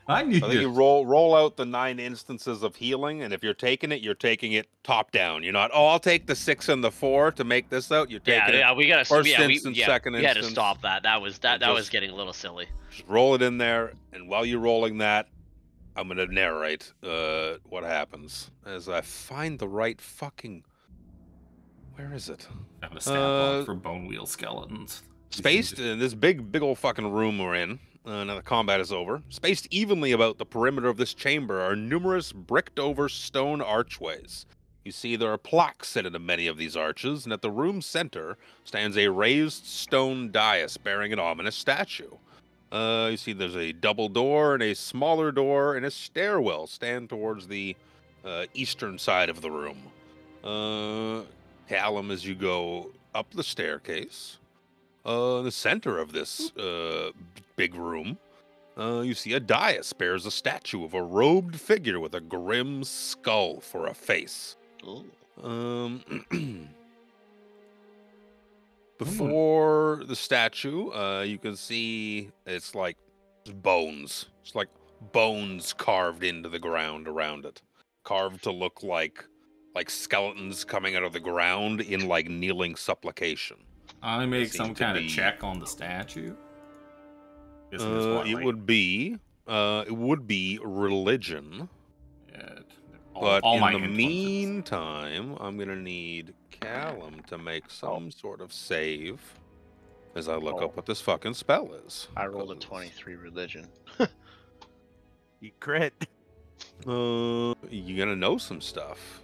I need I think you it. roll out the 9 instances of healing, and if you're taking it top down. You're not. Oh, I'll take the 6 and the 4 to make this out. You're taking Yeah, we gotta. first Yeah, instance, second we had to instance. stop that. That was And that was just- getting a little silly. Just roll it in there, and while you're rolling that, I'm gonna narrate what happens as I find the right fucking. Where is it? Found a stat block for bone wheel skeletons. Spaced in this big old fucking room we're in. Now the combat is over. Spaced evenly about the perimeter of this chamber are numerous bricked over stone archways. You see there are plaques set into many of these arches, and at the room's center stands a raised stone dais bearing an ominous statue. You see there's a double door and a smaller door and a stairwell stand towards the eastern side of the room. Callum, as you go up the staircase, in the center of this big room, you see a dais bears a statue of a robed figure with a grim skull for a face. Before the statue, you can see it's like bones. It's like bones carved into the ground around it, carved to look like skeletons coming out of the ground in like kneeling supplication. I make some kind of check on the statue. It would be religion. Yeah, But in the meantime, I'm gonna need Callum to make some sort of save as I look up what this fucking spell is. I rolled a 23 religion. You crit. You're gonna know some stuff.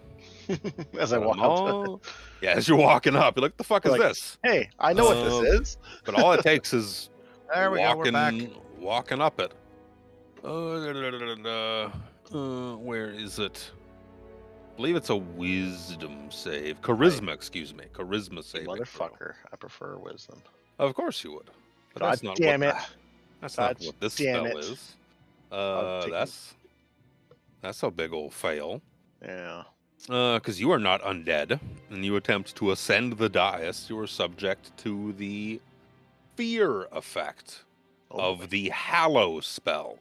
As I walk up. Yeah, as you're walking up, you're like, the fuck is Like, this? Hey, I know what this is. But all it takes is There we go, we're back. walking up it. Where is it? I believe it's a wisdom save. Charisma, excuse me. Charisma save. Motherfucker. I prefer wisdom. Of course you would. But God that's not damn what it. That's not God what this damn spell it. is. I'll take That's a big old fail. Yeah. Because you are not undead, and you attempt to ascend the dais, you are subject to the fear effect of the Hallow spell.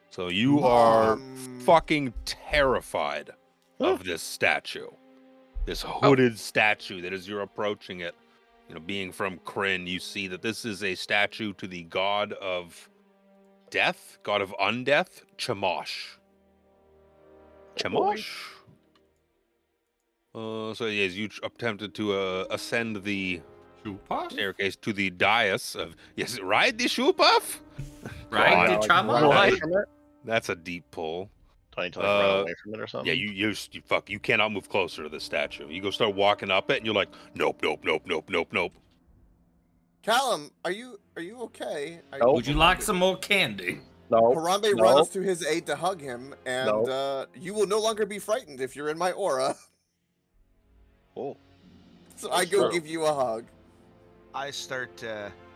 So you are fucking terrified of this statue. This hooded statue that as you're approaching it, you know, being from Kryn, you see that this is a statue to the god of death, god of undeath, Chemosh. Chemosh? So yes, you attempted to ascend the staircase to the dais of ride the shoe puff? Right, the Chemosh? That's a deep pull. Do I need to like, run away from it or something? Yeah, you cannot move closer to the statue. You go start walking up it, and you're like, nope. Callum, are you okay? Would you like some more candy? No. Harambe runs to his aid to hug him, and you will no longer be frightened if you're in my aura. Oh. So I go give you a hug. I start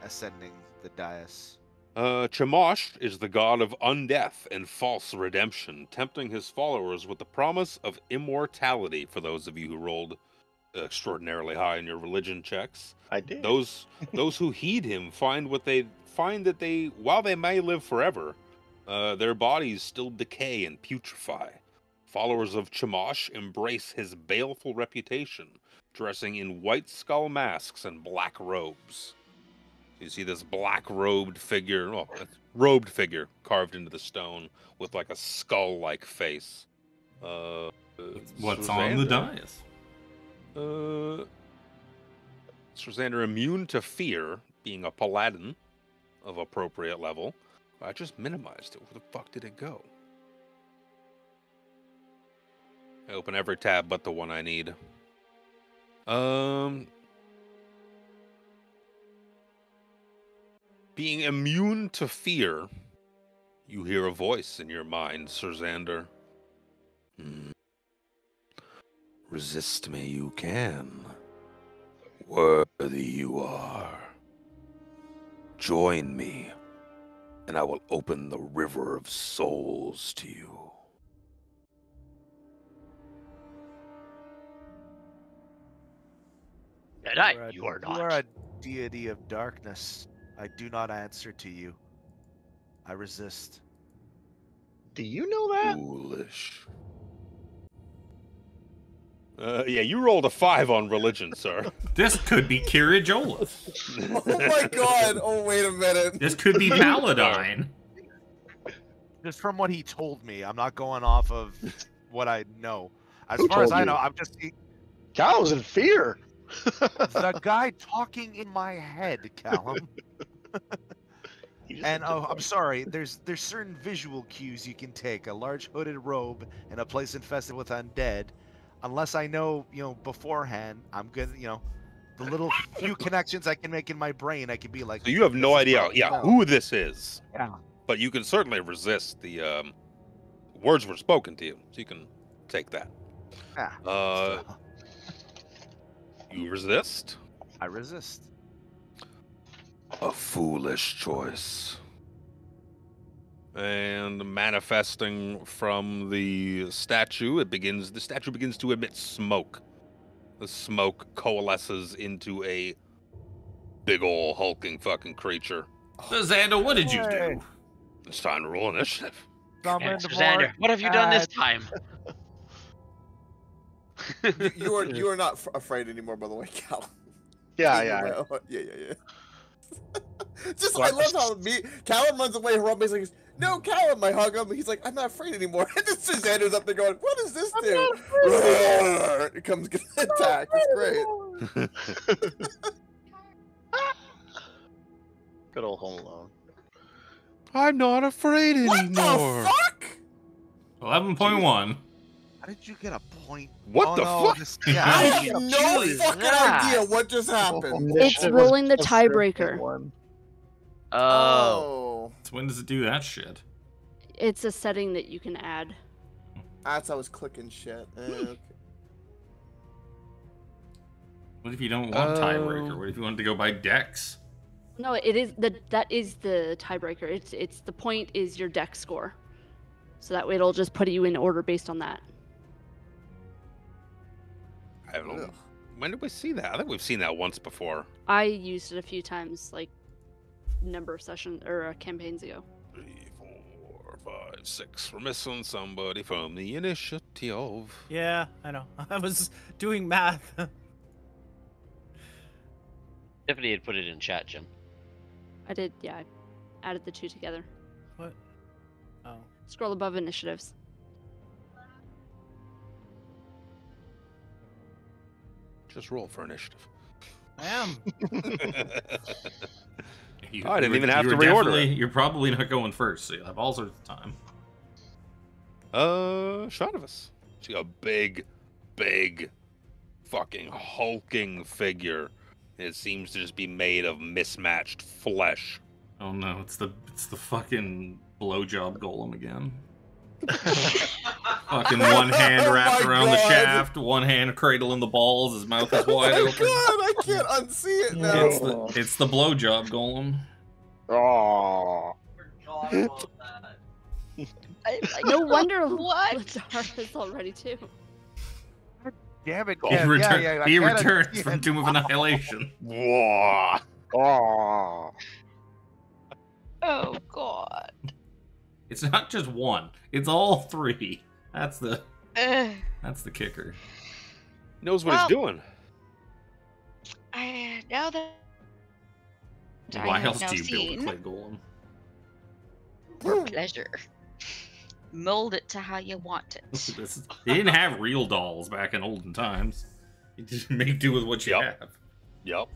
ascending the dais. Chemosh is the god of undeath and false redemption, tempting his followers with the promise of immortality. For those of you who rolled extraordinarily high in your religion checks, I did. Those who heed him find that they, while they may live forever, their bodies still decay and putrefy. Followers of Chemosh embrace his baleful reputation, dressing in white skull masks and black robes. You see this robed figure carved into the stone with like a skull-like face. What's on the dais? Srazander, immune to fear, being a paladin of appropriate level. I just minimized it. Where the fuck did it go? I open every tab but the one I need. Being immune to fear, you hear a voice in your mind, Srazander. Resist me you can. Worthy you are. Join me, and I will open the river of souls to you. You are not. You are a deity of darkness. I do not answer to you. I resist. Do you know that? Foolish. Yeah, you rolled a 5 on religion, sir. This could be Kirijola. Oh my god! Oh, wait a minute. This could be Paladine. Just from what he told me, I'm not going off of what I know. As Who far as told I you? know, I'm just Callum's in fear. the guy talking in my head, Callum. And I'm sorry, there's certain visual cues you can take. A large hooded robe in a place infested with undead. unless I know, beforehand, I'm good. The little few connections I can make in my brain, I can be like. So you have no "This is idea, probably so." who this is, Yeah. but you can certainly resist the words were spoken to you, so you can take that. Yeah. Uh, So, you resist. I resist. A foolish choice. And manifesting from the statue, the statue begins to emit smoke. The smoke coalesces into a big ol' hulking fucking creature. So, Xander, what did you Hey. do? It's time to roll initiative. Yes, Summoned Xander, more what have you done this ads. time? You are not afraid anymore, by the way, Cal. Yeah, Yeah. Just I love how Callum runs away. Harambe's like, no, Callum, I hug him. He's like, I'm not afraid anymore. And then Xander's up there going, what does this do? It comes get attack. It's great. Good old Home Alone. I'm not afraid anymore. What the fuck? 11.1. How did you get a point? What the no, fuck? This, I yeah, have no fucking idea what just happened. It's rolling the tiebreaker. Oh. So when does it do that shit? It's a setting that you can add. That's how I was clicking shit. Okay. What if you don't want tiebreaker? What if you wanted to go by dex? No, it is that is the tiebreaker. It's the point is your deck score. So that way it'll just put you in order based on that. I don't know. When did we see that? I think we've seen that once before. I used it a few times, like number of sessions or campaigns ago. 3, 4, 5, 6. We're missing somebody from the initiative. Yeah, I know. I was doing math. Tiffany had put it in chat, Jim. I did, yeah. I added the two together. What? Oh. Scroll above initiatives. Just roll for initiative. I am. I didn't even have to reorder it. You're probably not going first, so you'll have all sorts of time. Shonivus. See a big, fucking hulking figure. It seems to just be made of mismatched flesh. Oh no, it's the fucking blowjob golem again. Fucking one hand wrapped around the shaft, one hand cradling the balls, his mouth is wide Oh my open. god, I can't unsee it now. It's the blowjob golem. Oh. No wonder What? Ladar is already too. damn it, He, Kev. he I can't returns unsee from it. Tomb of Annihilation. Whoa. Oh. Oh god. It's not just one; it's all three. That's the Ugh. kicker. Knows what Well- he's doing. I now that I Why have else now do you build seen a clay golem? for pleasure. Mold it to how you want it. They didn't have real dolls back in olden times. You just make do with what you Yep. have. Yep.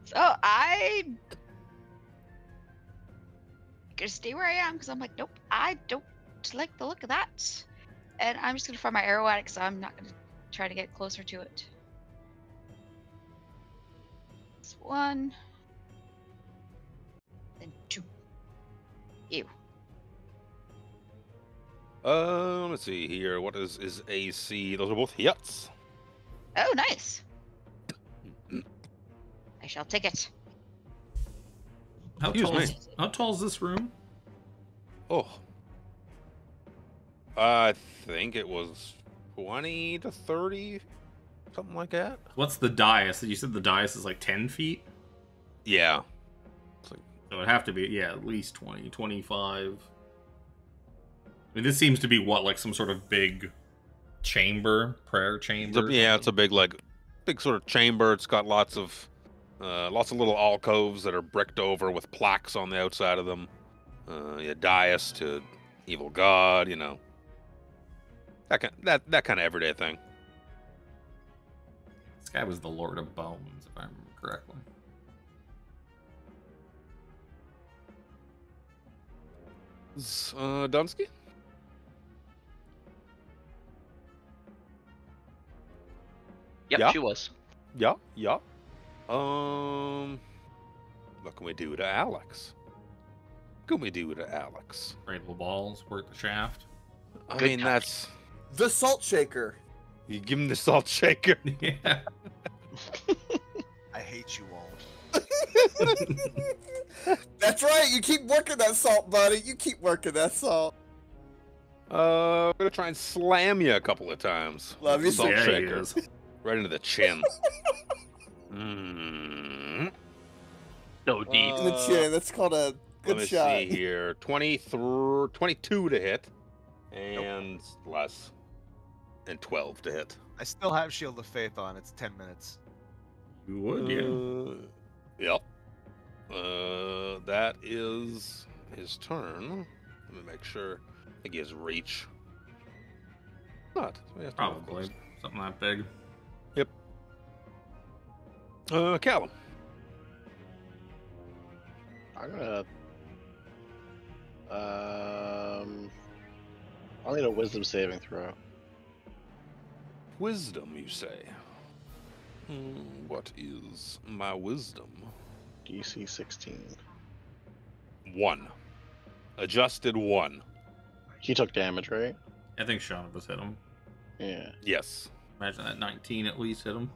So I gonna stay where I am because I'm like, nope, I don't like the look of that, and I'm just gonna fire my arrow at it because I'm not gonna try to get closer to it. It's 1, then 2. Ew. Let's see here. What is AC? Those are both hits. Oh, nice. I shall take it. How tall is this room? Oh. I think it was 20 to 30, something like that. What's the dais? You said the dais is like 10 feet? Yeah. So it'd have to be, yeah, at least 20, 25. I mean, this seems to be what, like some sort of big chamber, prayer chamber? It's a big sort of chamber. It's got lots of little alcoves that are bricked over with plaques on the outside of them. Dais to evil god, that kind of everyday thing. This guy was the Lord of Bones, if I remember correctly. Dunsky? Yep, Yeah. she was. Yeah. What can we do to Alex? What can we do to Alex? Cradle balls, work the shaft. I Good mean, times. that's The salt shaker. you give him the salt shaker. Yeah. I hate you all. That's right. You keep working that salt, buddy. You keep working that salt. I'm gonna try and slam you a couple of times. Love you, Salt Yeah, he shaker. is. Right into the chin. Mm. No deep. In the chin. That's called a Let good me shot. see here. 22 to hit. And less. And 12 to hit. I still have Shield of Faith on. It's 10 minutes. You would, yeah. Yep. That is his turn. Let me make sure. I think he has reach. Not. So he has to move Probably. close. Something that big. Callum. I'm gonna. I'll need a wisdom saving throw. Wisdom, you say? What is my wisdom? DC 16. 1. Adjusted 1. He took damage, right? I think Shaunabus hit him. Yeah. Yes. Imagine that 19 at least hit him.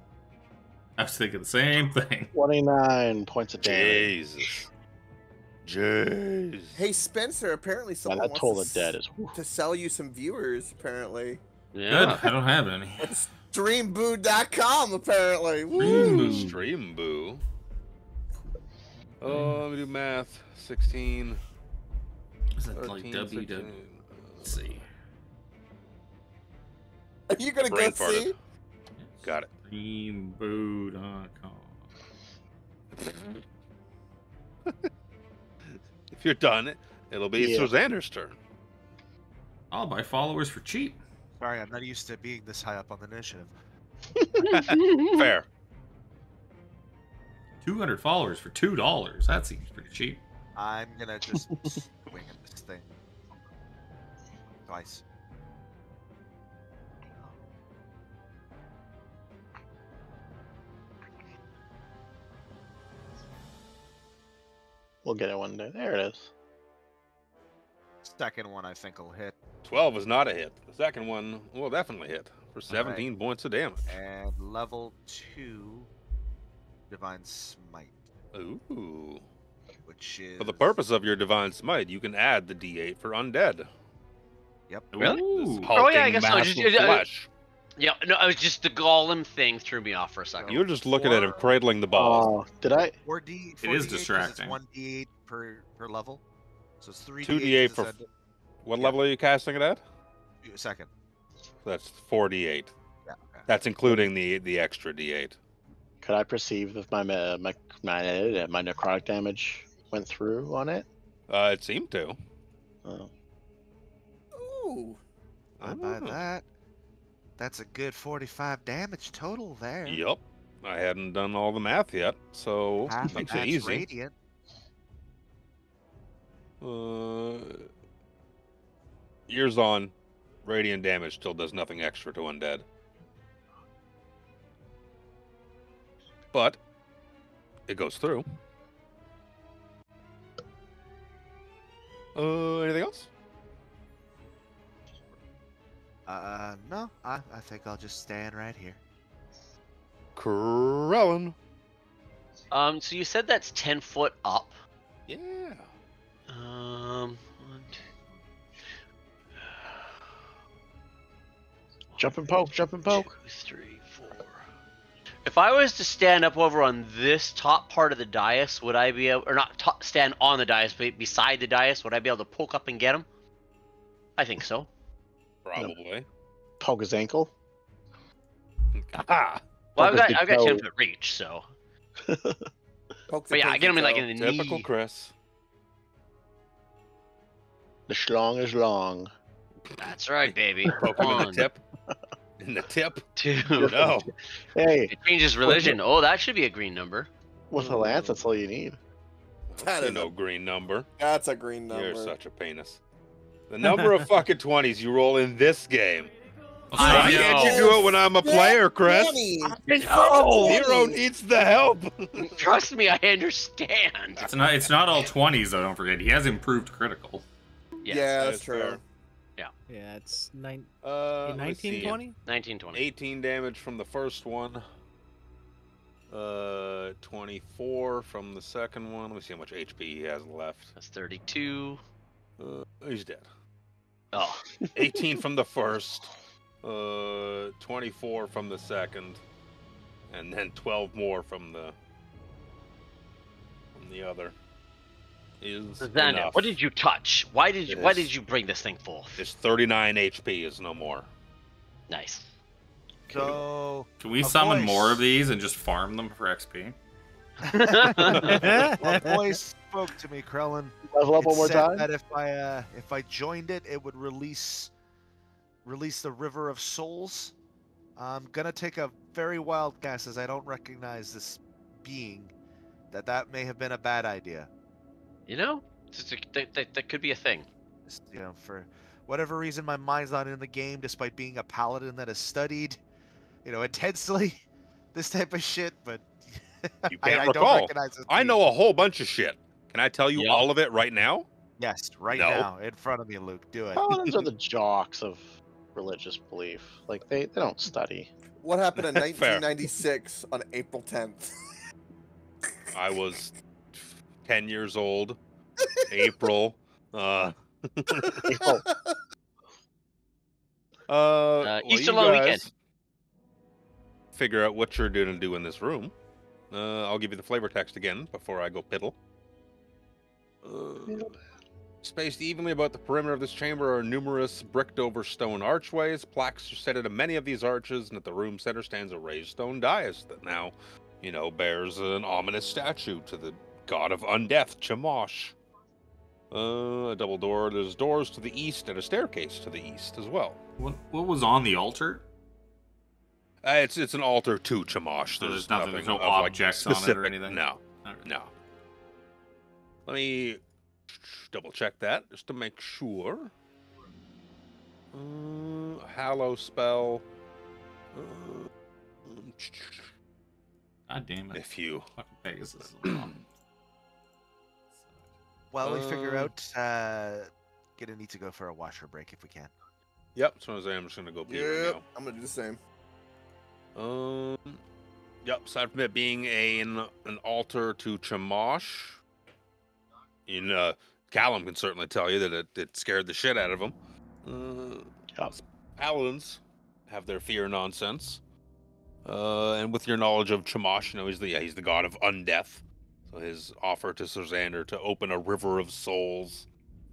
I was thinking the same thing. 29 points of damage. Jesus. Jeez. Hey, Spencer, apparently Man, someone that toll wants of dead is. to sell you some viewers, apparently. Yeah. Good. I don't have any. Streamboo.com, apparently. Woo! Streamboo. Stream boo. Oh, let me do math. 16. Is that like 13, WW? 16. Let's see. Are you gonna Brain go see? farted. Got it. Streamboo.com. If you're done, it'll be Yeah. Susanna's turn. I'll buy followers for cheap. Sorry, I'm not used to being this high up on the initiative. Fair. 200 followers for $2. That seems pretty cheap. I'm gonna just swing at this thing. Twice. We'll get it one day. There it is. Second one I think will hit. 12 is not a hit. The second one will definitely hit for 17 Alright. points of damage. And level 2 Divine Smite, Ooh. which is For the purpose of your divine smite, you can add the D8 for undead. Yep. Really? Ooh. This Oh, yeah, I hulking guess so. mass Just- of flesh. Yeah, no, it was just the golem thing threw me off for a second. You're just looking at him cradling the ball. Oh, did I? 4D. It is 4D8 'cause distracting. It's 1d8 per level, so it's 3d8. 2d8 'cause for it's what yeah. level are you casting it at? second. That's 4d8. Yeah. Okay. That's including the extra d8. Could I perceive if my necrotic damage went through on it? It seemed to. Oh. Ooh. I buy Oh. that. That's a good 45 damage total there. Yep. I hadn't done all the math yet, so Half of makes it that's easy. radiant. Years on, radiant damage still does nothing extra to undead. But it goes through. Anything else? No, I think I'll just stand right here. Krellin. So you said that's 10 foot up. Yeah. One, Jump and poke, jump and poke. 2, 3, 4. If I was to stand up over on this top part of the dais, would I be able, or not stand on the dais, but beside the dais, would I be able to poke up and get him? I think so. Probably. Poke his ankle. Ah, Well, Poke his I've big got 10 toe. foot reach, so. Poke the But yeah, I get him in like pinky in the typical knee. Chris. The schlong is long. That's right, baby. Poke him in the One, tip. In the tip. 2. No. Hey, It changes religion. Oh, that should be a green number. with a lance, that's all you need. That You is know a- green number. toe. That's a green number. You're such a penis. The number of fucking 20s you roll in this game Why can't you do it when I'm a player, Chris? No. Hero needs the help. Trust me, I understand. It's not all 20s though. Don't forget, he has improved critical. Yes. Yeah, That that's is true. fair. Yeah, it's Let's 1920. 1920. 18 damage from the first one. 24 from the second one. Let me see how much HP he has left. That's 32. He's dead. Oh. 18 from the first. 24 from the second. And then 12 more from the other. Is Xander, enough. what did you touch? Why did you bring this thing forth? It's 39 HP is no more. Nice. So Can we A summon voice. more of these and just farm them for XP? a voice spoke to me, Krellin. Level up It one more said time. that if I joined it, it would release the River of Souls. I'm gonna take a very wild guess, as I don't recognize this being, that may have been a bad idea. You know, that could be a thing. Just, for whatever reason, my mind's not in the game, despite being a paladin that has studied, intensely this type of shit. But You I can't don't recall. recognize this I being. know a whole bunch of shit. Can I tell you Yeah. all of it right now? Yes, right No. now, in front of me, Luke. Do it. Paladins are the jocks of religious belief. Like they don't study. What happened in Fair. 1996 on April 10th? I was 10 years old. April. April. Well, Easter you long guys weekend. Figure out what you're going to do in this room. I'll give you the flavor text again before I go piddle. Spaced evenly about the perimeter of this chamber are numerous bricked-over stone archways. Plaques are set into many of these arches, and at the room center stands a raised stone dais that now, bears an ominous statue to the god of undeath, Chemosh. A double door. There's doors to the east and a staircase to the east as well. What was on the altar? It's an altar to Chemosh. So There's nothing. nothing There's no of, like, objects on it or specific- anything? No, Okay. no. Let me double check that just to make sure. Hallow spell. God damn it. If you Fucking Pegasus is on. While we figure Uh, out, gonna need to go for a washer break if we can. Yep, so I'm just gonna go pee right Yep, I'm gonna do the same. now. Yep, aside from it being an altar to Chemosh, Callum can certainly tell you that it scared the shit out of him. Paladins have their fear nonsense. And with your knowledge of Chemosh, he's the god of undeath. So his offer to Sir Xander to open a river of souls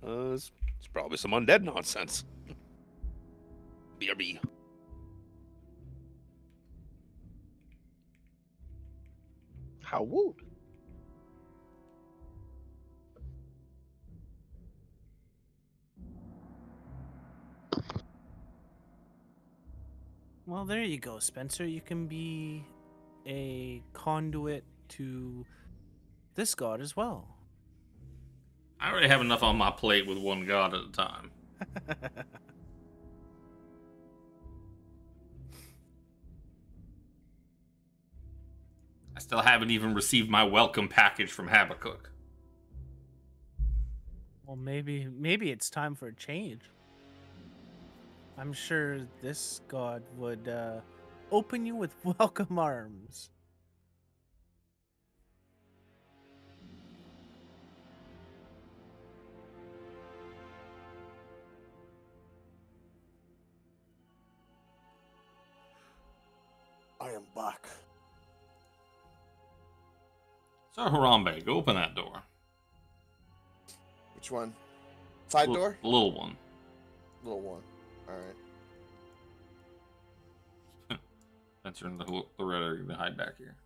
is probably some undead nonsense. BRB. How woot? Well, there you go, Spencer. You can be a conduit to this god as well. I already have enough on my plate with one god at a time. I still haven't even received my welcome package from Habakkuk. Well, maybe it's time for a change. I'm sure this god would open you with welcome arms. I am back. So Harambe, go open that door. Which one? Side door? The little one. Little one. Alright. Spencer and Loretta are gonna hide back here.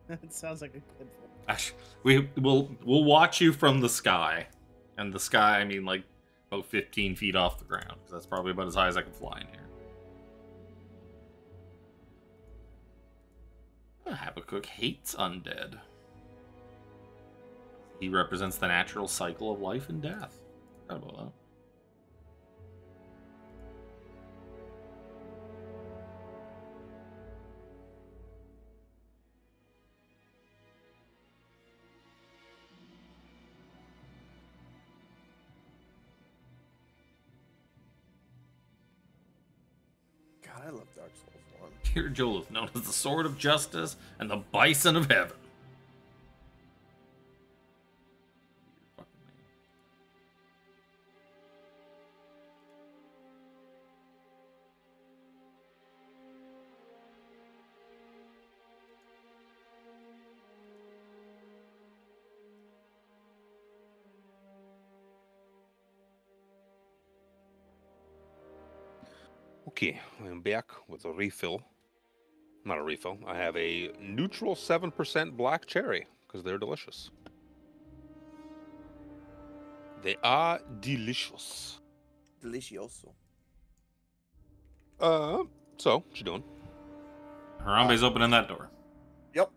That sounds like a good one. Actually, we'll watch you from the sky, and the sky I mean like about 15 feet off the ground, because that's probably about as high as I can fly in here. Habakkuk hates undead. He represents the natural cycle of life and death. Forgot about love Dark Souls 1. Here, Joel is known as the Sword of Justice and the Bison of Heaven. Okay, I'm back with a refill. Not a refill. I have a neutral 7% black cherry because they're delicious. They are delicious. Delicioso. So, what you doing? Harambe's opening that door. Yep.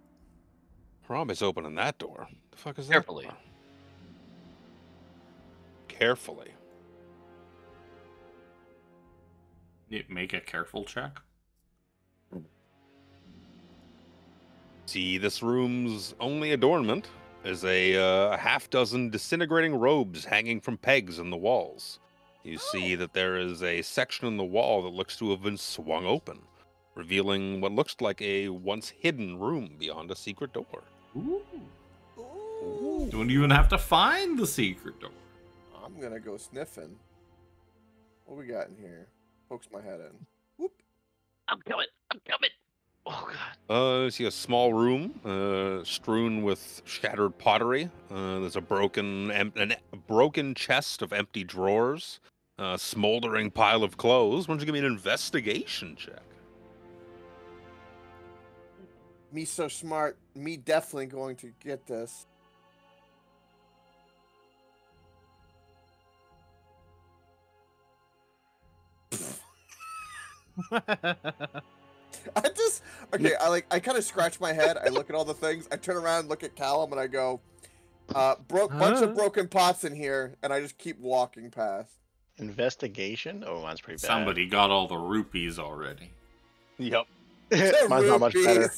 Harambe's opening that door. The fuck is that? Carefully. For? Carefully. You make a careful check. See, this room's only adornment is a half dozen disintegrating robes hanging from pegs in the walls. You see that there is a section in the wall that looks to have been swung open, revealing what looks like a once hidden room beyond a secret door. Ooh. Ooh. Don't even have to find the secret door. I'm gonna go sniffing. What we got in here? Pokes my head in. Whoop. I'm coming. Oh god. You see a small room strewn with shattered pottery. There's a broken chest of empty drawers. A smoldering pile of clothes. Why don't you give me an investigation check? Me so smart. Me definitely going to get this. I kind of scratch my head. I look at all the things. I turn around, look at Callum, and I go, bunch of broken pots in here, and I just keep walking past. Investigation? Oh, mine's pretty bad. Somebody got all the rupees already. Yep. Mine's not much better.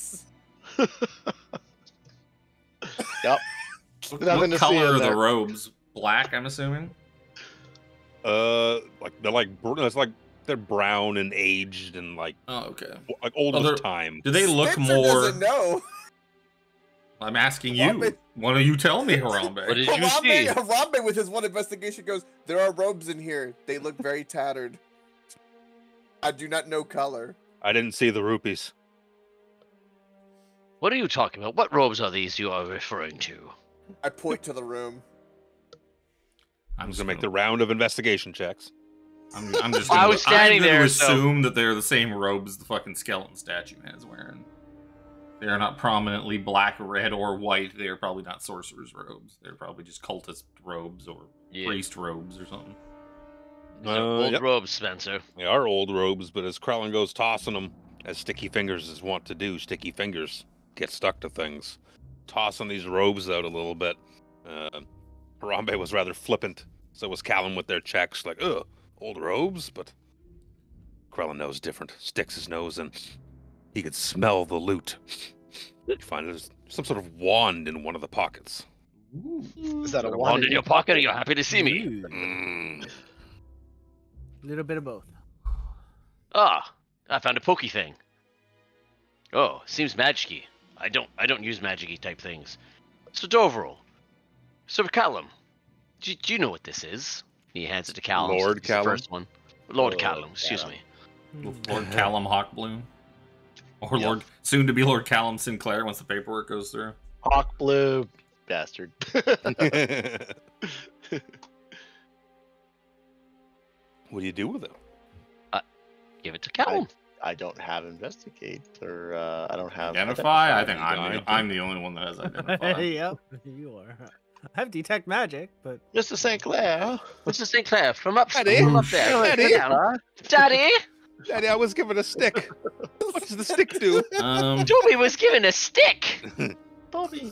Yep. What color are the robes? Black, I'm assuming? They're brown and aged and like okay, old as time. Do they look Spencer more? Doesn't know. I'm asking you. Why don't you tell me, Harambe? What did you see? Harambe with his one investigation goes, there are robes in here. They look very tattered. I do not know color. I didn't see the rupees. What are you talking about? What robes are these you are referring to? I point to the room. I'm just gonna make the round of investigation checks. I'm just I gonna, was standing I'm gonna there, assume that they're the same robes the fucking skeleton statue is wearing. They are not prominently black, red, or white. They are probably not sorcerer's robes. They're probably just cultist robes or priest robes or something. These are old robes, Spencer. They are old robes, but as Krellin goes tossing them, as Sticky Fingers is wont to do, Sticky Fingers get stuck to things. Tossing these robes out a little bit. Harambe was rather flippant. So was Callum with their checks, like, ugh, old robes, but Krellin knows different. Sticks his nose and he could smell the loot. You find there's some sort of wand in one of the pockets. Ooh. Is that a Wand in your pocket? Are you happy to see me? Mm. A little bit of both. Ah, I found a pokey thing. Oh, seems magic-y. I don't use magic-y type things. So Doveril. So Callum, do you know what this is? He hands it to Callum. Lord It's Callum? the first one. Lord Callum, excuse me. Lord Callum Hawkbloom. Or Lord, soon to be Lord Callum Sinclair once the paperwork goes through. Hawk blue bastard. What do you do with it? Give it to Callum. I don't have investigate or I don't have Identify? I think I'm the only one that has identify. Yep, you are. I have detect magic, but Mr. St. Clair. Mr. St. Clair, from up there. Daddy? Daddy? Daddy, I was given a stick. What does the stick do? Toby was given a stick. Bobby.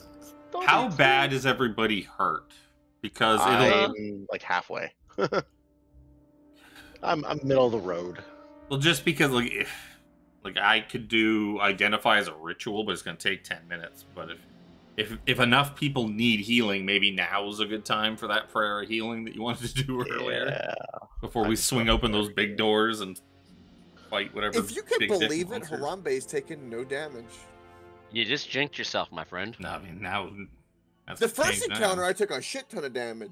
How bad is everybody hurt? Because it'll... I'm like halfway. I'm middle of the road. Well, just because like I could do identify as a ritual, but it's gonna take 10 minutes. But if enough people need healing, maybe now's a good time for that prayer of healing that you wanted to do earlier. Yeah. Before we swing open those big doors and fight whatever. If you can big dick believe it, monster. Harambe's taken no damage. You just jinxed yourself, my friend. No, I mean now. That's The first changed now. encounter, I took a shit ton of damage.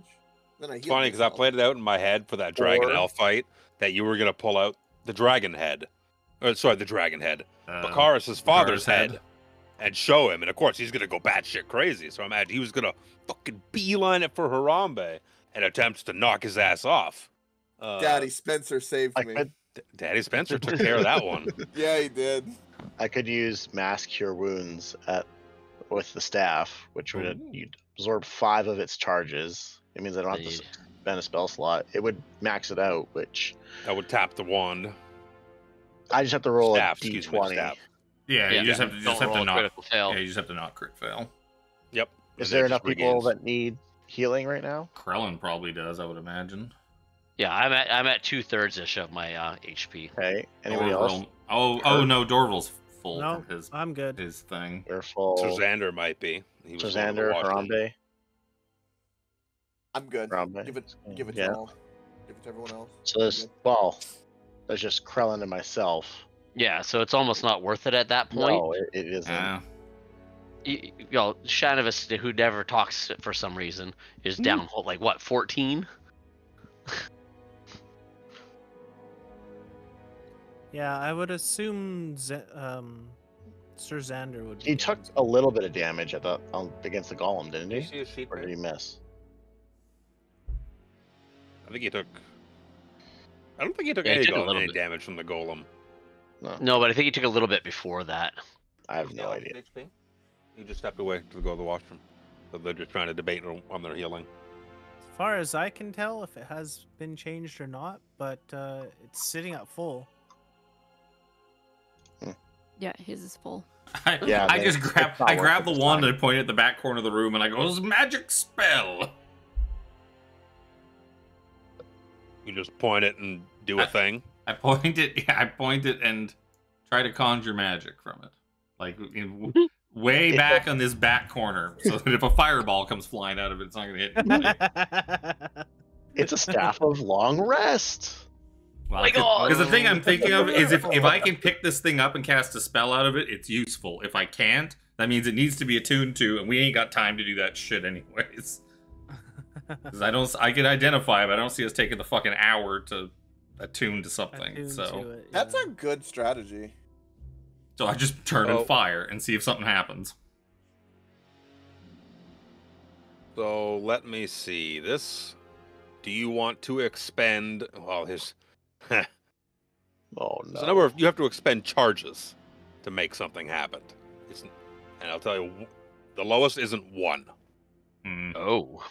Then I healed It's funny because I myself. played it out in my head for that Dragon Or- Elf fight that you were gonna pull out the dragon head, or sorry, the dragon head, Uh, Bakaris' father's Bakaris' head, and show him. And of course, he's gonna go batshit crazy. So I imagine he was gonna fucking beeline it for Harambe and attempt to knock his ass off. Daddy Spencer saved I me. could, Daddy Spencer took care of that one. Yeah, he did. I could use Mass Cure Wounds with the staff, which would Ooh. you'd absorb 5 of its charges. It means I don't have to Indeed. spend a spell slot. It would max it out, which I would tap the wand. I just have to roll Staff, a excuse me, d20. staff. Yeah, Yeah, you just have to don't roll a not. critical fail. Yeah, you just have to not crit fail. Yep. Is And there it enough just people regains. that need healing right now? Krellin probably does, I would imagine. Yeah, I'm at 2/3 ish of my HP. Okay. Anybody else? Oh no, Dorval's full No, from his I'm good. thing. We're full. So Xander might be. He was So one of the Xander, watchers. Harambe. I'm good. Harambe. Give it Yeah. to all. Give it to everyone else. So there's there's just Krellin and myself. Yeah, so it's almost not worth it at that point. No, it isn't. Yeah. You know, Shanavis, who never talks for some reason, is down like what, 14? Yeah, I would assume Sir Xander would. He be took down. a little bit of damage against the golem, didn't Did you he? see his sheet Or did there? he miss? I think he took. I don't think he took Yeah, he any, took a little any bit. damage from the golem. No, No, but I think he took a little bit before that. I have no idea. He just stepped away to go to the washroom. So they're just trying to debate on their healing. As far as I can tell, if it has been changed or not, but it's sitting at full. Yeah, his is full. Yeah, I they- just grab it's not I grab the worth it this wand time. and I point it at the back corner of the room and I go, "It's a magic spell." You just point it and do a thing. I point it and try to conjure magic from it. Like way back on this back corner. So that if a fireball comes flying out of it, it's not gonna hit me. It's a staff of long rest. Well, My God. because the thing I'm thinking of is if I can pick this thing up and cast a spell out of it, it's useful. If I can't, that means it needs to be attuned to, and we ain't got time to do that shit anyways. Because I can identify, but I don't see us taking the fucking hour to attune to something. Attuned So to it, That's yeah. a good strategy. I just turn Oh. and fire and see if something happens. So let me see. This. Do you want to expend? Well, there's. Oh There's no. a number of. You have to expend charges to make something happen. And I'll tell you, the lowest isn't 1. Hmm. Oh.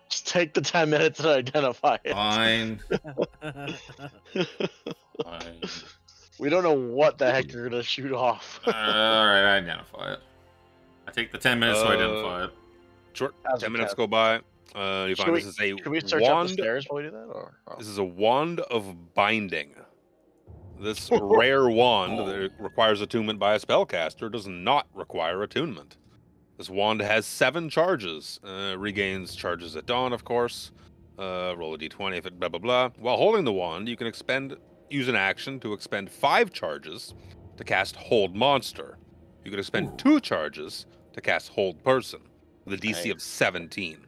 Just take the 10 minutes to identify it. Fine. Fine. We don't know what the heck you're gonna shoot off. All right, I identify it. I take the 10 minutes to identify it. Short. How's 10 it minutes test? go by. You Should find we- this is a Can we search up the wand. stairs while we do that? Or This is a wand of binding. This rare wand that requires attunement by a spellcaster does not require attunement. This wand has 7 charges. Regains charges at dawn, of course. Roll a d20 if it blah blah blah. While holding the wand, you can use an action to expend 5 charges to cast Hold Monster. You can expend 2 charges to cast Hold Person with a DC of Nice. 17.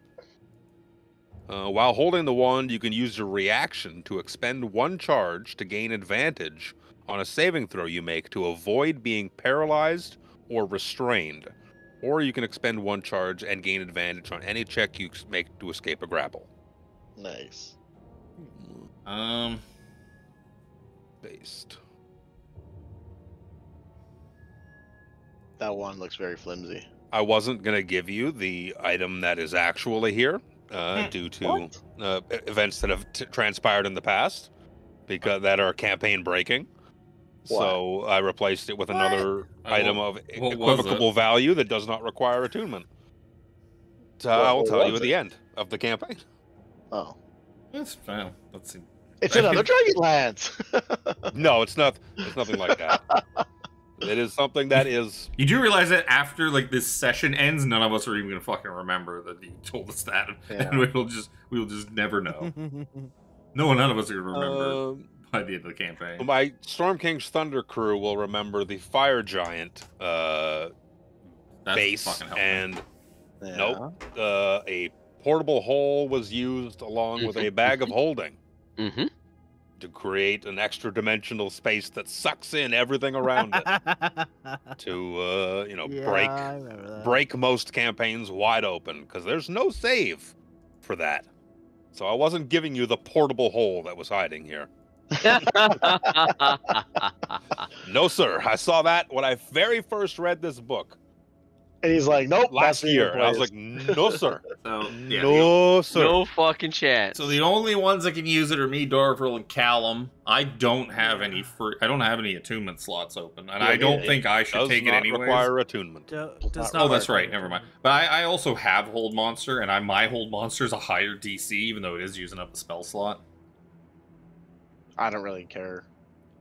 While holding the wand, you can use your reaction to expend 1 charge to gain advantage on a saving throw you make to avoid being paralyzed or restrained. Or you can expend 1 charge and gain advantage on any check you make to escape a grapple. nice. Based. That one looks very flimsy. I wasn't going to give you the item that is actually here due to events that have transpired in the past because that are campaign breaking. So I replaced it with another item of what was equivocable value that does not require attunement. So I will what tell you was at the end of the campaign. Oh, That's fine. Let's see. it's another Dragonlance. No, it's not. It's nothing like that. It is something that is. You do realize that after like this session ends, none of us are even gonna fucking remember that you told us that, Yeah. and we'll just never know. None of us are gonna remember by the end of the campaign. My Storm King's Thunder crew will remember the Fire Giant That's base, fucking helpful. and Yeah. nope, a portable hole was used along with a bag of holding Mm-hmm. to create an extra dimensional space that sucks in everything around it to I remember that. break most campaigns wide open, because there's no save for that. So I wasn't giving you the portable hole that was hiding here. No, sir. I saw that when I very first read this book And he's like, nope. last that's year. And I was like, replaced. no, sir. So yeah, No, sir. No fucking chance. so the only ones that can use it are me, Dorville, and Callum. I don't have any I don't have any attunement slots open, and I don't think I should Does take it not anyways. require attunement. Does not not Oh, that's require right. Never mind. But I also have Hold Monster, and my Hold Monster is a higher DC, even though it is using up the spell slot. I don't really care.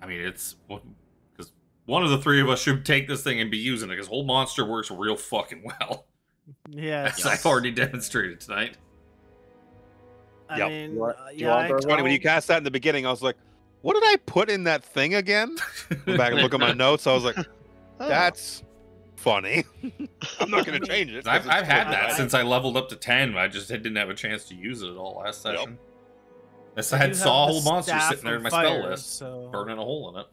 I mean, it's because one of the three of us should take this thing and be using it, because Hold Monster works real fucking well. Yes. As I've already demonstrated tonight. I Yep. mean, You want- you yeah, want I Burger? Funny, when you cast that in the beginning, I was like, what did I put in that thing again? Go back and look at my notes. I was like, that's funny. I'm not going to change it. 'cause I've it's had still that good. since I leveled up to 10. I just didn't have a chance to use it at all last Yep. session. Yes, I I do had have Saw the Hold Monster Staff sitting there in of my Fire, spell list, so... burning a hole in it.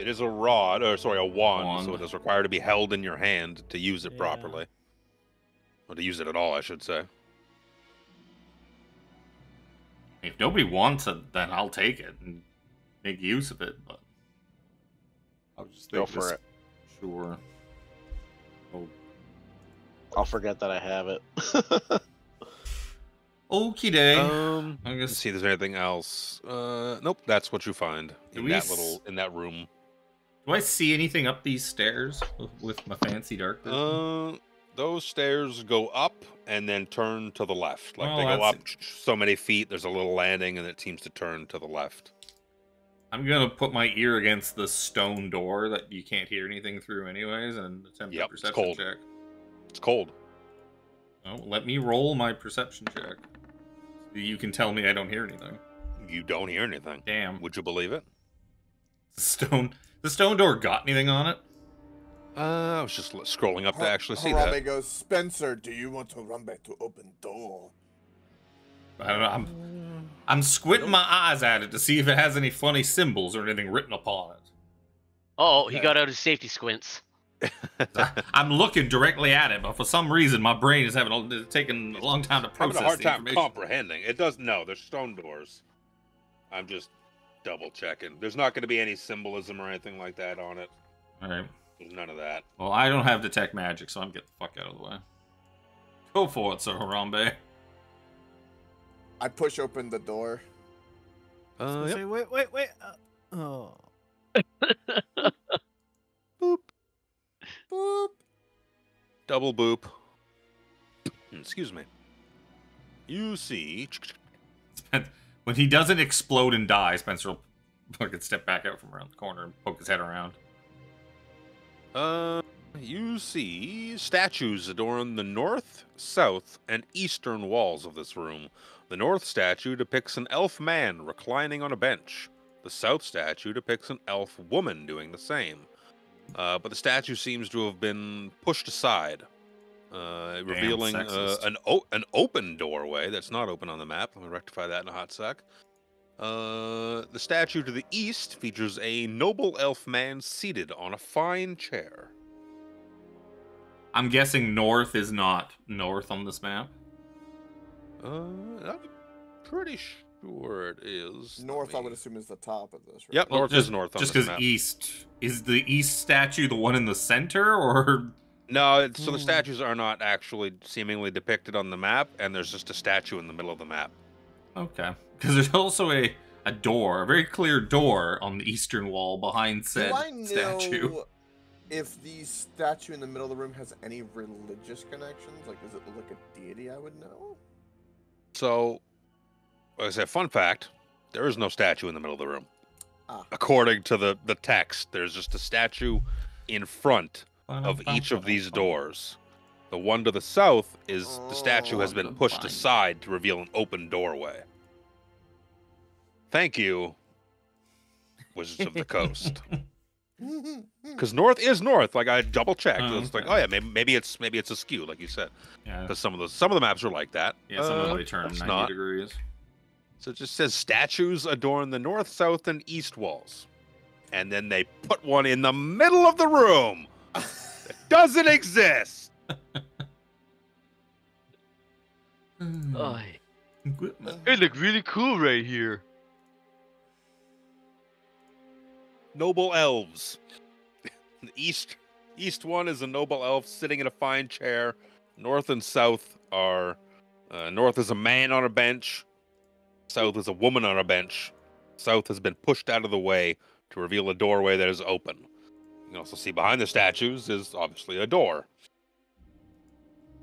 It is a rod, or sorry, a wand, Wand. so it is required to be held in your hand to use it Yeah. properly. Or to use it at all, I should say. If nobody wants it, then I'll take it and make use of it. But I'll just Go think for this- it. Sure. Oh, I'll forget that I have it. okie day. I Let's guess. see if there's anything else. Nope, that's what you find Do in we in that room. Do I see anything up these stairs with my fancy dark vision? Those stairs go up and then turn to the left. Like Well, they go that's- up so many feet, there's a little landing, and it seems to turn to the left. I'm gonna put my ear against the stone door that you can't hear anything through, anyways, and attempt a Yep, it's perception cold. check. It's cold. Oh, let me roll my perception check. So you can tell me I don't hear anything. You don't hear anything. Damn. Would you believe it? The stone door got anything on it? I was just scrolling up to actually see that. Harambe goes, Spencer, do you want Harambe to open door? I don't know. I'm squinting my eyes at it to see if it has any funny symbols or anything written upon it. Oh, he got out his safety squints. I'm looking directly at it, but for some reason my brain is taking a long time to Having process a hard the time information. comprehending. It does no, there's stone doors. I'm just double checking. There's not going to be any symbolism or anything like that on it. All right. There's none of that. Well, I don't have detect magic, so I'm getting the fuck out of the way. Go for it, Sir Harambe. I push open the door. Yep. Say, wait. Oh. Boop. Boop. Double boop. Excuse me. You see. When he doesn't explode and die, Spencer will fucking step back out from around the corner and poke his head around. You see statues adorn the north, south, and eastern walls of this room. The north statue depicts an elf man reclining on a bench. The south statue depicts an elf woman doing the same. But the statue seems to have been pushed aside, revealing sexist. an open doorway that's not open on the map. Let me rectify that in a hot sec. The statue to the east features a noble elf man seated on a fine chair. I'm guessing north is not north on this map. I'm pretty sure it is. North, I would assume, is the top of this. Right? Yep, Well, north is north on Just this because map. east. Is the east statue the one in the center, or...? No, so the statues are not actually seemingly depicted on the map, and there's just a statue in the middle of the map. Okay. Because there's also a door, a very clear door on the eastern wall behind said Do I know statue. if the statue in the middle of the room has any religious connections? Like, does it look like a deity I would know? So, like I said, fun fact, there is no statue in the middle of the room. Ah. According to the text, there's just a statue in front of each of these doors. The one to the south is the statue has been pushed aside to reveal an open doorway. Thank you, Wizards of the Coast. Because north is north. Like I double checked. It's like, okay. oh yeah, maybe it's askew, like you said. Yeah, Because some of the maps are like that. yeah. Some of them they turn it's 90 not. degrees. So it just says statues adorn the north, south, and east walls, and then they put one in the middle of the room. That doesn't exist. Oh, Equipment. it look really cool right here. Noble elves. The east one is a noble elf sitting in a fine chair. North and south are north is a man on a bench. South is a woman on a bench. South has been pushed out of the way to reveal a doorway that is open. You can also see behind the statues is obviously a door.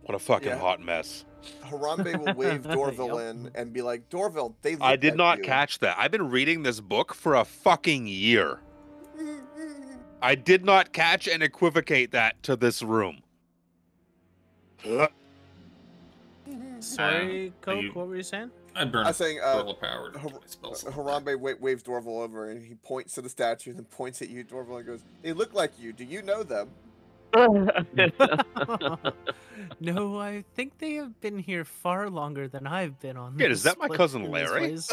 What a fucking Yeah. hot mess. Harambe will wave Dorville Yep. in and be like, Dorville, they look I did like not you. catch that. I've been reading this book for a fucking year. I did not catch and equivocate that to this room. Sorry, Are Coke. you- What were you saying? I burn I a was saying, Gorilla Power to Har- my spell slot. Harambe waves Dorville over and he points to the statue and then points at you, Dorville, and goes, they look like you. Do you know them? No, I think they have been here far longer than I've been on. Shit, this is that my pla- cousin in this Larry? place.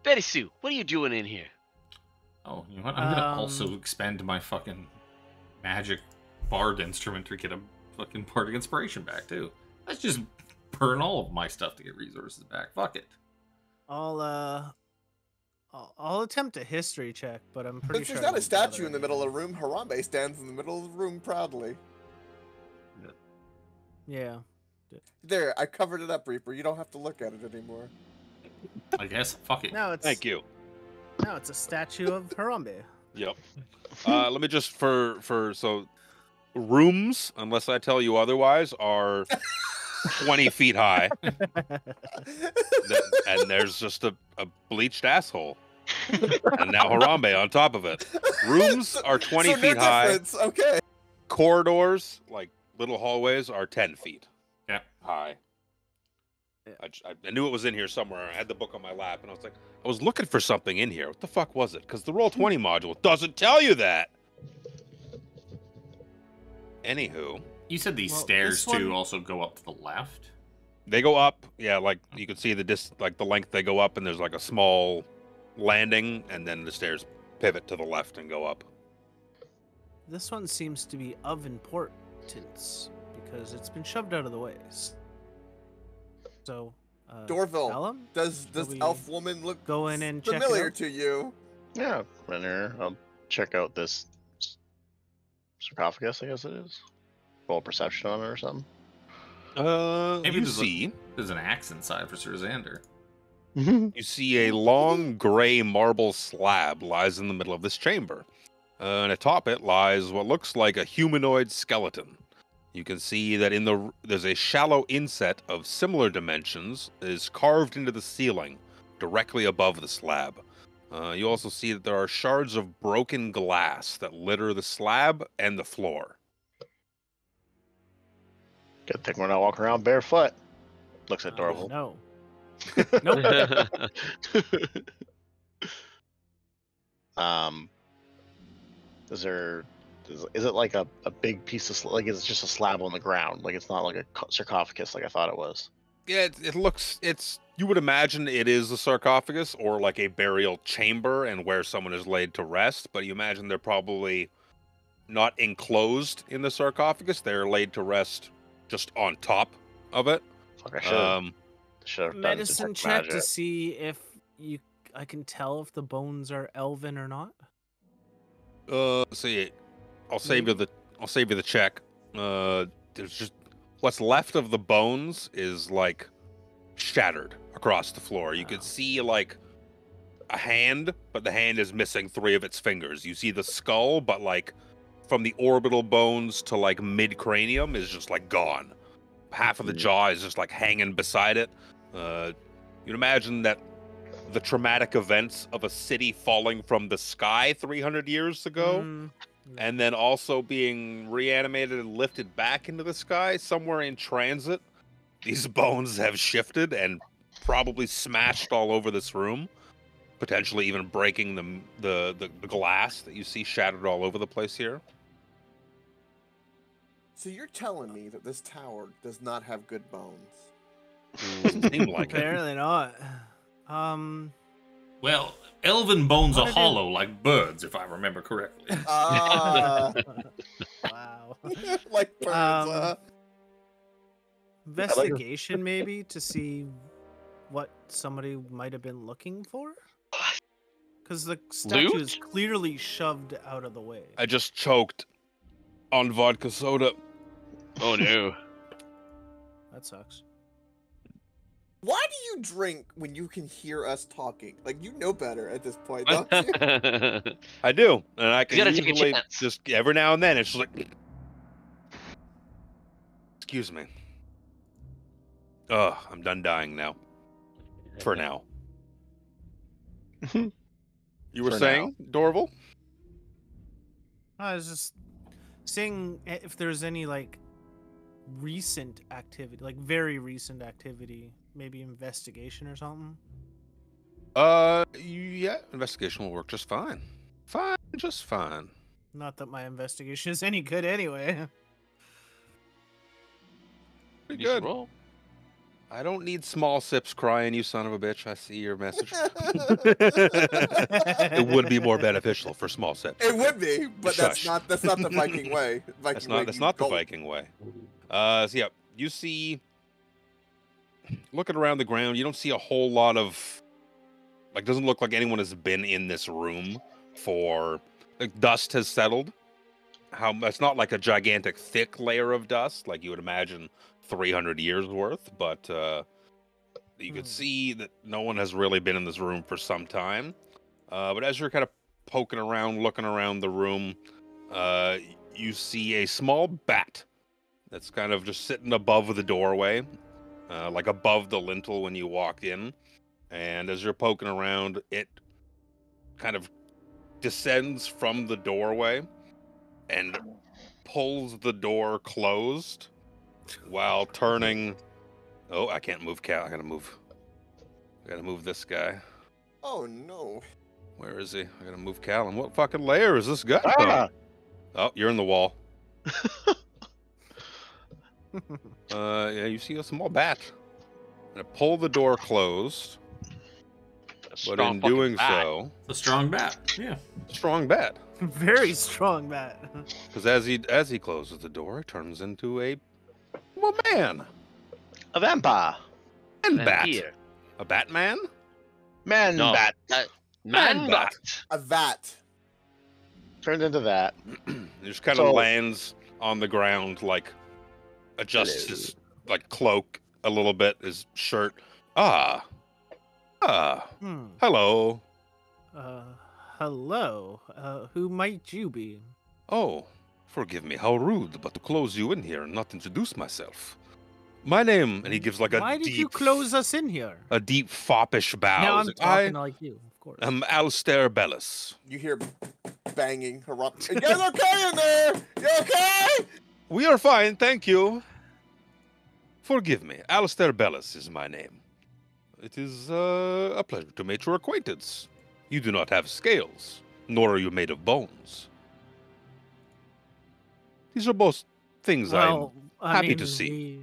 Betty Sue, what are you doing in here? Oh, you know what? I'm gonna also expend my fucking magic bard instrument to get a fucking bardic inspiration back too. Let's just burn all of my stuff to get resources back. Fuck it. I'll attempt a history check, but I'm pretty Since sure there's I not a won't gather statue in the middle of the anything. room, Harambe stands in the middle of the room proudly. Yeah. There, I covered it up, Reaper. You don't have to look at it anymore. I guess. Fuck it. Now it's Thank you. Now it's a statue of Harambe. Yep. Let me just so rooms, unless I tell you otherwise, are 20 feet high. And there's just a bleached asshole. And now Harambe on top of it. Rooms are 20 so feet no high. difference. Okay. Corridors, like little hallways, are 10 feet Yeah. high. Yeah. I knew it was in here somewhere. I had the book on my lap, and I was looking for something in here. What the fuck was it? Because the Roll20 module doesn't tell you that. Anywho, You said these Well, stairs this too one- also go up to the left. they go up. Yeah, like you can see like the length they go up, and there's like a small landing, and then the stairs pivot to the left and go up. This one seems to be of importance because it's been shoved out of the way. So, Dorville, Vellum? does Shall this we elf woman look go in and check it familiar out? to you? Yeah, come in here. I'll check out this sarcophagus, I guess it is. Roll perception on it or something. Maybe You there's see, There's an axe inside for Sir Xander. you see a long gray marble slab lies in the middle of this chamber. And atop it lies what looks like a humanoid skeleton. You can see that there's a shallow inset of similar dimensions is carved into the ceiling directly above the slab. You also see that there are shards of broken glass that litter the slab and the floor. Good thing we're not walking around barefoot. Looks at Dorville. No. Nope. Is it like a big piece of like it's just a slab on the ground? Like it's not like a sarcophagus like I thought it was. Yeah, you would imagine it is a sarcophagus or like a burial chamber and where someone is laid to rest, but you imagine they're probably not enclosed in the sarcophagus. They're laid to rest just on top of it. Fuck, I should have done Medicine detect check magic. to see if I can tell if the bones are elven or not. See, I'll save you the check. There's just what's left of the bones is like shattered across the floor. You could see like a hand, but the hand is missing 3 of its fingers. You see the skull, but like from the orbital bones to like mid cranium is just like gone. Half of the jaw is just like hanging beside it. You'd imagine that the traumatic events of a city falling from the sky 300 years ago, and then also being reanimated and lifted back into the sky somewhere in transit. These bones have shifted and probably smashed all over this room, potentially even breaking the glass that you see shattered all over the place here. So you're telling me that this tower does not have good bones? Doesn't seem like it. Apparently not. Well, elven bones What are are they- hollow like birds, if I remember correctly. Ah, Wow. like birds. Investigation maybe to see what somebody might have been looking for? Because the statue is Loot? clearly shoved out of the way. I just choked on vodka soda. Oh no. That sucks. Why do you drink when you can hear us talking? Like, you know better at this point, don't you? I do, and I can gotta take a usually chance. just every now and then it's just like, excuse me. Ugh, I'm done dying now. For now. You were For saying, Dorval? I was just seeing if there's any like recent activity, like very recent activity, maybe investigation or something. Yeah, investigation will work just fine. Fine, just fine. Not that my investigation is any good anyway. Pretty Decent good. roll. I don't need small sips crying, you son of a bitch. I see your message. It would be more beneficial for small sips. It would be, but Shush. that's not the Viking way. That's Viking way, not you the gulp. Viking way. So yeah, you see, looking around the ground, you don't see a whole lot of, like, doesn't look like anyone has been in this room for, like, dust has settled. It's not like a gigantic thick layer of dust like you would imagine 300 years worth, but you could see that no one has really been in this room for some time. But as you're kind of poking around, looking around the room, you see a small bat that's kind of just sitting above the doorway, like above the lintel when you walk in. And as you're poking around, it kind of descends from the doorway and pulls the door closed while turning. Oh, I can't move Cal. I gotta move this guy. Oh no. Where is he? I gotta move Cal. And what fucking layer is this guy Ah! on? Oh, you're in the wall. Yeah, you see a small bat. And it pulled the door closed, but Strong in fucking doing bat. so, It's a strong bat. Yeah. strong bat. Very strong bat. Because as he closes the door, it turns into a man. A vampire. And And bat. here. A Batman? Man No. bat. Man bat. A vat. Turned into that. He just kind of So- lands on the ground, like adjusts his like cloak a little bit, his shirt. Hello. Hello. Who might you be? Oh, forgive me, how rude, but to close you in here and not introduce myself. My name, and he gives like a Why deep, did you close us in here? a deep foppish bow. Now He's I'm like, talking like you, of course. I am Alistair Bellis. You hear banging. You guys okay in there? You okay? We are fine, thank you. Forgive me, Alistair Bellis is my name. It is a pleasure to make your acquaintance. You do not have scales, nor are you made of bones. These are both things well, happy to see.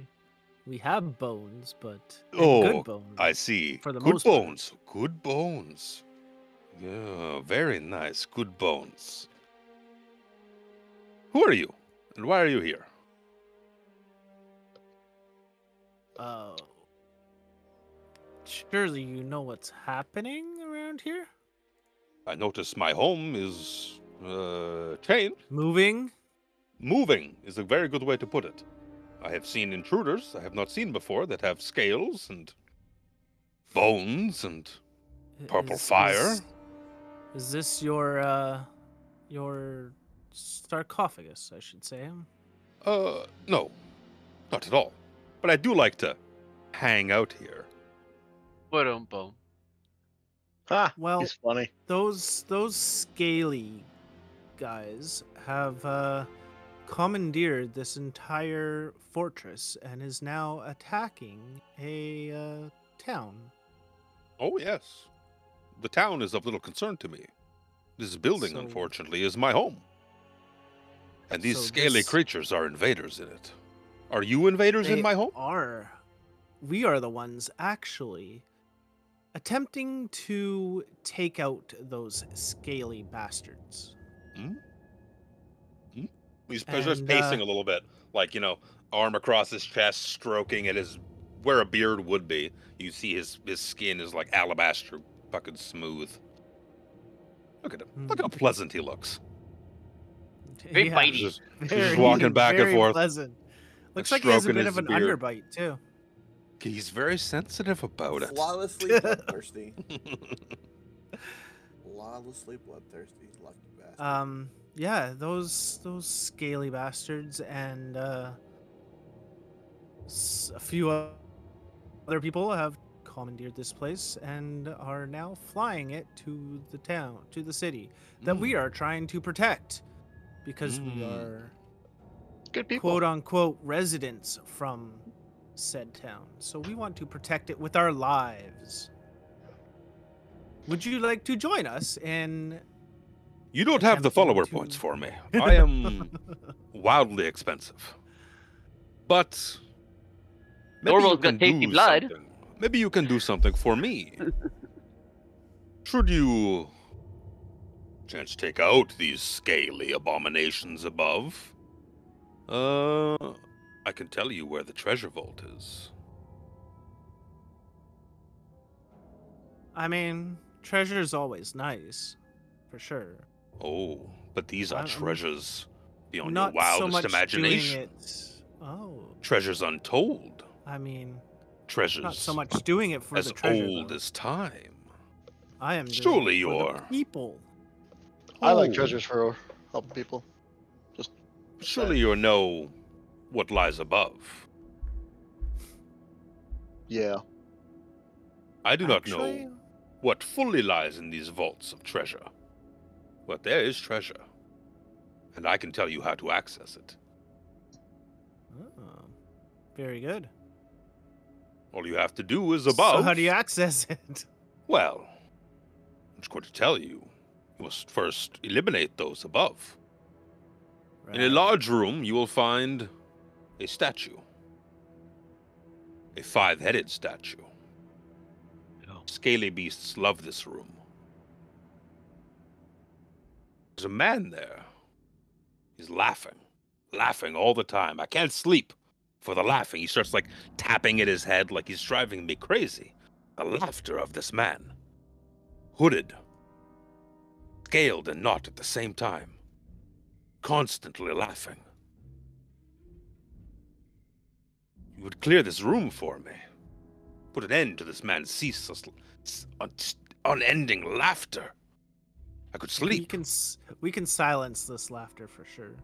We have bones, but Oh, good bones. I see. For the Good most part. bones. Good bones. Yeah, very nice. Good bones. Who are you? And why are you here? Oh. Surely you know what's happening around here? I notice my home is changed. Moving? Moving is a very good way to put it. I have seen intruders I have not seen before that have scales and bones and purple fire. Is this your sarcophagus, I should say? No, not at all. But I do like to hang out here. Boom. Ah, Well, he's funny. those scaly guys have commandeered this entire fortress and is now attacking a town. Oh, yes. The town is of little concern to me. This building, So- unfortunately, is my home. And these So scaly this- creatures are invaders in it. Are you invaders in They my home? We are the ones actually attempting to take out those scaly bastards. He's just And, pacing a little bit, like, arm across his chest, stroking at his where a beard would be. You see his skin is like alabaster, fucking smooth. Look at him. Look how pleasant he looks. Very bitey. Just walking back and very forth. Pleasant. Looks like he has a stroking bit his of an beard. underbite too. He's very sensitive about it. Flawlessly bloodthirsty. Flawlessly bloodthirsty. Lucky bastard. Yeah, those scaly bastards and a few other people have commandeered this place and are now flying it to the town, to the city that we are trying to protect because we are Good people. quote unquote residents from said town. So we want to protect it with our lives. Would you like to join us in You don't have the attempting follower to- points for me. I am wildly expensive. But maybe Norval's you got can tasty do blood. something. Maybe you can do something for me. Should you chance to take out these scaly abominations above, I can tell you where the treasure vault is. I mean, treasure's always nice, for sure. Oh, but these are I'm treasures beyond Not your so wildest much imagination. doing it. Oh, Treasures untold. I mean, Treasures not so much doing it for as the treasure. old though. as time. I am. doing Surely it for the you're- people. I like Oh, treasures for helping people. Surely you know what lies above. Yeah. I do not Actually, know what fully lies in these vaults of treasure. But there is treasure. And I can tell you how to access it. Oh, very good. All you have to do is above. So how do you access it? Well, I'm just going to tell you. You must first eliminate those above. In a Right. large room, you will find a statue. A 5-headed statue. Oh. Scaly beasts love this room. There's a man there. He's laughing all the time. I can't sleep for the laughing. He starts like tapping at his head like he's driving me crazy. The laughter of this man. Hooded. Scaled and not at the same time. Constantly laughing. You would clear this room for me. Put an end to this man's ceaseless, unending laughter. I could sleep. We can silence this laughter for sure.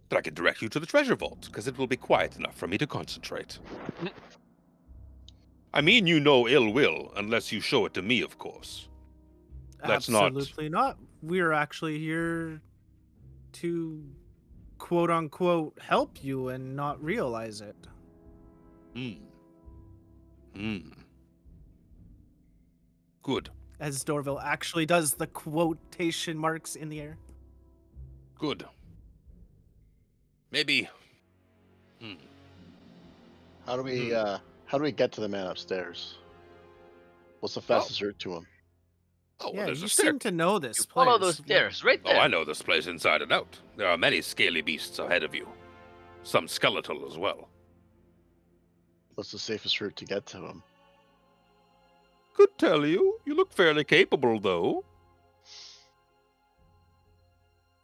But I could direct you to the treasure vault, because it will be quiet enough for me to concentrate. I mean you no ill will, unless you show it to me, of course. That's not- Absolutely not. We're actually here to quote unquote help you and not realize it. Good. As Dorville actually does the quotation marks in the air. Good. Maybe. How do we get to the man upstairs? What's the fastest route to him? Oh, well, Yeah, there's you a stair. seem to know this You place. follow those stairs right Oh, there. I know this place inside and out. There are many scaly beasts ahead of you. Some skeletal as well. What's the safest route to get to him? Could tell you. You look fairly capable, though.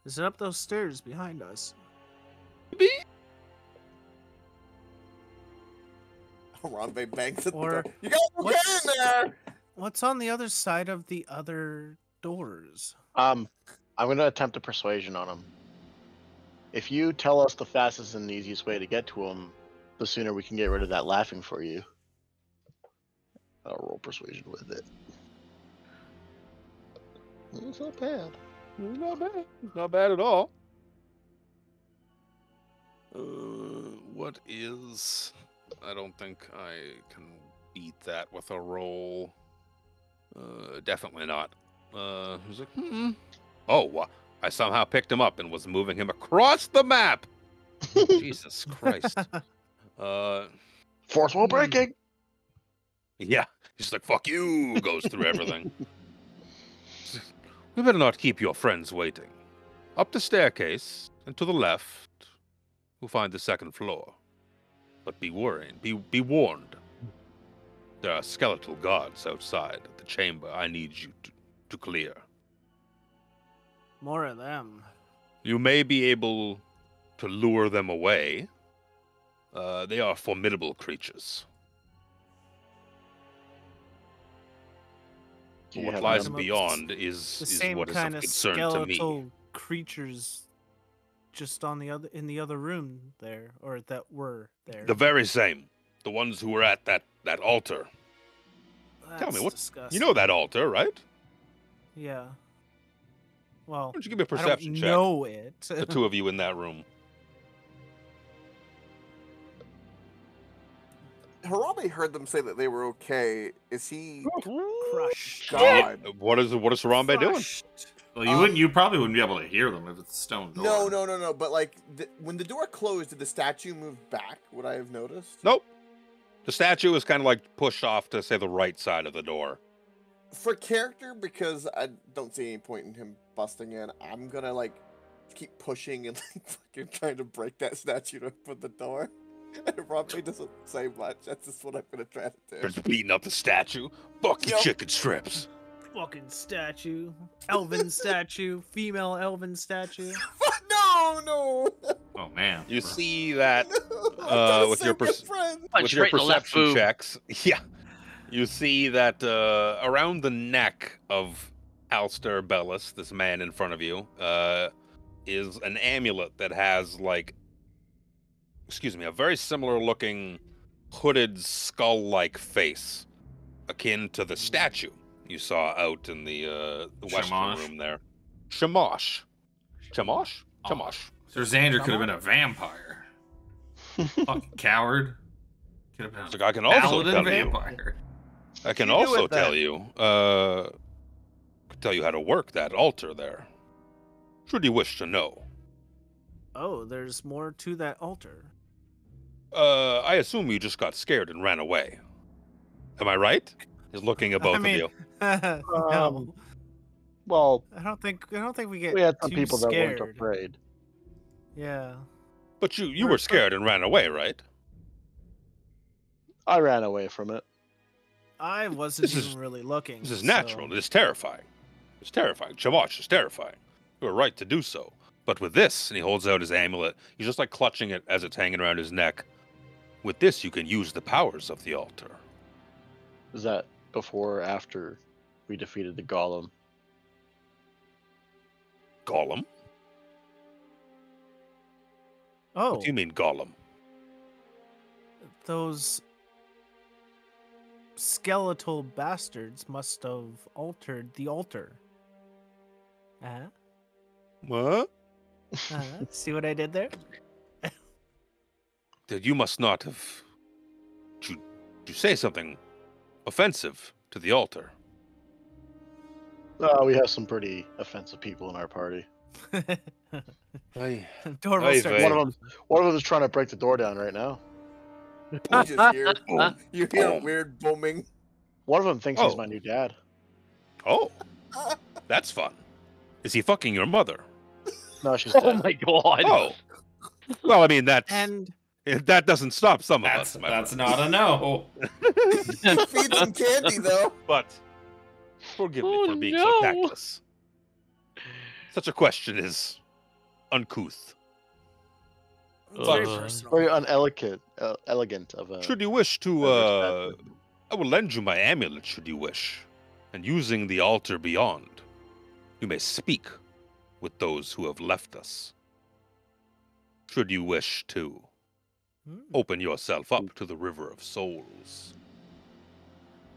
Is it up those stairs behind us? Maybe? Harambe bangs at the Or door. You guys okay what's- in there? What's on the other side of the other doors? I'm gonna attempt a persuasion on him. If you tell us the fastest and easiest way to get to him, the sooner we can get rid of that laughing for you. I'll roll persuasion with it. It's not bad. Not bad. Not bad at all. What is I don't think I can beat that with a roll. Definitely not. He's like, Oh, I somehow picked him up and was moving him across the map. Jesus Christ. Force wall breaking. Yeah. He's like, fuck you, goes through everything. We better not keep your friends waiting. Up the staircase, and to the left, we'll find the second floor. But be warned. Be warned. There are skeletal guards outside the chamber I need you to clear. More of them. You may be able to lure them away. They are formidable creatures. Do you What have lies them? beyond The is same what is kind of of concern to me. skeletal creatures, just on in the other room there, or that were there. The very same. The ones who were at that altar. Tell me, That's what? disgusting. You know that altar, right? Yeah. Well, Why don't you give me a I perception don't check? know it. The two of you in that room. Harambe heard them say that they were okay. Is he? Crushed. God. What is Harambe doing? Crushed. Well, you probably wouldn't be able to hear them if it's a stone door. No. But like, when the door closed, did the statue move back? Would I have noticed? Nope. The statue is kind of like pushed off to, say, the right side of the door. For character, because I don't see any point in him busting in, I'm gonna like keep pushing and like fucking trying to break that statue to open the door. And Harambe doesn't say much. That's just what I'm gonna try to do. Starts beating up the statue. Fuck your Yep. chicken strips. Fucking statue. Elven statue. Female elven statue. No. Oh man. You see that I gotta with your save my friend. Punch with your right in the left perception boob. checks. Yeah. You see that around the neck of Alster Bellis, this man in front of you, is an amulet that has a very similar looking hooded skull-like face, akin to the statue you saw out in the western Shamash. room there. Shamash. Shamash? Oh. Shamash. Sir Xander could have been a vampire. Fucking coward. Could have been So a I can also paladin tell you. vampire. I can You do also it tell then. you, how to work that altar there. Should you wish to know. Oh, there's more to that altar. I assume you just got scared and ran away. Am I right? He's looking at both of you. No. Well, I don't think we get we had some too people that scared. weren't afraid. Yeah. But you were scared and ran away, right? I ran away from it. I wasn't This is- even really looking. This is so- natural. It is terrifying. It's terrifying. Shamash is terrifying. You were right to do so. But with this, and he holds out his amulet, he's just like clutching it as it's hanging around his neck. With this, you can use the powers of the altar. Is that before or after we defeated the golem? Gollum? Oh, What do you mean, Gollum? those skeletal bastards must have altered the altar. Uh-huh. What? Uh-huh. See what I did there? That you must not have. Did you say something offensive to the altar? We have some pretty offensive people in our party. I Door Aye, will start. vey. One of them is trying to break the door down right now. You just hear, you hear Boom. weird booming. One of them thinks he's Oh. my new dad. Oh, that's fun. Is he fucking your mother? No, she's Oh dead. my god. Oh. Well, I mean And that doesn't stop some of That's us. my that's friend. not a no. Feed them candy though. But forgive me Oh, for being no. so tactless. Such a question is uncouth. it's very But- personal. Very unelegant, elegant of a. Should you wish to, Beverage bad. I will lend you my amulet should you wish. And using the altar beyond, you may speak with those who have left us. Should you wish to Hmm. open yourself up to the river of souls.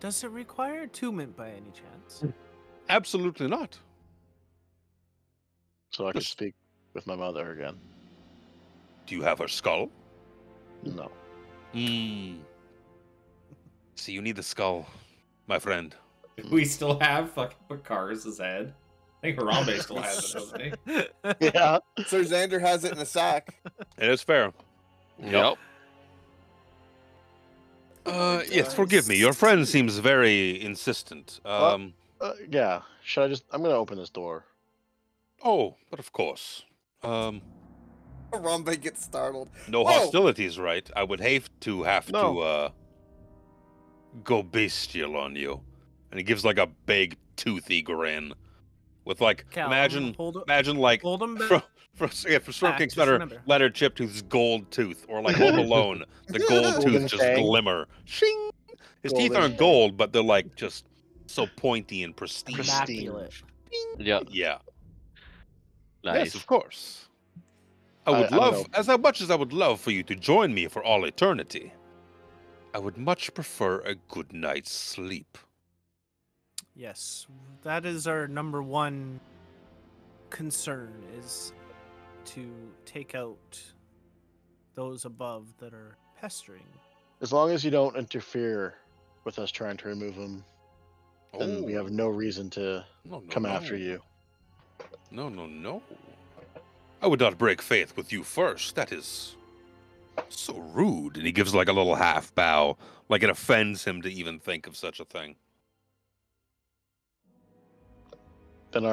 Does it require attunement by any chance? Absolutely not. So I could Yes. speak with my mother again. Do you have her skull? No. Hmm. See, you need the skull, my friend. Do we still have fucking Picard's head? I think Harambe still has it, doesn't he? Yeah. Sir Xander has it in a sack. It is fair. Yep. Yes, forgive me. Your friend seems very insistent. Yeah. Should I just? I'm gonna open this door. Oh, but of course. Harambe gets startled. No Whoa! hostilities, right? I would hate to have No. to go bestial on you. And he gives like a big toothy grin. With like Cal, imagine hold like hold him back. for Storm Back, King's just remember. letter Chiptooth's gold tooth, or like Home Alone, the gold Golden tooth just fang. glimmer. Shing! His teeth Golden aren't fang. gold, but they're like just so pointy and pristine. Immaculate. Yep. Yeah. Nice. Yes, of course. I would I don't love, know. as much as I would love for you to join me for all eternity, I would much prefer a good night's sleep. Yes, that is our number one concern, is to take out those above that are pestering. As long as you don't interfere with us trying to remove him, then we have Oh. no reason to No, no, come after no. you. No, no, no. I would not break faith with you first. That is so rude. And he gives like a little half bow, like it offends him to even think of such a thing. Then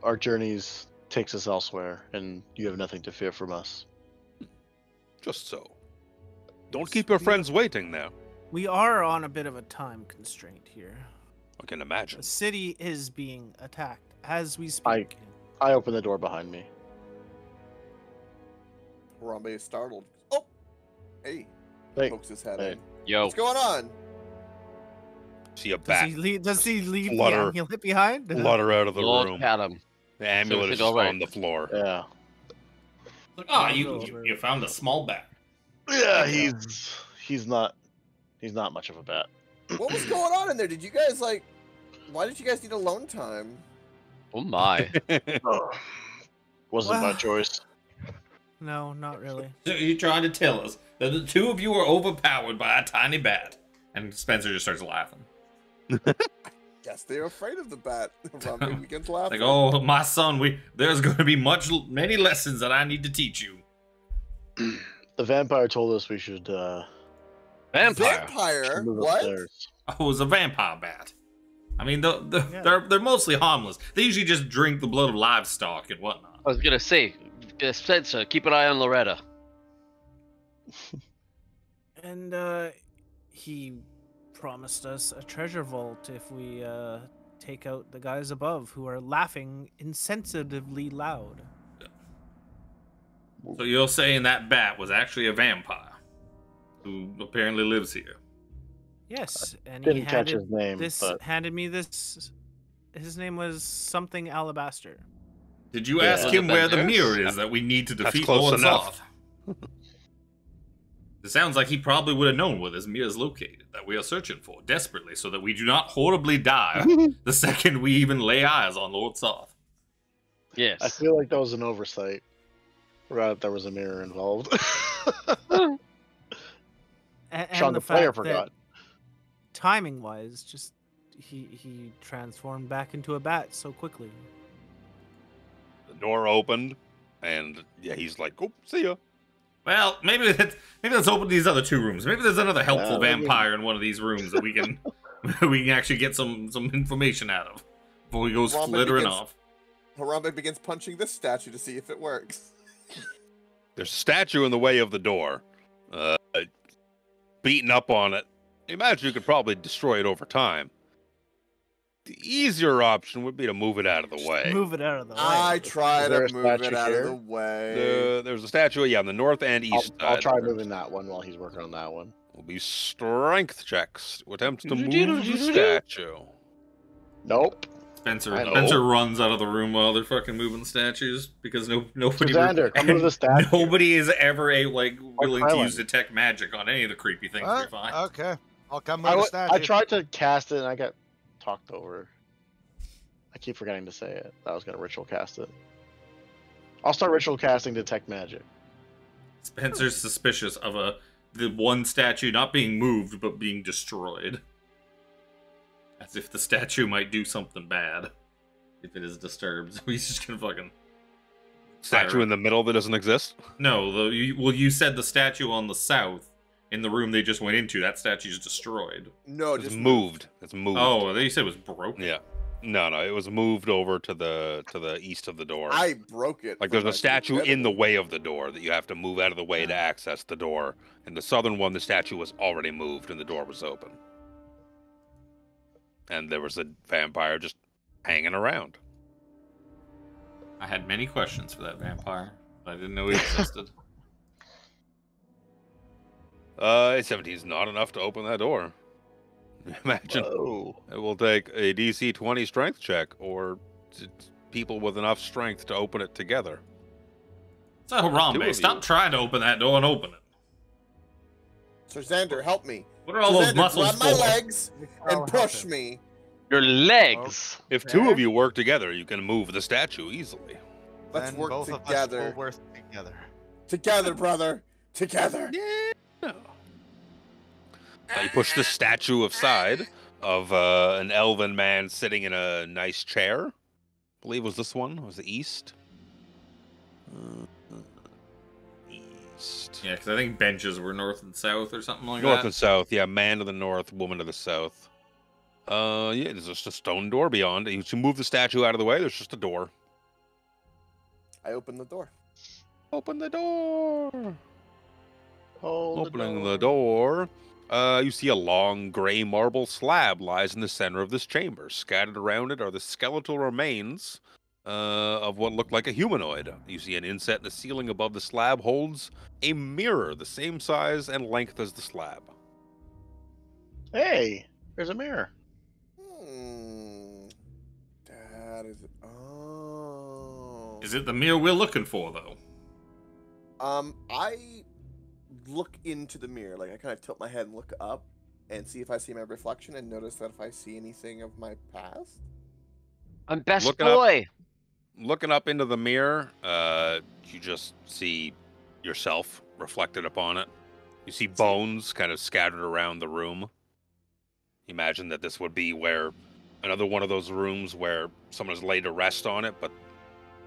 our journeys takes us elsewhere, and you have nothing to fear from us. Just so. Don't Yes, keep your we- friends waiting now. We are on a bit of a time constraint here. I can imagine. The city is being attacked as we speak. I open the door behind me. Harambe is startled. Oh! Hey. Hey. Pokes his head Hey. in. Yo. What's going on? See a Does bat he leave? Does he leave the Flutter. amulet behind? flutter out of the Look room. at him. The amulet So is it's all right. on the floor. Yeah. Like, oh, you found a small bat. Yeah, he's not much of a bat. What was going on in there? Did you guys like? Why did you guys need alone time? Oh my. Wasn't my Well- choice. No, not really. So you're trying to tell us that the two of you are overpowered by a tiny bat. And Spencer just starts laughing. Yes, they're afraid of the bat. Harambe begins laughing. Like, oh, my son, there's going to be many lessons that I need to teach you. The vampire told us we should Vampire. Vampire? move What? upstairs. Oh, it was a vampire bat. I mean, Yeah. they're mostly harmless. They usually just drink the blood of livestock and whatnot. I was gonna say, Spencer, keep an eye on Loretta. And he promised us a treasure vault if we take out the guys above who are laughing insensitively loud. So you're saying that bat was actually a vampire who apparently lives here? Yes, and he Didn't catch handed his name, this but handed me this. His name was something Alabaster. Did you Yeah. ask Was him it where the Bender's? mirror is that we need to That's defeat close Lord enough. Soth? It sounds like he probably would have known where this mirror is located, that we are searching for desperately, so that we do not horribly die the second we even lay eyes on Lord Soth. Yes. I feel like that was an oversight. Forgot that there was a mirror involved. And Sean, the player forgot. Timing wise, just he transformed back into a bat so quickly. The door opened, and yeah, he's like, "Oh, see ya." Well, maybe let's open these other two rooms. Maybe there's another helpful maybe. vampire in one of these rooms that we can we can actually get some information out of before he goes Robin flittering begins- off. Harambe begins punching this statue to see if it works. There's a statue in the way of the door, beaten up on it. Imagine you could probably destroy it over time. The easier option would be to move it out of the way. Move it out of the way. I try Is there to a move it statue out here? of the way. There's a statue, yeah, on the north and east I'll side. try There moving that one while he's working on that one. will be strength checks to attempt to move the statue. Nope. Spencer I know. Spencer runs out of the room while they're fucking moving the statues because nobody Xander, come move the statue. nobody is ever willing to Krellin. use detect magic on any of the creepy things we find. Okay, I'll come with the I statue. tried to cast it and I got talked over. I keep forgetting to say it. I was gonna ritual cast it. I'll start ritual casting detect magic. Spencer's suspicious of a the one statue not being moved, but being destroyed. As if the statue might do something bad if it is disturbed. So he's just gonna fucking... Statue in the middle that doesn't exist? No, you said the statue on the south, in the room they just went into, that statue's destroyed. No, It's just moved. It's moved. Oh, I thought you said it was broken. Yeah. No, it was moved over to the east of the door. I broke it. Like there's a statue in the way of the door that you have to move out of the way to access the door. And the southern one, the statue was already moved and the door was open. And there was a vampire just hanging around. I had many questions for that vampire, but I didn't know he existed. 17 is not enough to open that door. Imagine it will take a DC 20 strength check or people with enough strength to open it together. So Harambe, stop trying to open that door and open it. So Xander, help me. What are all those muscles grab my for? legs and push me. Your legs. If two of you work together, you can move the statue easily. Let's Then work both of us together. will work together. Together, brother. Together. Yeah. You push the statue aside of an elven man sitting in a nice chair. I believe was this one. Was the east? East. Yeah, because I think benches were north and south or something like that. North and south. Yeah, man to the north, woman to the south. Yeah, there's just a stone door beyond. You should move the statue out of the way. There's just a door. I opened the door. Open the door. Opening the door. You see a long gray marble slab lies in the center of this chamber. Scattered around it are the skeletal remains of what looked like a humanoid. You see an inset in the ceiling above the slab holds a mirror the same size and length as the slab. Hey, there's a mirror. That is. Oh. Is it the mirror we're looking for, though? I look into the mirror, like I kind of tilt my head and look up and see if I see my reflection and notice that if I see anything of my past. I'm best Looking boy. Looking up into the mirror, you just see yourself reflected upon it. You see bones kind of scattered around the room. Imagine that this would be where another one of those rooms where someone has laid to rest on it, but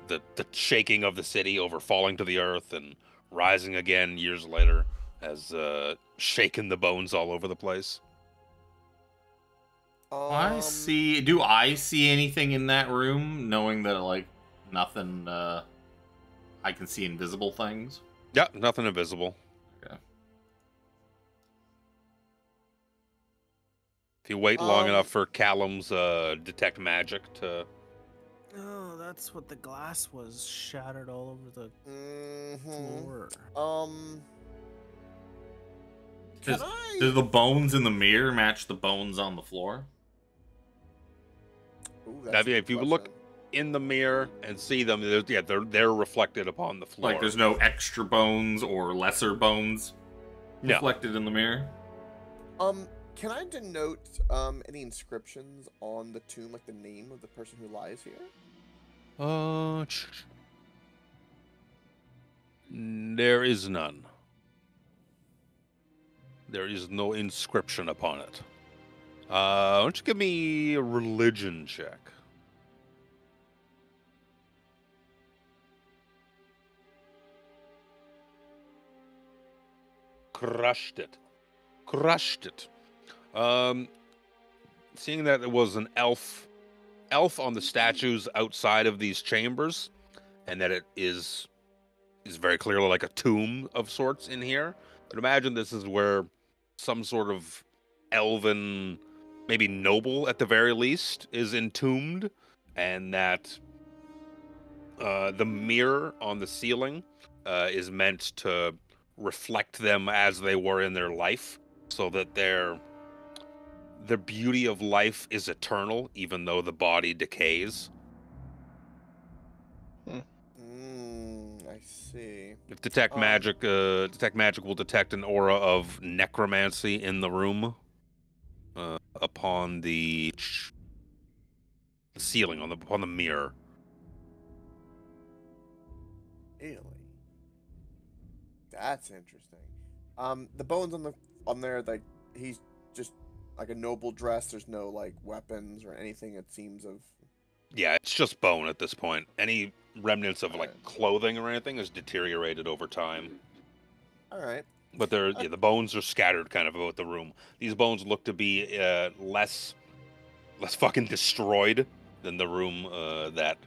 the shaking of the city over falling to the earth and rising again years later has shaken the bones all over the place. I see. Do I see anything in that room, knowing that, like, nothing, I can see invisible things? Yeah, nothing invisible. Okay. If you wait long enough for Callum's detect magic to... Oh, that's what the glass was shattered all over the floor. Do the bones in the mirror match the bones on the floor? Ooh, If you look in the mirror and see them, they're reflected upon the floor. Like, there's no extra bones or lesser bones reflected in the mirror? Can I denote any inscriptions on the tomb, like the name of the person who lies here? There is none. There is no inscription upon it. Why don't you give me a religion check? Crushed it. Seeing that it was an elf on the statues outside of these chambers, and that it is very clearly like a tomb of sorts in here, but imagine this is where some sort of elven, maybe noble at the very least, is entombed, and that the mirror on the ceiling is meant to reflect them as they were in their life, so that their beauty of life is eternal, even though the body decays. I see. If detect magic will detect an aura of necromancy in the room upon the ceiling, upon the mirror. Really? That's interesting. The bones on there, like he's just like a noble dress. There's no like weapons or anything. It seems of. Yeah, it's just bone at this point. Any remnants of like clothing or anything has deteriorated over time. All right. But the bones are scattered kind of about the room. These bones look to be less fucking destroyed than the room that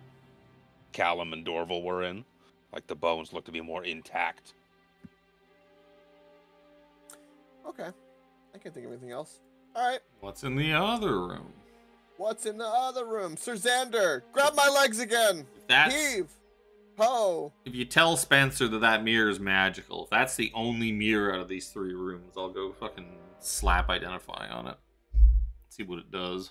Callum and Dorval were in. Like the bones look to be more intact. Okay. I can't think of anything else. All right. What's in the other room? What's in the other room? Sir Xander, grab my legs again. Heave. Ho. If you tell Spencer that mirror is magical, if that's the only mirror out of these 3 rooms, I'll go fucking slap identify on it. See what it does.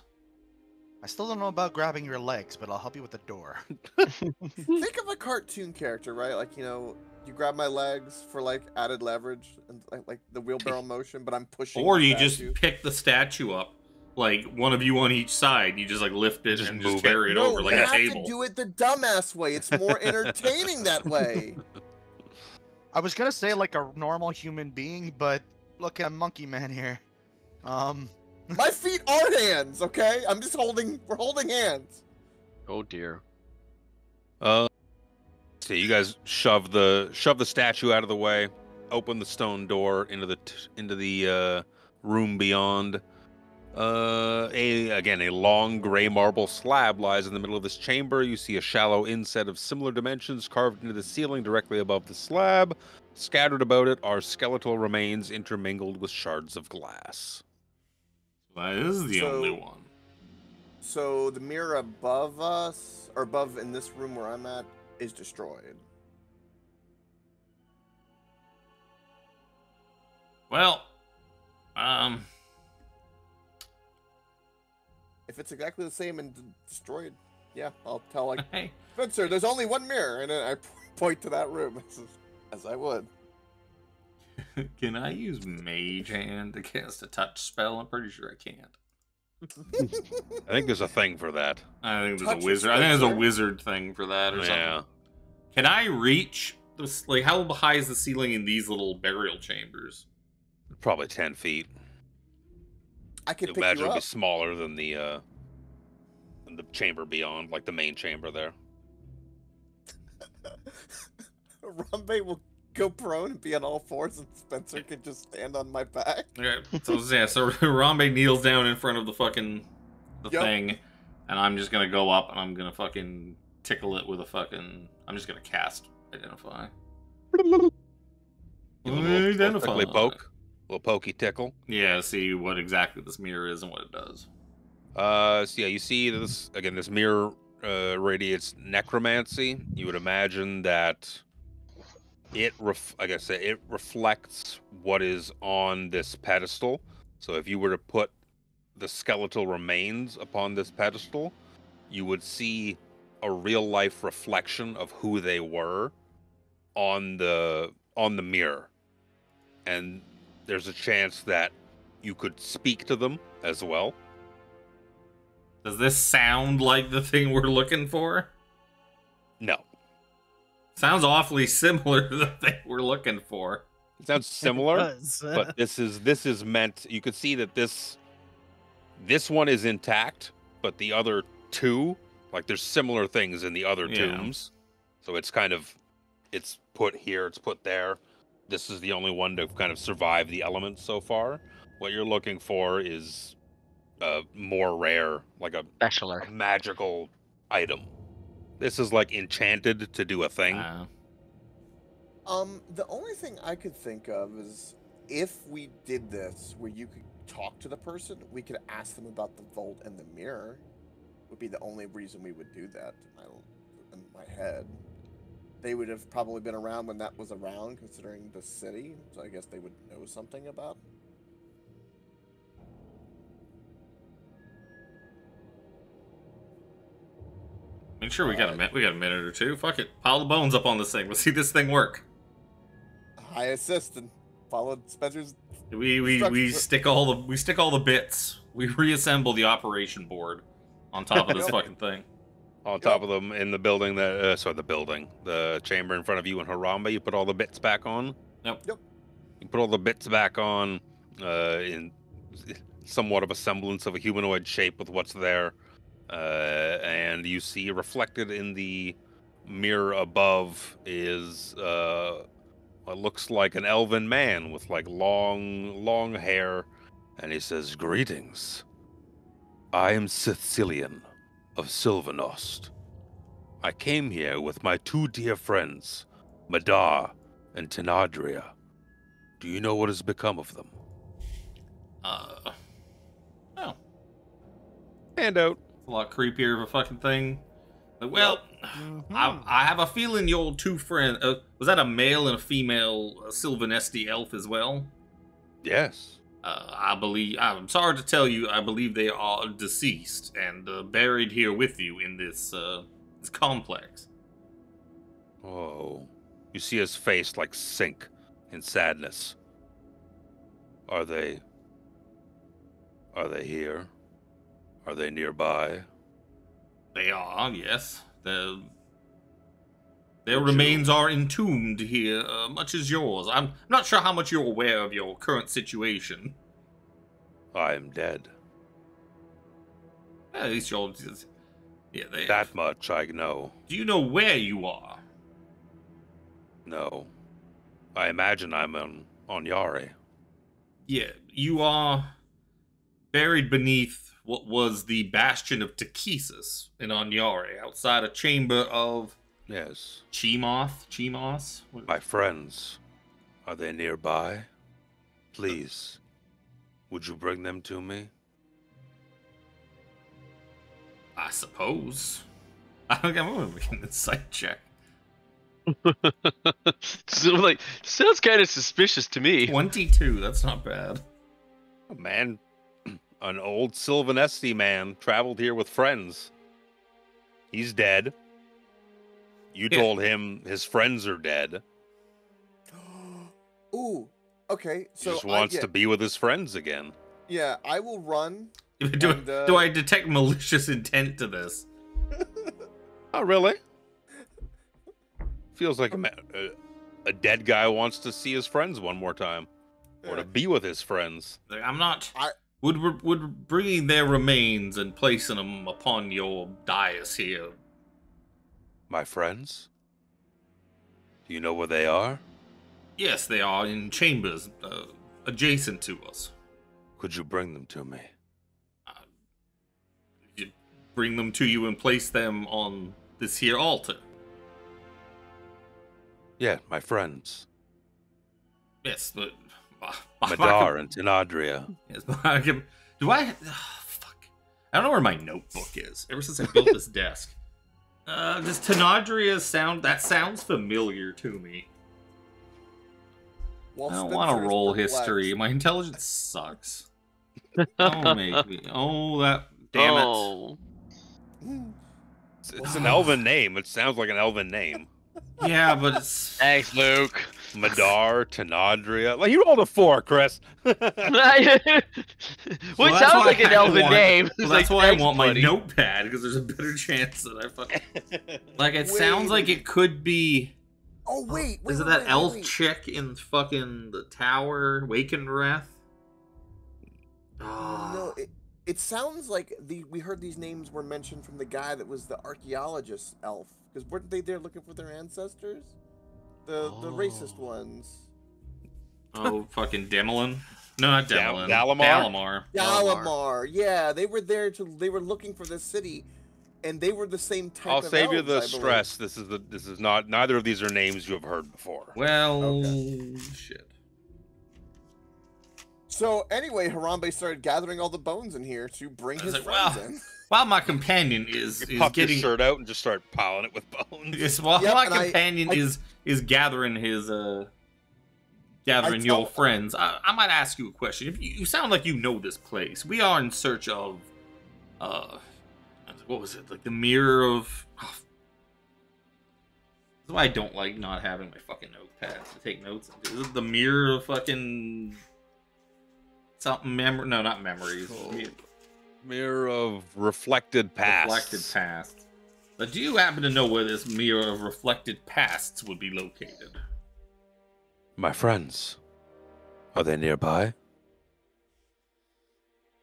I still don't know about grabbing your legs, but I'll help you with the door. Think of a cartoon character, right? Like, you grab my legs for like added leverage and like the wheelbarrow motion, but I'm pushing. Or you just pick the statue up, like one of you on each side. You just like lift it and just carry it over like a table. You have to do it the dumbass way. It's more entertaining that way. I was gonna say like a normal human being, but look at Monkey Man here. My feet are hands, okay? We're holding hands. Oh dear. So you guys shove the statue out of the way, open the stone door into the room beyond. A long gray marble slab lies in the middle of this chamber. You see a shallow inset of similar dimensions carved into the ceiling directly above the slab. Scattered about it are skeletal remains intermingled with shards of glass. That is the only one. So the mirror above us, or above in this room where I'm at, is destroyed. Well, if it's exactly the same and destroyed, yeah, I'll tell like, hey, Spencer, there's only one mirror, and then I point to that room as I would. Can I use Mage Hand to cast a touch spell? I'm pretty sure I can't. I think there's a thing for that. I think there's a wizard. I think there's a wizard thing for that or something. Can I reach this? Like, how high is the ceiling in these little burial chambers? Probably 10 feet. I could pick imagine you up. It'd be smaller than the chamber beyond, like the main chamber there. Rambe will go prone and be on all fours, and Spencer can just stand on my back. Okay, so Rambe kneels down in front of the fucking thing, and I'm just gonna go up and I'm gonna fucking tickle it with a fucking. I'm just gonna cast identify. Identify. Poke. Little pokey tickle. Yeah, see what exactly this mirror is and what it does. So yeah, you see this again. This mirror radiates necromancy. You would imagine that it reflects what is on this pedestal. So if you were to put the skeletal remains upon this pedestal, you would see a real life reflection of who they were on the mirror, and there's a chance that you could speak to them as well. Does this sound like the thing we're looking for? No. Sounds awfully similar to the thing we're looking for. It sounds similar, but this is meant. You could see that this one is intact, but the other two, like there's similar things in the other tombs. So it's put here, it's put there. This is the only one to kind of survive the elements so far. What you're looking for is more rare, like a magical item. This is like enchanted to do a thing. The only thing I could think of is if we did this where you could talk to the person, we could ask them about the vault and the mirror. Would be the only reason we would do that in my head. They would have probably been around when that was around, considering the city. So I guess they would know something about. Make sure we got a minute or two. Fuck it, pile the bones up on this thing. Let's see this thing work. I assist and follow Spencer's. We stick all the bits. We reassemble the operation board on top of this fucking thing. On top of them in the building the chamber in front of you and Harambe, you put all the bits back on. Yep. You put all the bits back on, in somewhat of a semblance of a humanoid shape with what's there, and you see reflected in the mirror above is what looks like an elven man with like long hair, and he says, "Greetings. I am Sicilian of Sylvanost. I came here with my two dear friends, Madar and Tenadria. Do you know what has become of them?" Oh, Handout. a lot creepier of a fucking thing. Like, well, I have a feeling your two friends. Was that a male and a female Sylvanesti elf as well? Yes. I believe. I'm sorry to tell you, I believe they are deceased and buried here with you in this this complex. Oh. You see his face like sink in sadness. Are they here? Are they nearby? They are, yes. Their remains are entombed here, much as yours. I'm not sure how much you're aware of your current situation. I am dead. At least you're... Yeah, That much I know. Do you know where you are? No. I imagine I'm on Yari. Yeah, you are buried beneath what was the bastion of Takesis in Anyari, outside a chamber of... Yes. Chimos? My friends, are they nearby? Please, would you bring them to me? I suppose. I'm gonna make an insight check. So, like, sounds kind of suspicious to me. 22, that's not bad. Oh, man, an old Sylvanesti man traveled here with friends. He's dead. You told him his friends are dead. Ooh, okay. So He just wants to be with his friends again. Yeah, I will run. Do I detect malicious intent to this? Oh, really? Feels like a dead guy wants to see his friends one more time, or to be with his friends. Like, I'm not. Would bringing their remains and placing them upon your dais here. My friends? Do you know where they are? Yes, they are in chambers adjacent to us. Could you bring them to me? Bring them to you and place them on this here altar. Yeah, my friends. Yes, but... Madar and Tenadria. Yes, but do I... fuck. I don't know where my notebook is, ever since I built this desk. Does Tenadria sound... That sounds familiar to me. Well, I don't want to roll history. My intelligence sucks. Oh, maybe. Oh, that... Damn it. It's an elven name. It sounds like an elven name. Yeah, but it's... Thanks, Luke. Madar, Tenadria. Like, you rolled a 4, Chris. Well, it sounds like an elven name. Well, that's why I want my notepad, because there's a better chance that I fucking... Like, it sounds like it could be... Oh, wait. Is it that elf chick in fucking the tower, Wakenwrath? No, it sounds like we heard these names were mentioned from the guy that was the archaeologist elf. Because weren't they there looking for their ancestors? The racist ones. Oh, fucking Demelin? No, not Demelin. Dalamar. Yeah, they were there they were looking for this city, and they were the same type I'll of save you elves, the I stress. This is not, neither of these are names you have heard before. Well, shit. So anyway, Harambe started gathering all the bones in here to bring his friends in. While my companion is pop getting his shirt out and just start piling it with bones. Yes, while my companion is gathering his gathering your friends, I might ask you a question. If you sound like you know this place. We are in search of what was it? Like the mirror of... Oh, that's why I don't like not having my fucking notepads to take notes. Is it the mirror of fucking something No, not memories. Mirror of reflected past. Reflected past. But do you happen to know where this mirror of reflected pasts would be located? My friends, Are they nearby?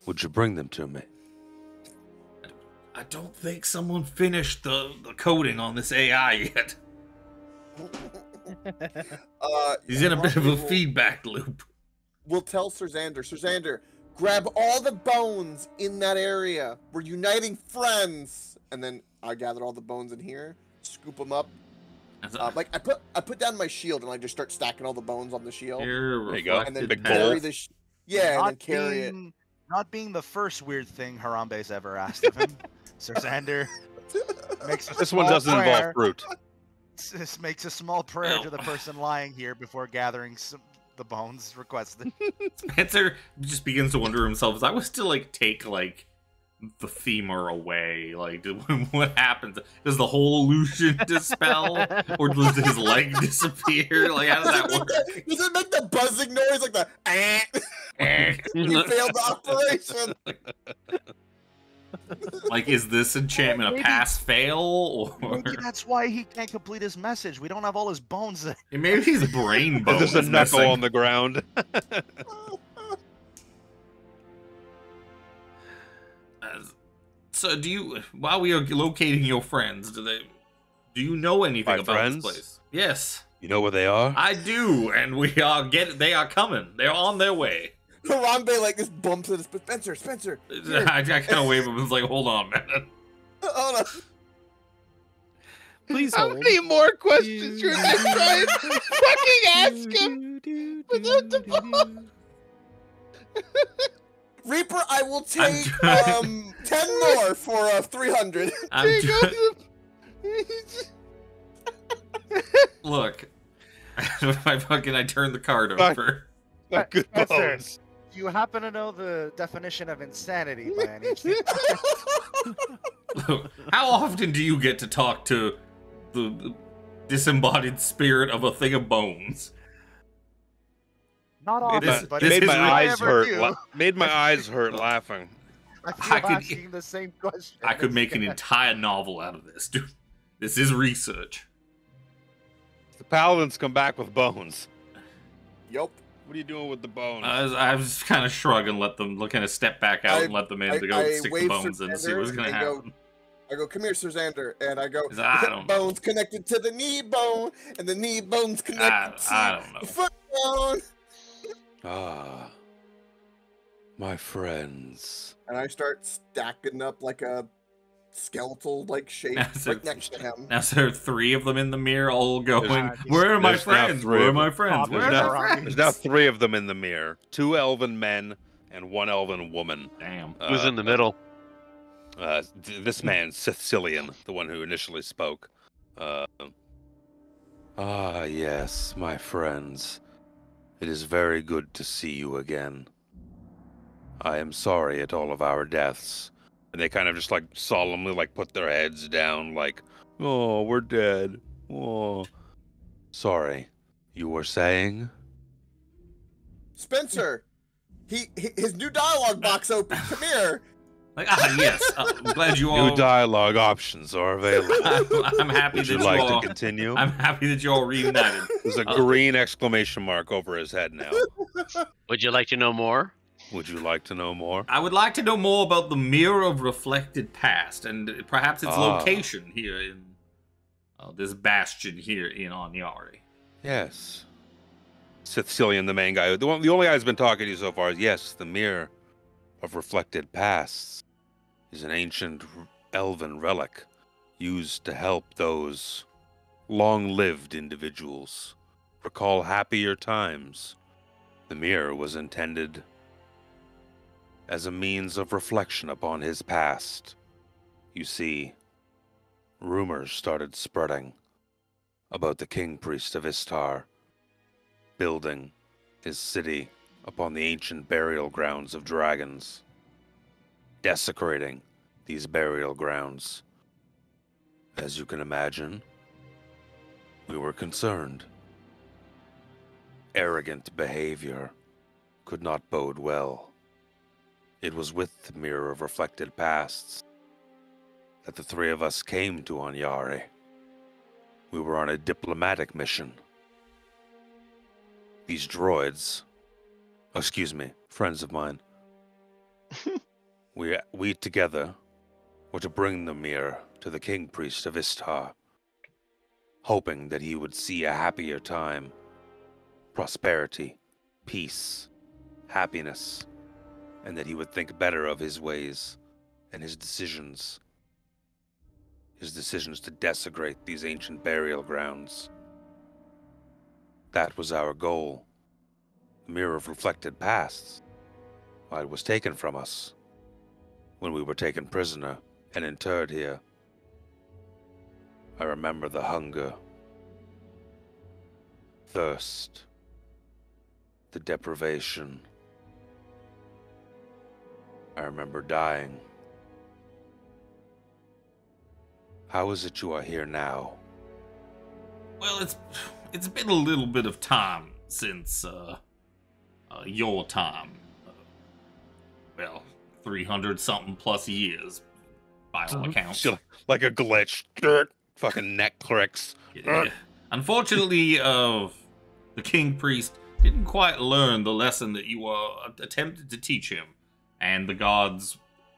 Would you bring them to me? I don't think someone finished the coding on this AI yet. He's in a bit of a feedback loop. We'll tell Sir Xander. Sir Xander, grab all the bones in that area. We're uniting friends. And then I gather all the bones in here, scoop them up. Like I put down my shield and I just start stacking all the bones on the shield. There you go. And then Big carry bowl. and then carry it. Not being the first weird thing Harambe's ever asked of him, Sir Xander makes This one doesn't involve fruit. This makes a small prayer to the person lying here before gathering the bones requested. Spencer just begins to wonder himself, is I was to like take like the femur away, like what happens? Does the whole illusion dispel, or does his leg disappear? Like how does that work? Does it make the buzzing noise like the you failed the operation? Like, is this enchantment a pass-fail, or maybe that's why he can't complete his message. We don't have all his bones. Maybe his brain bone There's a is knuckle missing. on the ground. So, while we are locating your friends, do you know anything My about friends? this place? Yes, You know where they are? I do, and they are coming. They're on their way. Harambe like just bumps into Spencer. I kind of wave him and was like, hold on, man. Hold on. Please How hold. many more questions you're gonna try and fucking ask him without the phone? Reaper, I will take trying- 10 more for 300. Look, I turned the card Fuck. over. Like good Spencer, bones. do you happen to know the definition of insanity by any chance? Look, how often do you get to talk to the disembodied spirit of a thing of bones? Not Made often, my, but this made if is my I eyes ever hurt. do, Made my eyes hurt laughing. I feel I could- asking the same question. I could make an again. entire novel out of this, dude. This is research. The paladins come back with bones. Yup. What are you doing with the bones? I was kind of shrug and let them kind of step back out and let them in to go I stick the wave bones Sir in and see Xander what's gonna and go, happen. I go, come here, Sir Xander, and I go, I the don't hip know. bone's connected to the knee bone, and the knee bone's connected I to don't know. the foot bone. Ah, my friends. And I start stacking up like a skeletal-like shape That's right it. next to him. Now there are three of them in the mirror, all going, There's- "Where are my there's now friends? three Where are of my them. friends? There's Where are now- my friends?" There's now 3 of them in the mirror. 2 elven men and 1 elven woman. Damn. Who's in the middle? This man, Sicilian, the one who initially spoke. Yes, my friends. It is very good to see you again. I am sorry at all of our deaths. And they kind of just like solemnly like put their heads down like, oh, we're dead. Oh. Sorry. You were saying? Spencer, his new dialogue box open. Come here. Like, yes, I'm glad you New all. dialogue options are available. I'm happy Would that you you like all. to continue? I'm happy that you all reunited. There's a green exclamation mark over his head now. Would you like to know more? Would you like to know more? I would like to know more about the Mirror of Reflected Past and perhaps its location here in this bastion here in Onyari. Yes. Sicilian, the main guy. The only guy who's been talking to you so far is, yes, the Mirror of Reflected Pasts is an ancient elven relic used to help those long-lived individuals recall happier times. The mirror was intended as a means of reflection upon his past. You see, rumors started spreading about the king priest of Istar building his city upon the ancient burial grounds of dragons, desecrating these burial grounds. As you can imagine, we were concerned. Arrogant behavior could not bode well. It was with the Mirror of Reflected Pasts that the 3 of us came to Onyari. We were on a diplomatic mission. These droids excuse me, friends of mine. We together were to bring the mirror to the king priest of Istar, hoping that he would see a happier time, prosperity, peace, happiness, and that he would think better of his ways and his decisions to desecrate these ancient burial grounds. That was our goal. The mirror of reflected pasts. Why, it was taken from us when we were taken prisoner and interred here. I remember the hunger, thirst, the deprivation. I remember dying. How is it you are here now? Well, it's been a little bit of time since your time. Well, 300-something plus years, by all accounts. Still like a glitch. Fucking neck clicks. Yeah. Unfortunately, the king priest didn't quite learn the lesson that you attempted to teach him, and the gods,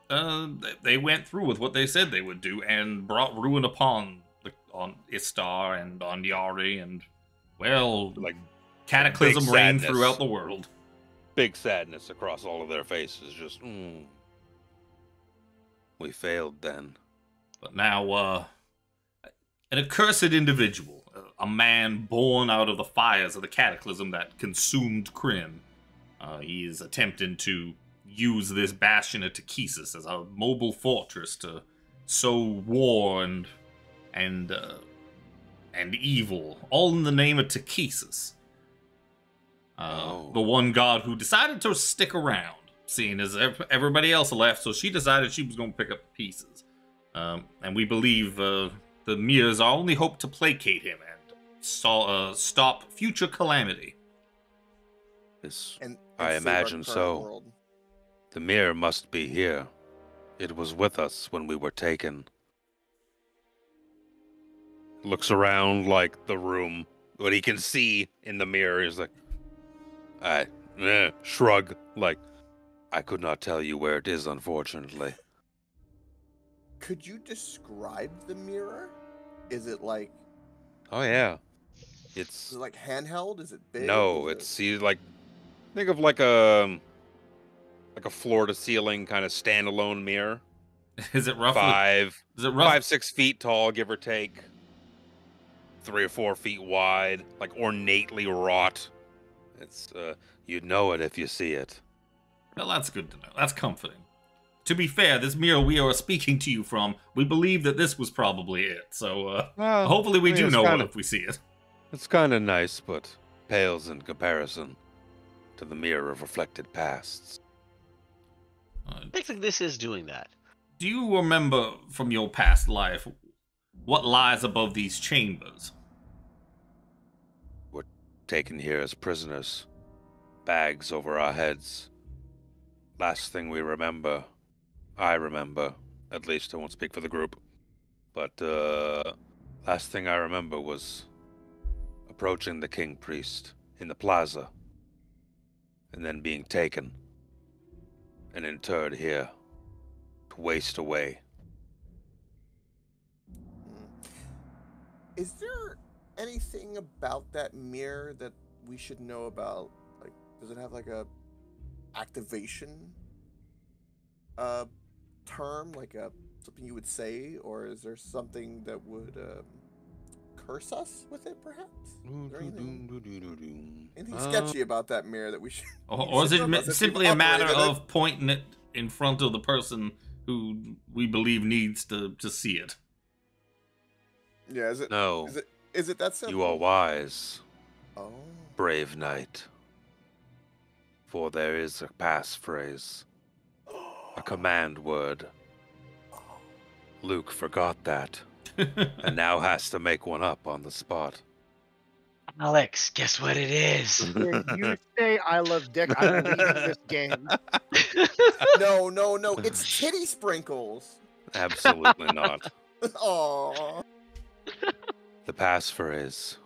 they went through with what they said they would do and brought ruin on Istar and on Yari, and well, Like cataclysm big reigned sadness. throughout the world. Big sadness across all of their faces. Just, We failed then. But now, an accursed individual, a man born out of the fires of the cataclysm that consumed Kryn, he is attempting to use this bastion of Takesis as a mobile fortress to sow war and evil, all in the name of Takesis. The one god who decided to stick around, seeing as everybody else left, so she decided she was going to pick up the pieces. And we believe the mirrors are only hope to placate him and stop future calamity. And I save our imagine current so. world. The mirror must be here. It was with us when we were taken. Looks around like the room. What he can see in the mirror is like, shrug, like, I could not tell you where it is, unfortunately. Could you describe the mirror? Is it like Oh yeah, is it's it like handheld? Is it big? no, Is it's see like think of like a floor to ceiling kind of standalone mirror. Is it roughly? 5-6 feet tall, give or take. 3 or 4 feet wide, like ornately wrought. It's you'd know it if you see it. Well, that's good to know. That's comforting. To be fair, this mirror we are speaking to you from, we believe that this was probably it. So Well, hopefully we I mean, do it's know kinda- if we see it. It's kind of nice, but pales in comparison to the mirror of reflected pasts. Uh, I think this is doing that. do you remember from your past life what lies above these chambers? We're taken here as prisoners, bags over our heads. Last thing we remember, I remember, at least I won't speak for the group, but last thing I remember was approaching the king priest in the plaza, and then being taken and interred here to waste away. Is there anything about that mirror that we should know about? Like, does it have like a activation term, like something you would say, or is there something that would curse us with it, perhaps? Is there anything sketchy about that mirror that we should? Or is should it know about since we've simply a matter operated it? of pointing it in front of the person who we believe needs to see it? Yeah, is it? No, Is it that simple? you are wise, Oh. brave knight. For there is a passphrase, a command word. Luke forgot that, and now has to make one up on the spot. Alex, guess what it is? You say I love dick, I'm leaving this game. No, it's titty sprinkles. Absolutely not. Aww. The passphrase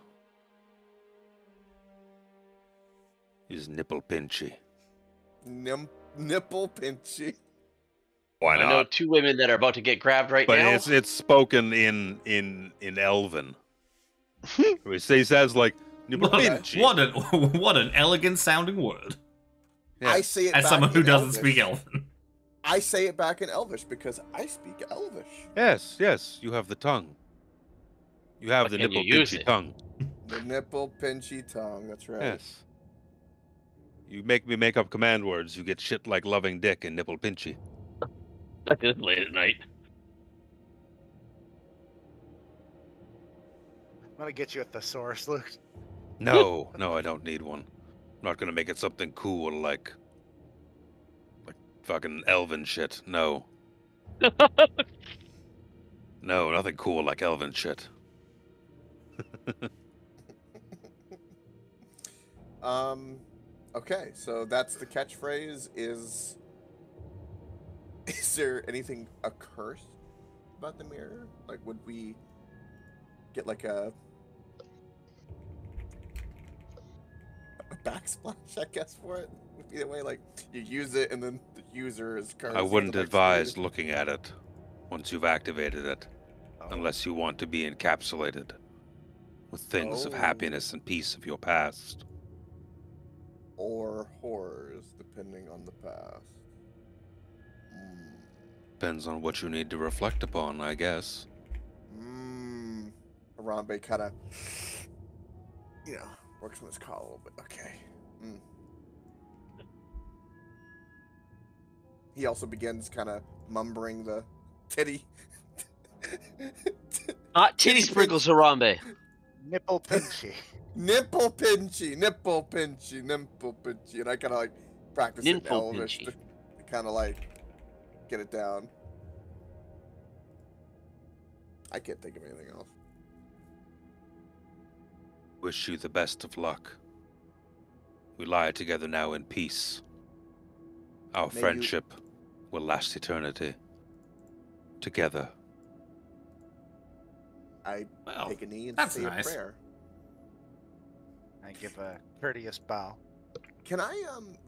is nipple pinchy. Nipple pinchy. Why I know not? 2 women that are about to get grabbed right But now. it's spoken in Elven. He says like Nipopinchi. What an elegant sounding word. Yeah. I say it As back someone who in doesn't Elvish. speak Elven. I say it back in Elvish because I speak Elvish. Yes, you have the tongue. You have But the can you use Nipopinchi it? tongue. The nipple pinchy tongue. That's right. Yes. You make me make up command words. You get shit like loving dick and nipple pinchy. This late at night. I'm gonna get you a thesaurus, Luke. No, I don't need one. I'm not gonna make it something cool like fucking elven shit. No. No, nothing cool like elven shit. Okay, so that's the catchphrase. Is there anything accursed about the mirror? Like, would we get like a backsplash, I guess, for it? Either way, like, you use it and then the user is cursed. I wouldn't the next advise screen. looking at it once you've activated it, unless you want to be encapsulated with things of Oh. happiness and peace of your past. Or horrors, depending on the past. Depends on what you need to reflect upon, I guess. Harambe kind of, works on his call a little bit. Okay. He also begins kind of mumbling the titty. Titty sprinkles, Harambe. Nipple pinchy. Nipple pinchy, nipple pinchy, nipple pinchy. And I kind of like practice it in Nipple Elvish pinchy. to kind of like get it down. I can't think of anything else. Wish you the best of luck. We lie together now in peace. Our May you- friendship will last eternity. Together. I Well, take a knee and that's say nice. a prayer. I give a courteous bow. Can I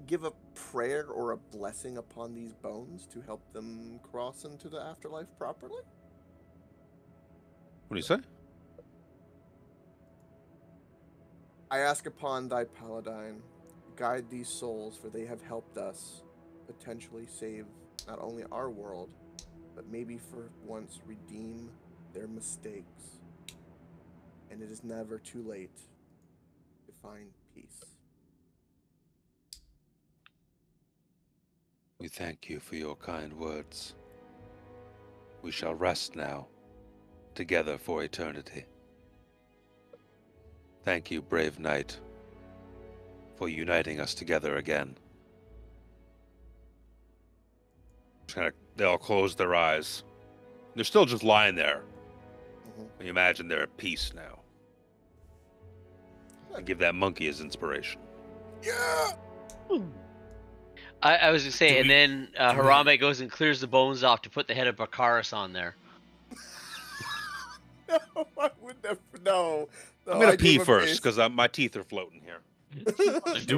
give a prayer or a blessing upon these bones to help them cross into the afterlife properly? What do you say? I ask upon thy paladine, guide these souls, for they have helped us potentially save not only our world, but maybe for once redeem their mistakes. And it is never too late to find peace. We thank you for your kind words. We shall rest now, together for eternity. Thank you, brave knight, for uniting us together again. They all close their eyes. They're still just lying there. You imagine they're at peace now. And give that monkey his inspiration. Yeah! I was gonna say, Do and we- then Harambe goes and clears the bones off to put the head of Bakaris on there. No, I would never. No. I'm gonna I pee gave a first face. because my teeth are floating here. Do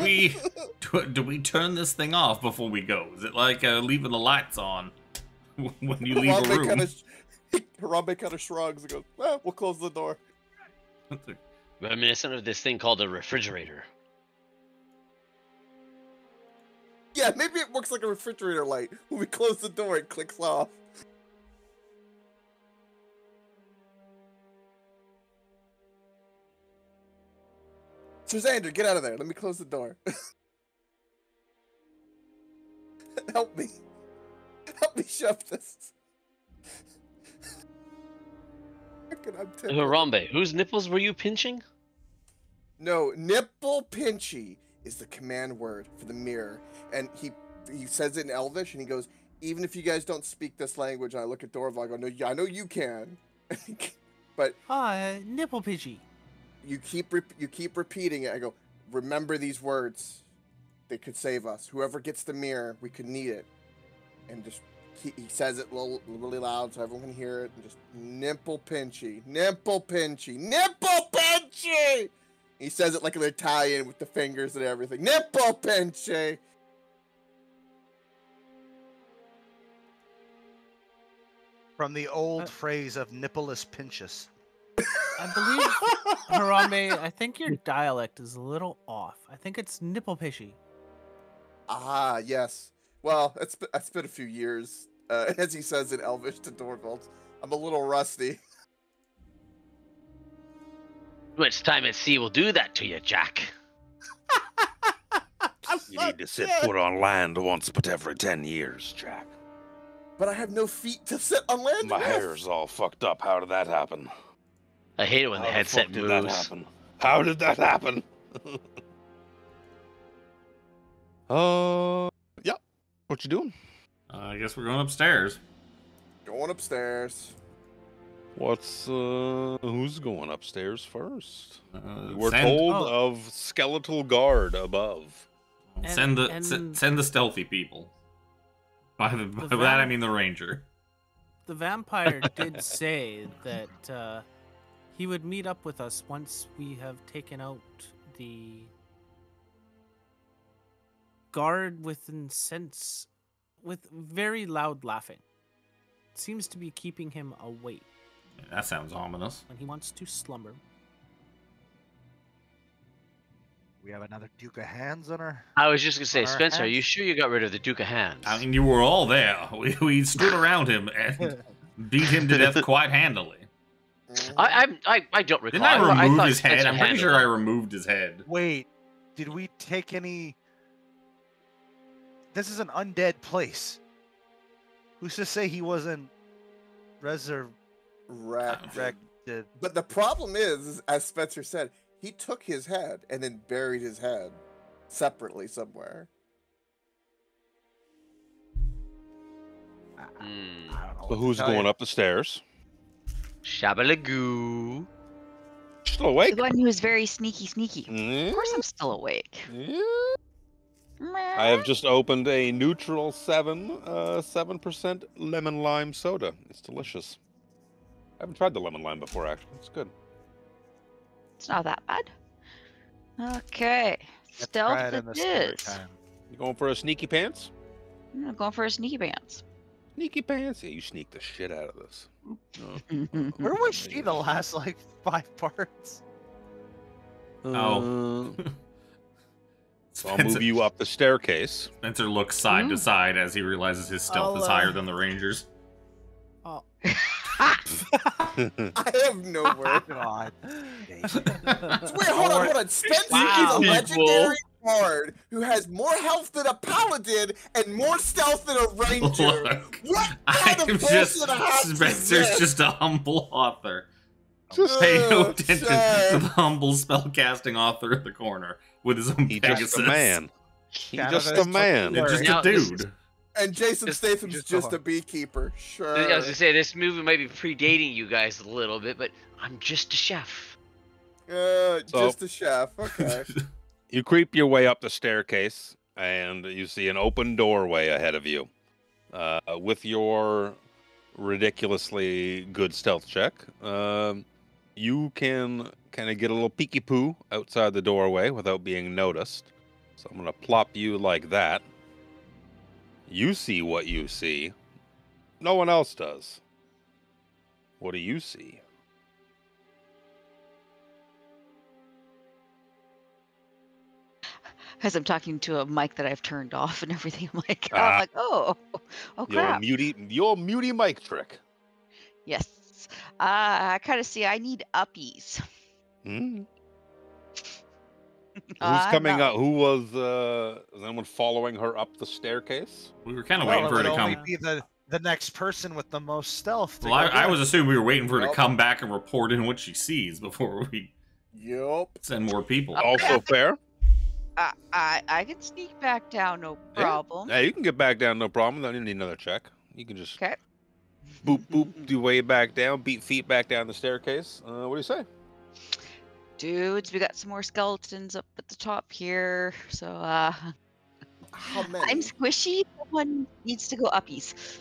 we turn this thing off before we go? Is it like leaving the lights on when you leave a room? Harambe kind of shrugs and goes, well, we'll close the door. Reminiscent of this thing called a refrigerator. Yeah, maybe it works like a refrigerator light. When we close the door, it clicks off. Sir Xander, get out of there. Let me close the door. Help me. Help me shove this. I'm tempted. Harambe, whose nipples were you pinching? No, nipple pinchy is the command word for the mirror. And he says it in Elvish, and he goes, even if you guys don't speak this language, and I look at Dorval, I go, no, I know you can. But Nipple pinchy. you keep repeating it. I go, remember these words. They could save us. Whoever gets the mirror, we could need it. And just he says it really loud so everyone can hear it. And just nipple pinchy, nipple pinchy, nipple pinchy. He says it like an Italian with the fingers and everything. Nipple pinchy. From the old phrase of nippleless pinchus. I believe, Harambe, I think your dialect is a little off. I think it's nipple pishy. Ah, yes. Well, it's been a few years, as he says in Elvish to Dorvald. I'm a little rusty. Much time at sea will do that to you, Jack. You need to set foot on land once but every 10 years, Jack. But I have no feet to sit on land My with. hair's all fucked up. How did that happen? I hate it when the How headset fuck did that moves. happen? How did that happen? Yeah. What you doing? I guess we're going upstairs. Going upstairs. Who's going upstairs first? We're Send- told Oh. of skeletal guard above. Send the and- send the stealthy people. By that I mean the ranger. The vampire did say that he would meet up with us once we have taken out the guard with incense, with very loud laughing. It seems to be keeping him awake That sounds ominous. when he wants to slumber. We have another Duke of Hands on our. I was just gonna say, On our Spencer, are you hands? sure you got rid of the Duke of Hands? I mean, you were all there. We stood around him and beat him to death quite handily. I don't recall. Didn't I remove thought his head? Spencer I'm pretty handled sure it. I removed his head. Wait, did we take any? This is an undead place. Who's to say he wasn't resurrected? But the problem is, as Spencer said, he took his head and then buried his head separately somewhere. Hmm. I don't know. So who's going up the stairs? Shabalagoo. Still awake? The one who is very sneaky. Mm, Of course I'm still awake. yeah. I have just opened a neutral 7% lemon lime soda. It's delicious. I haven't tried the lemon lime before, actually. It's good. It's not that bad. Okay. Let's try Stealth in the it story is. time. You going for a sneaky pants? I'm going for a sneaky pants. Sneaky pants? Yeah, you sneak the shit out of this. Where was she the last like 5 parts? Oh. So I'll move you up the staircase. Spencer looks side to side as he realizes his stealth I'll, is higher than the Rangers. Oh, I have no word. God. Wait, hold on. Spencer Wow. is a legendary bard who has more health than a paladin and more stealth than a ranger. Look, What kind I'm of just bullshit house is Spencer's this? just a humble author. Just pay no attention to the humble spellcasting author in the corner with his own He's Pegasus. just a man. He's Canada's just a man. He's just Now, a this- dude. And Jason Just- Statham's just just a- a beekeeper. Sure. I was gonna say this movie might be predating you guys a little bit, but I'm just a chef. Just a chef. Okay. You creep your way up the staircase, and you see an open doorway ahead of you. With your ridiculously good stealth check, you can kind of get a little peeky poo outside the doorway without being noticed. So I'm going to plop you like that. You see what you see. No one else does. What do you see? As I'm talking to a mic that I've turned off and everything, I'm like, Ah. oh crap. Your muty mic trick. Yes. I kind of see I need uppies. Hmm. Who's I coming know. up? Who was is anyone following her up the staircase? We were kind of Well, waiting it for her would to only come. be the next person with the most stealth. to Well, go I get was it. assuming we were waiting for her to Yup. come back and report in what she sees before we Yup. send more people. Also fair. I can sneak back down, no problem. Yeah, you can get back down, no problem. Don't need another check. You can just Okay. boop boop, do way back down, beat feet back down the staircase. What do you say? Dudes, we got some more skeletons up at the top here. So How many? I'm squishy. Someone needs to go uppies.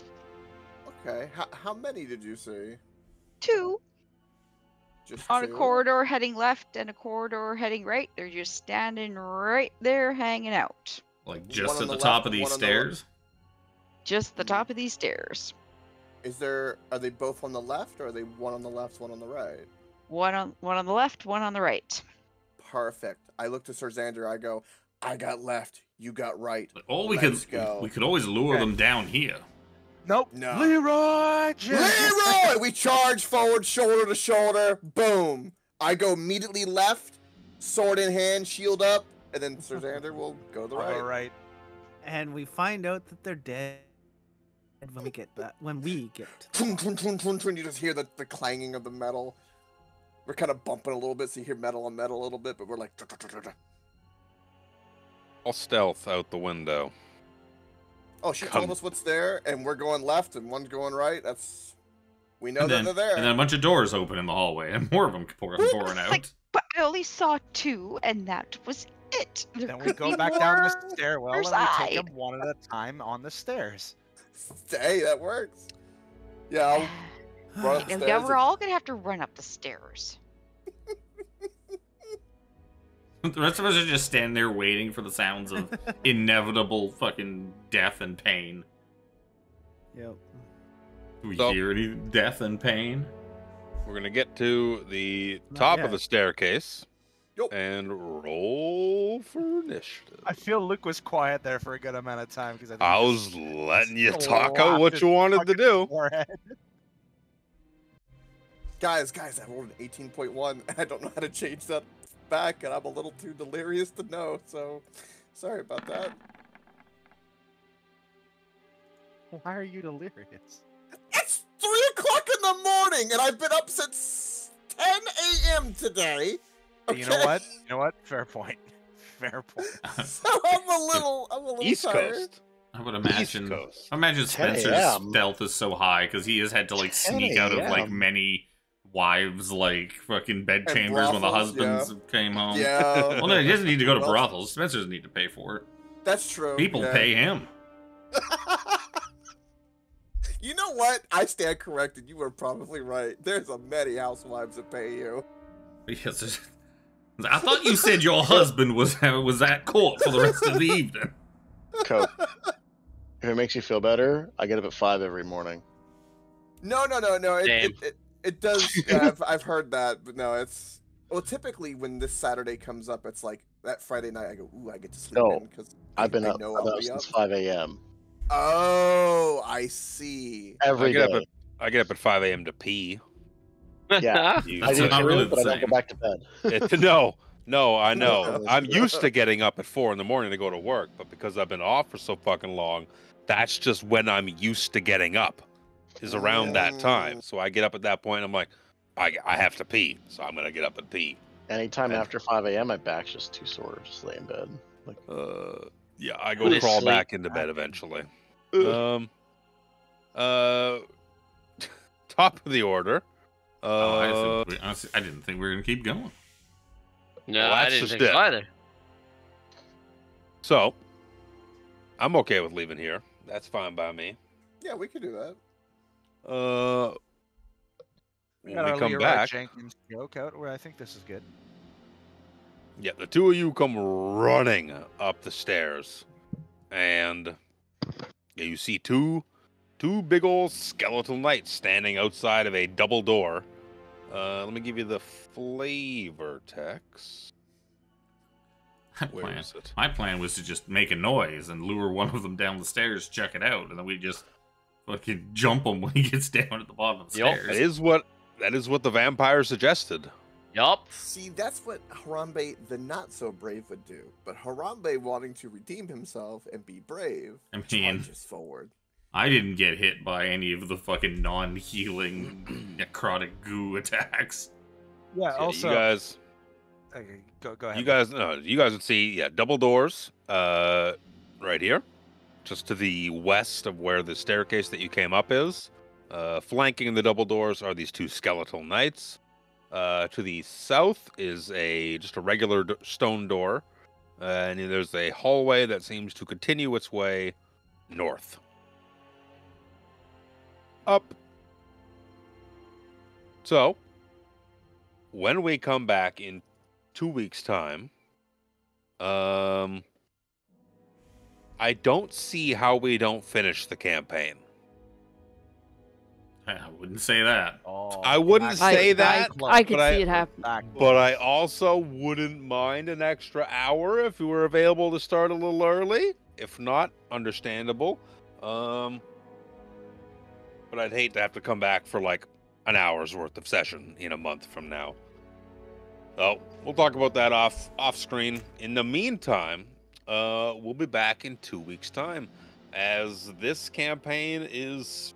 Okay. How many did you see? 2 Just on a 2? corridor heading left and a corridor heading right. They're just standing right there hanging out. Like One just on at the the top left of and these one on the stairs. Just the top of these stairs. Are they both on the left, or are they one on the left, one on the right? One on the left, one on the right. Perfect. I look to Sir Xander. I go, I got left. You got right. Or Let's go. we could always lure them down here. Nope. No. Leroy Jenkins. Leroy! We charge forward, shoulder to shoulder. Boom. I go immediately left, sword in hand, shield up, and then Sir Xander will go to the right. All right. And we find out that they're dead when we get that. When we get. Tum, tum, tum, tum, tum. You just hear the clanging of the metal. We're kind of bumping a little bit, so you hear metal on metal a little bit, but we're like. All stealth out the window. Oh, she told us what's there, and we're going left, and one's going right. We know that they're there. And then a bunch of doors open in the hallway, and more of them pouring out. Like, but I only saw 2, and that was it. There Then we could go be back down the more stairwell per and we take side. them one at a time on the stairs. Hey, that works. Yeah, I'll run up the Yeah, stairs. we're all gonna have to run up the stairs. The rest of us are just standing there waiting for the sounds of inevitable fucking death and pain. Yep. Do we So- hear any death and pain? We're going to get to the Not top yet. of the staircase Yup. and roll for initiative. I feel Luke was quiet there for a good amount of time because I was letting you talk out what you wanted to do. Guys, I rolled an 18.1. I don't know how to change that back, and I'm a little too delirious to know, so sorry about that. Why are you delirious? It's 3 o'clock in the morning, and I've been up since 10 a.m. today. Okay? You know what? You know what? Fair point. Fair point. So I'm a little East tired. Coast. I would East imagine. Coast. I imagine 10 Spencer's a.m.. stealth is so high because he has had to like 10 sneak out of like a.m.. many wives' like fucking bed And chambers when the brothels, husbands came home. Yeah. Well, no, he doesn't need to go to Well, brothels. Spencer doesn't need to pay for it. That's true. People yeah. pay him. You know what? I stand corrected. You were probably right. There's a many housewives that pay you. Yes, I thought you said your husband was at court for the rest of the evening. Coke. If it makes you feel better, I get up at 5 every morning. No. Same. It does. Yeah, I've heard that, but no, it's typically when this Saturday comes up, it's like that Friday night. I go, ooh, I get to sleep No, in because I've been up, know I've I'll up be since up. 5 a.m. Oh, I see. every day. I get up at 5 a.m. to pee. Yeah. You- I do not too, really the but I don't go same. back to bed. No, I know. I'm used to getting up at 4 in the morning to go to work, but because I've been off for so fucking long, that's just when I'm used to getting up, is around that time. So I get up at that point, I'm like, I have to pee, so I'm gonna get up and pee. Anytime after 5 a.m., my back's just too sore. Just lay in bed. Like, Yeah, I go Really crawl sleep. back into bed eventually. Top of the order. I didn't think we were gonna keep going. No, Well, I that's didn't just think so it. either. So, I'm okay with leaving here. That's fine by me. Yeah, we could do that. We When got we our come Leroy back, Jenkins joke out where I think this is good. yeah, the two of you come running up the stairs, and yeah, you see two big old skeletal knights standing outside of a double door. Let me give you the flavor text. Where is it? My plan was to just make a noise and lure one of them down the stairs, check it out, and then we just fucking jump him when he gets down at the bottom of the Yup. stairs. That is what the vampire suggested. Yup. See, that's what Harambe the not so brave would do. But Harambe, wanting to redeem himself and be brave, I mean, charges forward. I didn't get hit by any of the fucking non-healing necrotic goo attacks. Yeah. Yeah, Also, you guys. okay, go ahead. You guys would see, double doors, right here, just to the west of where the staircase that you came up is. Flanking the double doors are these two skeletal knights. To the south is just a regular stone door, and there's a hallway that seems to continue its way north. Up. So, when we come back in 2 weeks' time, I don't see how we don't finish the campaign. I wouldn't say that. Oh, I wouldn't say that, I could but see it happen. But I also wouldn't mind an extra hour if we were available to start a little early. If not, understandable. But I'd hate to have to come back for like an hour's worth of session in a month from now. So we'll talk about that off screen. In the meantime, we'll be back in 2 weeks' time, as this campaign is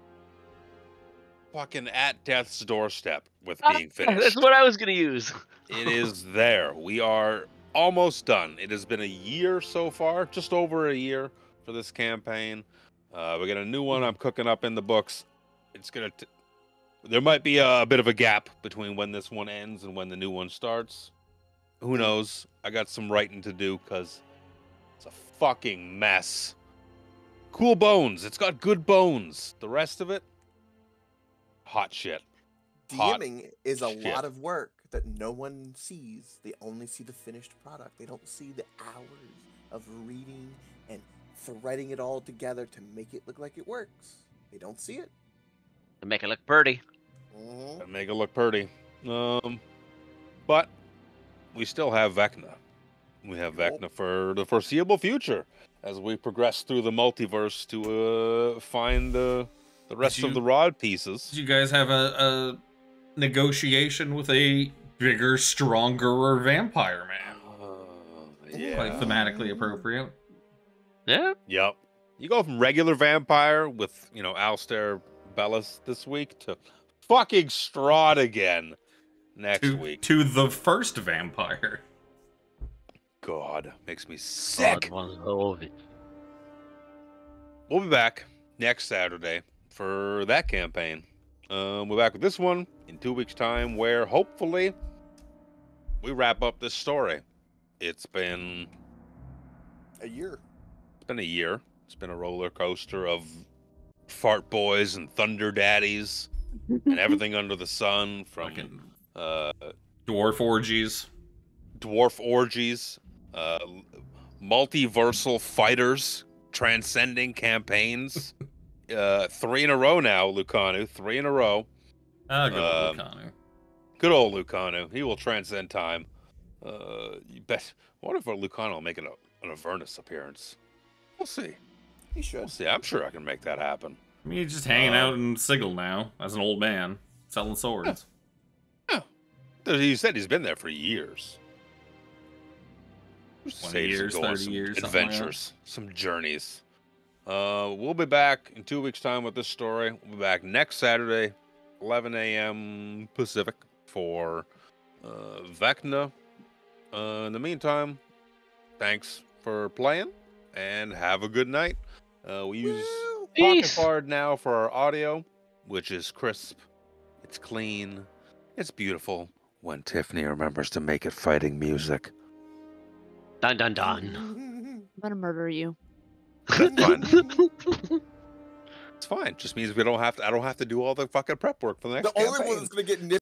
fucking at death's doorstep with being finished. That's what I was gonna use. It is there. We are almost done. It has been a year so far, just over a year for this campaign. We got a new one I'm cooking up in the books. It's gonna. There might be a bit of a gap between when this one ends and when the new one starts. Who knows? I got some writing to do because it's a fucking mess. Cool bones. It's got good bones. The rest of it, hot shit. DMing is a shit. lot of work that no one sees. They only see the finished product. They don't see the hours of reading and threading it all together to make it look like it works. They don't see it. To make it look pretty. Mm-hmm. Make it look pretty. But we still have Vecna. We have Vecna for the foreseeable future as we progress through the multiverse to find the rest of the rod pieces. Did you guys have a negotiation with a bigger, stronger vampire man? Yeah. Quite thematically appropriate. Yeah. Yep. You go from regular vampire with, Alistair Bellis this week to fucking Strahd again next week. To the first vampire. God, makes me sick. God, We'll be back next Saturday for that campaign. We're back with this one in 2 weeks' time, where hopefully we wrap up this story. It's been A year. It's been a year. It's been a roller coaster of fart boys and thunder daddies and everything under the sun, from dwarf orgies, multiversal fighters, transcending campaigns. 3 in a row now, Lucanu. 3 in a row. Good old Lucanu. Good old Lucanu. He will transcend time. You bet. I wonder if Lucanu will make an Avernus appearance. We'll see. He should. We'll see. I'm sure I can make that happen. I mean, he's just hanging out in Sigil now as an old man, selling swords. Yeah. He said he's been there for years. 20 years, 30 years, adventures, some journeys. We'll be back in 2 weeks' time with this story. We'll be back next Saturday, 11 a.m. Pacific, for Vecna. In the meantime, thanks for playing, and have a good night. We use Pocket Bard now for our audio, which is crisp, it's clean, it's beautiful, when Tiffany remembers to make it fighting music. Dun dun dun. I'm gonna murder you. That's fine. It's fine. Just means I don't have to do all the fucking prep work for the next The only campaign. one that's gonna get